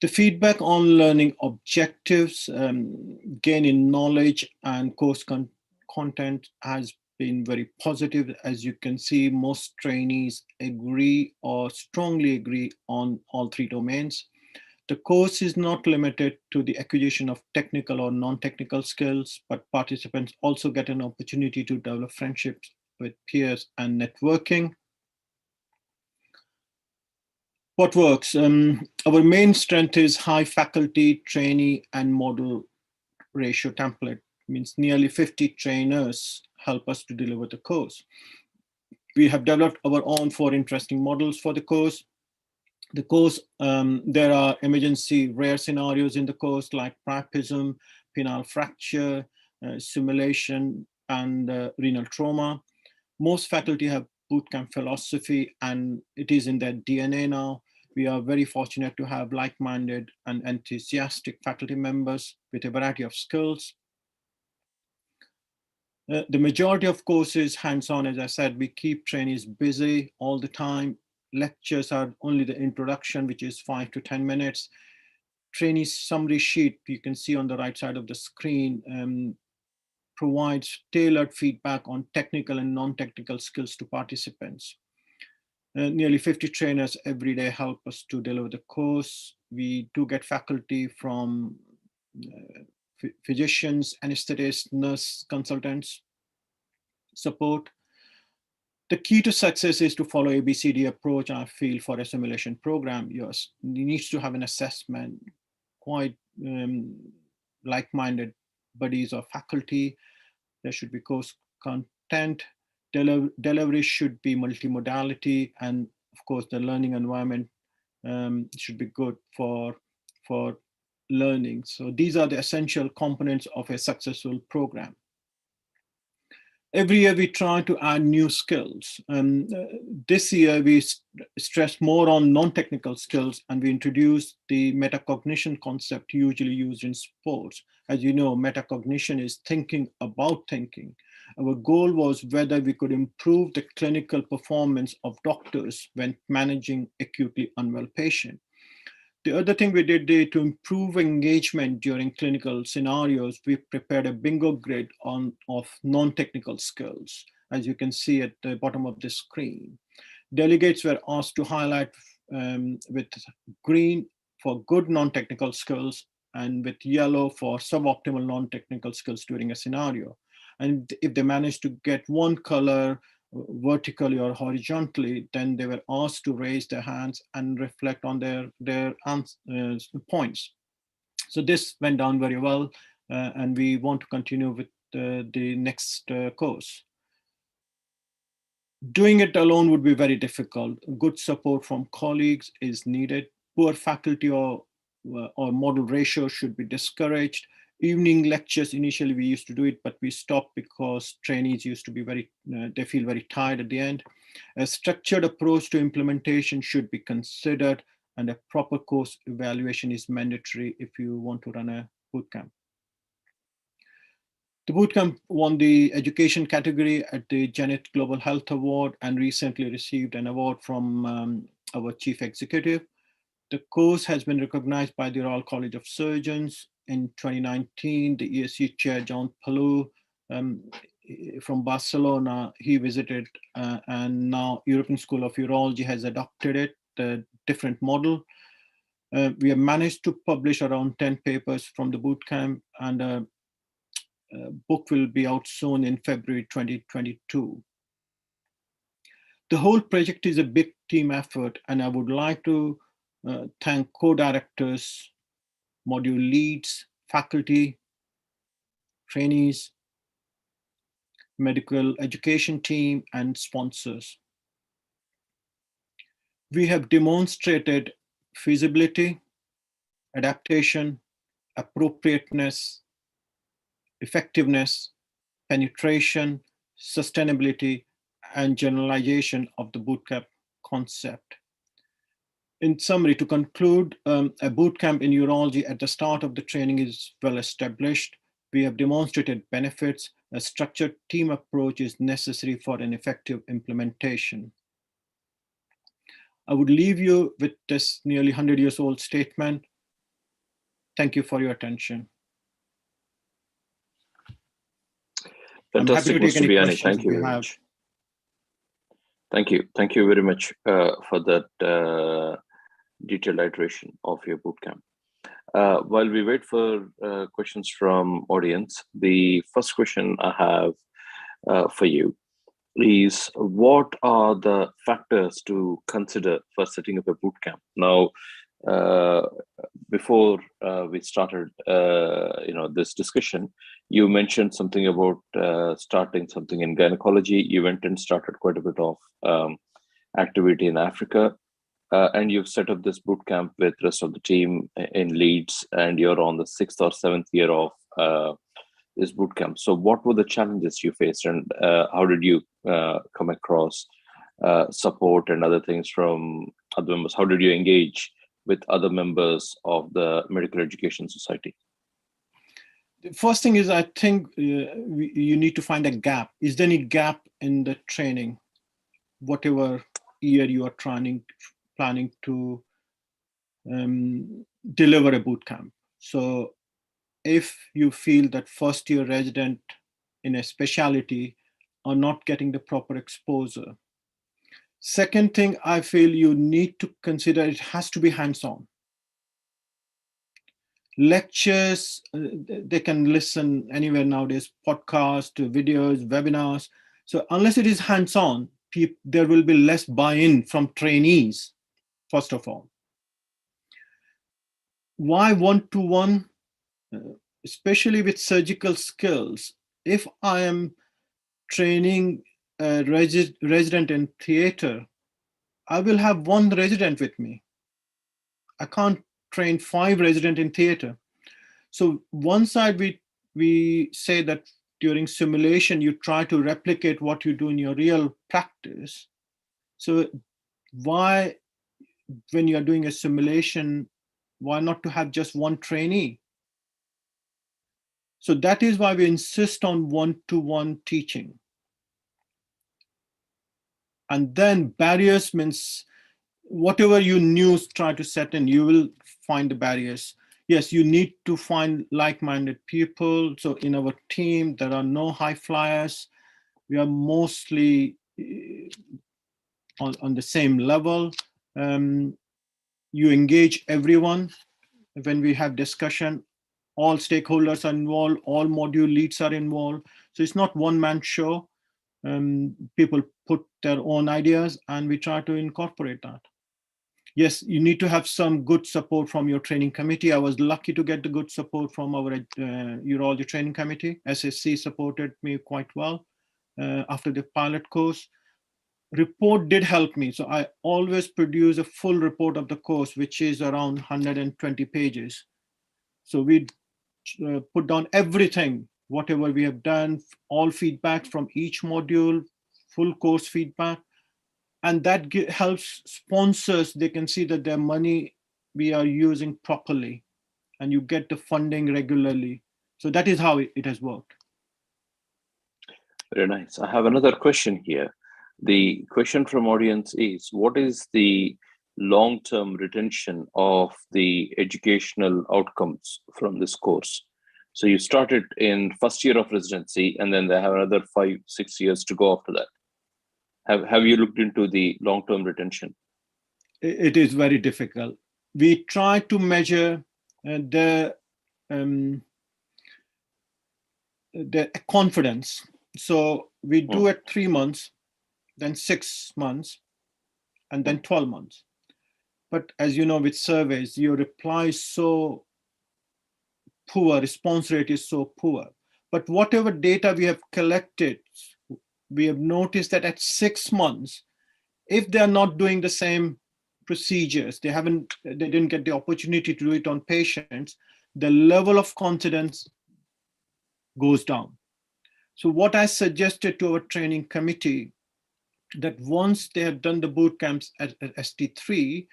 The feedback on learning objectives, gain in knowledge and course content has been very positive. As you can see, most trainees agree or strongly agree on all three domains. The course is not limited to the acquisition of technical or non-technical skills, but participants also get an opportunity to develop friendships with peers and networking. What works? Our main strength is high faculty, trainee, and model ratio template. Means nearly 50 trainers help us to deliver the course. We have developed our own 4 interesting models for the course. The course, there are emergency rare scenarios in the course like priapism, penile fracture, simulation, and renal trauma. Most faculty have bootcamp philosophy and it is in their DNA now. We are very fortunate to have like-minded and enthusiastic faculty members with a variety of skills. The majority of courses hands-on, as I said, we keep trainees busy all the time. Lectures are only the introduction, which is 5 to 10 minutes. Trainee summary sheet, you can see on the right side of the screen, provides tailored feedback on technical and non-technical skills to participants. Nearly 50 trainers every day help us to deliver the course. We do get faculty from physicians, anesthetists, nurse consultants, support. The key to success is to follow ABCD approach, I feel, for a simulation program. Yes, you need to have an assessment, quite like-minded buddies or faculty. There should be course content. Delivery should be multimodality, and of course, the learning environment should be good for learning. So these are the essential components of a successful program. Every year we try to add new skills. This year we stress more on non-technical skills and we introduced the metacognition concept usually used in sports. As you know, metacognition is thinking about thinking. Our goal was whether we could improve the clinical performance of doctors when managing acutely unwell patients. The other thing we did to improve engagement during clinical scenarios, we prepared a bingo grid of non-technical skills, as you can see at the bottom of the screen. Delegates were asked to highlight with green for good non-technical skills and with yellow for suboptimal non-technical skills during a scenario. And if they managed to get one color vertically or horizontally, then they were asked to raise their hands and reflect on their points. So this went down very well, and we want to continue with the next course. Doing it alone would be very difficult. Good support from colleagues is needed. Poor faculty or model ratio should be discouraged. Evening lectures, initially we used to do it, but we stopped because trainees used to be they feel very tired at the end. A structured approach to implementation should be considered, and a proper course evaluation is mandatory if you want to run a bootcamp. The bootcamp won the education category at the Janet Global Health Award and recently received an award from our chief executive. The course has been recognized by the Royal College of Surgeons. In 2019, the ESC chair, John Palou, from Barcelona, he visited, and now European School of Urology has adopted it, a different model. We have managed to publish around 10 papers from the bootcamp, and a book will be out soon in February 2022. The whole project is a big team effort, and I would like to thank co-directors, module leads, faculty, trainees, medical education team, and sponsors. We have demonstrated feasibility, adaptation, appropriateness, effectiveness, penetration, sustainability, and generalization of the bootcamp concept. In summary, to conclude, a bootcamp in urology at the start of the training is well established. We have demonstrated benefits. A structured team approach is necessary for an effective implementation. I would leave you with this nearly 100-year-old statement. Thank you for your attention. Fantastic, Mr. Biani. Thank you very much. Thank you. Thank you very much for that detailed iteration of your bootcamp. While we wait for questions from audience, the first question I have for you is, what are the factors to consider for setting up a bootcamp? Now, before we started, this discussion, you mentioned something about starting something in gynecology. You went and started quite a bit of activity in Africa, and you've set up this bootcamp with the rest of the team in Leeds, and you're on the 6th or 7th year of this bootcamp. So what were the challenges you faced, and how did you come across support and other things from other members? How did you engage with other members of the Medical Education Society? The first thing is, I think you need to find a gap. Is there any gap in the training, whatever year you are planning to deliver a bootcamp? So if you feel that first year resident in a specialty are not getting the proper exposure. Second thing, I feel you need to consider, it has to be hands-on. Lectures, they can listen anywhere nowadays, podcasts, videos, webinars. So unless it is hands-on, there will be less buy-in from trainees, first of all. Why one-to-one? Especially with surgical skills, if I am training a resident in theater, I will have one resident with me. I can't train 5 residents in theater. So one side we say that during simulation, you try to replicate what you do in your real practice. So why, when you're doing a simulation, why not to have just one trainee? So that is why we insist on one-to-one teaching. And then barriers means whatever you new try to set in, you will find the barriers. Yes, you need to find like-minded people. So in our team, there are no high flyers. We are mostly on the same level. You engage everyone. When we have discussion, all stakeholders are involved, all module leads are involved. So it's not one-man show. People put their own ideas and we try to incorporate that. Yes, you need to have some good support from your training committee. I was lucky to get the good support from our urology training committee. SSC supported me quite well after the pilot course. Report did help me. So I always produce a full report of the course, which is around 120 pages. So we put down everything, whatever we have done, all feedback from each module, full course feedback. And that helps sponsors, they can see that their money we are using properly and you get the funding regularly. So that is how it has worked. Very nice. I have another question here. The question from audience is, what is the long-term retention of the educational outcomes from this course? So you started in first year of residency and then they have another 5-6 years to go after that. Have you looked into the long-term retention? It is very difficult. We try to measure the confidence. So we do it 3 months, then 6 months, and then 12 months. But as you know, with surveys, your reply is so poor, response rate is so poor. But whatever data we have collected, we have noticed that at 6 months, if they are not doing the same procedures, they didn't get the opportunity to do it on patients, the level of confidence goes down. So what I suggested to our training committee, that once they have done the boot camps at ST3,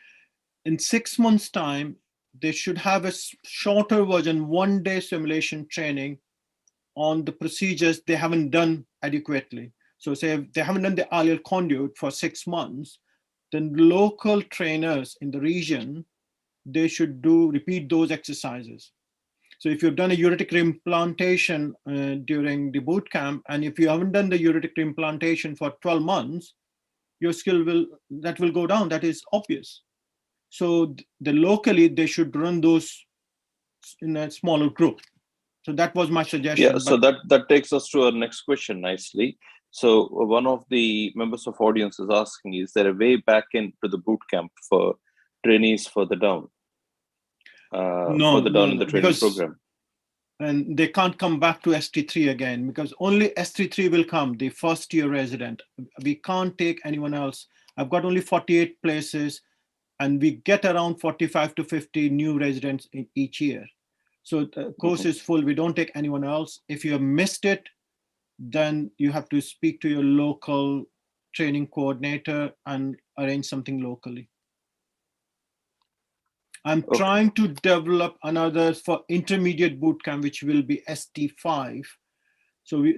in 6 months' time, they should have a shorter version, 1-day simulation training on the procedures they haven't done adequately. So say if they haven't done the ileal conduit for 6 months, then local trainers in the region, they should repeat those exercises. So if you've done a ureteric implantation during the boot camp, and if you haven't done the ureteric implantation for 12 months, your skill will go down. That is obvious. So locally, they should run those in a smaller group. So that was my suggestion. Yeah, so that takes us to our next question nicely. So one of the members of audience is asking, is there a way back into the boot camp for trainees further down? Further down in the training program. And they can't come back to ST3 again because only ST3 will come, the first year resident. We can't take anyone else. I've got only 48 places and we get around 45 to 50 new residents in each year. So the course is full, we don't take anyone else. If you have missed it, then you have to speak to your local training coordinator and arrange something locally. I'm trying to develop another for intermediate bootcamp, which will be ST5. So we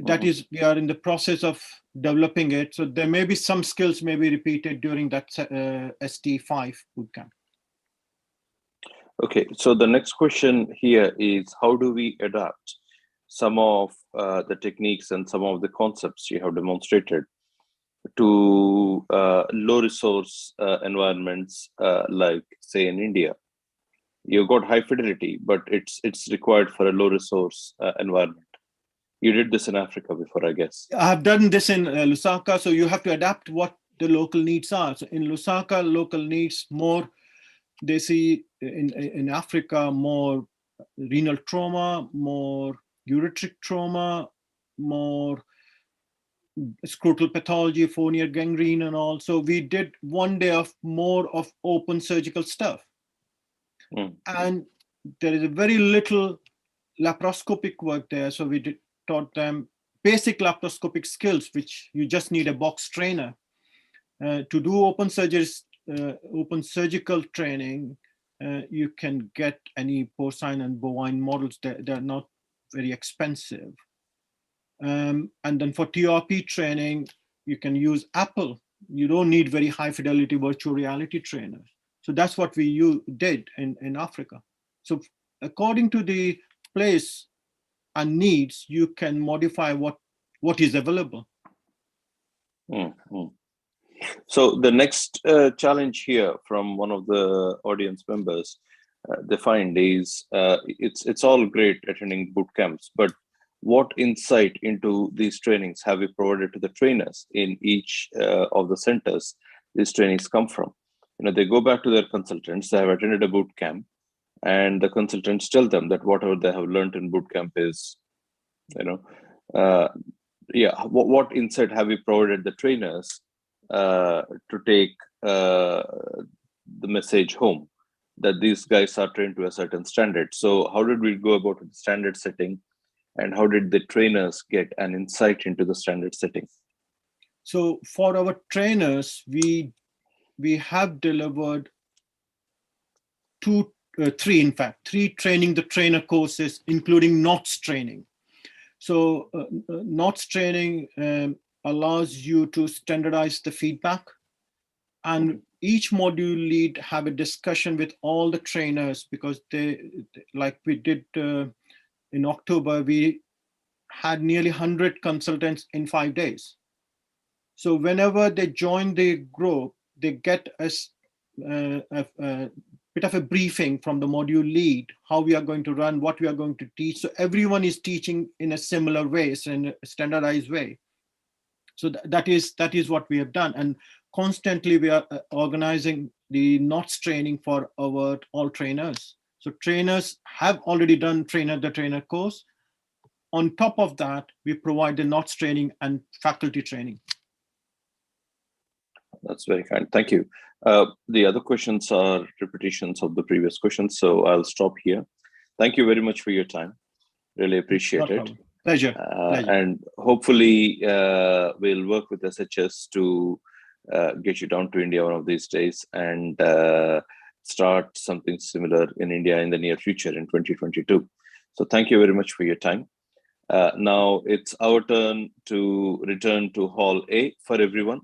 are in the process of developing it. So there may be some skills may be repeated during that ST5 bootcamp. Okay, so the next question here is, how do we adapt some of the techniques and some of the concepts you have demonstrated to low resource environments like say in India? You've got high fidelity, but it's required for a low resource environment. You did this in Africa before, I guess. I've done this in Lusaka, so you have to adapt what the local needs are. So in Lusaka, local needs more, they see in Africa, more renal trauma, more ureteric trauma, more scrotal pathology, fournier gangrene and all. So we did 1 day of more of open surgical stuff. And there is a very little laparoscopic work there. So we taught them basic laparoscopic skills, which you just need a box trainer. To do open surgical training, you can get any porcine and bovine models. They're not very expensive. And then for TRP training, you can use Apple. You don't need very high fidelity virtual reality trainers. So that's what we did in Africa. So according to the place and needs, you can modify what is available. Mm-hmm. So the next challenge here from one of the audience members, they find is it's all great attending boot camps, but what insight into these trainings have we provided to the trainers in each of the centers these trainings come from? You know, they go back to their consultants, they have attended a boot camp, and the consultants tell them that whatever they have learned in boot camp is, what insight have we provided the trainers to take the message home that these guys are trained to a certain standard? So how did we go about the standard setting, and how did the trainers get an insight into the standard setting? So for our trainers, we have delivered three training the trainer courses, including NOTS training. So NOTS training allows you to standardize the feedback, and each module lead have a discussion with all the trainers, because they, like we did in October, we had nearly 100 consultants in 5 days. So whenever they join the group, they get a bit of a briefing from the module lead, how we are going to run, what we are going to teach. So everyone is teaching in a similar way, so in a standardized way. So that is what we have done. And constantly we are organizing the NOTS training for our all trainers. So trainers have already done the trainer course. On top of that, we provide the NOTS training and faculty training. That's very kind. Thank you. The other questions are repetitions of the previous questions, so I'll stop here. Thank you very much for your time. Really appreciate it. Pleasure. And hopefully we'll work with SHS to get you down to India one of these days and start something similar in India in the near future in 2022. So thank you very much for your time. Now it's our turn to return to Hall A for everyone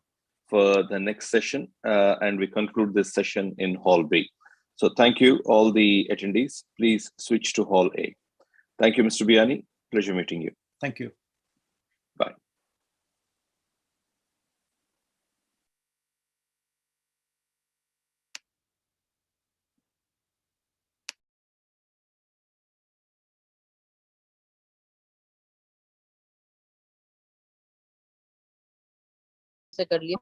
for the next session, and we conclude this session in Hall B. So thank you, all the attendees. Please switch to Hall A. Thank you, Mr. Biani. Pleasure meeting you. Thank you. Bye. से कर लिया।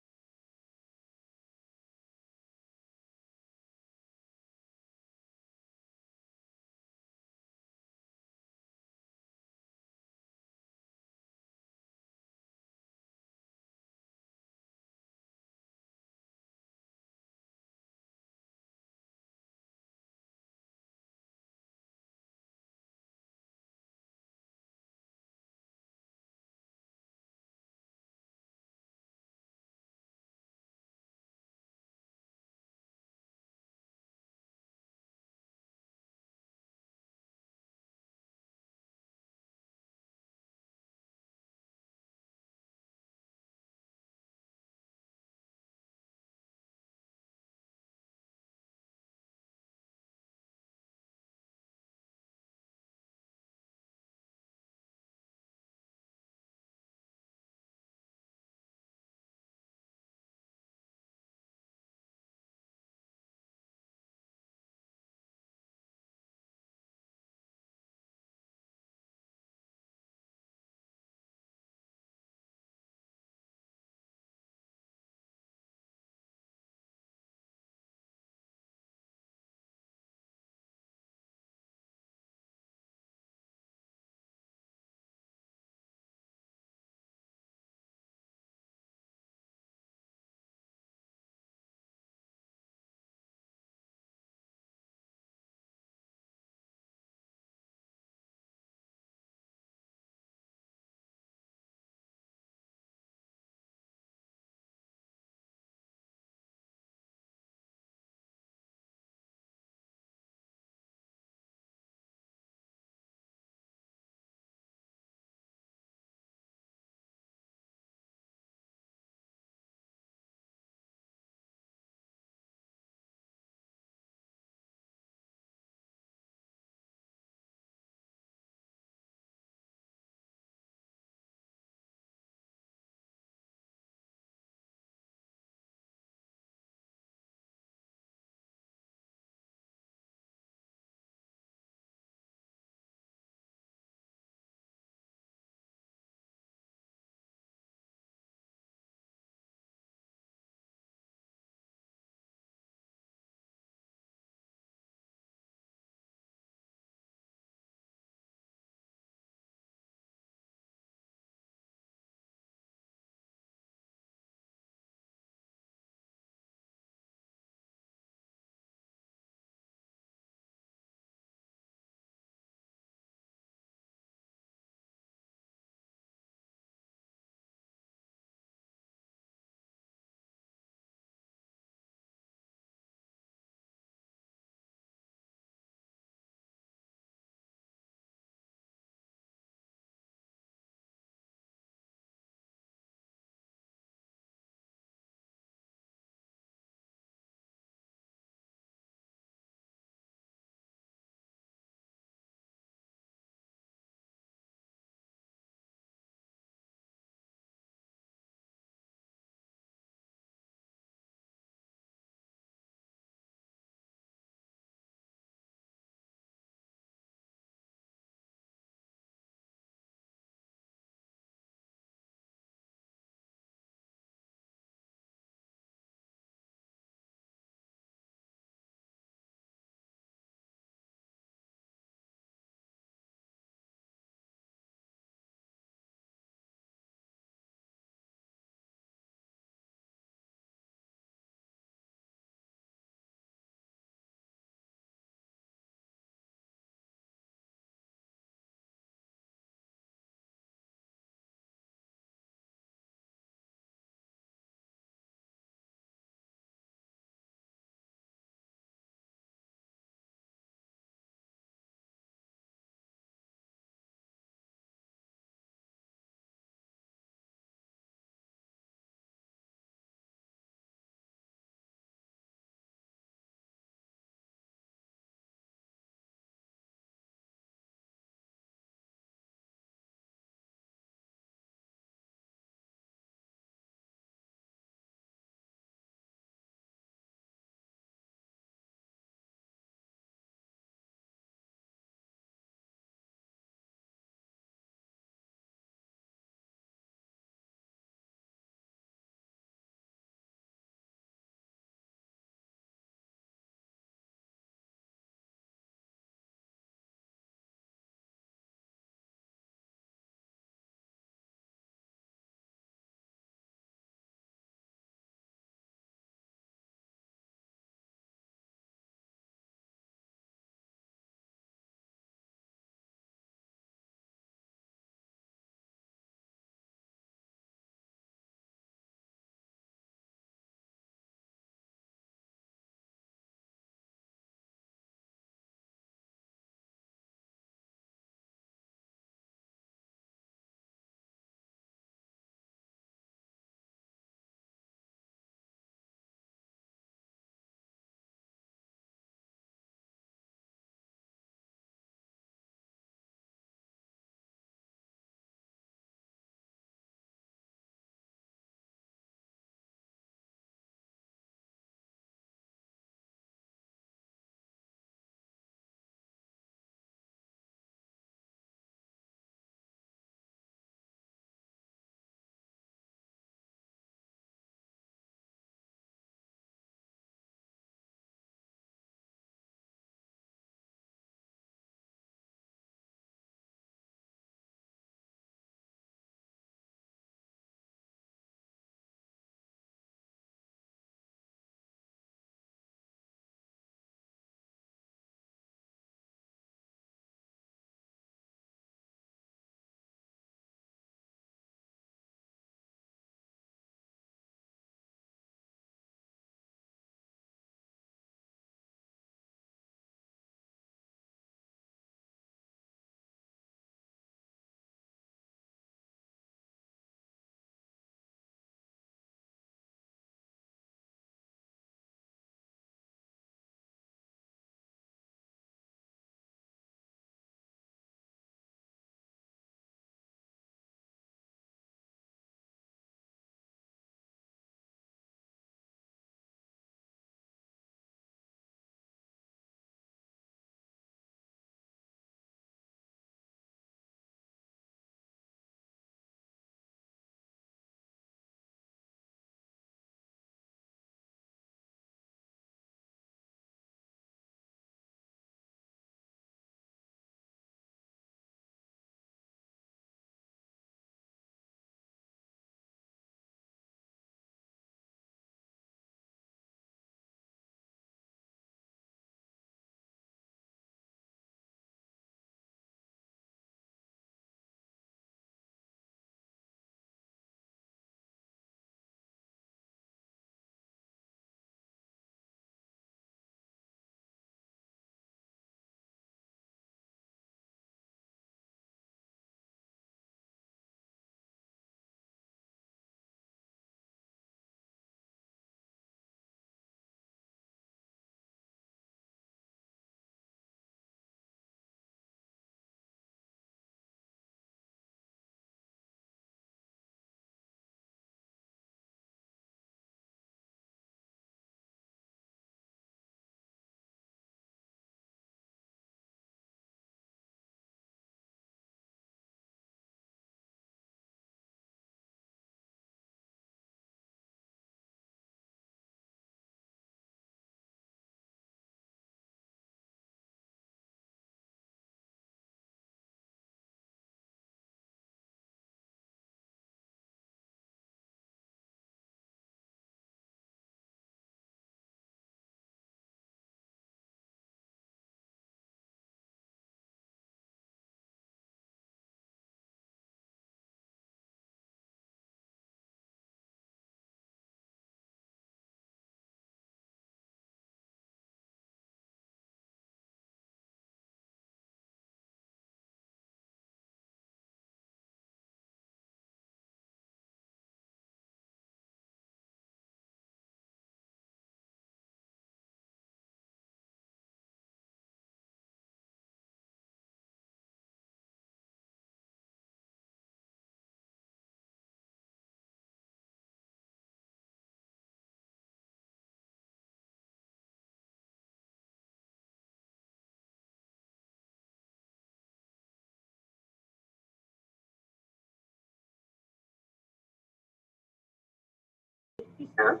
sir.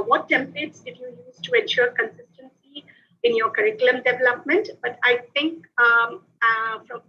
What templates did you use to ensure consistency in your curriculum development? But I think from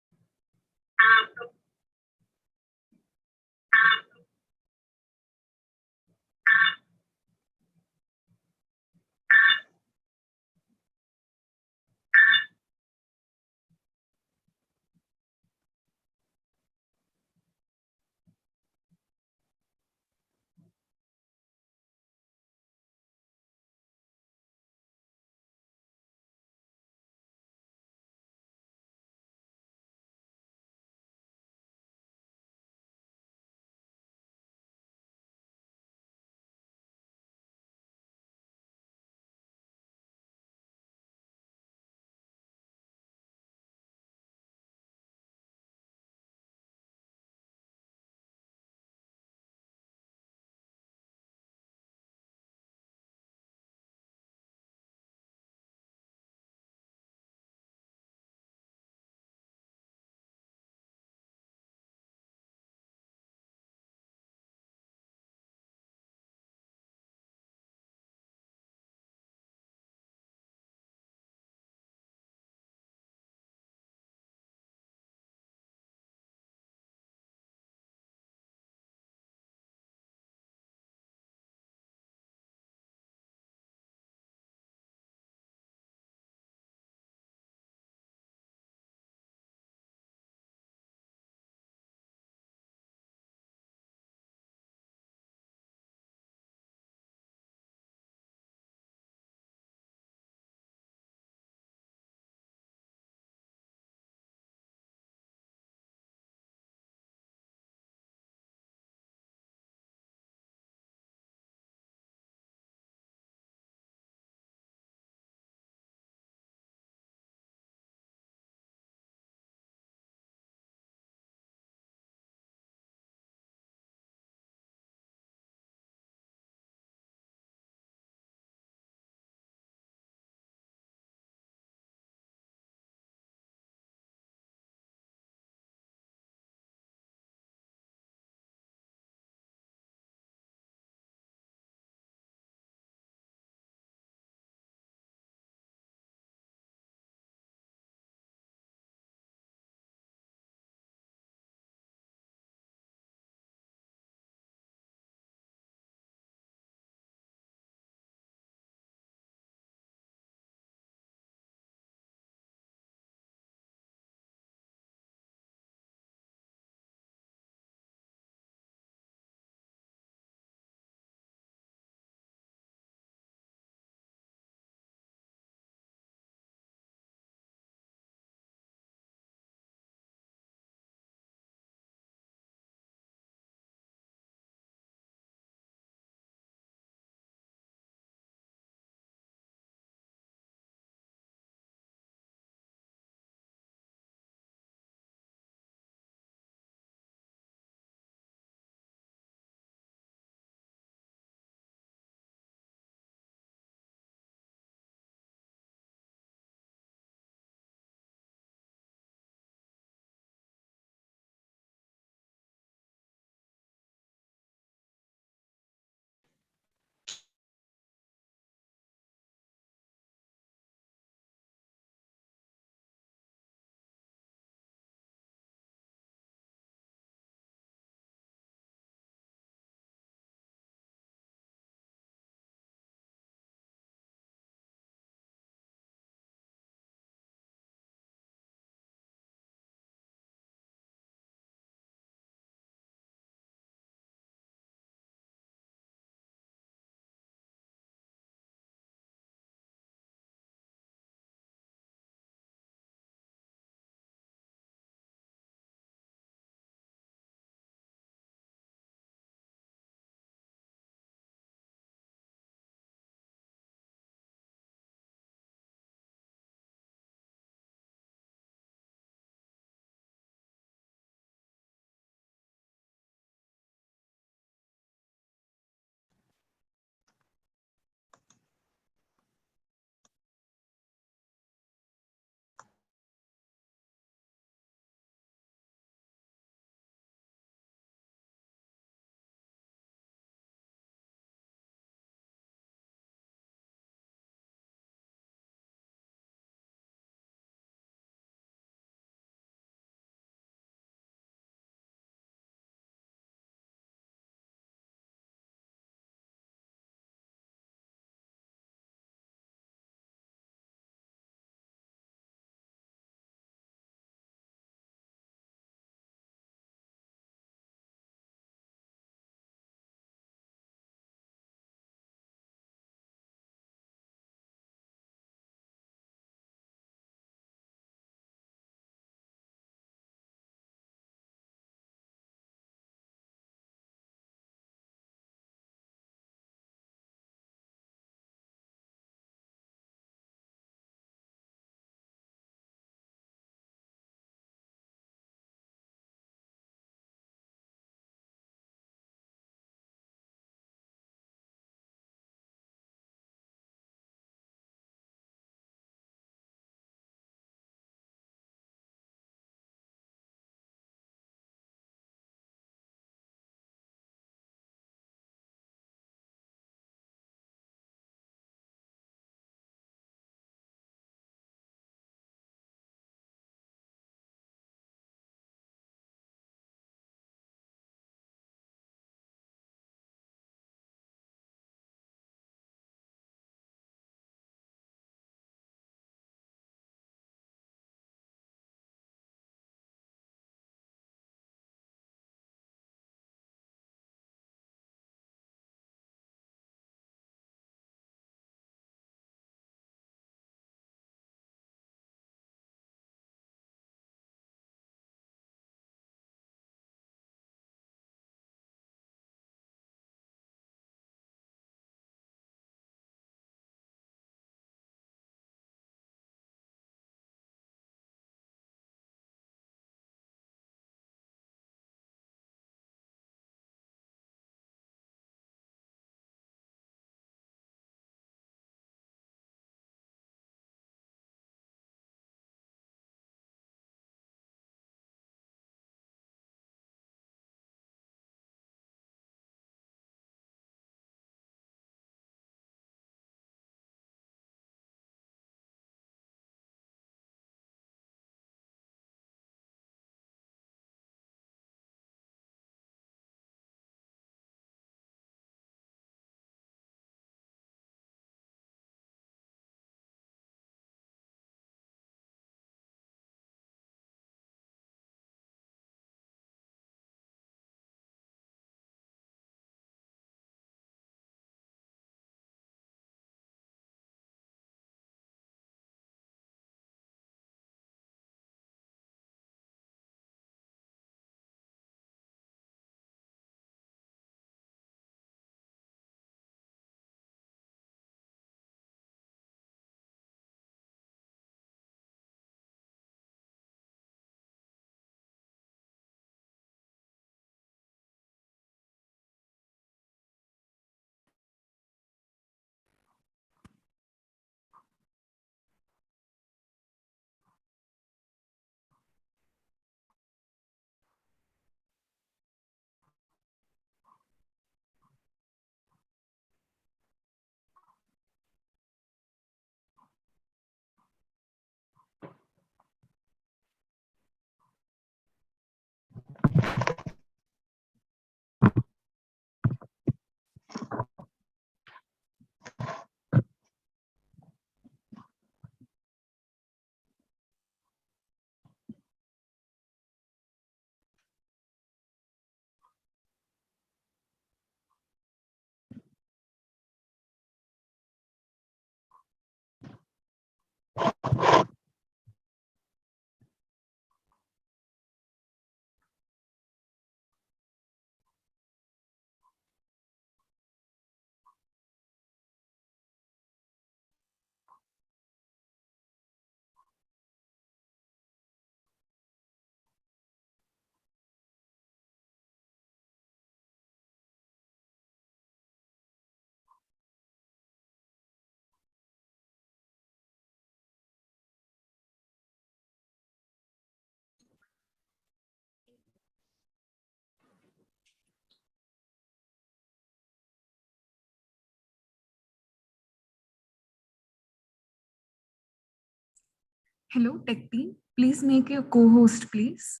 Hello, tech team. Please make a co-host, please.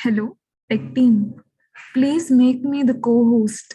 Hello, tech team. Please make me the co-host.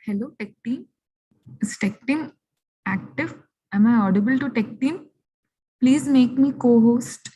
Hello, tech team. Is tech team active? Am I audible to tech team? Please make me co-host.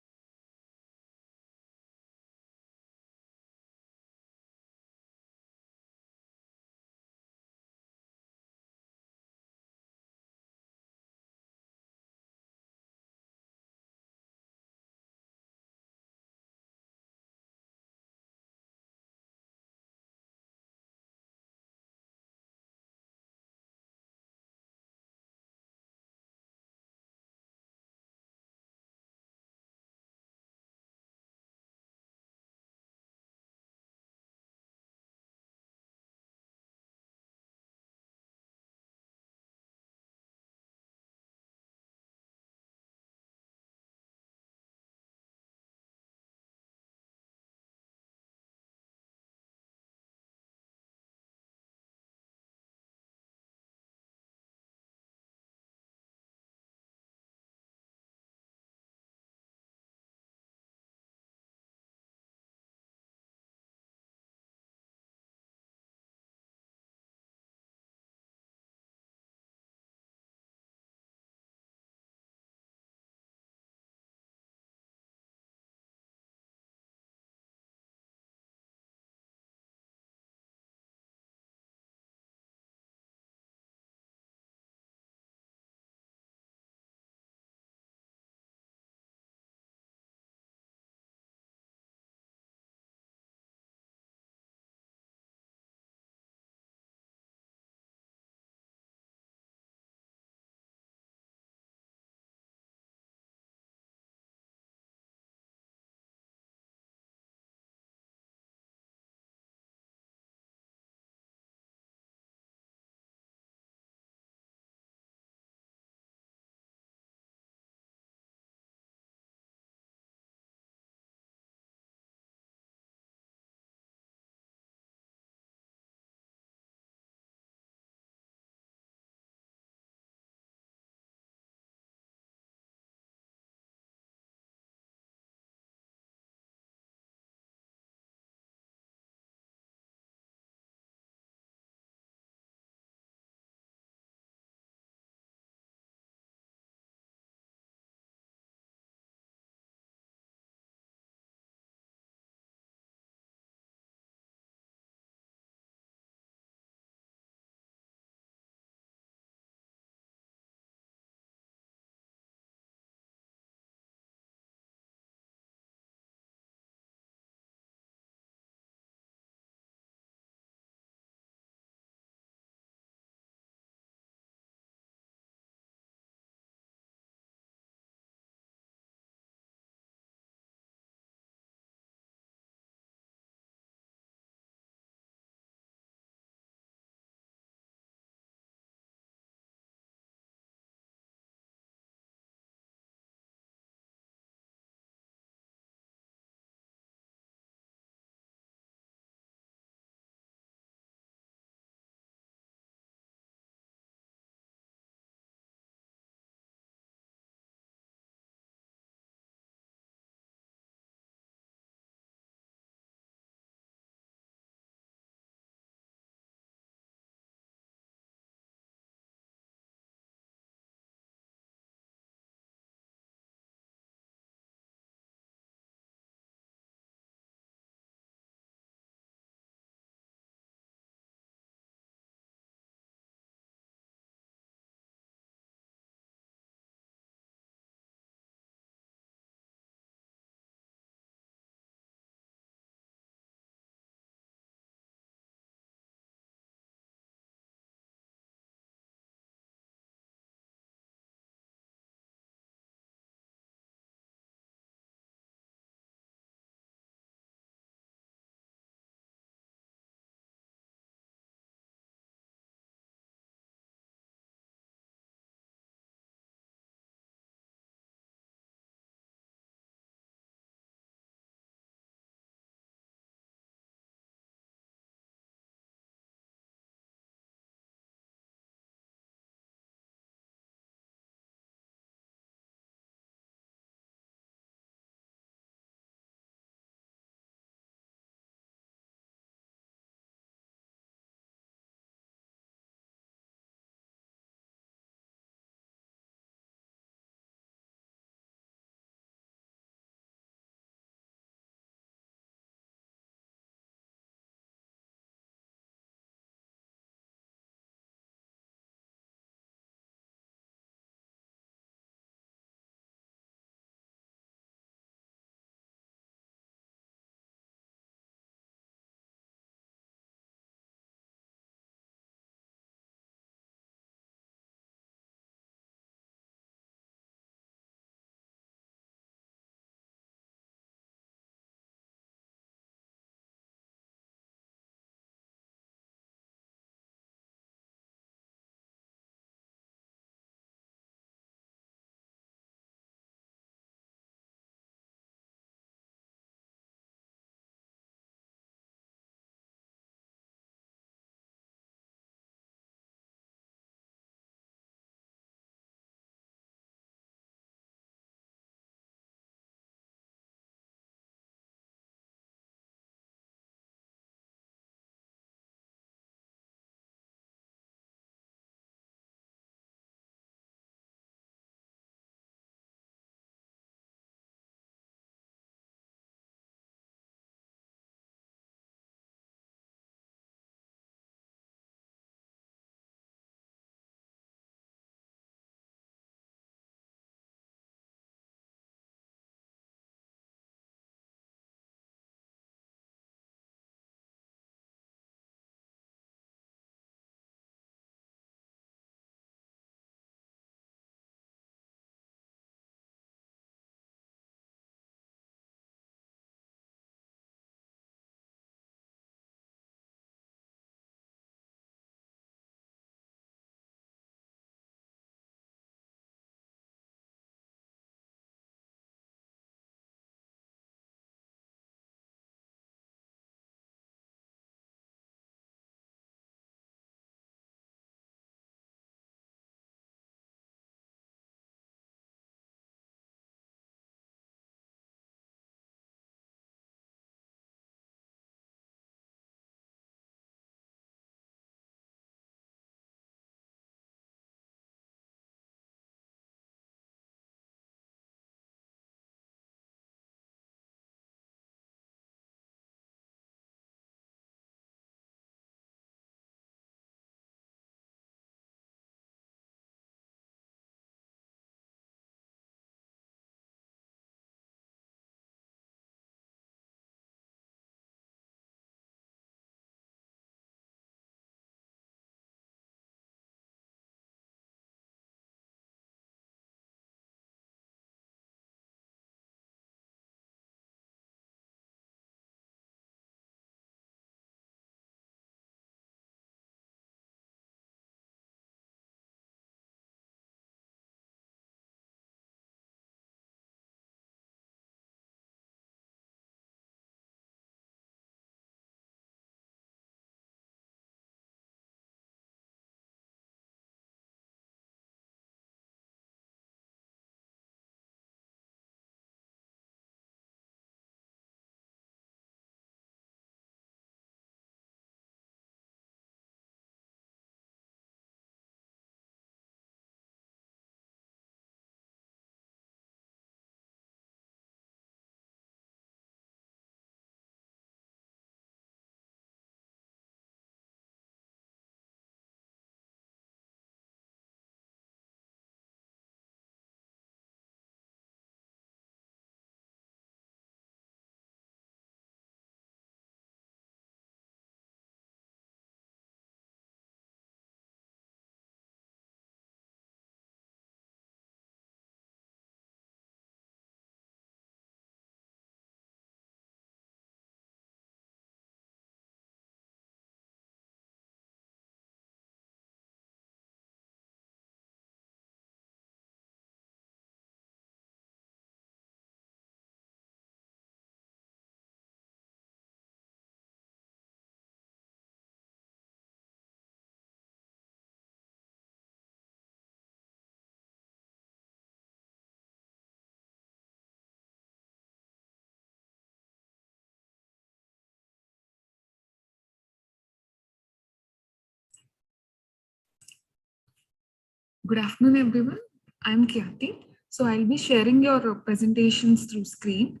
Good afternoon, everyone. I'm Kyati. So I'll be sharing your presentations through screen.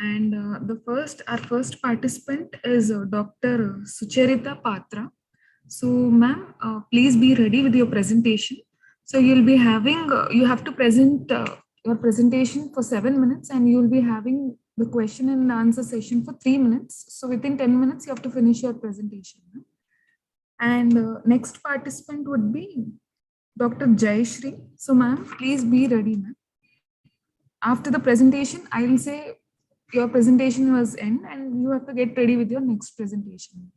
And our first participant is Dr. Sucharita Patra. So, ma'am, please be ready with your presentation. So you'll be having, you have to present your presentation for 7 minutes, and you'll be having the question and answer session for 3 minutes. So within 10 minutes, you have to finish your presentation. And next participant would be Dr. Jayashri. So, ma'am, please be ready, ma'am. After the presentation, I will say your presentation was end, and you have to get ready with your next presentation.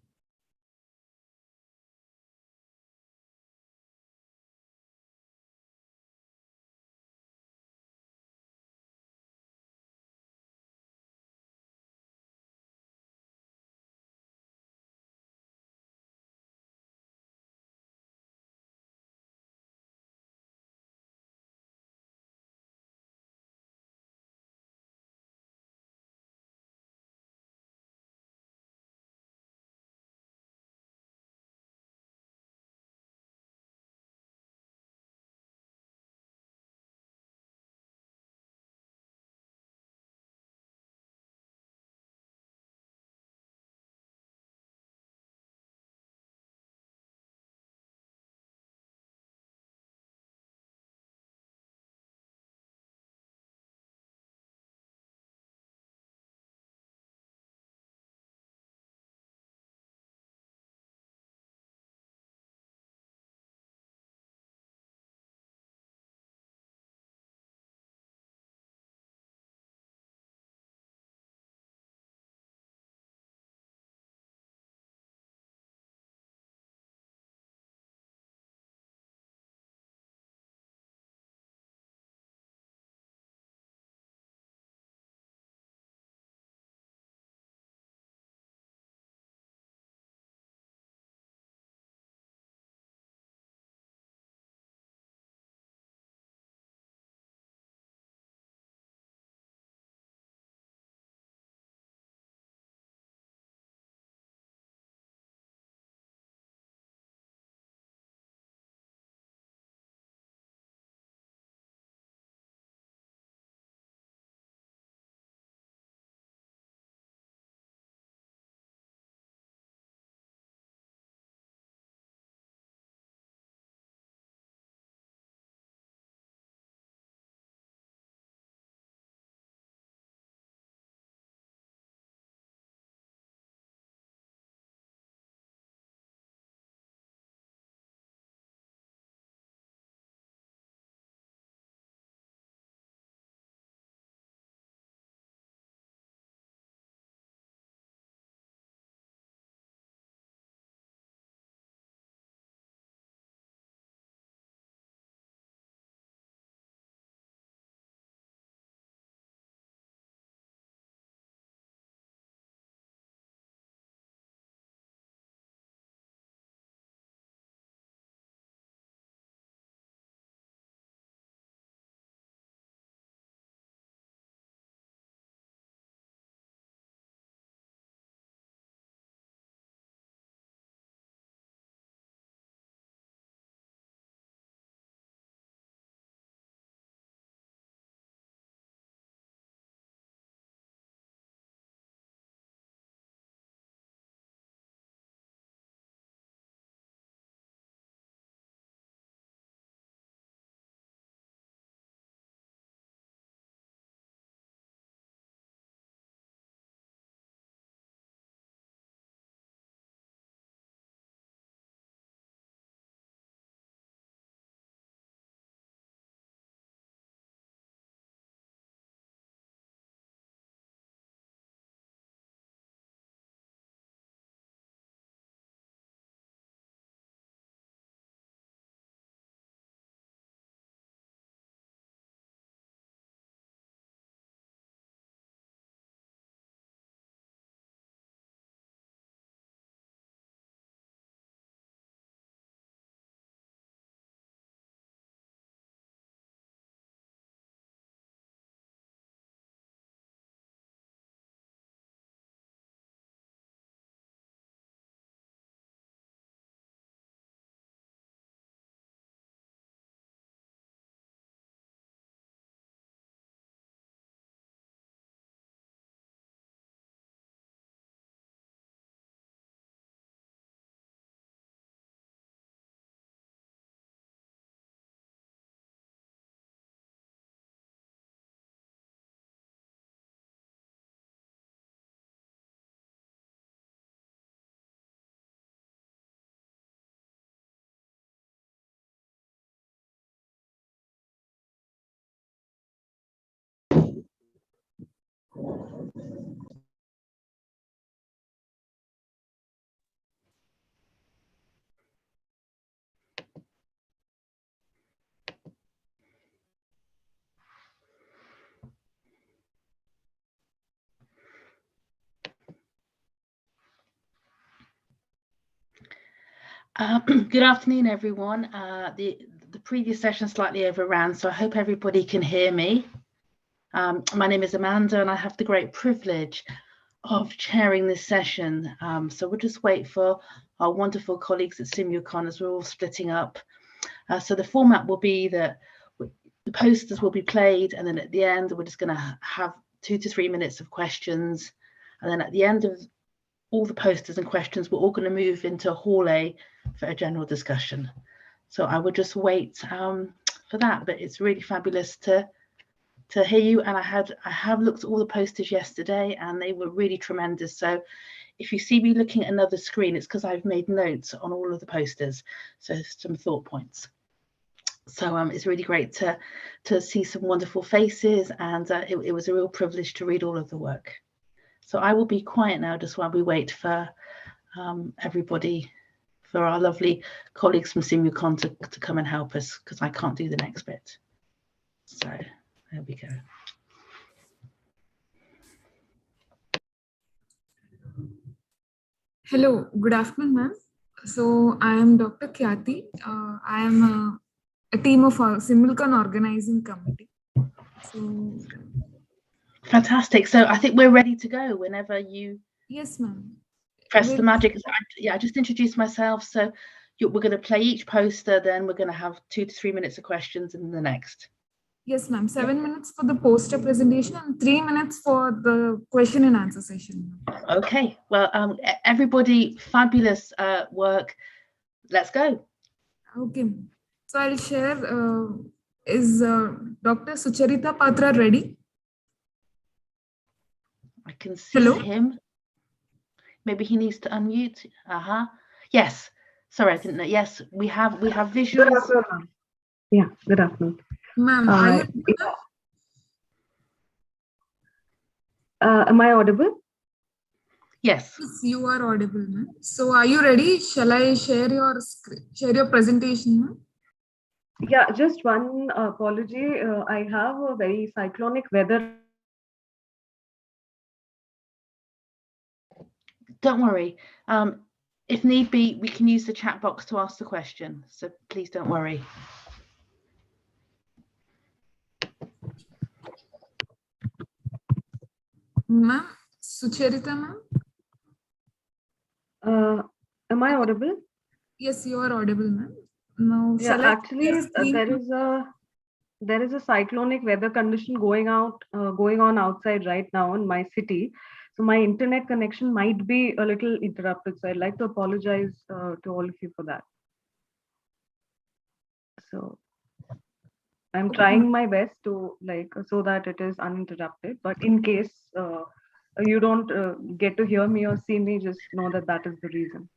Good afternoon, everyone. The previous session slightly overran, so I hope everybody can hear me. My name is Amanda, and I have the great privilege of chairing this session. So we'll just wait for our wonderful colleagues at SIMULCON as we're all splitting up. So the format will be that the posters will be played, and then at the end, we're just going to have 2 to 3 minutes of questions. And then at the end of all the posters and questions, we're all going to move into Hall A for a general discussion. So I will just wait for that, but it's really fabulous to hear you. And I have looked at all the posters yesterday, and they were really tremendous. So if you see me looking at another screen, it's because I've made notes on all of the posters, so some thought points. So it's really great to see some wonderful faces, and it was a real privilege to read all of the work. So I will be quiet now just while we wait for everybody, for our lovely colleagues from SIMULCON to come and help us, because I can't do the next bit. So there we go. Hello, good afternoon, ma'am. So I am Dr. Khyati. I am a team of our SIMULCON organizing committee. So fantastic. So I think we're ready to go whenever you yes, ma'am. Press the magic. I just introduced myself. So we're going to play each poster, then we're going to have 2 to 3 minutes of questions, and then the next. Yes, ma'am. 7 minutes for the poster presentation and 3 minutes for the question and answer session. Okay. Well, everybody, fabulous work. Let's go. Okay. So I'll share. Is Dr. Sucharita Patra ready? I can see him. Maybe he needs to unmute. Yes. Sorry, I didn't know. Yes, we have visuals. Good afternoon. Yeah, good afternoon. Ma'am, am I audible? Yes. Yes, you are audible, ma'am. So are you ready? Shall I share your presentation, ma'am? Yeah, just one apology. I have a very cyclonic weather. Don't worry. If need be, we can use the chat box to ask the question. So please don't worry. Ma'am, Sucharita, ma'am. Am I audible? Yes, you are audible, ma'am. Now, yeah, actually, there is a cyclonic weather condition going on outside right now in my city. So my internet connection might be a little interrupted. So I'd like to apologize to all of you for that. So I'm trying my best to so that it is uninterrupted. But in case you don't get to hear me or see me, just know that that is the reason.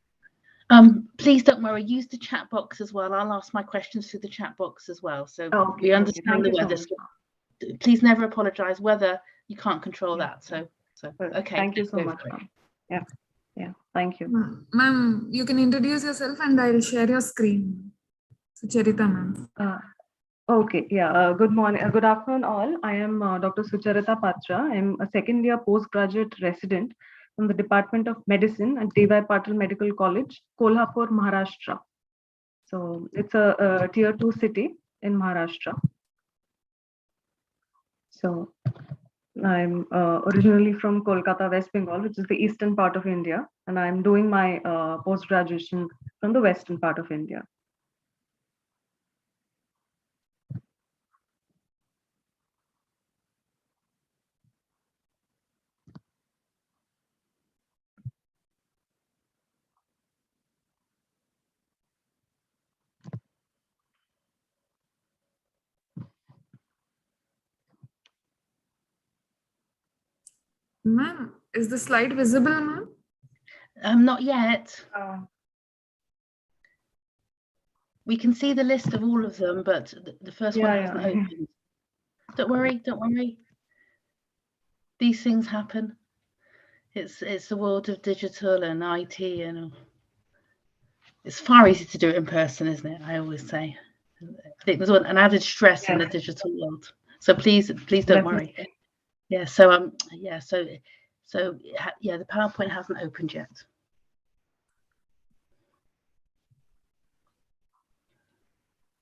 Please don't worry. Use the chat box as well. I'll ask my questions through the chat box as well. So we understand the weather. So please never apologize whether you can't control that. So okay. Thank you so much, ma'am. Yeah. Thank you, ma'am. You can introduce yourself, and I'll share your screen. Sucharita, ma'am. Okay. Yeah. Good morning. Good afternoon, all. I am Dr. Sucharita Patra. I'm a second-year postgraduate resident from the Department of Medicine at D.Y. Patil Medical College, Kolhapur, Maharashtra. So it's a tier 2 city in Maharashtra. So I'm originally from Kolkata, West Bengal, which is the eastern part of India, and I'm doing my post-graduation from the western part of India. Ma'am, is the slide visible, ma'am? Not yet. We can see the list of all of them, but the first one hasn't opened. Don't worry. These things happen. It's the world of digital and IT, and it's far easier to do it in person, isn't it? I always say. I think there's an added stress in the digital world. So please don't worry. Yeah. So the PowerPoint hasn't opened yet.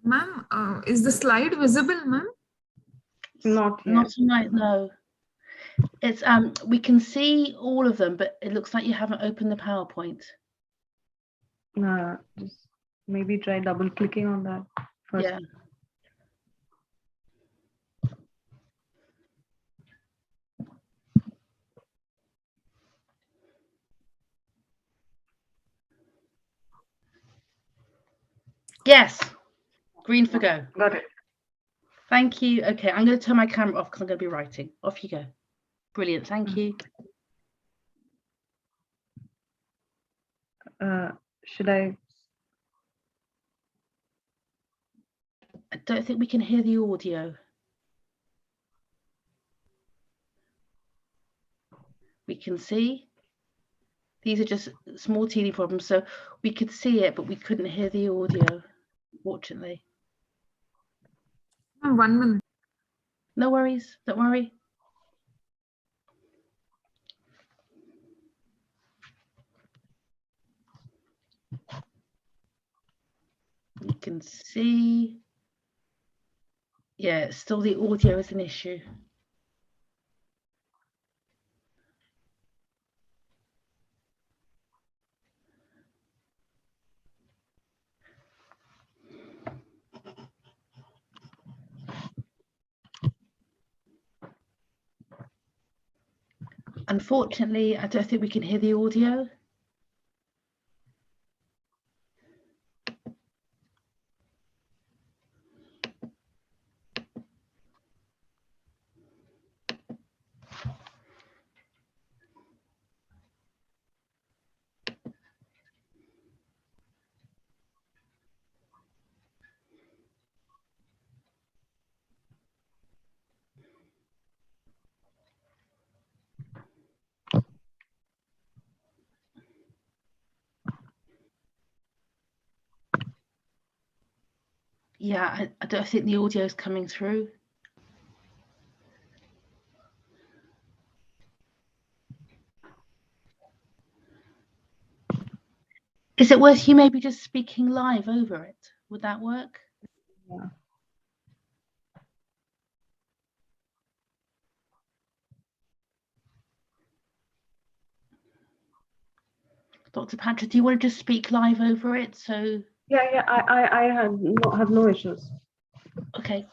Ma'am, is the slide visible, ma'am? Not yet. Not tonight, no. It's we can see all of them, but it looks like you haven't opened the PowerPoint. Just maybe try double clicking on that first. Yeah. Yes. Green for go. Got it. Thank you. Okay, I'm going to turn my camera off because I'm going to be writing. Off you go. Brilliant. Thank you. Should I? I don't think we can hear the audio. We can see. These are just small teething problems. So we could see it, but we couldn't hear the audio, fortunately. 1 minute. No worries. Don't worry. You can see. Yeah, still the audio is an issue. Unfortunately, I don't think we can hear the audio. Yeah, I don't think the audio is coming through. Is it worth you maybe just speaking live over it? Would that work? Yeah. Dr. Patrick, do you want to just speak live over it? So Yeah, I have no issues. okay.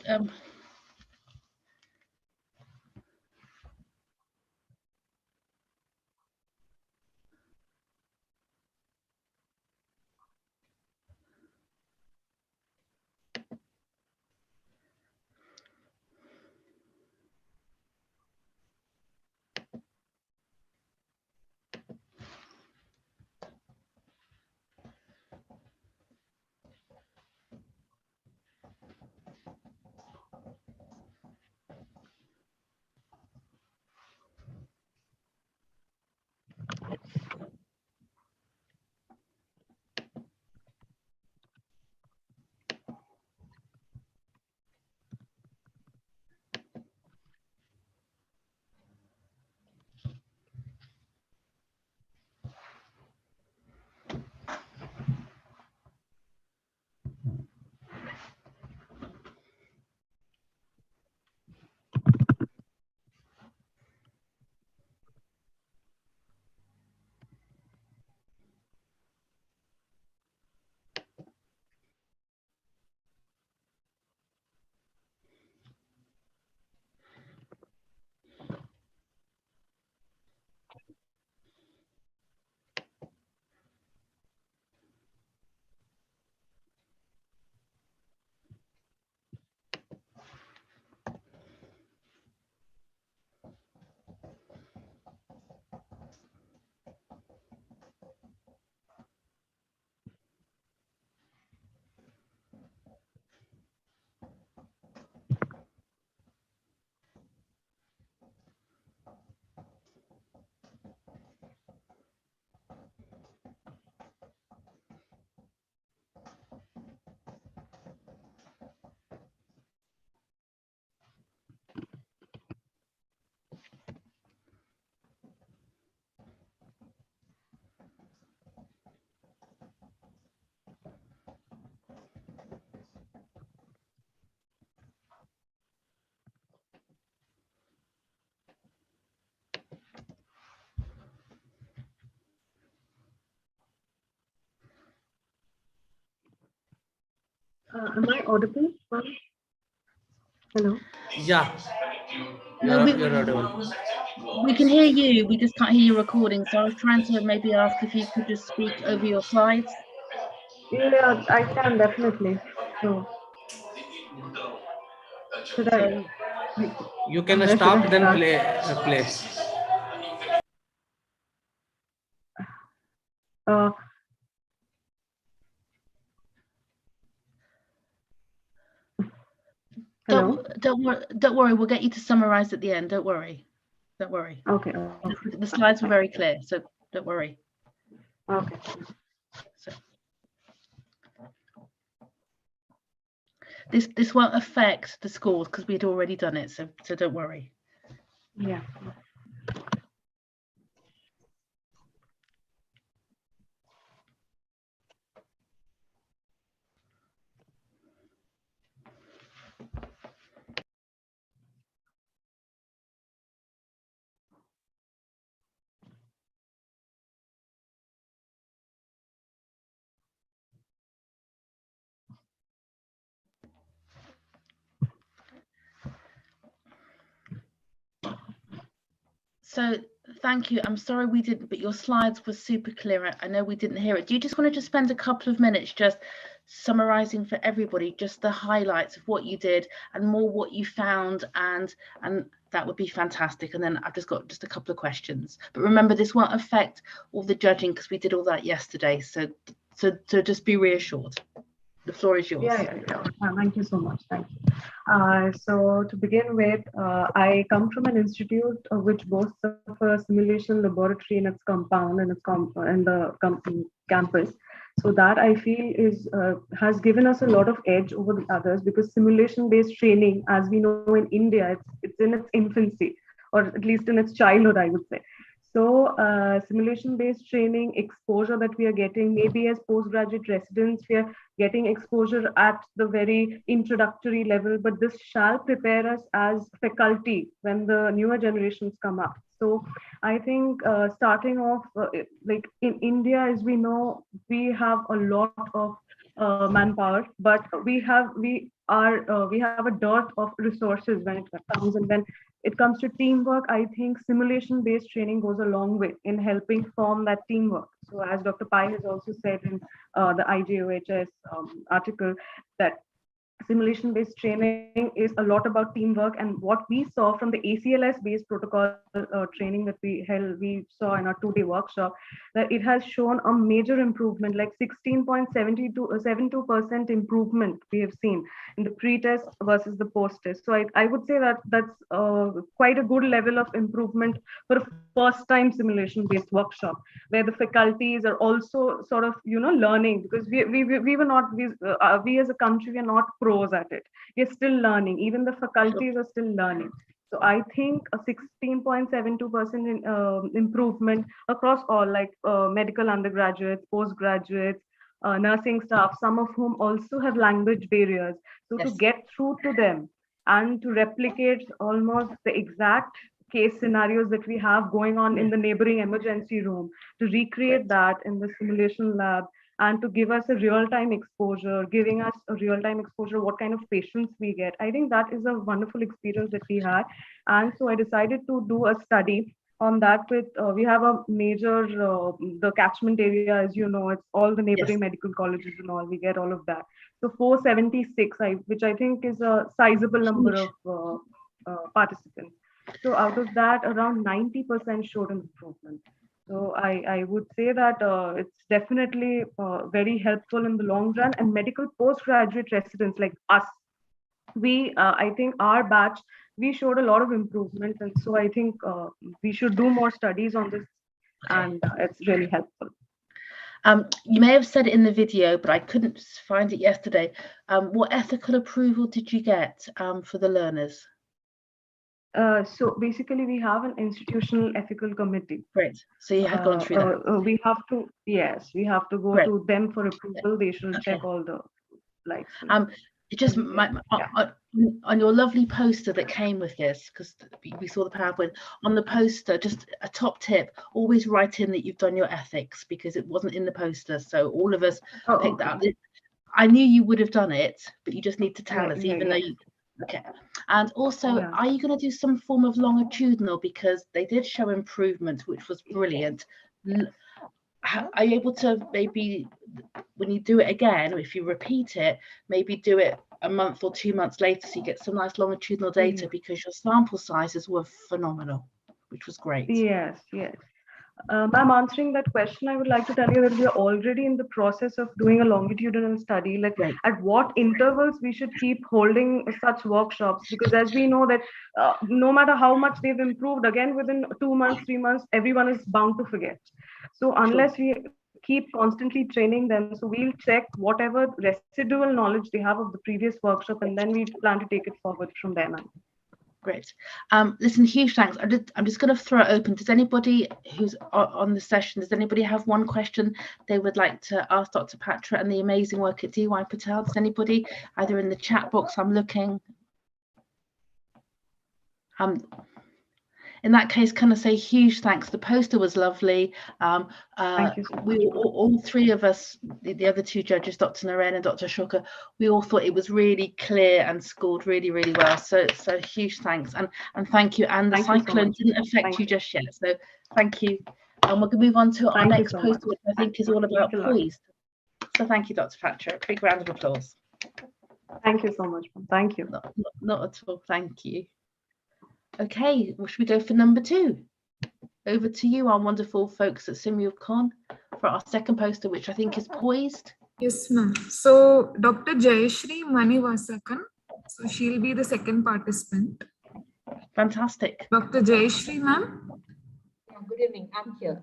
Am I audible? Hello? Yeah, No, you're audible. we can hear you. We just can't hear you recording. So I was trying to maybe ask if you could just speak over your slides. Yeah, I can definitely. So, should I? So You can Where should stop, I then start? play. Hello? Don't worry. We'll get you to summarize at the end. Don't worry. Don't worry. Okay. The slides were very clear, so don't worry. Okay. So, this won't affect the scores because we'd already done it, so don't worry. Yeah. So thank you. I'm sorry we didn't, but your slides were super clear. I know we didn't hear it. Do you just want to just spend a couple of minutes just summarizing for everybody just the highlights of what you did and more what you found, and that would be fantastic. And then I've just got just a couple of questions. But remember, this won't affect all the judging because we did all that yesterday. So just be reassured. The floor is yours. Yeah. Thank you so much. Thank you. So to begin with, I come from an institute which boasts of a simulation laboratory in its compound and in the campus. So that I feel is has given us a lot of edge over the others, because simulation-based training, as we know in India, it's in its infancy, or at least in its childhood, I would say. So simulation-based training exposure that we are getting, maybe as postgraduate residents, we are getting exposure at the very introductory level, but this shall prepare us as faculty when the newer generations come up. So I think starting off, like in India, as we know, we have a lot of manpower, but we have a dearth of resources when it comes, and when it comes to teamwork, I think simulation based training goes a long way in helping form that teamwork. So as Dr. Pai has also said in the IJOHS article, that simulation based training is a lot about teamwork, and what we saw from the ACLS based protocol training that we saw in our 2-day workshop, that it has shown a major improvement, like 16.72% improvement we have seen in the pre-test versus the post-test. So I would say that that's quite a good level of improvement for a first time simulation based workshop, where the faculties are also sort of learning, because we were not we as a country, we are not pros at it. We're still learning. Even the faculties are still learning. So I think a 16.72% improvement across all, like medical undergraduates, postgraduates, nursing staff, some of whom also have language barriers. So to get through to them and to replicate almost the exact case scenarios that we have going on in the neighboring emergency room, to recreate that in the simulation lab, and to give us a real-time exposure, giving us a real-time exposure, what kind of patients we get. I think that is a wonderful experience that we had. And so I decided to do a study on that with, we have a major, the catchment area, as you know, it's all the neighboring medical colleges and all, we get all of that. So 476, which I think is a sizable number of participants. So out of that, around 90% showed an improvement. So I would say that it's definitely very helpful in the long run. And medical postgraduate residents like us, I think our batch, we showed a lot of improvement. And so I think we should do more studies on this, and it's really helpful. You may have said it in the video, but I couldn't find it yesterday. What ethical approval did you get for the learners? So basically, we have an institutional ethical committee. Great. So you had gone through that. We have to, yes, we have to go to them for approval. They should check all the likes. It just on your lovely poster that came with this, because we saw the PowerPoint on the poster. Just a top tip: always write in that you've done your ethics, because it wasn't in the poster. So all of us picked that up. I knew you would have done it, but you just need to tell Yeah, us, yeah, even yeah. though you. Okay. And also, Yeah. are you going to do some form of longitudinal, because they did show improvement, which was brilliant. Are you able to maybe, when you do it again, or if you repeat it, maybe do it a month or 2 months later, so you get some nice longitudinal data, because your sample sizes were phenomenal, which was great. Yes, yes. Ma'am, answering that question, I would like to tell you that we are already in the process of doing a longitudinal study, like at what intervals we should keep holding such workshops, because as we know that no matter how much they've improved, again, within 2 months, 3 months, everyone is bound to forget. So unless we keep constantly training them, so we'll check whatever residual knowledge they have of the previous workshop, and then we plan to take it forward from there, ma'am. Great. Listen, huge thanks. I'm just going to throw it open. Does anybody who's on the session, does anybody have one question they would like to ask Dr. Patra and the amazing work at DY Patel? Does anybody, either in the chat box, I'm looking. In that case, can I say huge thanks? The poster was lovely. Thank you so much. We all three of us, the other two judges, Dr. Naren and Dr. Shoka, we all thought it was really clear and scored really, really well. So huge thanks, and thank you. And the cyclone didn't affect you just yet, so thank you. And we're going to move on to our next poster, which I think is all about poised. So thank you, Dr. Patra. A big round of applause. Thank you so much. Thank you. Not at all. Thank you. Okay, well, should we go for number 2? Over to you, our wonderful folks at SIMULCON, for our second poster, which I think is poised. Yes, ma'am. So Dr. Jayashree Manivasakan, so she'll be the second participant. Fantastic. Dr. Jayashree, ma'am. Good evening. I'm here.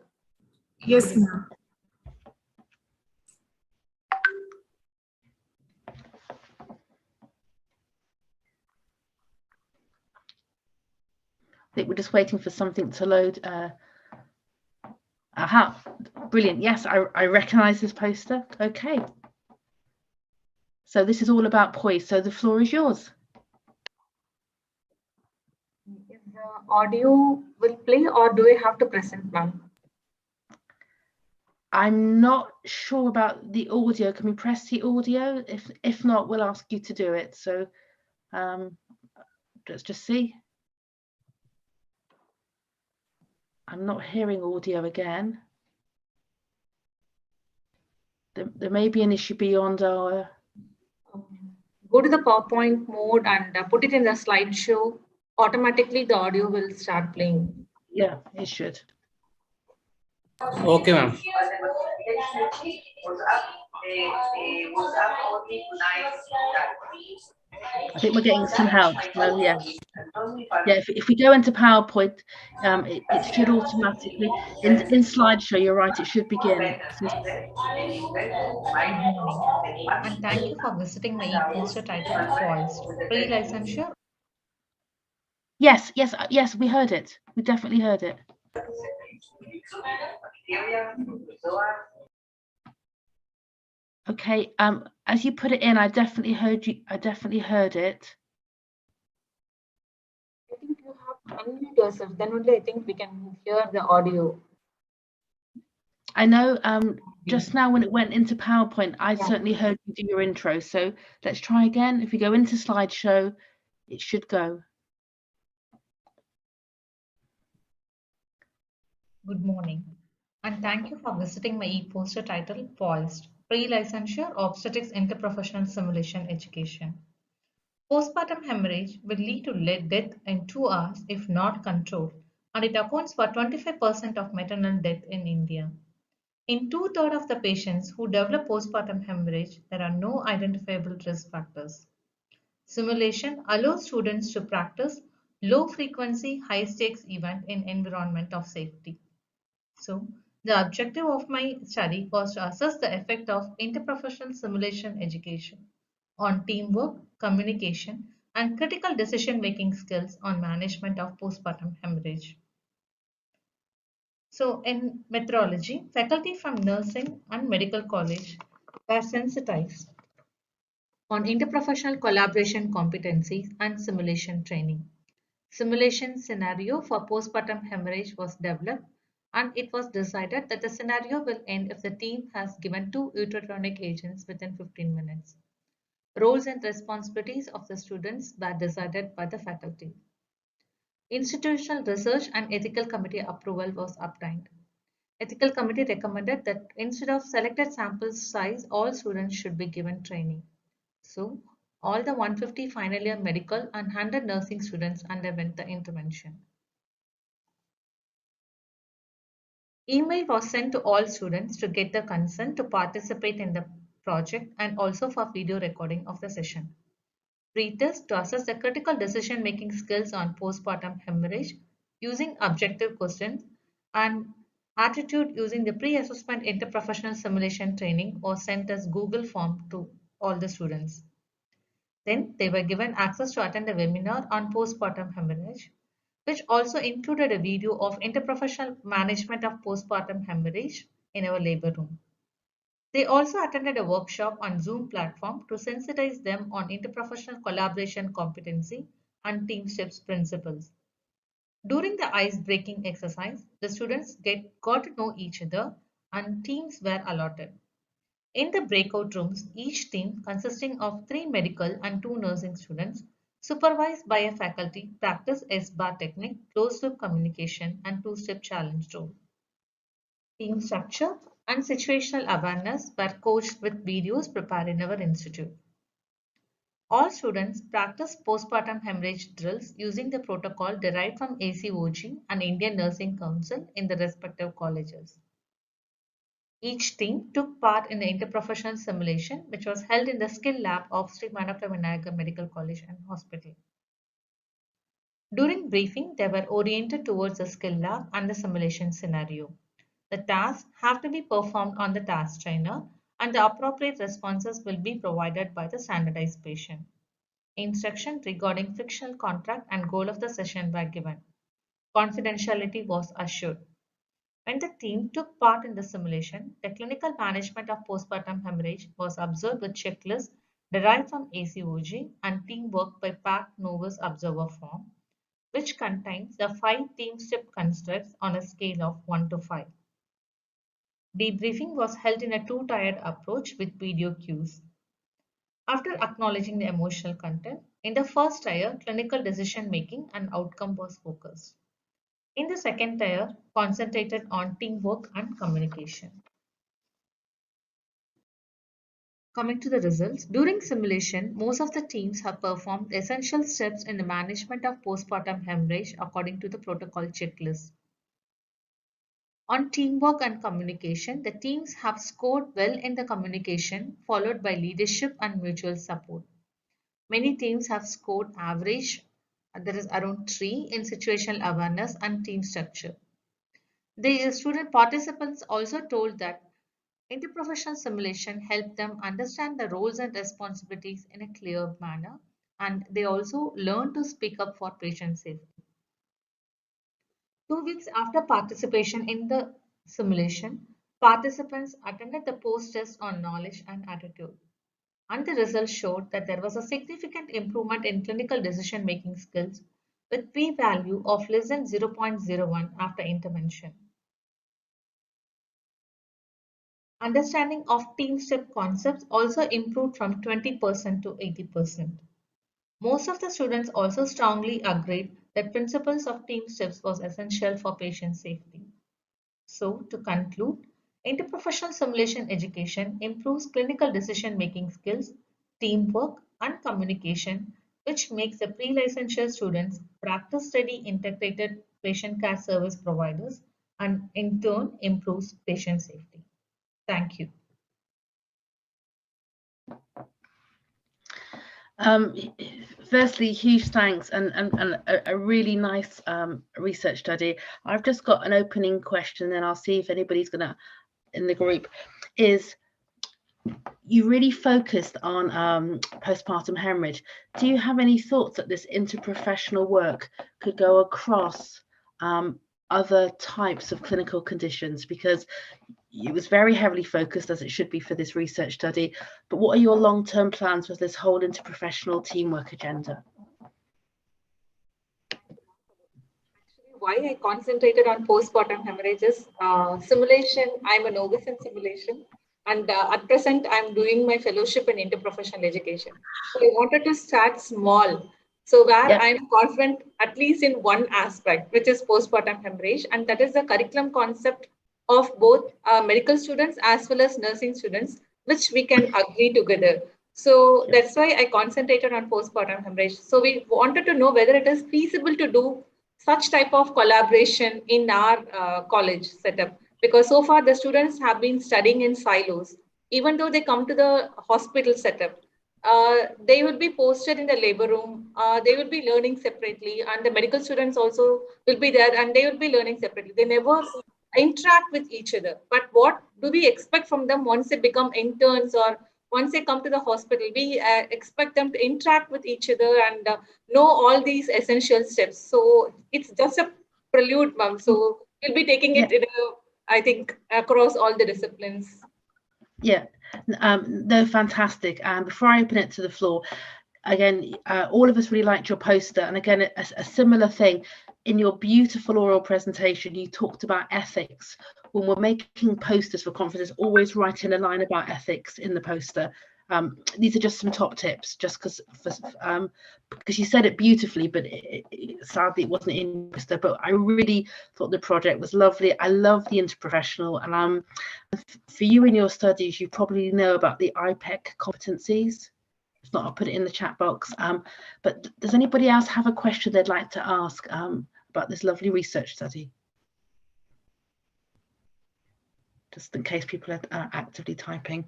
Yes, ma'am. I think we're just waiting for something to load. Aha, brilliant. Yes, I recognize this poster. Okay. So this is all about poise. So the floor is yours. Is the audio will play, or do I have to present, ma'am? I'm not sure about the audio. Can we press the audio? If not, we'll ask you to do it. So let's just see. I'm not hearing audio again. There may be an issue beyond our... Go to the PowerPoint mode and put it in the slideshow. Automatically, the audio will start playing. Yeah, it should. Okay, ma'am. I think we're getting some help. So yes. Yeah, if we go into PowerPoint, it should automatically, in slideshow, you're right, it should begin. And thank you for visiting my e-poster titled Poised. Pre-licensure. Yes, we heard it. We definitely heard it. Okay, as you put it in, I definitely heard you. I definitely heard it. I think you have to unmute yourself. Then only I think we can hear the audio. I know. Just now when it went into PowerPoint, I certainly heard you do your intro. So let's try again. If we go into slideshow, it should go. Good morning, and thank you for visiting my e-poster titled Poised, Pre-Licensure Obstetrics Interprofessional Simulation Education. Postpartum hemorrhage will lead to death in 2 hours if not controlled, and it accounts for 25% of maternal death in India. In 2/3 of the patients who develop postpartum hemorrhage, there are no identifiable risk factors. Simulation allows students to practice low-frequency, high-stakes event in environment of safety. So, the objective of my study was to assess the effect of interprofessional simulation education on teamwork, communication, and critical decision-making skills on management of postpartum hemorrhage. So, in methodology, faculty from nursing and medical college were sensitized on interprofessional collaboration competencies and simulation training. Simulation scenario for postpartum hemorrhage was developed and it was decided that the scenario will end if the team has given 2 uterotonic agents within 15 minutes. Roles and responsibilities of the students were decided by the faculty. Institutional research and ethical committee approval was obtained. Ethical committee recommended that instead of selected sample size, all students should be given training. So, all the 150 final year medical and 100 nursing students underwent the intervention. Email was sent to all students to get the consent to participate in the project and also for video recording of the session. Pretest to assess the critical decision-making skills on postpartum hemorrhage using objective questions and attitude using the pre-assessment interprofessional simulation training was sent as Google form to all the students. Then they were given access to attend a webinar on postpartum hemorrhage, which also included a video of interprofessional management of postpartum hemorrhage in our labor room. They also attended a workshop on Zoom platform to sensitize them on interprofessional collaboration competency and team steps principles. During the ice-breaking exercise, the students got to know each other and teams were allotted. In the breakout rooms, each team consisting of 3 medical and 2 nursing students supervised by a faculty practice S-bar technique, closed-loop communication and 2-step challenge role. Team structure and situational awareness were coached with videos prepared in our institute. All students practiced postpartum hemorrhage drills using the protocol derived from ACOG and Indian Nursing Council in the respective colleges. Each team took part in the interprofessional simulation, which was held in the skill lab of Sri Manapla Vinayagar Medical College and Hospital. During briefing, they were oriented towards the skill lab and the simulation scenario. The tasks have to be performed on the task trainer, and the appropriate responses will be provided by the standardized patient. Instruction regarding fictional contract and goal of the session were given. Confidentiality was assured. When the team took part in the simulation, the clinical management of postpartum hemorrhage was observed with checklists derived from ACOG and teamwork by PAC Novus Observer form, which contains the 5 team step constructs on a scale of 1 to 5. Debriefing was held in a 2-tiered approach with video cues. After acknowledging the emotional content, in the first tier, clinical decision making and outcome was focused. In the second tier, concentrated on teamwork and communication. Coming to the results, during simulation, most of the teams have performed essential steps in the management of postpartum hemorrhage according to the protocol checklist. On teamwork and communication, the teams have scored well in the communication, followed by leadership and mutual support. Many teams have scored average, that is around 3 in situational awareness and team structure. The student participants also told that interprofessional simulation helped them understand the roles and responsibilities in a clear manner, and they also learned to speak up for patient safety. 2 weeks after participation in the simulation, participants attended the post-test on knowledge and attitude. And the results showed that there was a significant improvement in clinical decision-making skills with p-value of less than 0.01 after intervention. Understanding of team step concepts also improved from 20% to 80%. Most of the students also strongly agreed that principles of team steps was essential for patient safety. So, to conclude, interprofessional simulation education improves clinical decision-making skills, teamwork, and communication, which makes the pre-licensure students practice-ready integrated patient care service providers and in turn improves patient safety. Thank you. Firstly, huge thanks and a really nice research study. I've just got an opening question, and I'll see if anybody's gonna in the group. Is you really focused on postpartum hemorrhage. Do you have any thoughts that this interprofessional work could go across other types of clinical conditions? Because it was very heavily focused, as it should be for this research study, but what are your long-term plans with this whole interprofessional teamwork agenda? why I concentrated on postpartum hemorrhages. Simulation, I'm a novice in simulation. And at present, I'm doing my fellowship in interprofessional education. So I wanted to start small. So where I'm confident at least in one aspect, which is postpartum hemorrhage. And that is the curriculum concept of both medical students as well as nursing students, which we can agree together. So that's why I concentrated on postpartum hemorrhage. So we wanted to know whether it is feasible to do such type of collaboration in our college setup, because so far the students have been studying in silos. Even though they come to the hospital setup, they will be posted in the labor room. They will be learning separately, and the medical students also will be there and they will be learning separately. They never interact with each other. But what do we expect from them once they become interns or once they come to the hospital? We expect them to interact with each other and know all these essential steps. So it's just a prelude, ma'am. So we'll be taking it in I think across all the disciplines. Yeah, they're fantastic. And before I open it to the floor, again, all of us really liked your poster. And again, a similar thing. In your beautiful oral presentation, you talked about ethics. When we're making posters for conferences, always write in a line about ethics in the poster. These are just some top tips, just because you said it beautifully, but sadly it wasn't in the poster. But I really thought the project was lovely. I love the interprofessional, and for you in your studies, you probably know about the IPEC competencies. If not, I'll put it in the chat box. But does anybody else have a question they'd like to ask about this lovely research study? Just in case people are actively typing.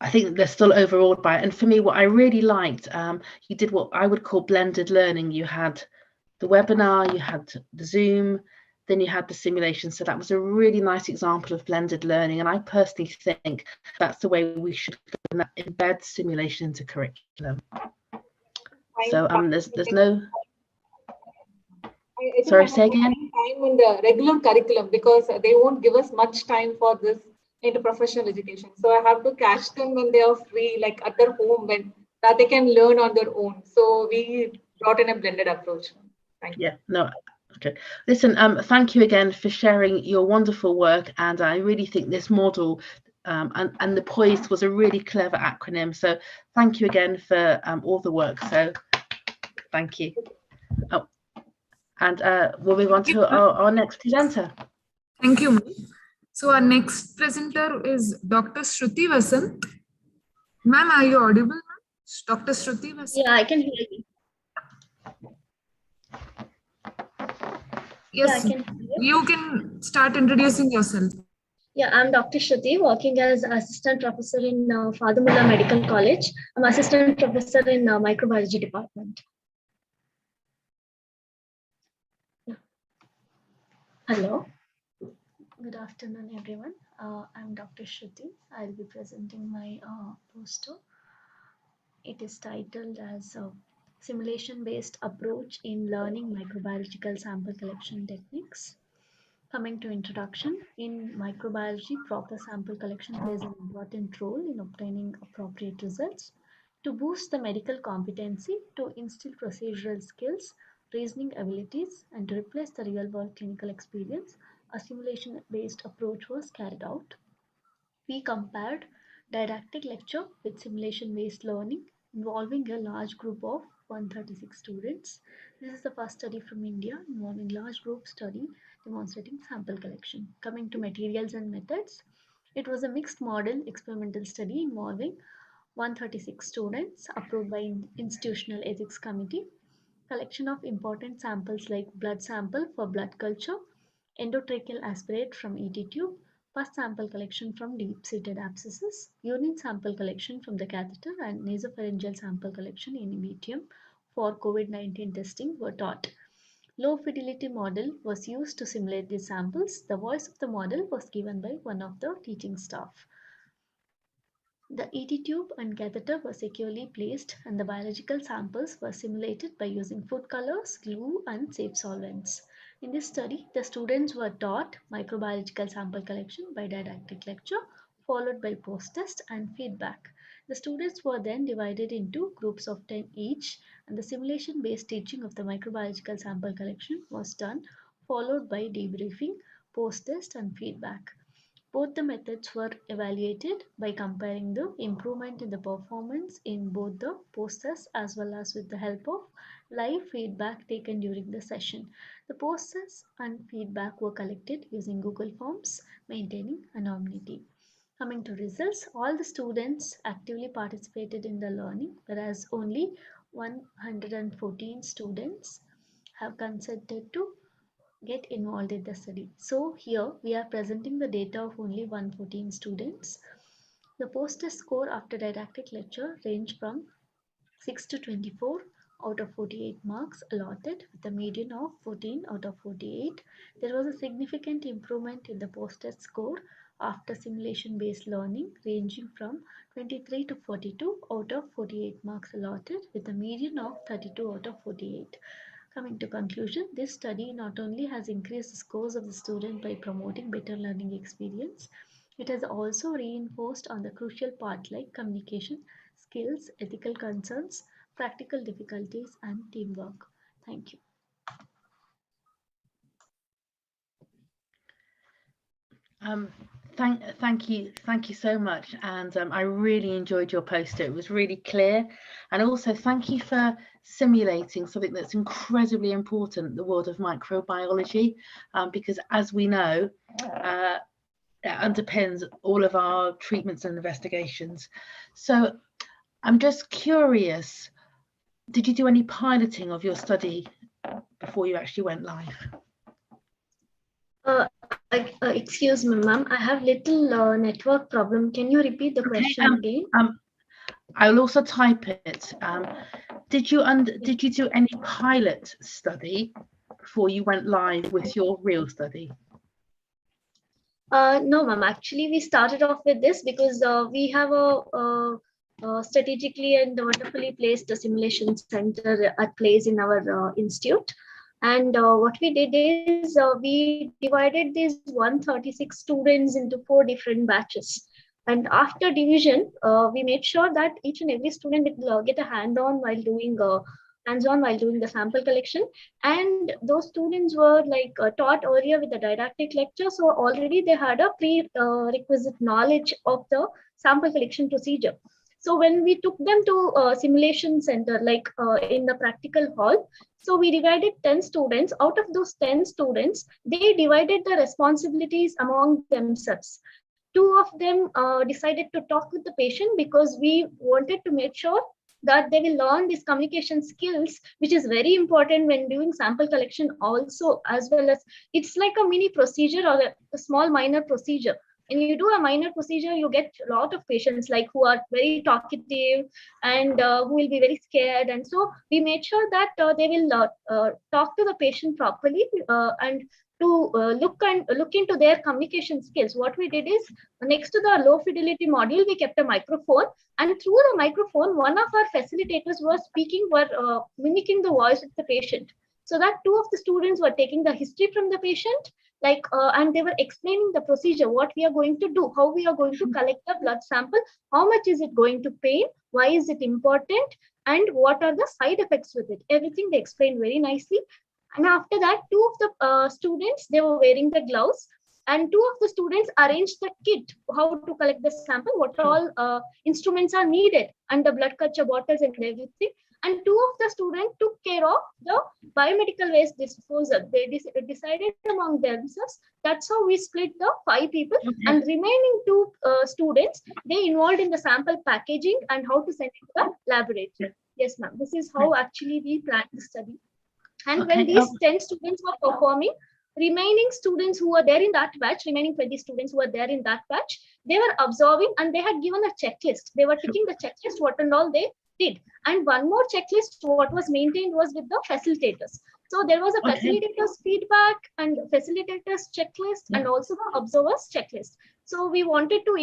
I think they're still overawed by it. And for me, what I really liked, you did what I would call blended learning. You had the webinar, you had the Zoom, then you had the simulation. So that was a really nice example of blended learning. And I personally think that's the way we should embed simulation into curriculum. So there's no. Sorry, say again. Time in the regular curriculum, because they won't give us much time for this interprofessional education. So I have to catch them when they are free, like at their home, when that they can learn on their own. So we brought in a blended approach. Thank you. Yeah, no, okay. Listen, thank you again for sharing your wonderful work. And I really think this model and the POISE was a really clever acronym. So thank you again for all the work. So thank you. Oh, and we'll move on to our next presenter. Thank you. So our next presenter is Dr. Shruti Vasant. Ma'am, are you audible? Dr. Shruti Vasant? Yeah, I can hear you. Yes, yeah, I can hear you. You can start introducing yourself. Yeah, I'm Dr. Shruti, working as assistant professor in Father Mullah Medical College. I'm assistant professor in microbiology department. Yeah. Hello. Good afternoon, everyone. I'm Dr. Shruti. I'll be presenting my poster. It is titled as Simulation-Based Approach in Learning Microbiological Sample Collection Techniques. Coming to introduction, in microbiology, proper sample collection plays an important role in obtaining appropriate results. To boost the medical competency, to instill procedural skills, reasoning abilities, and to replace the real-world clinical experience, a simulation-based approach was carried out. We compared didactic lecture with simulation-based learning involving a large group of 136 students. This is the first study from India involving large group study demonstrating sample collection. Coming to materials and methods, it was a mixed model experimental study involving 136 students approved by Institutional Ethics Committee. Collection of important samples like blood sample for blood culture, endotracheal aspirate from ET tube, pus sample collection from deep-seated abscesses, urine sample collection from the catheter, and nasopharyngeal sample collection in BTM for COVID-19 testing were taught. Low fidelity model was used to simulate these samples. The voice of the model was given by one of the teaching staff. The ET tube and catheter were securely placed and the biological samples were simulated by using food colors, glue, and safe solvents. In this study, the students were taught microbiological sample collection by didactic lecture, followed by post-test and feedback. The students were then divided into groups of 10 each, and the simulation-based teaching of the microbiological sample collection was done, followed by debriefing, post-test, and feedback. Both the methods were evaluated by comparing the improvement in the performance in both the post-test as well as with the help of live feedback taken during the session. The post-test and feedback were collected using Google Forms, maintaining anonymity. Coming to results, all the students actively participated in the learning, whereas only 114 students have consented to get involved in the study. So here we are presenting the data of only 114 students. The post-test score after didactic lecture ranged from 6 to 24 out of 48 marks allotted with a median of 14 out of 48. There was a significant improvement in the post-test score after simulation-based learning ranging from 23 to 42 out of 48 marks allotted with a median of 32 out of 48. Coming to conclusion, this study not only has increased the scores of the student by promoting better learning experience, it has also reinforced on the crucial part like communication, skills, ethical concerns, practical difficulties, and teamwork. Thank you. Thank you so much, and I really enjoyed your poster. It was really clear, and also thank you for simulating something that's incredibly important, the world of microbiology, because as we know, it underpins all of our treatments and investigations. So I'm just curious, did you do any piloting of your study before you actually went live? Excuse me, ma'am. I have little network problem. Can you repeat the question again? I'll also type it. Did you do any pilot study before you went live with your real study? No, ma'am. Actually, we started off with this because we have a strategically and wonderfully placed simulation center at place in our institute. And what we did is we divided these 136 students into 4 different batches. And after division, we made sure that each and every student will get a hands-on while doing the sample collection. And those students were like taught earlier with the didactic lecture. So already they had a prerequisite knowledge of the sample collection procedure. So when we took them to simulation center, like in the practical hall, so we divided 10 students. Out of those 10 students, they divided the responsibilities among themselves. 2 of them decided to talk with the patient because we wanted to make sure that they will learn these communication skills, which is very important when doing sample collection also, as well as it's like a mini procedure or a small minor procedure. When you do a minor procedure, you get a lot of patients like who are very talkative and who will be very scared. And so we made sure that they will talk to the patient properly and to look into their communication skills. What we did is next to the low fidelity module, we kept a microphone, and through the microphone, one of our facilitators was mimicking the voice of the patient. So that 2 of the students were taking the history from the patient, and they were explaining the procedure, what we are going to do, how we are going to collect the blood sample, how much is it going to pain, why is it important, and what are the side effects with it. Everything they explained very nicely. And after that, 2 of the students, they were wearing the gloves, and 2 of the students arranged the kit, how to collect the sample, what all instruments are needed, and the blood culture bottles and everything. And 2 of the students took care of the biomedical waste disposal. They decided among themselves. That's how we split the 5 people. And remaining 2 students, they involved in the sample packaging and how to send it to the laboratory. Yes, ma'am. This is how actually we planned the study. And when these 10 students were performing, remaining students who were there in that batch, remaining 20 students who were there in that batch, they were observing and they had given a checklist. They were ticking the checklist, what and all they did. And one more checklist, what was maintained was with the facilitators. So there was a facilitator's feedback and facilitator's checklist and also the observer's checklist. So we wanted to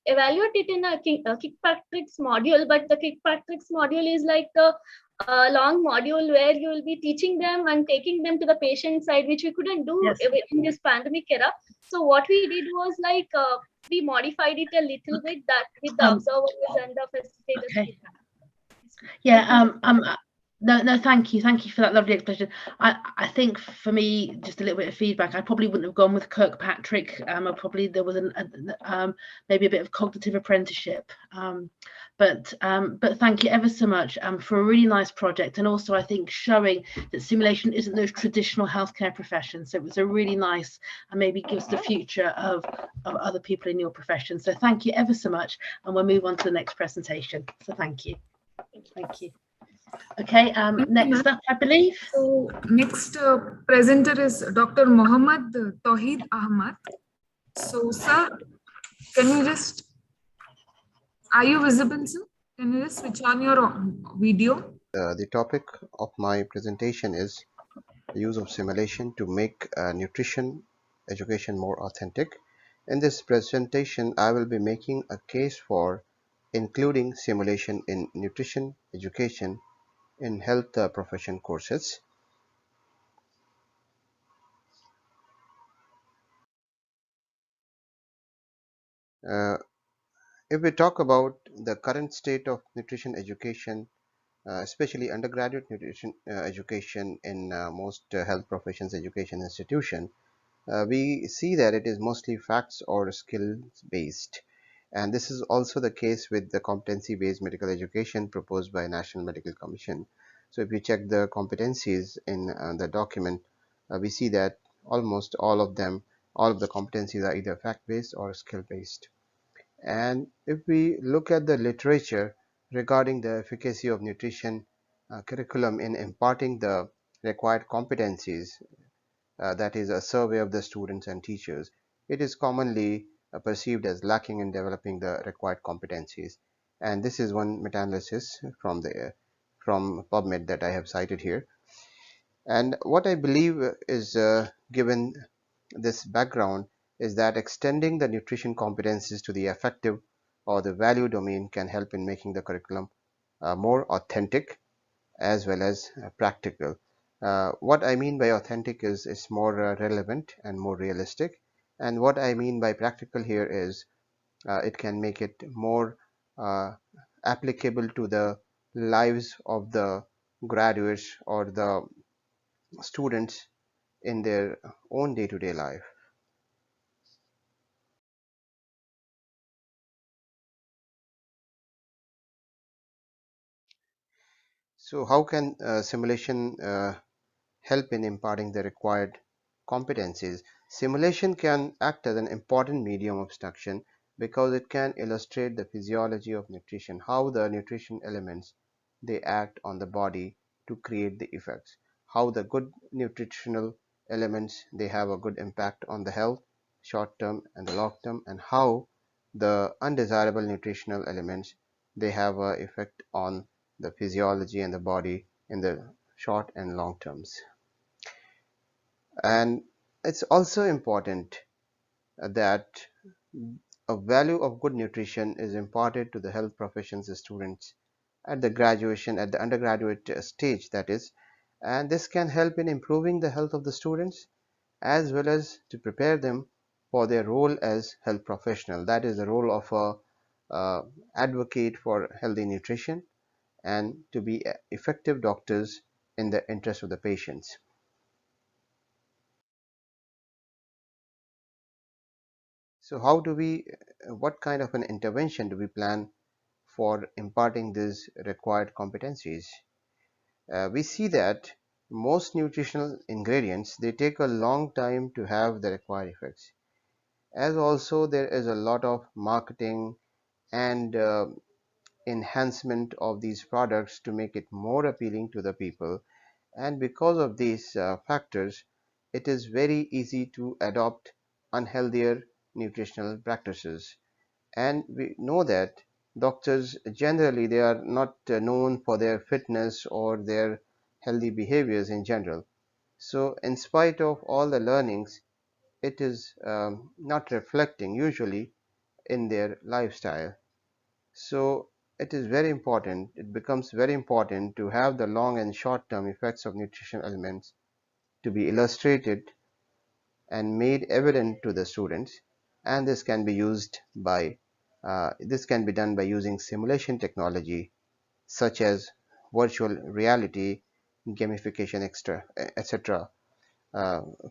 evaluate it in a Kirkpatrick's module, but the Kirkpatrick's module is like a long module where you will be teaching them and taking them to the patient side, which we couldn't do in this pandemic era. So what we did was like we modified it a little bit that with the observers and the facilitators feedback. Yeah, no, thank you for that lovely explanation. I think for me, just a little bit of feedback, I probably wouldn't have gone with Kirkpatrick. Probably there was maybe a bit of cognitive apprenticeship. But thank you ever so much for a really nice project, and also I think showing that simulation isn't those traditional healthcare professions. So it was a really nice, and maybe gives the future of other people in your profession. So thank you ever so much, and we'll move on to the next presentation. So thank you. Thank you. Okay, next up, I believe. So next presenter is Dr. Mohammad Tawheed Ahmad. So sir, can you just, are you visible, sir? Can you just switch on your video? The topic of my presentation is the use of simulation to make nutrition education more authentic. In this presentation, I will be making a case for including simulation in nutrition education in health profession courses. If we talk about the current state of nutrition education, especially undergraduate nutrition education in most health professions education institution, we see that it is mostly facts or skills based. And this is also the case with the competency-based medical education proposed by National Medical Commission. So if you check the competencies in the document, we see that almost all of the competencies are either fact-based or skill-based. And if we look at the literature regarding the efficacy of nutrition curriculum in imparting the required competencies, that is a survey of the students and teachers, it is commonly perceived as lacking in developing the required competencies. And this is one meta-analysis from PubMed that I have cited here. And what I believe is given this background is that extending the nutrition competencies to the affective or the value domain can help in making the curriculum more authentic as well as practical. What I mean by authentic is it's more relevant and more realistic, and what I mean by practical here is it can make it more applicable to the lives of the graduates or the students in their own day-to-day life. So how can simulation help in imparting the required competencies? Simulation can act as an important medium of instruction because it can illustrate the physiology of nutrition, how the nutrition elements they act on the body to create the effects, how the good nutritional elements they have a good impact on the health, short term and the long term, and how the undesirable nutritional elements they have an effect on the physiology and the body in the short and long terms. And it's also important that a value of good nutrition is imparted to the health professions students at the graduation, at the undergraduate stage, that is, and this can help in improving the health of the students as well as to prepare them for their role as health professional. That is the role of a advocate for healthy nutrition and to be effective doctors in the interest of the patients. So how do we, what kind of an intervention do we plan for imparting these required competencies? We see that most nutritional ingredients, they take a long time to have the required effects. As also there is a lot of marketing and enhancement of these products to make it more appealing to the people. And because of these factors, it is very easy to adopt unhealthier nutritional practices. And we know that doctors generally they are not known for their fitness or their healthy behaviors in general. So in spite of all the learnings, it is not reflecting usually in their lifestyle. So it is very important, it becomes very important to have the long and short-term effects of nutrition elements to be illustrated and made evident to the students, and this can be used by this can be done by using simulation technology such as virtual reality, gamification, etc.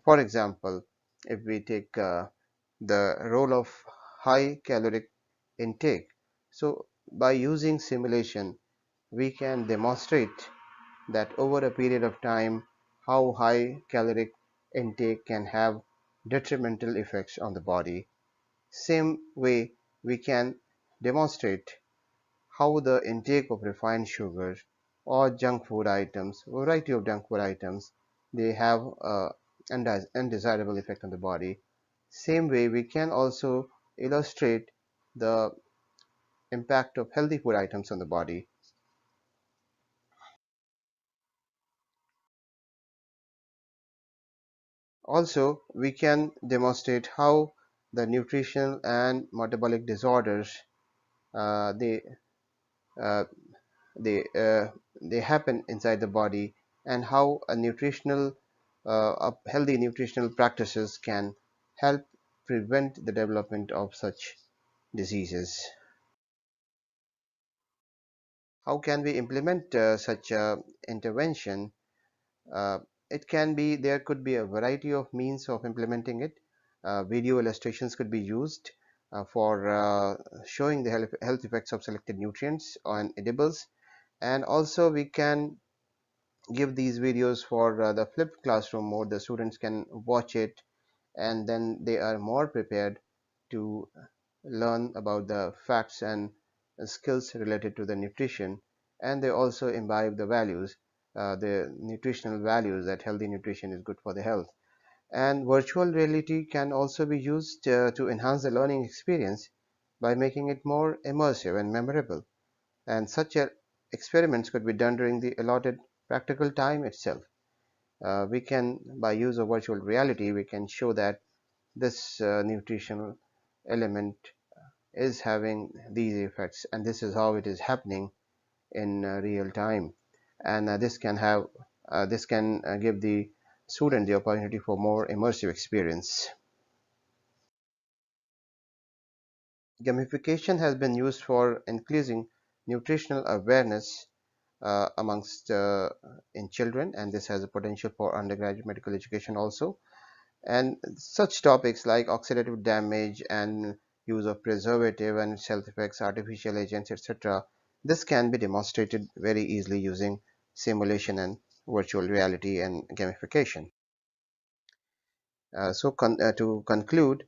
For example, if we take the role of high caloric intake, so by using simulation, we can demonstrate that over a period of time, how high caloric intake can have detrimental effects on the body. Same way, we can demonstrate how the intake of refined sugars or junk food items, variety of junk food items, they have undesirable effect on the body. Same way, we can also illustrate the impact of healthy food items on the body. Also, we can demonstrate how the nutritional and metabolic disorders uh, they uh, they uh, they happen inside the body, and how a healthy nutritional practices can help prevent the development of such diseases. How can we implement such intervention? Uh, it can be, there could be a variety of means of implementing it. Video illustrations could be used for showing the health effects of selected nutrients on edibles, and also we can give these videos for the flipped classroom mode. The students can watch it, and then they are more prepared to learn about the facts and skills related to the nutrition, and they also imbibe the values, the nutritional values, that healthy nutrition is good for the health. And virtual reality can also be used to enhance the learning experience by making it more immersive and memorable. And such experiments could be done during the allotted practical time itself. We can, by use of virtual reality, we can show that this nutritional element is having these effects, and this is how it is happening in real time. And this can give the student the opportunity for more immersive experience. Gamification has been used for increasing nutritional awareness amongst in children, and this has a potential for undergraduate medical education also. And such topics like oxidative damage and use of preservative and its health effects, artificial agents, etc., this can be demonstrated very easily using simulation and virtual reality and gamification. To conclude,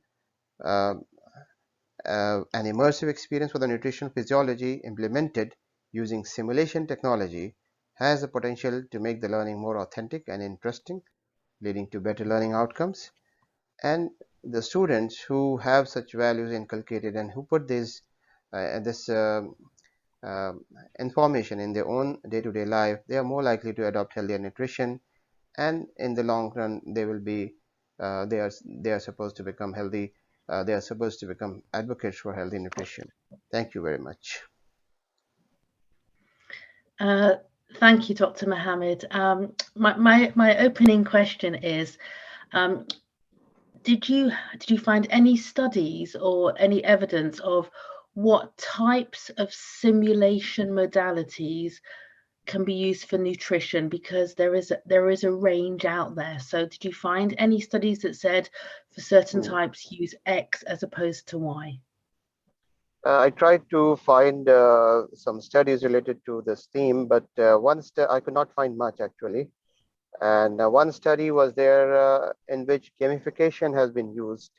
uh, an immersive experience for the nutritional physiology implemented using simulation technology has the potential to make the learning more authentic and interesting, leading to better learning outcomes. And the students who have such values inculcated and who put this uh, information in their own day-to-day life, they are more likely to adopt healthier nutrition, and in the long run they will be they are supposed to become healthy, they are supposed to become advocates for healthy nutrition. Thank you very much. Thank you, Dr. Mohammed. My opening question is, did you find any studies or any evidence of what types of simulation modalities can be used for nutrition? Because there is a range out there. So did you find any studies that said for certain types use X as opposed to Y? I tried to find some studies related to this theme, but I could not find much actually. And one study was there in which gamification has been used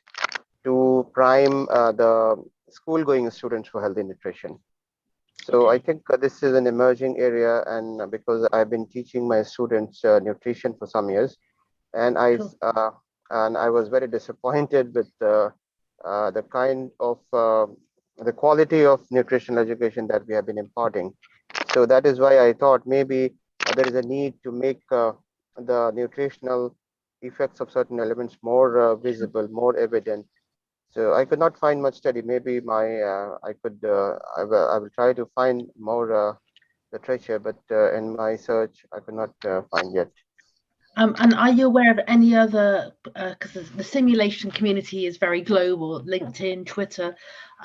to prime the school-going students for healthy nutrition. So I think this is an emerging area, and because I've been teaching my students nutrition for some years, and I was very disappointed with the kind of the quality of nutritional education that we have been imparting. So that is why I thought maybe there is a need to make the nutritional effects of certain elements more visible, more evident, So I could not find much study. Maybe I will try to find more literature, but in my search, I could not find yet. And are you aware of any other, because the simulation community is very global, LinkedIn, Twitter,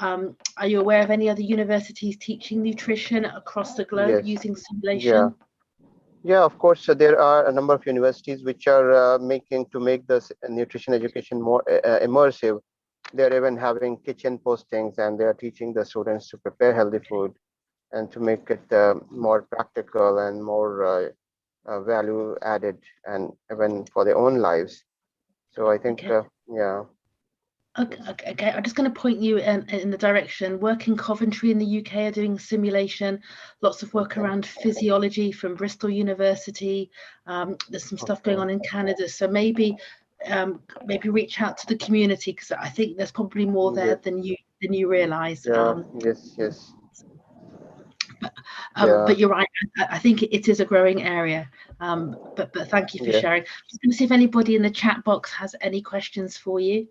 are you aware of any other universities teaching nutrition across the globe using simulation? Yeah, of course. So there are a number of universities which are make this nutrition education more immersive. They're even having kitchen postings, and they are teaching the students to prepare healthy food and to make it more practical and more value added, and even for their own lives. So I think, yeah. Okay, I'm just going to point you in the direction. Work in Coventry in the UK are doing simulation, lots of work around physiology from Bristol University. There's some stuff going on in Canada. So maybe reach out to the community, because I think there's probably more there than you realize. Yes. But you're right. I think it is a growing area. But thank you for sharing. I'm just going to see if anybody in the chat box has any questions for you.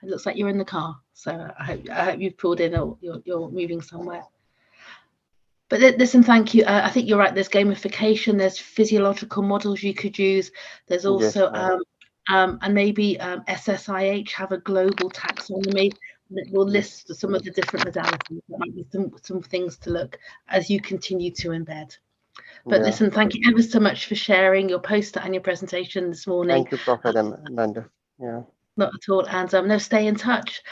It looks like you're in the car, so I hope you've pulled in, or you're moving somewhere. But listen, thank you. I think you're right. There's gamification. There's physiological models you could use. There's also and maybe SSIH have a global taxonomy that will list some of the different modalities. There might be some things to look as you continue to embed. But listen, thank you ever so much for sharing your poster and your presentation this morning. Thank you, Prophet Amanda. Yeah. Not at all, and no, stay in touch.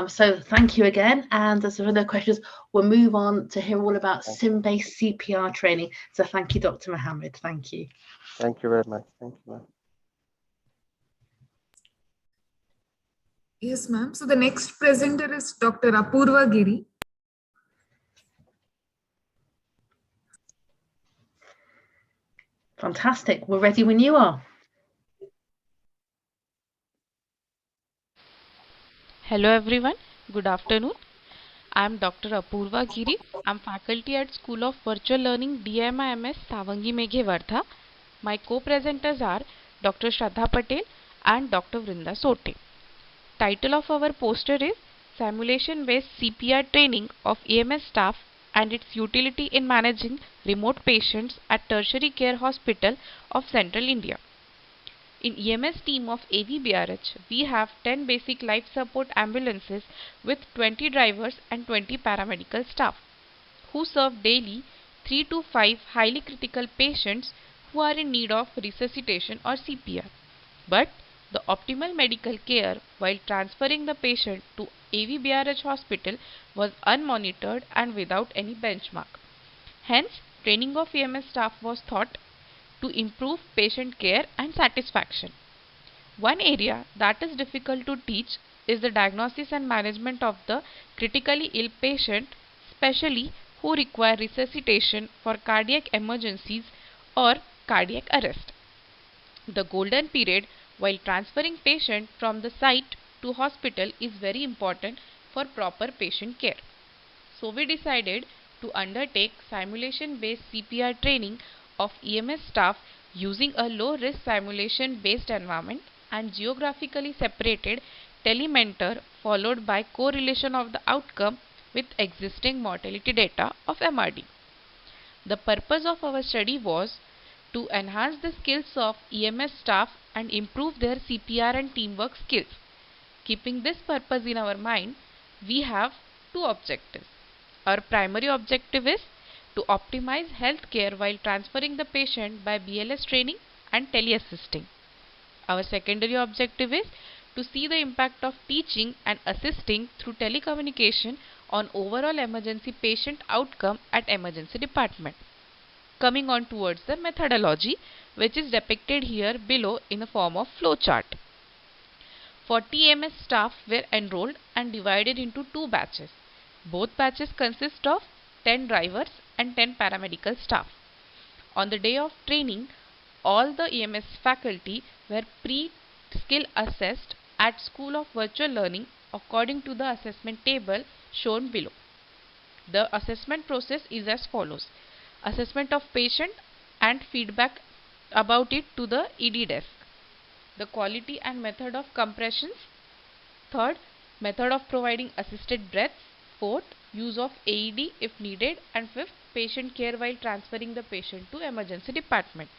So thank you again, and as there are no questions, we'll move on to hear all about sim-based CPR training. So thank you, Dr. Mohammed. Thank you. Thank you very much. Thank you, ma'am. Yes, ma'am. So the next presenter is Dr. Apurva Giri. Fantastic. We're ready when you are. Hello everyone, good afternoon. I am Dr. Apurva Giri. I am faculty at School of Virtual Learning DMIMS Savangi Meghe Wardha. My co-presenters are Dr. Shraddha Patel and Dr. Vrinda Sote. Title of our poster is Simulation Based CPR Training of EMS Staff and its Utility in Managing Remote Patients at Tertiary Care Hospital of Central India. In EMS team of AVBRH, we have 10 basic life support ambulances with 20 drivers and 20 paramedical staff who serve daily 3 to 5 highly critical patients who are in need of resuscitation or CPR. But the optimal medical care while transferring the patient to AVBRH hospital was unmonitored and without any benchmark. Hence, training of EMS staff was thought to improve patient care and satisfaction. One area that is difficult to teach is the diagnosis and management of the critically ill patient, especially who require resuscitation for cardiac emergencies or cardiac arrest. The golden period while transferring patient from the site to hospital is very important for proper patient care. So we decided to undertake simulation-based CPR training of EMS staff using a low-risk simulation-based environment and geographically separated telementor followed by correlation of the outcome with existing mortality data of MRD. The purpose of our study was to enhance the skills of EMS staff and improve their CPR and teamwork skills. Keeping this purpose in our mind, we have two objectives. Our primary objective is to optimize healthcare while transferring the patient by BLS training and teleassisting. Our secondary objective is to see the impact of teaching and assisting through telecommunication on overall emergency patient outcome at emergency department. Coming on towards the methodology, which is depicted here below in the form of flowchart. 40 EMS staff were enrolled and divided into two batches. Both batches consist of 10 drivers and 10 paramedical staff. On the day of training, all the EMS faculty were pre-skill assessed at School of Virtual Learning according to the assessment table shown below. The assessment process is as follows. Assessment of patient and feedback about it to the ED desk. The quality and method of compressions. Third, method of providing assisted breaths. Fourth, use of AED if needed. And fifth, patient care while transferring the patient to emergency department.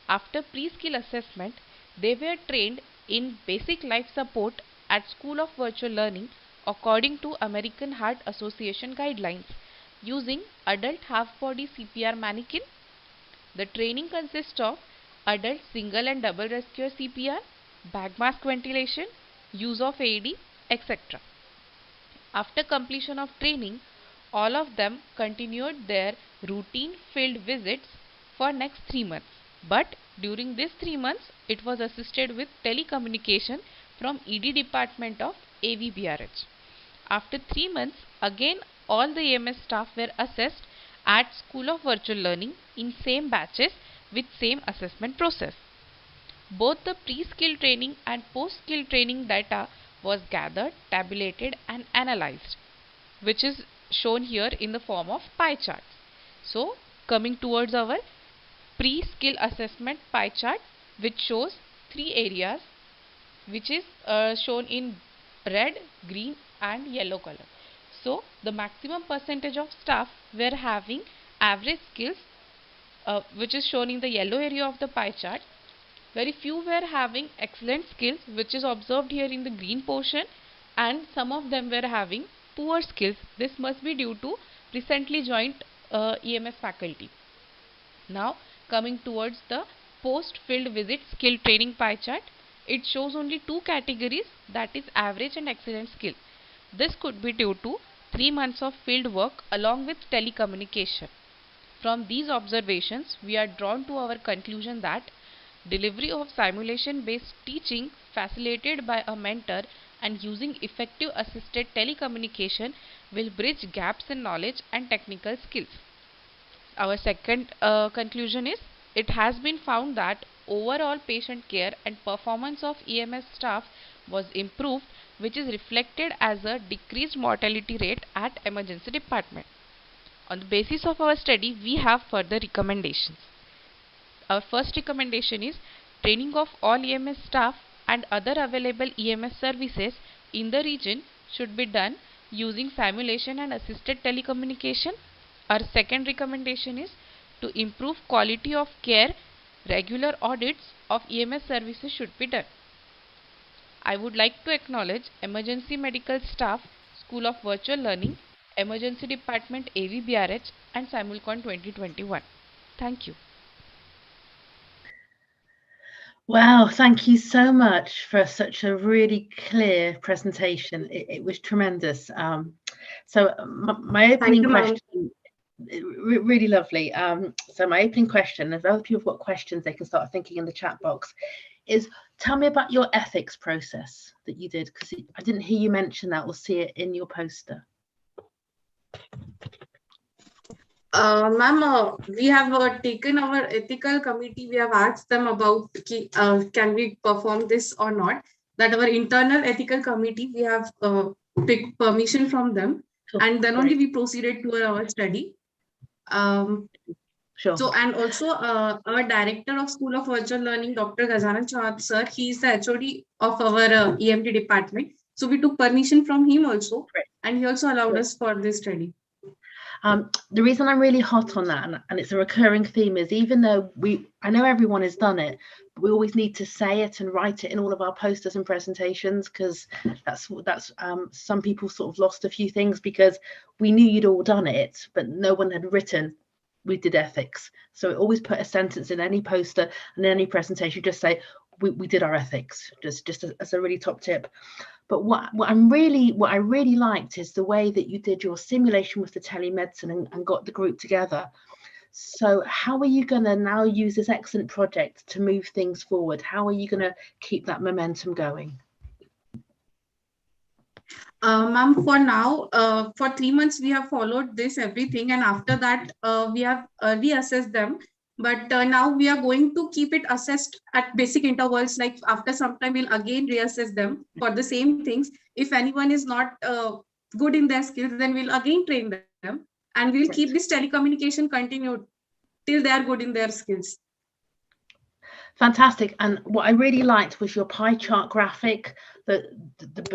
After pre-skill assessment, they were trained in basic life support at School of Virtual Learning according to American Heart Association guidelines using adult half-body CPR mannequin. The training consists of adult single and double rescue CPR, bag mask ventilation, use of AED, etc. After completion of training, all of them continued their routine field visits for next 3 months. But during these 3 months, it was assisted with telecommunication from ED department of AVBRH. After 3 months, again all the EMS staff were assessed at School of Virtual Learning in same batches with same assessment process. Both the pre-skill training and post-skill training data was gathered, tabulated and analyzed, which is shown here in the form of pie charts. So, coming towards our pre-skill assessment pie chart, which shows 3 areas, which is shown in red, green and yellow color. So, the maximum percentage of staff were having average skills, which is shown in the yellow area of the pie chart. Very few were having excellent skills, which is observed here in the green portion, and some of them were having poor skills. This must be due to recently joined EMS faculty. Now, coming towards the post-field visit skill training pie chart, it shows only 2 categories, that is average and excellent skill. This could be due to 3 months of field work along with telecommunication. From these observations, we are drawn to our conclusion that delivery of simulation-based teaching facilitated by a mentor and using effective assisted telecommunication will bridge gaps in knowledge and technical skills. Our second conclusion is, it has been found that overall patient care and performance of EMS staff was improved, which is reflected as a decreased mortality rate at emergency department. On the basis of our study, we have further recommendations. Our first recommendation is training of all EMS staff and other available EMS services in the region should be done using simulation and assisted telecommunication. Our second recommendation is to improve quality of care, regular audits of EMS services should be done. I would like to acknowledge Emergency Medical Staff, School of Virtual Learning, Emergency Department AVBRH and SIMULCON 2021. Thank you. Wow, thank you so much for such a really clear presentation. It was tremendous. So my opening question, really lovely. So my opening question, if other people have got questions, they can start thinking in the chat box, is tell me about your ethics process that you did, because I didn't hear you mention that or see it in your poster. Ma'am, we have taken our ethical committee. We have asked them about can we perform this or not. That our internal ethical committee, we have picked permission from them, and then only we proceeded to our study. Sure. So, and also our director of School of Virtual Learning, Dr. Ghazana Chauhat sir, he is the HOD of our EMT department. So we took permission from him also, and he also allowed us for this study. The reason I'm really hot on that, and it's a recurring theme, is even though I know everyone has done it, we always need to say it and write it in all of our posters and presentations, because that's some people sort of lost a few things because we knew you'd all done it, but no one had written we did ethics. So always put a sentence in any poster and any presentation, just say we did our ethics, just as a really top tip. But what I really liked is the way that you did your simulation with the telemedicine and got the group together. So how are you going to now use this excellent project to move things forward? How are you going to keep that momentum going? Ma'am, for now, for 3 months, we have followed this everything, and after that, we have reassessed them. But now we are going to keep it assessed at basic intervals. Like after some time, we'll again reassess them for the same things. If anyone is not good in their skills, then we'll again train them, and we'll keep this telecommunication continued till they are good in their skills. Fantastic. And what I really liked was your pie chart graphic, the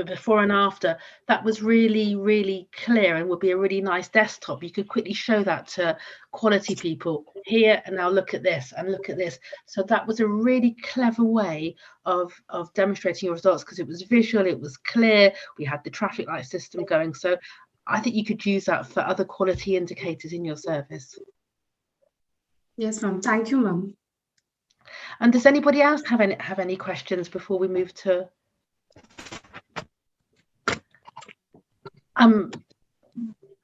before and after. That was really, really clear and would be a really nice desktop. You could quickly show that to quality people here, and now look at this and look at this. So that was a really clever way of demonstrating your results, because it was visual, it was clear, we had the traffic light system going. So I think you could use that for other quality indicators in your service. Yes, ma'am. Thank you, ma'am. And does anybody else have any questions before we move to? I'm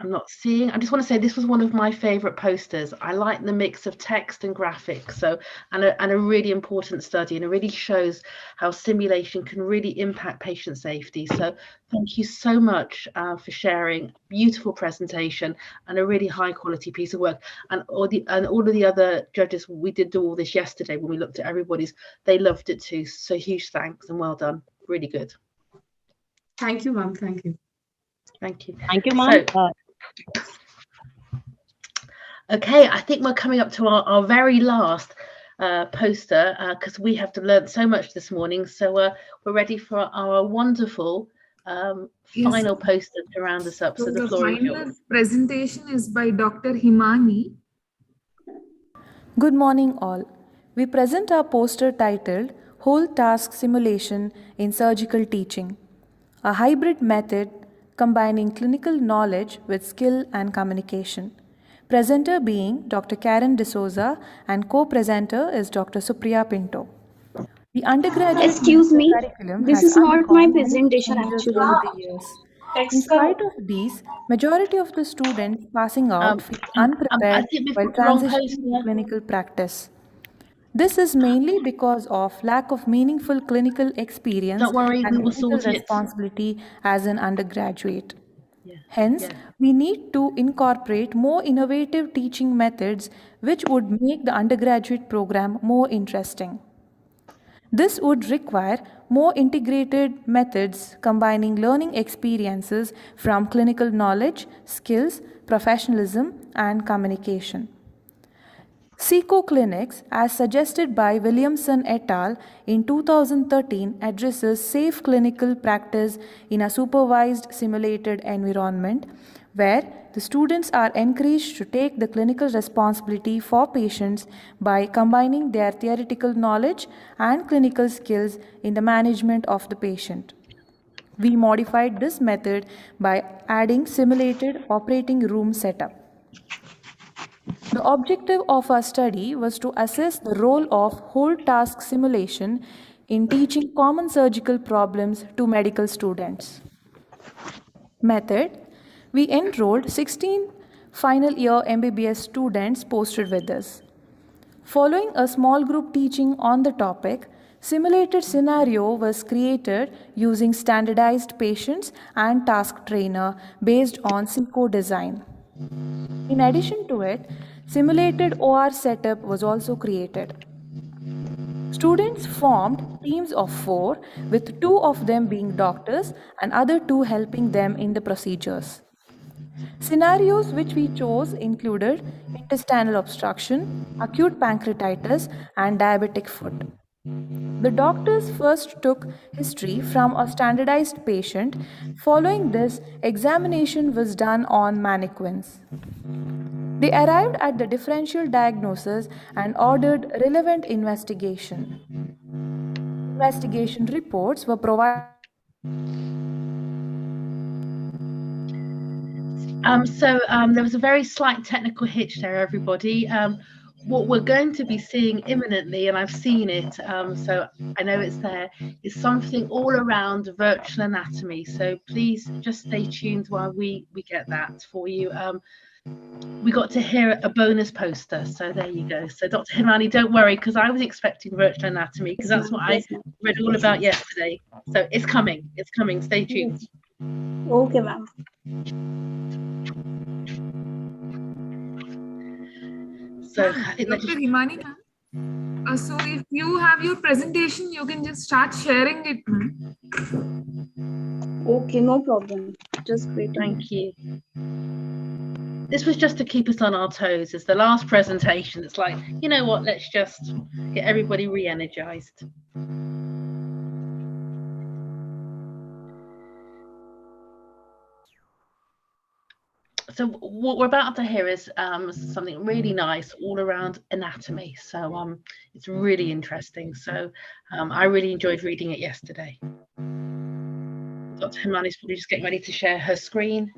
not seeing. I just want to say this was one of my favorite posters. I like the mix of text and graphics. So, and a really important study, and it really shows how simulation can really impact patient safety. So thank you so much for sharing. Beautiful presentation and a really high quality piece of work. And all of the other judges, we did do all this yesterday when we looked at everybody's, they loved it too. So huge thanks and well done. Really good. Thank you, ma'am. Thank you. Thank you. Thank you, ma'am. Okay, I think we're coming up to our very last poster, because we have to learn so much this morning. So we're ready for our wonderful final poster to round us up. So the floor is yours. Final presentation is by Dr. Himani. Good morning all. We present our poster titled Whole Task Simulation in Surgical Teaching, a hybrid method combining clinical knowledge with skill and communication. Presenter being Dr. Karen D'Souza and co-presenter is Dr. Supriya Pinto. The undergraduate Excuse me, curriculum this has is not my undergone many presentation changes actually. over the years. In spite of these, majority of the students passing out feel unprepared I think we've while got the wrong transitioning to poster. clinical practice. This is mainly because of lack of meaningful clinical experience Don't worry, and we will clinical sort it. responsibility as an undergraduate. Hence, we need to incorporate more innovative teaching methods which would make the undergraduate program more interesting. This would require more integrated methods combining learning experiences from clinical knowledge, skills, professionalism, and communication. SICO clinics, as suggested by Williamson et al. In 2013, addresses safe clinical practice in a supervised simulated environment where the students are encouraged to take the clinical responsibility for patients by combining their theoretical knowledge and clinical skills in the management of the patient. We modified this method by adding simulated operating room setup. The objective of our study was to assess the role of whole task simulation in teaching common surgical problems to medical students. Method: we enrolled 16 final year MBBS students posted with us. Following a small group teaching on the topic, simulated scenario was created using standardized patients and task trainer based on SICO design. In addition to it, simulated OR setup was also created. Students formed teams of 4, with 2 of them being doctors and other 2 helping them in the procedures. Scenarios which we chose included intestinal obstruction, acute pancreatitis, and diabetic foot. The doctors first took history from a standardized patient. Following this, examination was done on mannequins. They arrived at the differential diagnosis and ordered relevant investigation. Investigation reports were provided. There was a very slight technical hitch there, everybody. What we're going to be seeing imminently, and I've seen it, so I know it's there, is something all around virtual anatomy. So please just stay tuned while we get that for you. We got to hear a bonus poster, so there you go. So Dr. Himani, don't worry, because I was expecting virtual anatomy, because that's what I read all about yesterday. So it's coming, stay tuned. Okay, ma'am. So, Dr. Himani, ma'am. So if you have your presentation, you can just start sharing it, ma'am. Okay, no problem. Just wait. Thank you. This was just to keep us on our toes. It's the last presentation. It's like, you know what, let's just get everybody re-energized. So what we're about to hear is something really nice all around anatomy. So it's really interesting. So I really enjoyed reading it yesterday. Dr. Himani's probably just getting ready to share her screen.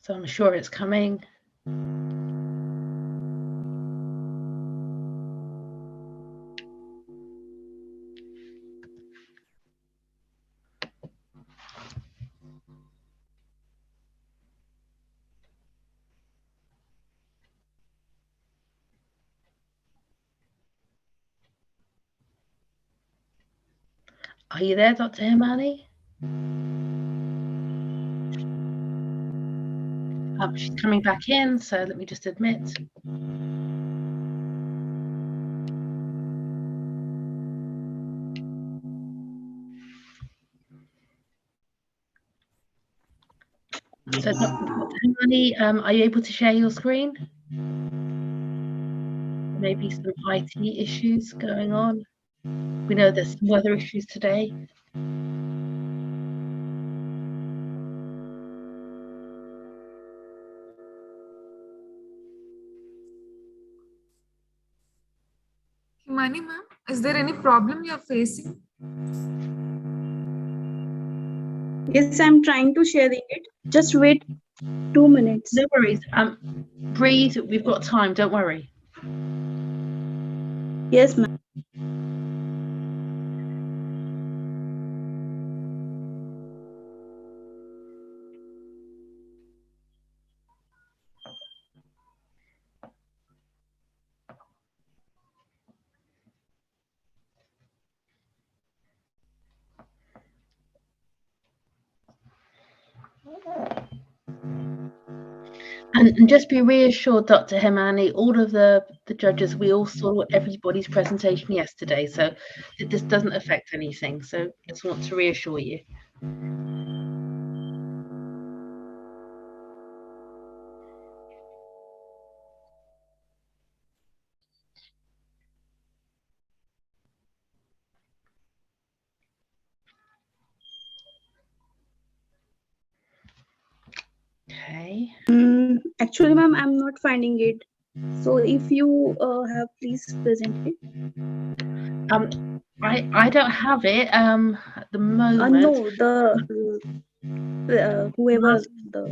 So I'm sure it's coming. Are you there, Dr. Himani? She's coming back in, so let me just admit. So Dr. Himani, are you able to share your screen? Maybe some IT issues going on. We know there's some weather issues today. Himani ma'am, is there any problem you're facing? Yes, I'm trying to share it. Just wait 2 minutes. No worries. Breathe. We've got time. Don't worry. Yes, ma'am. And just be reassured, Dr. Himani, all of the judges, we all saw everybody's presentation yesterday, so this doesn't affect anything. So just want to reassure you. Okay. Actually, ma'am, I'm not finding it. So if you have, please present it. I don't have it at the moment. No, whoever the.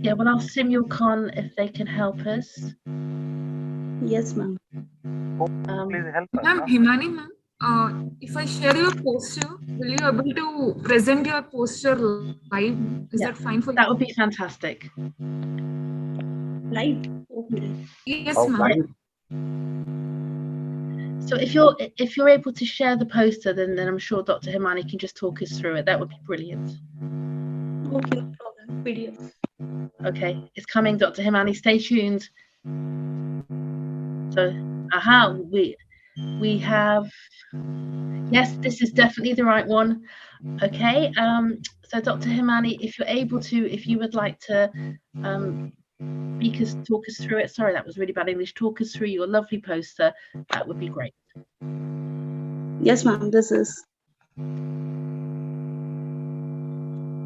Yeah, well, I'll SIMULCON if they can help us. Yes, ma'am. Please help us. Ma'am, Himani ma'am, if I share your poster, will you able to present your poster live? Is that fine for you? That would be fantastic. Live? Okay. Yes, ma'am. So if you're able to share the poster, then I'm sure Dr. Himani can just talk us through it. That would be brilliant. Okay, no problem. PDF. Okay, it's coming, Dr. Himani. Stay tuned. So, we have. Yes, this is definitely the right one. Okay. So Dr. Himani, if you're able to, if you would like to talk us through it. Sorry, that was really bad English. Talk us through your lovely poster. That would be great. Yes, ma'am. This is.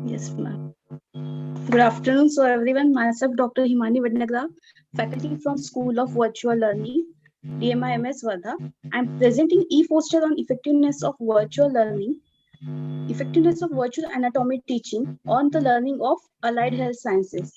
Yes, ma'am. Good afternoon, so everyone. Myself, Dr. Himani Vadnagra, faculty from School of Virtual Learning, DMIMS Wardha. I'm presenting e-poster on effectiveness of virtual learning, effectiveness of virtual anatomy teaching on the learning of allied health sciences.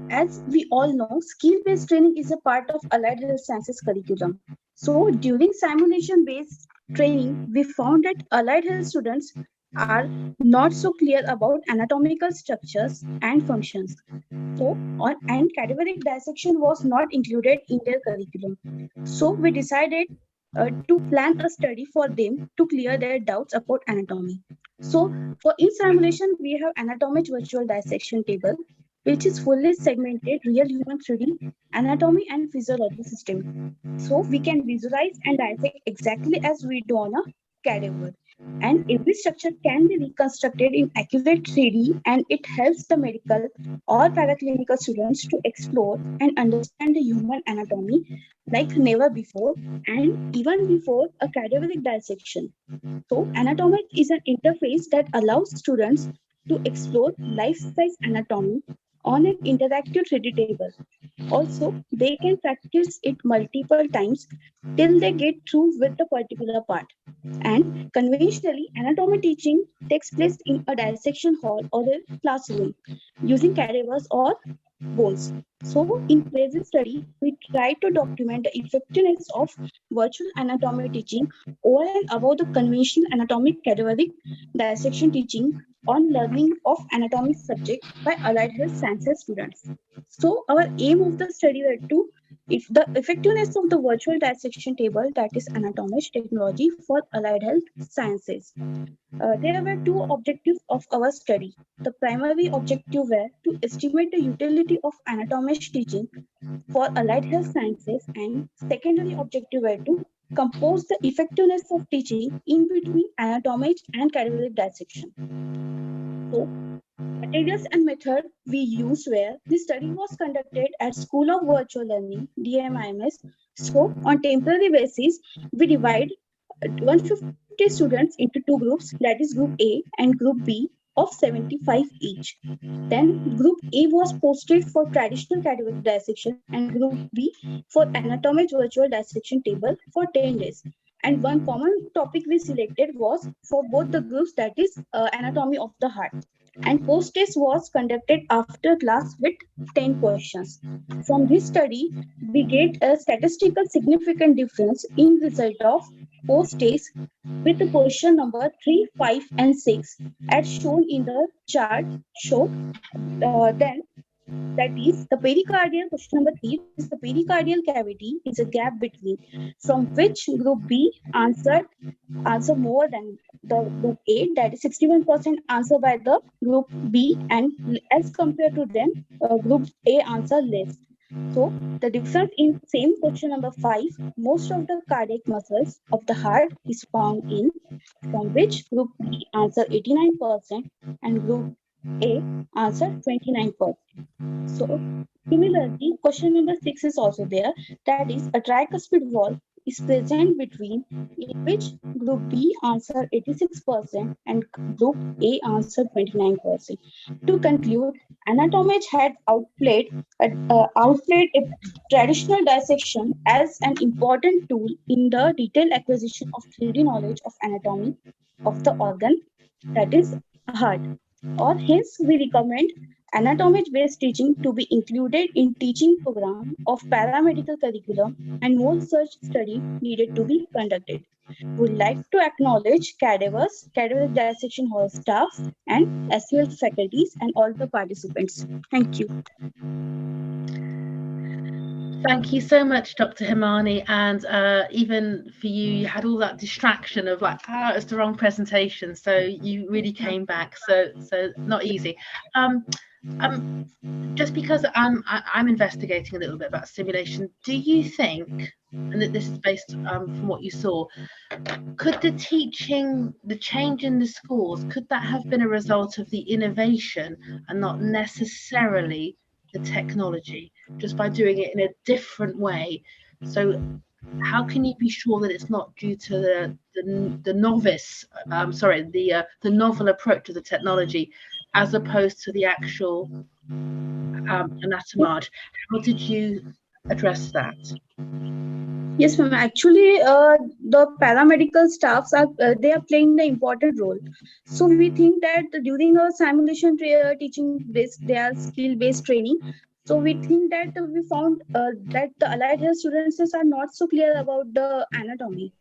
As we all know, skill-based training is a part of allied health sciences curriculum. So during simulation-based training, we found that allied health students are not so clear about anatomical structures and functions. So, and cadaveric dissection was not included in their curriculum. So we decided to plan a study for them to clear their doubts about anatomy. So for in simulation, we have anatomic virtual dissection table, which is fully segmented real human 3D anatomy and physiology system. So we can visualize and dissect exactly as we do on a cadaver. And every structure can be reconstructed in accurate 3D, and it helps the medical or paraclinical students to explore and understand the human anatomy like never before, and even before a cadaveric dissection. So anatomic is an interface that allows students to explore life-size anatomy on an interactive 3D table. Also, they can practice it multiple times till they get through with the particular part. And conventionally, anatomy teaching takes place in a dissection hall or a classroom using cadavers or bones. So, in present study, we try to document the effectiveness of virtual anatomy teaching over and above the conventional anatomic cadaveric dissection teaching on learning of anatomy subject by allied health sciences students. So, our aim of the study were to if the effectiveness of the virtual dissection table, that is anatomic technology for allied health sciences. There were two objectives of our study. The primary objective were to estimate the utility of anatomic teaching for allied health sciences, and secondary objective were to compose the effectiveness of teaching in between anatomic and cadaveric dissection. So, materials and method we used were this study was conducted at School of Virtual Learning, DMIMS. So, on temporary basis, we divide 150 students into two groups, that is Group A and Group B of 75 each. Then Group A was posted for traditional cadaveric dissection and Group B for anatomic virtual dissection table for 10 days. And one common topic we selected was for both the groups, that is anatomy of the heart. And post-test was conducted after class with 10 questions. From this study, we get a statistical significant difference in result of post-test with the question number 3, 5, and 6 as shown in the chart show. Then that is the pericardial question number 3, that is the pericardial cavity is a gap between from which group B answer more than the group A, that is 61% answer by the group B, and as compared to them group A answer less. So the difference in same question number 5, most of the cardiac muscles of the heart is found in from which group B answer 89% and group A answer 29%. So similarly, question number 6 is also there. That is a tricuspid valve is present between in which group B answer 86% and group A answer 29%. To conclude, anatomy had outplayed a traditional dissection as an important tool in the detailed acquisition of 3D knowledge of anatomy of the organ, that is heart. Or hence we recommend anatomy-based teaching to be included in teaching program of paramedical curriculum, and more such study needed to be conducted. Would like to acknowledge cadavers, cadaveric dissection hall staff, and SUL faculties and all the participants. Thank you. Thank you so much, Dr. Himani. And even for you, you had all that distraction of like, it's the wrong presentation. So you really came back. So not easy. Just because I'm investigating a little bit about simulation, do you think, and that this is based from what you saw, could the change in the schools, could that have been a result of the innovation and not necessarily the technology, just by doing it in a different way? So how can you be sure that it's not due to the novice, the novel approach to the technology, as opposed to the actual anatomage? How did you address that? Yes, ma'am. Actually, the paramedical staffs are they are playing the important role. So we think that during our simulation teaching this, they are skill-based training. So we think that we found that the allied health students are not so clear about the anatomy.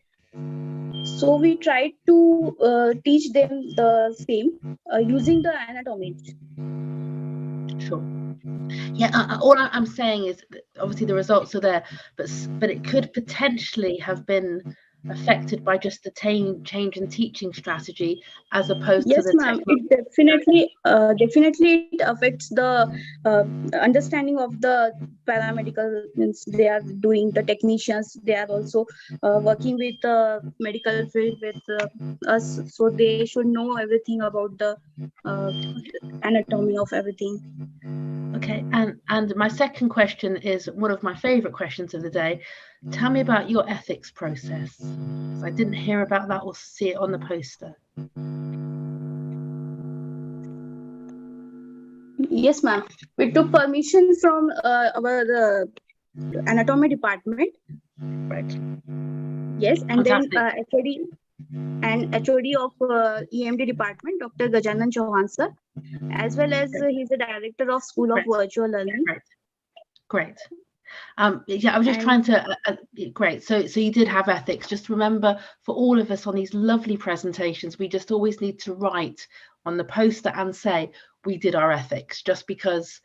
So we tried to teach them the same using the anatomy. Sure. Yeah, all I'm saying is that obviously the results are there, but it could potentially have been affected by just the change in teaching strategy as opposed to Yes, the ma'am. technology. Definitely it affects the understanding of the paramedical. Means they are doing the technicians. They are also working with the medical field with us, so they should know everything about the uh, anatomy of everything. Okay, and my second question is one of my favorite questions of the day. Tell me about your ethics process. I didn't hear about that or see it on the poster. Yes, ma'am. We took permission from our anatomy department. Right. Yes, and Fantastic. then HOD of EMD department, Dr. Gajanan Chauhan sir, as well as he's the director of School of Virtual Learning. Great. Yeah, I was just trying to. Great. So you did have ethics. Just remember, for all of us on these lovely presentations, we just always need to write on the poster and say we did our ethics, just because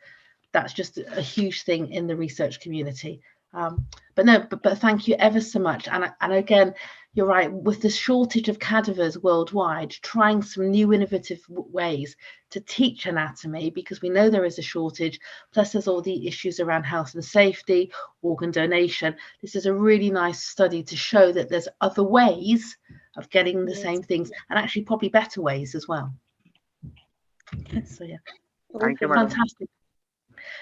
that's just a huge thing in the research community. But thank you ever so much. And again, you're right, with the shortage of cadavers worldwide, trying some new innovative ways to teach anatomy, because we know there is a shortage, plus there's all the issues around health and safety, organ donation. This is a really nice study to show that there's other ways of getting the same things, and actually probably better ways as well. So yeah, Thank you, madam. fantastic.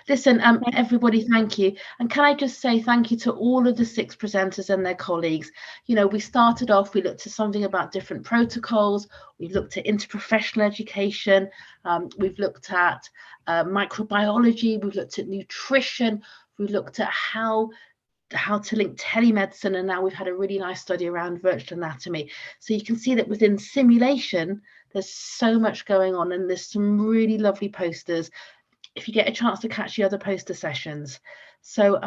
Listen, everybody, thank you. And can I just say thank you to all of the 6 presenters and their colleagues. You know, we started off, we looked at something about different protocols, we've looked at interprofessional education, we've looked at microbiology, we've looked at nutrition, we've looked at how to link telemedicine, and now we've had a really nice study around virtual anatomy. So you can see that within simulation, there's so much going on, and there's some really lovely posters if you get a chance to catch the other poster sessions. So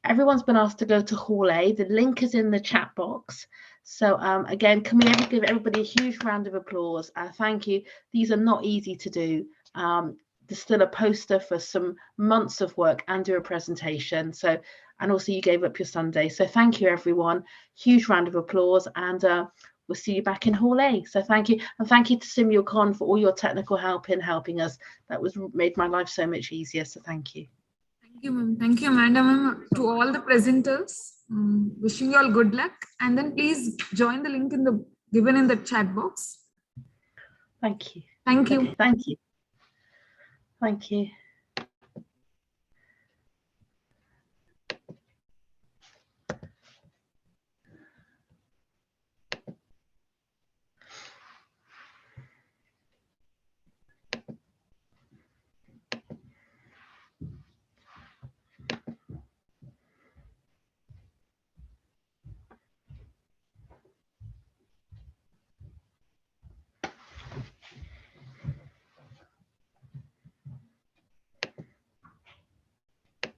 everyone's been asked to go to Hall A. The link is in the chat box. So again, can we give everybody a huge round of applause? Thank you. These are not easy to do. There's still a poster for some months of work and do a presentation. So, and also you gave up your Sunday. So thank you, everyone. Huge round of applause, and we'll see you back in Hall A. So thank you. And thank you to SIMULCON for all your technical help in helping us. That made my life so much easier. So thank you. Thank you, ma'am. Thank you, Amanda, ma'am. To all the presenters, wishing you all good luck. And then please join the link given in the chat box. Thank you. Thank you. Okay, thank you. Thank you.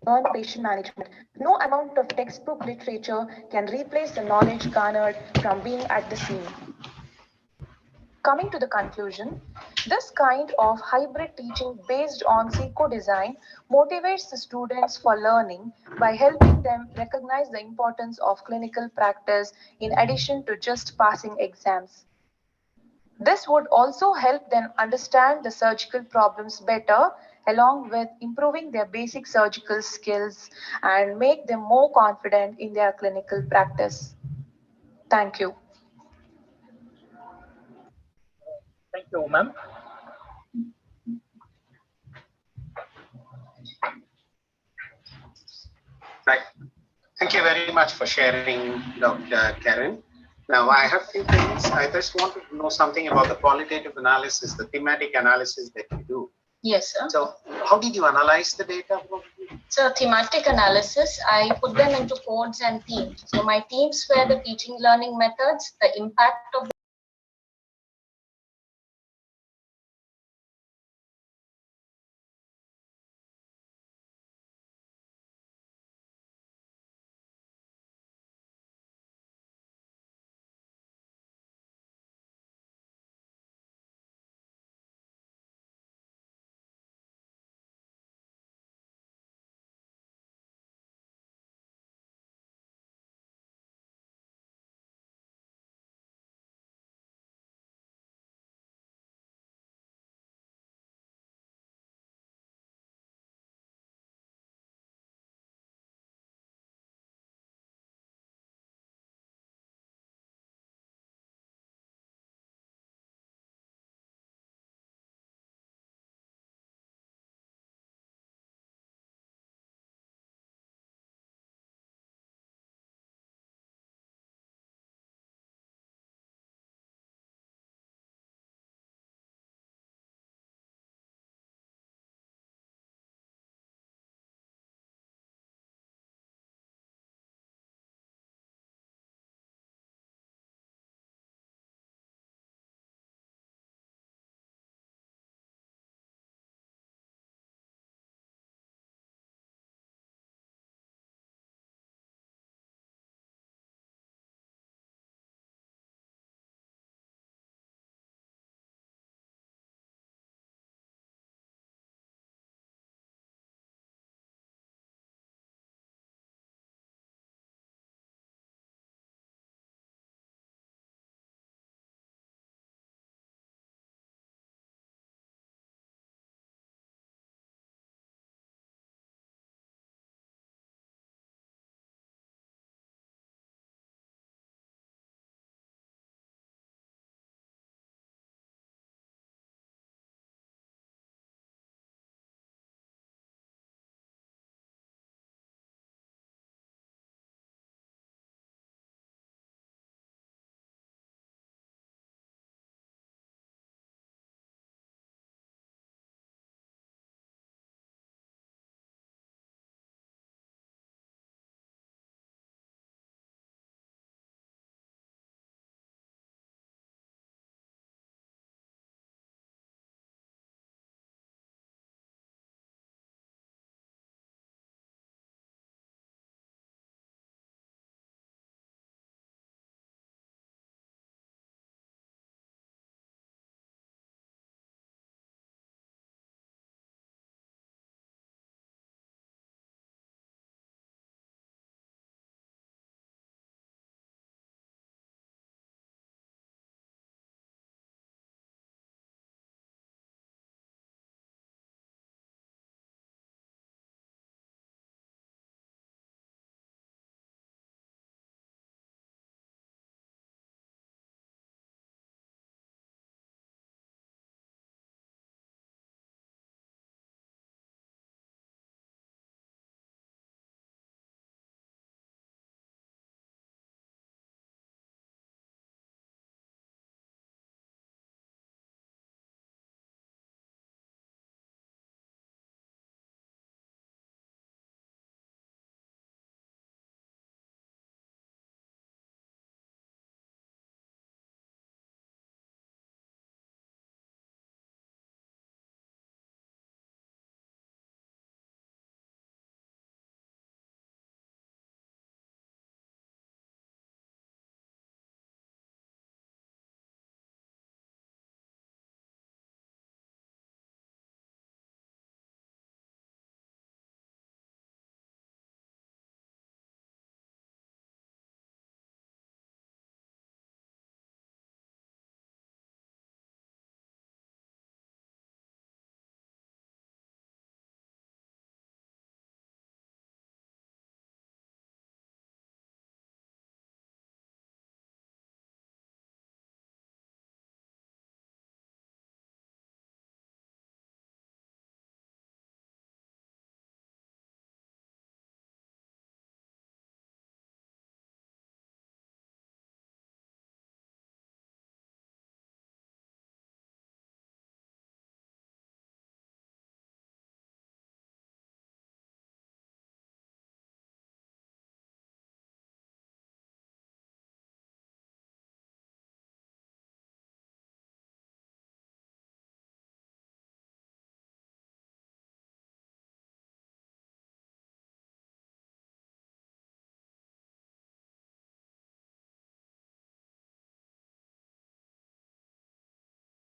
On patient management. No amount of textbook literature can replace the knowledge garnered from being at the scene. Coming to the conclusion, this kind of hybrid teaching based on psycho-design motivates the students for learning by helping them recognize the importance of clinical practice in addition to just passing exams. This would also help them understand the surgical problems better, along with improving their basic surgical skills and make them more confident in their clinical practice. Thank you. Thank you, ma'am. Right. Thank you very much for sharing, Dr. Karen. Now, I have few things. I just wanted to know something about the qualitative analysis, the thematic analysis that you do. Yes, sir. So how did you analyze the data? So thematic analysis, I put them into codes and themes. So my themes were the teaching learning methods, the impact of